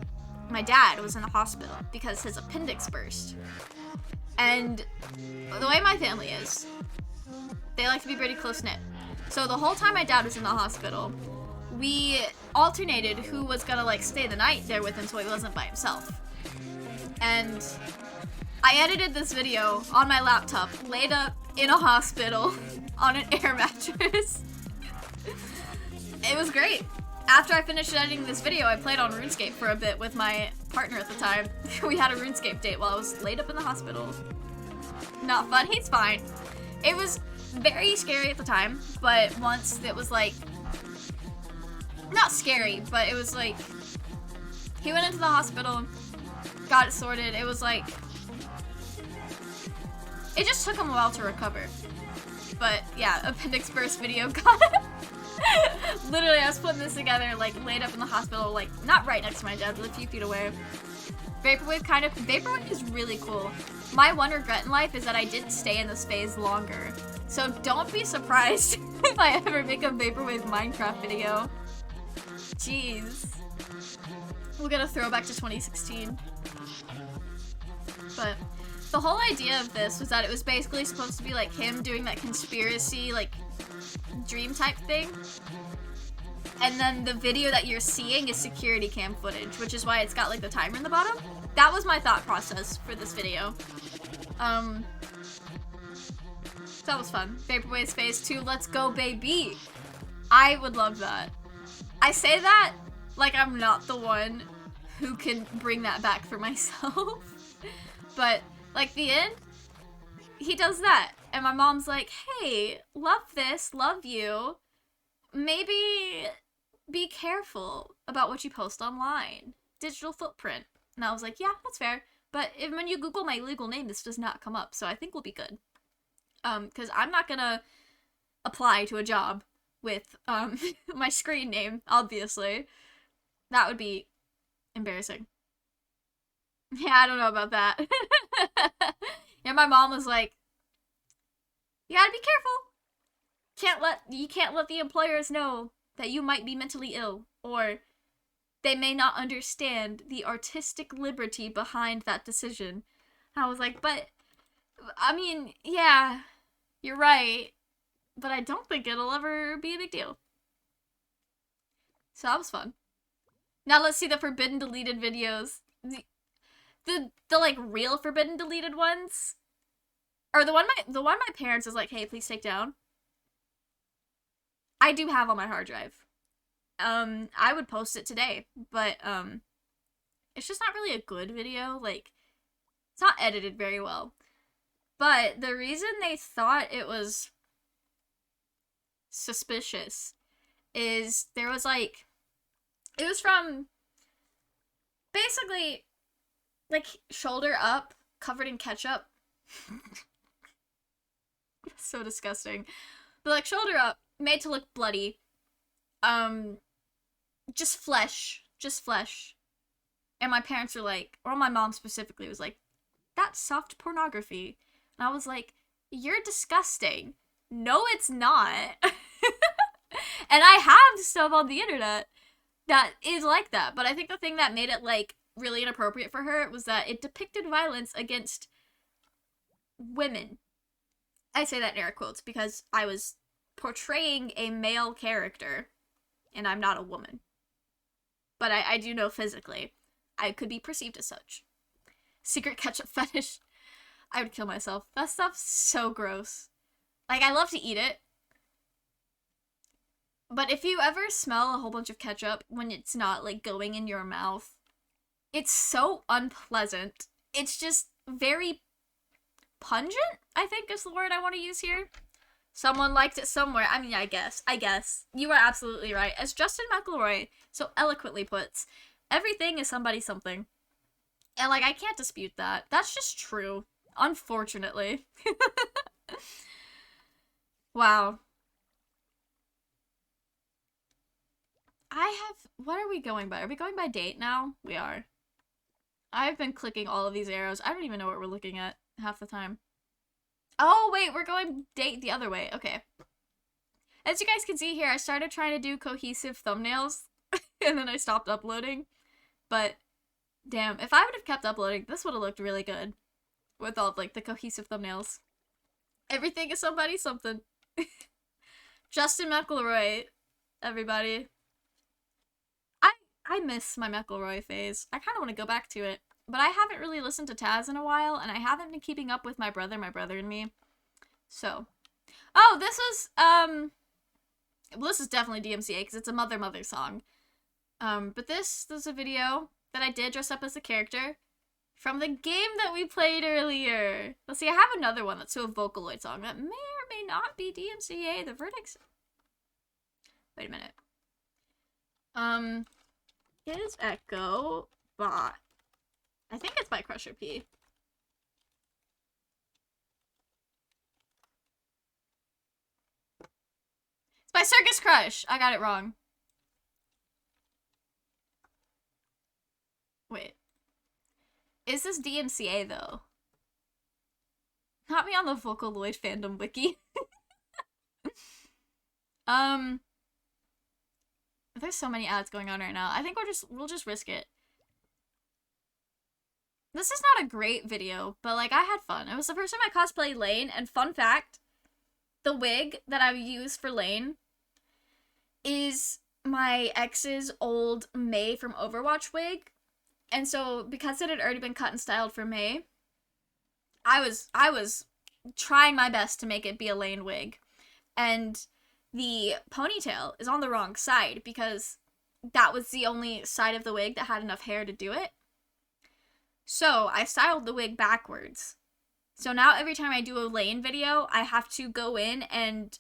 my dad was in the hospital because his appendix burst. And the way my family is, they like to be pretty close-knit. So the whole time my dad was in the hospital, we alternated who was gonna like stay the night there with him so he wasn't by himself. And I edited this video on my laptop, laid up in a hospital on an air mattress. It was great. After I finished editing this video, I played on RuneScape for a bit with my partner at the time. We had a RuneScape date while I was laid up in the hospital. Not fun. He's fine. It was very scary at the time, but once it was like, not scary, but it was like, he went into the hospital, got it sorted. It was like, it just took him a while to recover. But yeah, appendix burst video got it. Literally, I was putting this together, like, laid up in the hospital, like, not right next to my dad, but a few feet away. Vaporwave is really cool. My one regret in life is that I didn't stay in this phase longer. So don't be surprised if I ever make a Vaporwave Minecraft video. Jeez. We'll get a throwback to 2016. But the whole idea of this was that it was basically supposed to be like him doing that conspiracy, like, dream type thing. And then the video that you're seeing is security cam footage, which is why it's got like the timer in the bottom. That was my thought process for this video. So that was fun. Vaporwave Phase 2, let's go baby! I would love that. I say that like I'm not the one who can bring that back for myself. But like the end, he does that. And my mom's like, hey, love this, love you. Maybe be careful about what you post online. Digital footprint. And I was like, yeah, that's fair. But when you Google my legal name, this does not come up. So I think we'll be good. Because I'm not gonna apply to a job with, my screen name, obviously. That would be embarrassing. Yeah, I don't know about that. Yeah, my mom was like, you gotta be careful. You can't let the employers know that you might be mentally ill, or they may not understand the artistic liberty behind that decision. I was like, but, I mean, yeah, you're right, but I don't think it'll ever be a big deal. So that was fun. Now let's see the forbidden deleted videos. The like real forbidden deleted ones, or the one my parents is like, hey, please take down. I do have on my hard drive. I would post it today, but it's just not really a good video. Like, it's not edited very well. But the reason they thought it was suspicious is there was like, it was from basically like shoulder up, covered in ketchup. So disgusting. But like shoulder up, made to look bloody. Just flesh. And my parents were like, or my mom specifically was like, that's soft pornography. And I was like, you're disgusting. No, it's not. And I have stuff on the internet that is like that. But I think the thing that made it like really inappropriate for her was that it depicted violence against women. I say that in air quotes because I was portraying a male character and I'm not a woman. But I do know physically I could be perceived as such. Secret ketchup fetish. I would kill myself. That stuff's so gross. Like, I love to eat it. But if you ever smell a whole bunch of ketchup when it's not, like, going in your mouth, it's so unpleasant. It's just very pungent, I think is the word I want to use here. Someone liked it somewhere. I mean, I guess. You are absolutely right. As Justin McElroy so eloquently puts, everything is somebody's something. And, like, I can't dispute that. That's just true. Unfortunately. Wow. What are we going by? Are we going by date now? We are. I've been clicking all of these arrows. I don't even know what we're looking at half the time. Oh, wait, we're going date the other way. Okay. As you guys can see here, I started trying to do cohesive thumbnails, and then I stopped uploading. But, damn, if I would have kept uploading, this would have looked really good. With all, like, the cohesive thumbnails. Everything is somebody's something. Justin McElroy, everybody. I miss my McElroy phase. I kind of want to go back to it. But I haven't really listened to Taz in a while, and I haven't been keeping up with my brother and me. So. Oh, this was, well, this is definitely DMCA, because it's a Mother Mother song. But this is a video that I did dress up as a character from the game that we played earlier. Let's see, I have another one that's to a Vocaloid song that may or may not be DMCA. The verdict's... Wait a minute. Is Echo by... I think it's by Crusher P. It's by Circus Crush. I got it wrong. Wait. Is this DMCA though? Not me on the Vocaloid fandom wiki. There's so many ads going on right now. I think we'll just risk it. This is not a great video, but like I had fun. It was the first time I cosplayed Lain, and fun fact, the wig that I use for Lain is my ex's old Mei from Overwatch wig. And so because it had already been cut and styled for Mei, I was trying my best to make it be a Lain wig. And the ponytail is on the wrong side because that was the only side of the wig that had enough hair to do it. So I styled the wig backwards. So now every time I do a Lain video, I have to go in and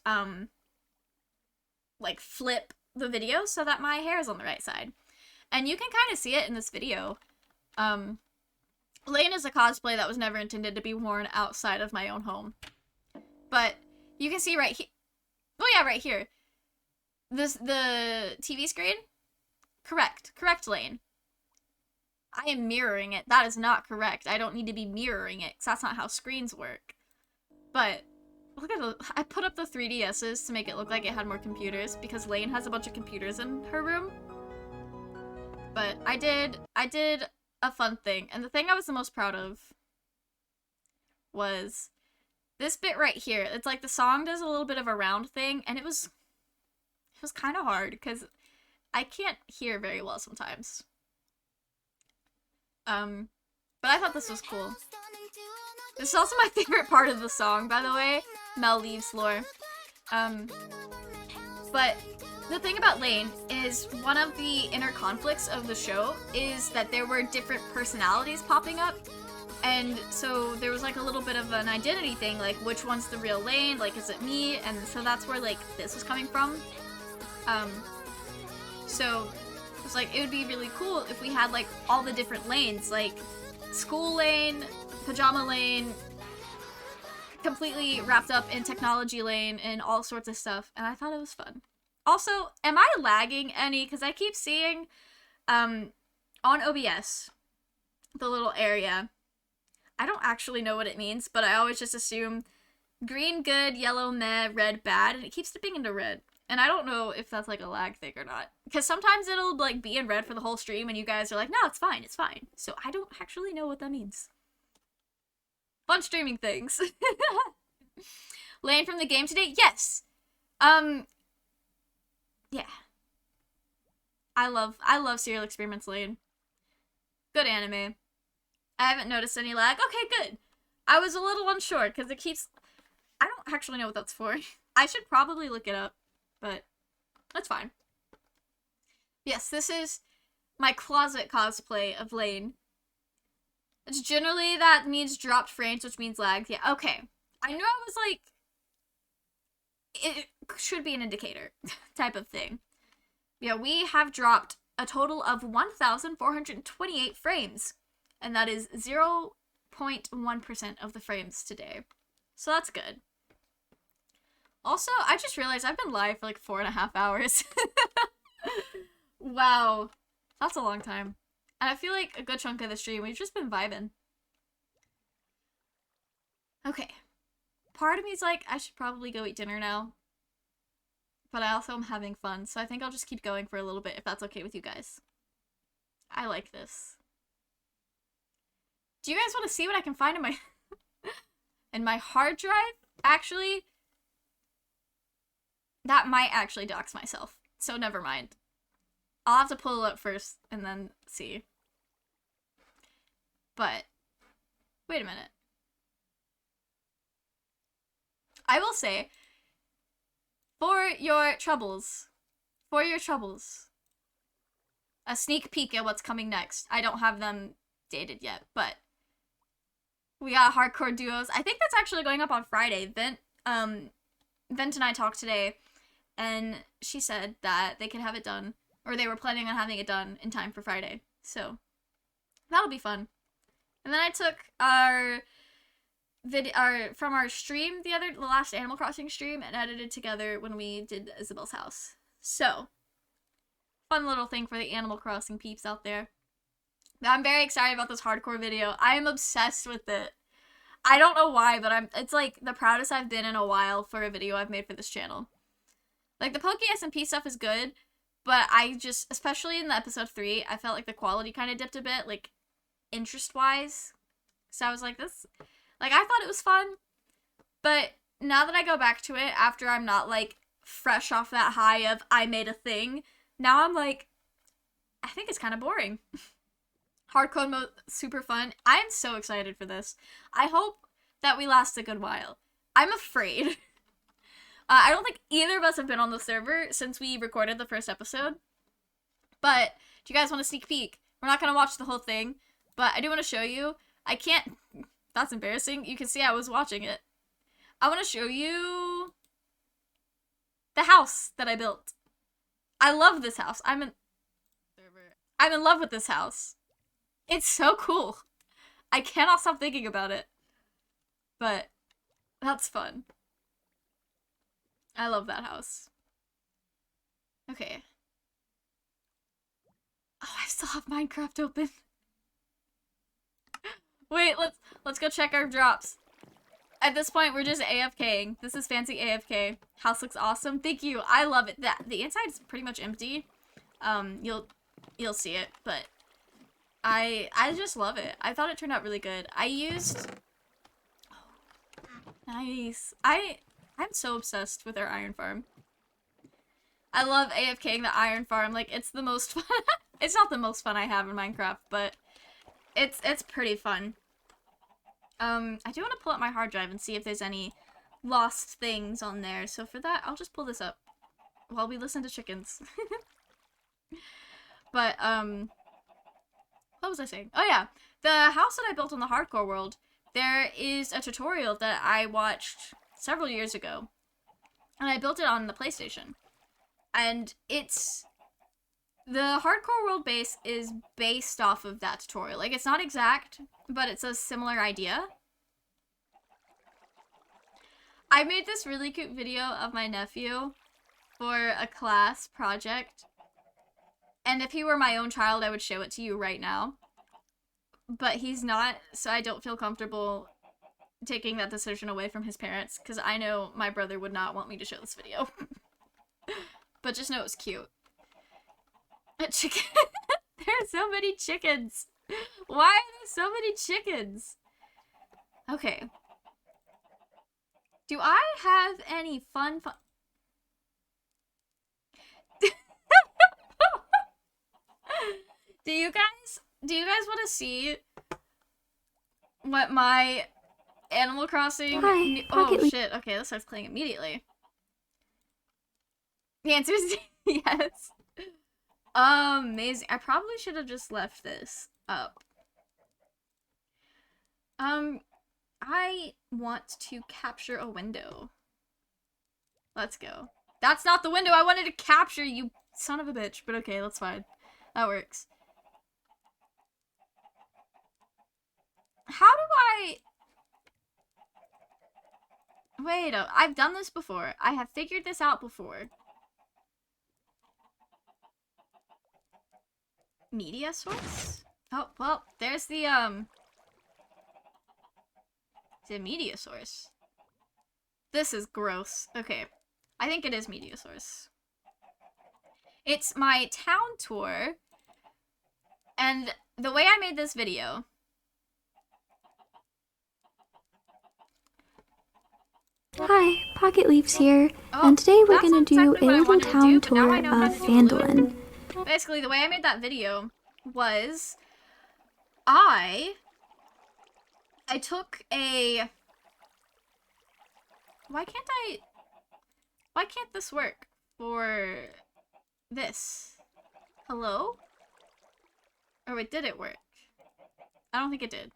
like flip the video so that my hair is on the right side. And you can kind of see it in this video. Lain is a cosplay that was never intended to be worn outside of my own home. But you can see right here. Oh yeah, right here. The TV screen? Correct Lain. I am mirroring it. That is not correct. I don't need to be mirroring it, because that's not how screens work. But, look at I put up the 3DSs to make it look like it had more computers, because Lain has a bunch of computers in her room. But I did a fun thing, and the thing I was the most proud of was this bit right here. It's like the song does a little bit of a round thing, and it was kind of hard, because I can't hear very well sometimes. But I thought this was cool. This is also my favorite part of the song, by the way. Mel leaves lore. But the thing about Lain is one of the inner conflicts of the show is that there were different personalities popping up. And so there was like a little bit of an identity thing, like which one's the real Lain, like is it me? And so that's where like this was coming from. So it was like, it would be really cool if we had like all the different lanes, like school Lain, pajama Lain, completely wrapped up in technology Lain, and all sorts of stuff. And I thought it was fun. Also, am I lagging any? Because I keep seeing on OBS, the little area. I don't actually know what it means, but I always just assume green good, yellow meh, red bad, and it keeps dipping into red. And I don't know if that's like a lag thing or not. Because sometimes it'll like be in red for the whole stream and you guys are like, no, it's fine, it's fine. So I don't actually know what that means. Fun streaming things. Lain from the game today? Yes! Yeah. I love Serial Experiments Lain. Good anime. I haven't noticed any lag. Okay, good. I was a little unsure because it keeps... I don't actually know what that's for. I should probably look it up, but that's fine. Yes, this is my closet cosplay of Lain. It's generally that means dropped frames, which means lags. Yeah, okay. I knew I was like... it should be an indicator type of thing. Yeah, we have dropped a total of 1,428 frames, and that is 0.1% of the frames today. So that's good. Also, I just realized I've been live for like 4.5 hours. Wow. That's a long time. And I feel like a good chunk of the stream, we've just been vibing. Okay. Part of me's like, I should probably go eat dinner now. But I also am having fun, so I think I'll just keep going for a little bit if that's okay with you guys. I like this. Do you guys want to see what I can find in my in my hard drive? Actually, that might actually dox myself, so never mind. I'll have to pull it up first and then see. But wait a minute. I will say, for your troubles, a sneak peek at what's coming next. I don't have them dated yet, but we got hardcore duos. I think that's actually going up on Friday. Vent and I talked today, and she said that they could have it done, or they were planning on having it done in time for Friday. So that'll be fun. And then I took our from our stream, the last Animal Crossing stream, and edited together when we did Isabel's house. So fun little thing for the Animal Crossing peeps out there. I'm very excited about this hardcore video. I am obsessed with it. I don't know why, but it's like the proudest I've been in a while for a video I've made for this channel. Like, the Poke SMP stuff is good, but I just, especially in the episode 3, I felt like the quality kind of dipped a bit, like, interest-wise. So I was like, this, like, I thought it was fun, but now that I go back to it, after I'm not, like, fresh off that high of, I made a thing, now I'm like, I think it's kind of boring. Hardcore mode, super fun. I'm so excited for this. I hope that we last a good while. I'm afraid. I don't think either of us have been on the server since we recorded the first episode. But, do you guys want a sneak peek? We're not going to watch the whole thing, but I do want to show you. I can't... That's embarrassing. You can see I was watching it. I want to show you the house that I built. I love this house. I'm in love with this house. It's so cool. I cannot stop thinking about it. But that's fun. I love that house. Okay. Oh, I still have Minecraft open. Wait, let's go check our drops. At this point, we're just AFKing. This is fancy AFK. House looks awesome. Thank you. I love it. The inside is pretty much empty. You'll see it, but I just love it. I thought it turned out really good. I used... Oh, nice. I'm so obsessed with our iron farm. I love AFKing the iron farm. Like, it's the most fun. It's not the most fun I have in Minecraft, but it's pretty fun. I do want to pull up my hard drive and see if there's any lost things on there. So for that, I'll just pull this up while we listen to chickens. But, what was I saying? Oh yeah, the house that I built on the hardcore world, there is a tutorial that I watched several years ago, and I built it on the PlayStation. And it's... The hardcore world base is based off of that tutorial. Like, it's not exact, but it's a similar idea. I made this really cute video of my nephew for a class project. And if he were my own child, I would show it to you right now. But he's not, so I don't feel comfortable taking that decision away from his parents, because I know my brother would not want me to show this video. But just know it was cute. Chicken. There are so many chickens. Why are there so many chickens? Okay. Do I have any fun? Do you guys want to see what my Animal Crossing... Hi, oh shit, okay, that starts playing immediately. The answer is yes. Amazing. I probably should have just left this up. I want to capture a window. Let's go. That's not the window I wanted to capture, you son of a bitch. But okay, that's fine. That works. How do I... Wait, I've done this before. I have figured this out before. Media source? Oh, well, there's the media source. This is gross. Okay. I think it is media source. It's my town tour. And the way I made this video... Hi, Pocket Leaves here, Oh, and today we're that's going to do exactly a what I little wanted to town do, but now tour I know how of to do it. Phandalin. Basically, the way I made that video was I took a... Why can't this work for this? Hello? Or wait, did it work? I don't think it did.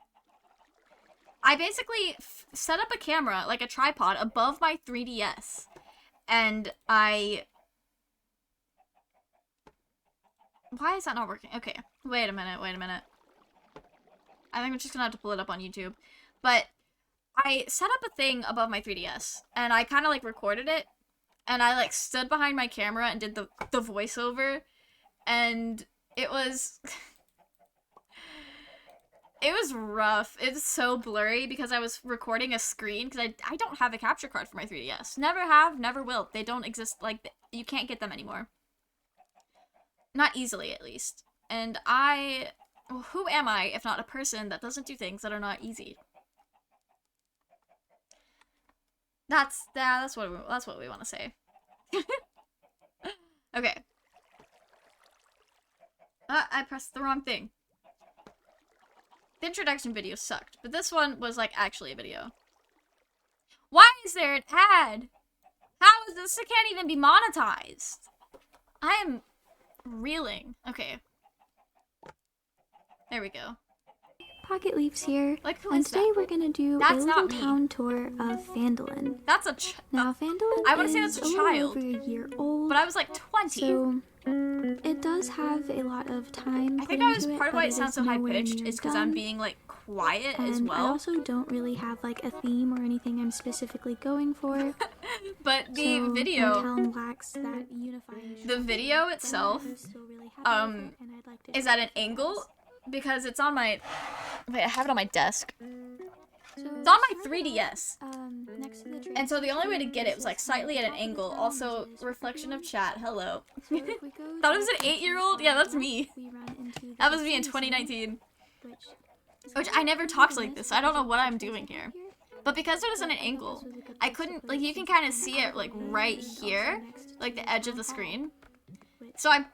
I basically set up a camera, like a tripod, above my 3DS. And I... Why is that not working? Okay, wait a minute. I think I'm just gonna have to pull it up on YouTube. But I set up a thing above my 3DS, and I kind of like recorded it, and I like stood behind my camera and did the voiceover, and it was... It was rough. It's so blurry because I was recording a screen, because I don't have a capture card for my 3DS. Never have, never will. They don't exist, like, you can't get them anymore. Not easily, at least. And who am I if not a person that doesn't do things that are not easy? That's what we want to say. Okay. I pressed the wrong thing. The introduction video sucked, but this one was like actually a video. Why is there an ad? How is this? It can't even be monetized. I am reeling. Okay. There we go. Pocket Leaves here, Like, who and is today that? we're going to do That's a not little me. town tour of Phandalin. That's a Now, Phandalin I wanna say is that's a little child, over a year old, but I was like 20. so it does have a lot of time I put think I was into part of but why it sounds so high nowhere pitched near is because I'm done. being like quiet And as I well. also don't really have like a theme or anything I'm specifically going for. But the So my video, town lacks that unifying the video itself, I'm still really happy with it, and I'd like to is share at an it with you angle guys. because it's on my. Wait, I have it on my desk. So It's on my start 3DS. off, next to the train And so the only way to get it was like is slightly at an top of the angle. town, Also, which is reflection of Phandalin. chat. Hello. So if we go Thought it was an to 8-year-old? the Yeah, that's left, me. we run into the That was me in City Center, 2019. which is Which kind I of never funny talked to like miss this. I don't know because what of I'm the doing trains here. that are here. But because it was at an I thought angle, this was a good I place to couldn't, put like, it you can since kind of it's see it, like, also right next here, to like the the edge of town the hall, screen. which So I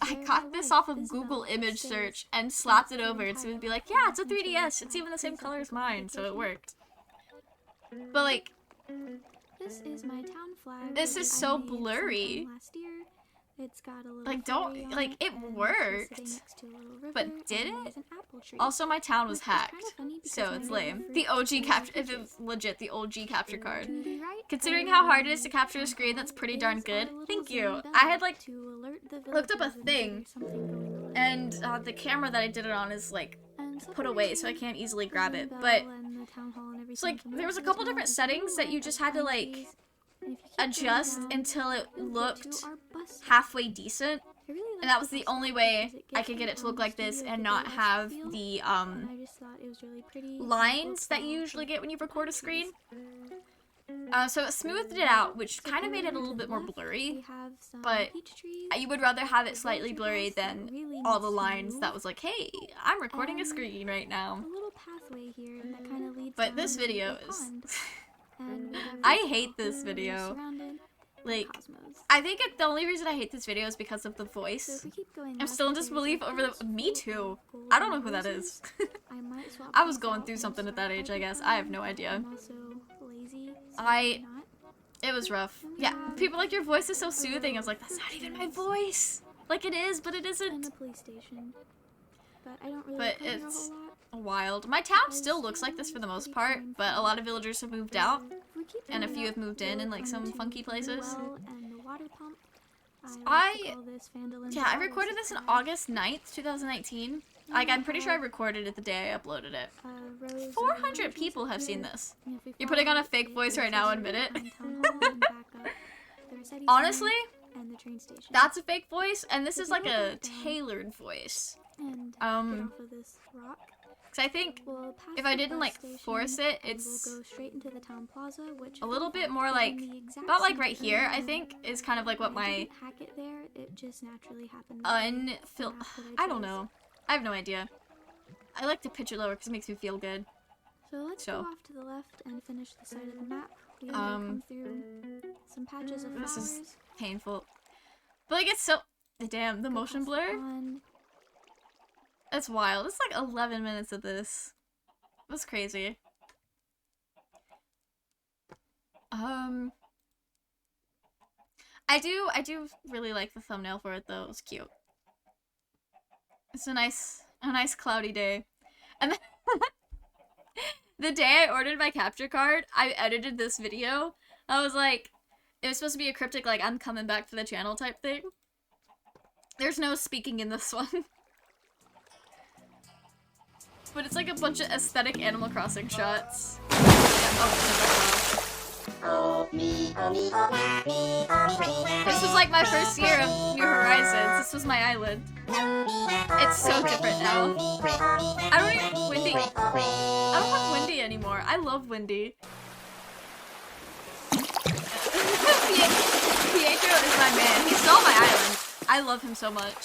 where got my this wife, off of Isabel, Google image stays search and slapped it the over, and so it entire would be like, yeah, it's a until 3DS. It's even the same things color like as go on mine, so it vacation. worked. But like, This is my town flag. this which is I so made blurry. sometime last year. It's got a little Like, fairy don't, on like, it and it's worked. sitting next to a little river, But did and it? there's an apple tree. Also, my town was Which is kinda hacked, funny because so my it's neighbor lame. for The OG some capture, if peaches. it's legit, the OG capture card. To the right, Considering over how hard it in is to the capture a town screen, that's hall pretty is darn our good. little Thank Zen you. bell I had like to alert the looked up a villagers whenever thing, there's something going on. and the camera that I did it on is like And put away, so I separating can't easily the grab Zen it. bell But and the town hall and it's like everything there was a from couple the different town is a settings little that you line just of had to pine like trees. And if you keep going adjust down, until it you'll get looked to our bus stop. halfway decent. I really like And that was the bus stop only way because it I gives could get the, it to look like this studio and the not village have feel, the and I just thought it was really pretty, and it lines works that well you usually with get when you record a pine screen. trees. So it smoothed it out, which So kind of made it a over little to bit the more left, blurry. we have some but peach trees, You would rather have it the slightly villager blurry house that than really all the needs to lines that move, was like, hey, I'm recording a and screen right now. a little pathway here that kind of leads But this down video the is... pond. And we have I retail. hate this We're video. surrounded by Like, cosmos. I think the only reason I hate this video is because of the So if voice. we keep going I'm left, still in there's disbelief a over house the... Me full too. of I don't know golden who that roses. is. I might swap I was things going out through and something at start that age, I guess. hypercoloring. I have no idea. I'm also lazy, so I- I'm not. It was rough. And we Yeah, have people like, your voice is so soothing. I was like, that's not even my voice. Like, it is, but it and isn't. the police station. But I don't really But come here a it's whole lot. wild. My town still looks like this for the most part, but a lot of villagers have moved out. If we and a few have moved in like some funky places. And the water pump. I recorded this in August 9th, 2019. Like, I'm pretty sure I recorded it the day I uploaded it. 400 people have seen this. You're putting on a fake voice right now, admit it. Honestly, that's a fake voice, and this is like a tailored voice. Because I think if I didn't like force it, it's a little bit more like, about like right here, I think, is kind of like what my I don't know. I have no idea. I like to pitch it lower because it makes me feel good. So let's go off to the left and finish the side of the map. We come through some patches of flowers. This is painful. But like, it's so... Damn, the motion blur? That's wild. It's like 11 minutes of this. That's crazy. I do really like the thumbnail for it though. It was cute. It's a nice cloudy day. And then the day I ordered my capture card, I edited this video. I was like, it was supposed to be a cryptic, like, I'm coming back to the channel type thing. There's no speaking in this one. But it's like a bunch of aesthetic Animal Crossing shots. This was like my first year of New Horizons. This was my island. It's so different now. I don't have Windy anymore. I love Windy. Pietro is my man. He stole my island. I love him so much.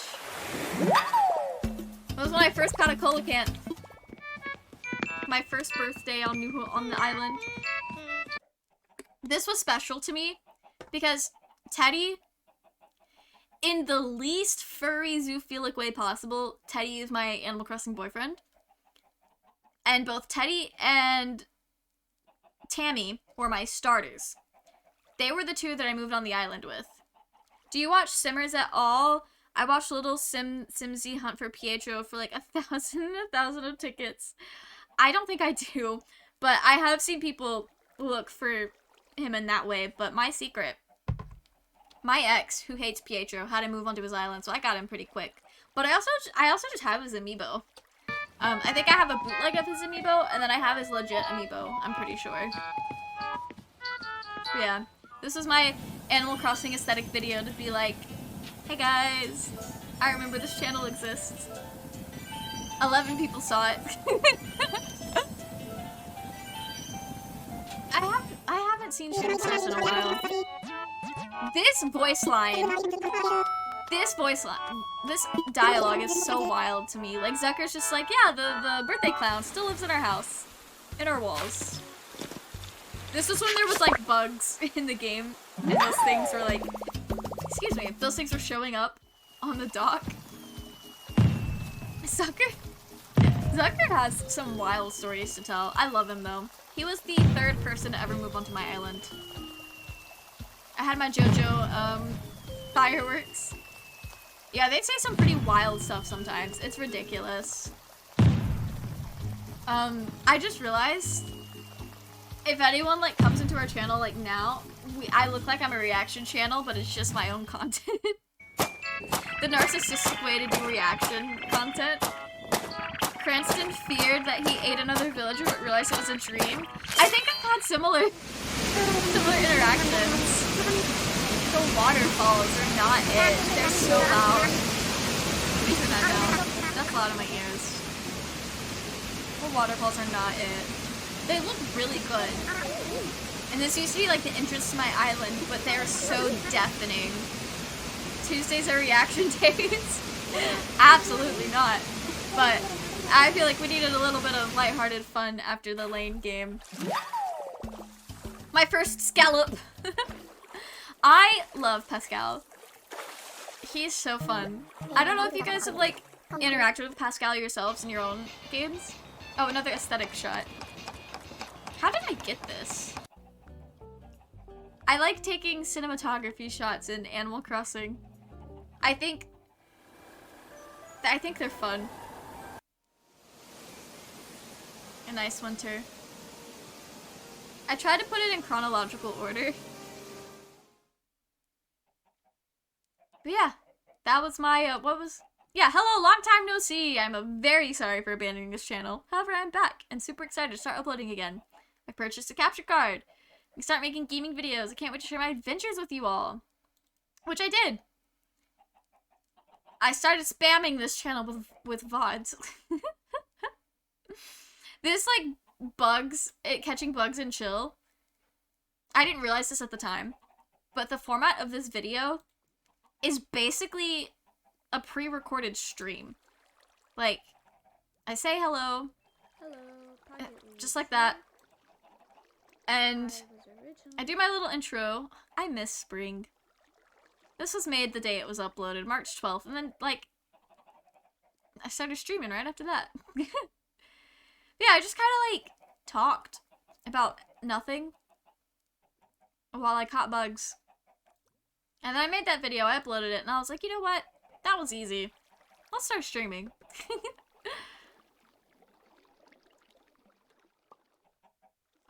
That was when I first caught a coelacanth. My first birthday on the island. This was special to me because Teddy, in the least furry zoophilic way possible, Teddy is my Animal Crossing boyfriend. And both Teddy and Tammy were my starters. They were the two that I moved on the island with. Do you watch Simmers at all? I watched Little Simsy hunt for Pietro for like 1,000 of tickets. I don't think I do, but I have seen people look for him in that way. But my secret, my ex who hates Pietro had to move onto his island, so I got him pretty quick. But I also just have his amiibo. I think I have a bootleg of his amiibo, and then I have his legit amiibo. I'm pretty sure. But yeah, this was my Animal Crossing aesthetic video to be like, hey guys, I remember this channel exists. 11 people saw it. I haven't seen Shooting Stars in a while. This dialogue is so wild to me. Like, Zucker's just like, yeah, the birthday clown still lives in our house. In our walls. This was when there was, like, bugs in the game. And those things were, like... Excuse me. Those things were showing up on the dock. Zucker has some wild stories to tell. I love him, though. He was the third person to ever move onto my island. I had my JoJo, fireworks. Yeah, they say some pretty wild stuff sometimes. It's ridiculous. I just realized, if anyone, like, comes into our channel, like, now, I look like I'm a reaction channel, but it's just my own content. The narcissistic way to do reaction content. Cranston feared that he ate another villager but realized it was a dream. I think I've had similar interactions. The waterfalls are not it. They're so loud. Let me turn that down. That's loud in my ears. The waterfalls are not it. They look really good. And this used to be like the entrance to my island, but they are so deafening. Tuesdays are reaction days. Absolutely not. But I feel like we needed a little bit of lighthearted fun after the Lain game. My first scallop. I love Pascal. He's so fun. I don't know if you guys have like interacted with Pascal yourselves in your own games. Oh, another aesthetic shot. How did I get this? I like taking cinematography shots in Animal Crossing. I think they're fun. A nice winter. I tried to put it in chronological order. But yeah, that was my, yeah, hello, long time no see. I'm very sorry for abandoning this channel. However, I'm back and super excited to start uploading again. I purchased a capture card. I can start making gaming videos. I can't wait to share my adventures with you all. Which I did. I started spamming this channel with VODs. This, like, catching bugs in chill. I didn't realize this at the time, but the format of this video is basically a pre-recorded stream. Like, I say hello, just like that, and I do my little intro. I miss spring. This was made the day it was uploaded, March 12th, and then, like, I started streaming right after that. Yeah, I just kind of, like, talked about nothing while I caught bugs. And then I made that video, I uploaded it, and I was like, you know what? That was easy. Let's start streaming.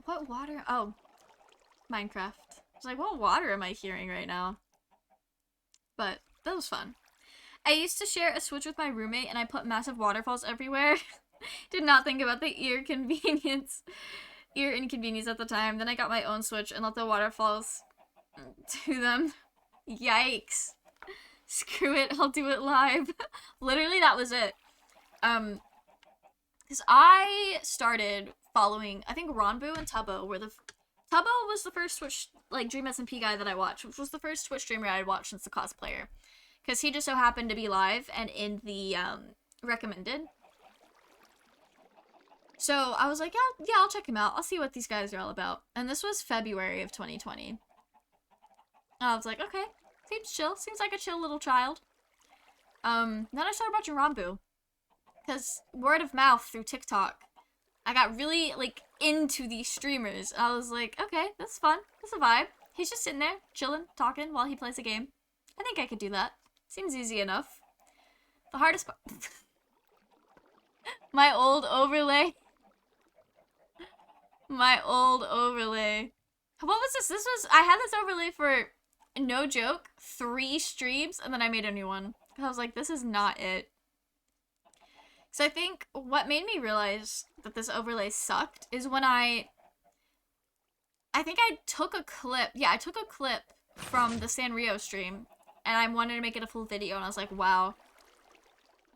What water? Oh, Minecraft. I was like, what water am I hearing right now? But that was fun. I used to share a Switch with my roommate, and I put massive waterfalls everywhere. Did not think about the ear inconvenience at the time. Then I got my own Switch and let the waterfalls do them. Yikes. Screw it, I'll do it live. Literally, that was it. Because I started following, I think Ronbu and Tubbo were Tubbo was the first Twitch, like, Dream SMP guy that I watched, which was the first Twitch streamer I had watched since the cosplayer. Because he just so happened to be live and in the, recommended. So I was like, yeah, I'll check him out. I'll see what these guys are all about. And this was February of 2020. And I was like, okay, seems chill. Seems like a chill little child. Then I started watching Ranbu. Because word of mouth through TikTok, I got really, like, into these streamers. I was like, okay, that's fun. That's a vibe. He's just sitting there, chilling, talking while he plays a game. I think I could do that. Seems easy enough. The hardest part... My old overlay. My old overlay. What was this? I had this overlay for, no joke, 3 streams, and then I made a new one. I was like, this is not it. So I think what made me realize that this overlay sucked is when I think I took a clip. Yeah, I took a clip from the Sanrio stream, and I wanted to make it a full video, and I was like, wow.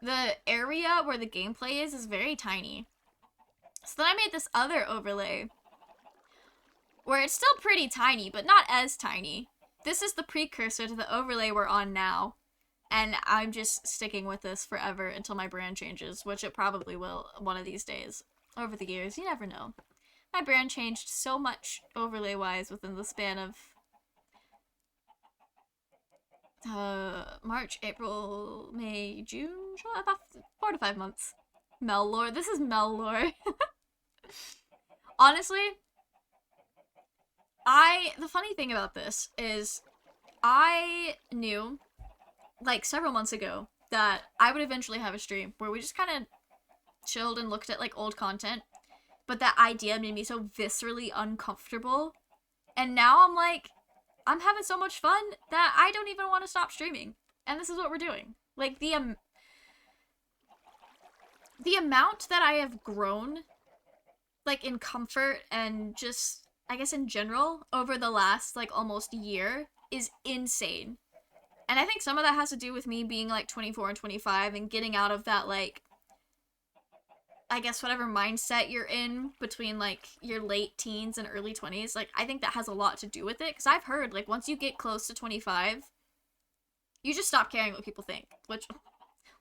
The area where the gameplay is very tiny. So then I made this other overlay where it's still pretty tiny, but not as tiny. This is the precursor to the overlay we're on now. And I'm just sticking with this forever until my brand changes, which it probably will one of these days. Over the years, you never know. My brand changed so much overlay-wise within the span of March, April, May, June, about 4 to 5 months. Mel lore. This is Mel lore. Honestly, the funny thing about this is I knew, like, several months ago that I would eventually have a stream where we just kind of chilled and looked at, like, old content, but that idea made me so viscerally uncomfortable, and now I'm like, I'm having so much fun that I don't even want to stop streaming, and this is what we're doing. Like, the amount that I have grown, like, in comfort and just, I guess in general, over the last, like, almost year is insane. And I think some of that has to do with me being, like, 24 and 25 and getting out of that, like, I guess whatever mindset you're in between, like, your late teens and early 20s. Like, I think that has a lot to do with it. Because I've heard, like, once you get close to 25, you just stop caring what people think. Which,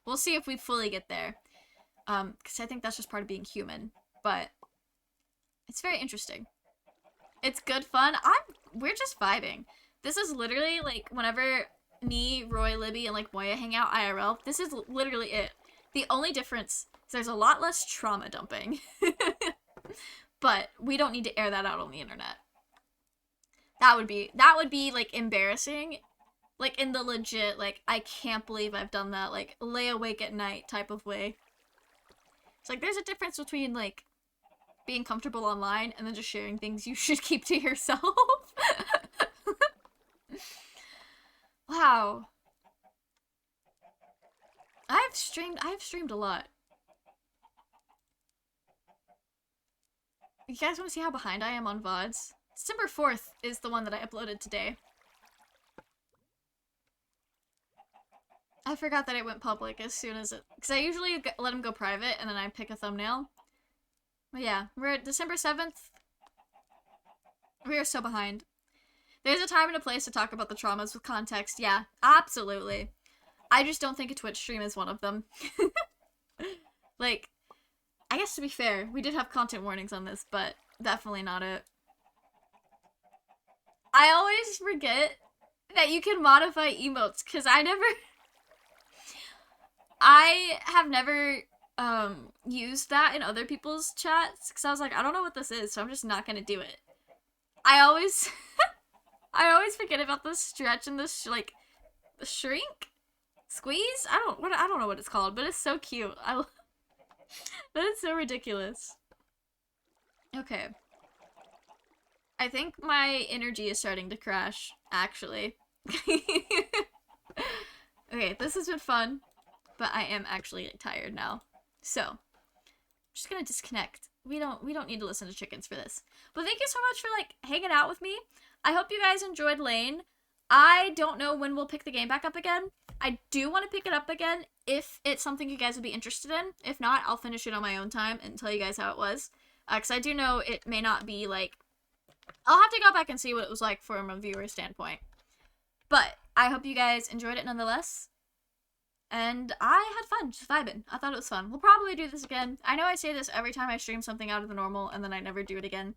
we'll see if we fully get there. Because I think that's just part of being human. But it's very interesting. It's good fun. We're just vibing. This is literally, like, whenever me, Roy, Libby, and, like, Moya hang out IRL, this is literally it. The only difference is there's a lot less trauma dumping. But we don't need to air that out on the internet. That would be, like, embarrassing. Like, in the legit, like, I can't believe I've done that, like, lay awake at night type of way. It's like, there's a difference between, like, being comfortable online and then just sharing things you should keep to yourself. Wow. I've streamed a lot. You guys want to see how behind I am on VODs? December 4th is the one that I uploaded today. I forgot that it went public as soon as it... Because I usually let them go private and then I pick a thumbnail. But yeah, we're at December 7th. We are so behind. There's a time and a place to talk about the traumas with context. Yeah, absolutely. I just don't think a Twitch stream is one of them. Like, I guess to be fair, we did have content warnings on this, but definitely not it. I always forget that you can modify emotes, because I have never used that in other people's chats, because I was like, I don't know what this is, so I'm just not gonna do it. I always forget about the stretch and the shrink? Squeeze? I don't know what it's called, but it's so cute. That is so ridiculous. Okay. I think my energy is starting to crash, actually. Okay, this has been fun, but I am actually tired now. So, I'm just gonna disconnect. We don't need to listen to chickens for this. But thank you so much for hanging out with me. I hope you guys enjoyed Lain. I don't know when we'll pick the game back up again. I do want to pick it up again if it's something you guys would be interested in. If not, I'll finish it on my own time and tell you guys how it was. Because I do know it may not be I'll have to go back and see what it was like from a viewer standpoint. But I hope you guys enjoyed it nonetheless. And I had fun, just vibing. I thought it was fun. We'll probably do this again. I know I say this every time I stream something out of the normal and then I never do it again.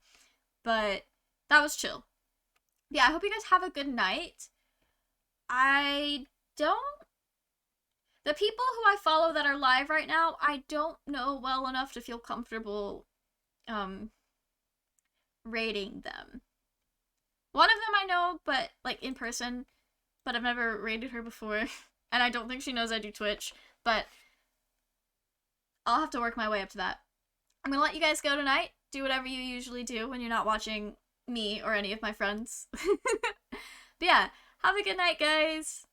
But that was chill. Yeah, I hope you guys have a good night. The people who I follow that are live right now, I don't know well enough to feel comfortable, rating them. One of them I know, but, in person, but I've never rated her before, and I don't think she knows I do Twitch, but I'll have to work my way up to that. I'm gonna let you guys go tonight, do whatever you usually do when you're not watching me or any of my friends. But yeah, have a good night, guys!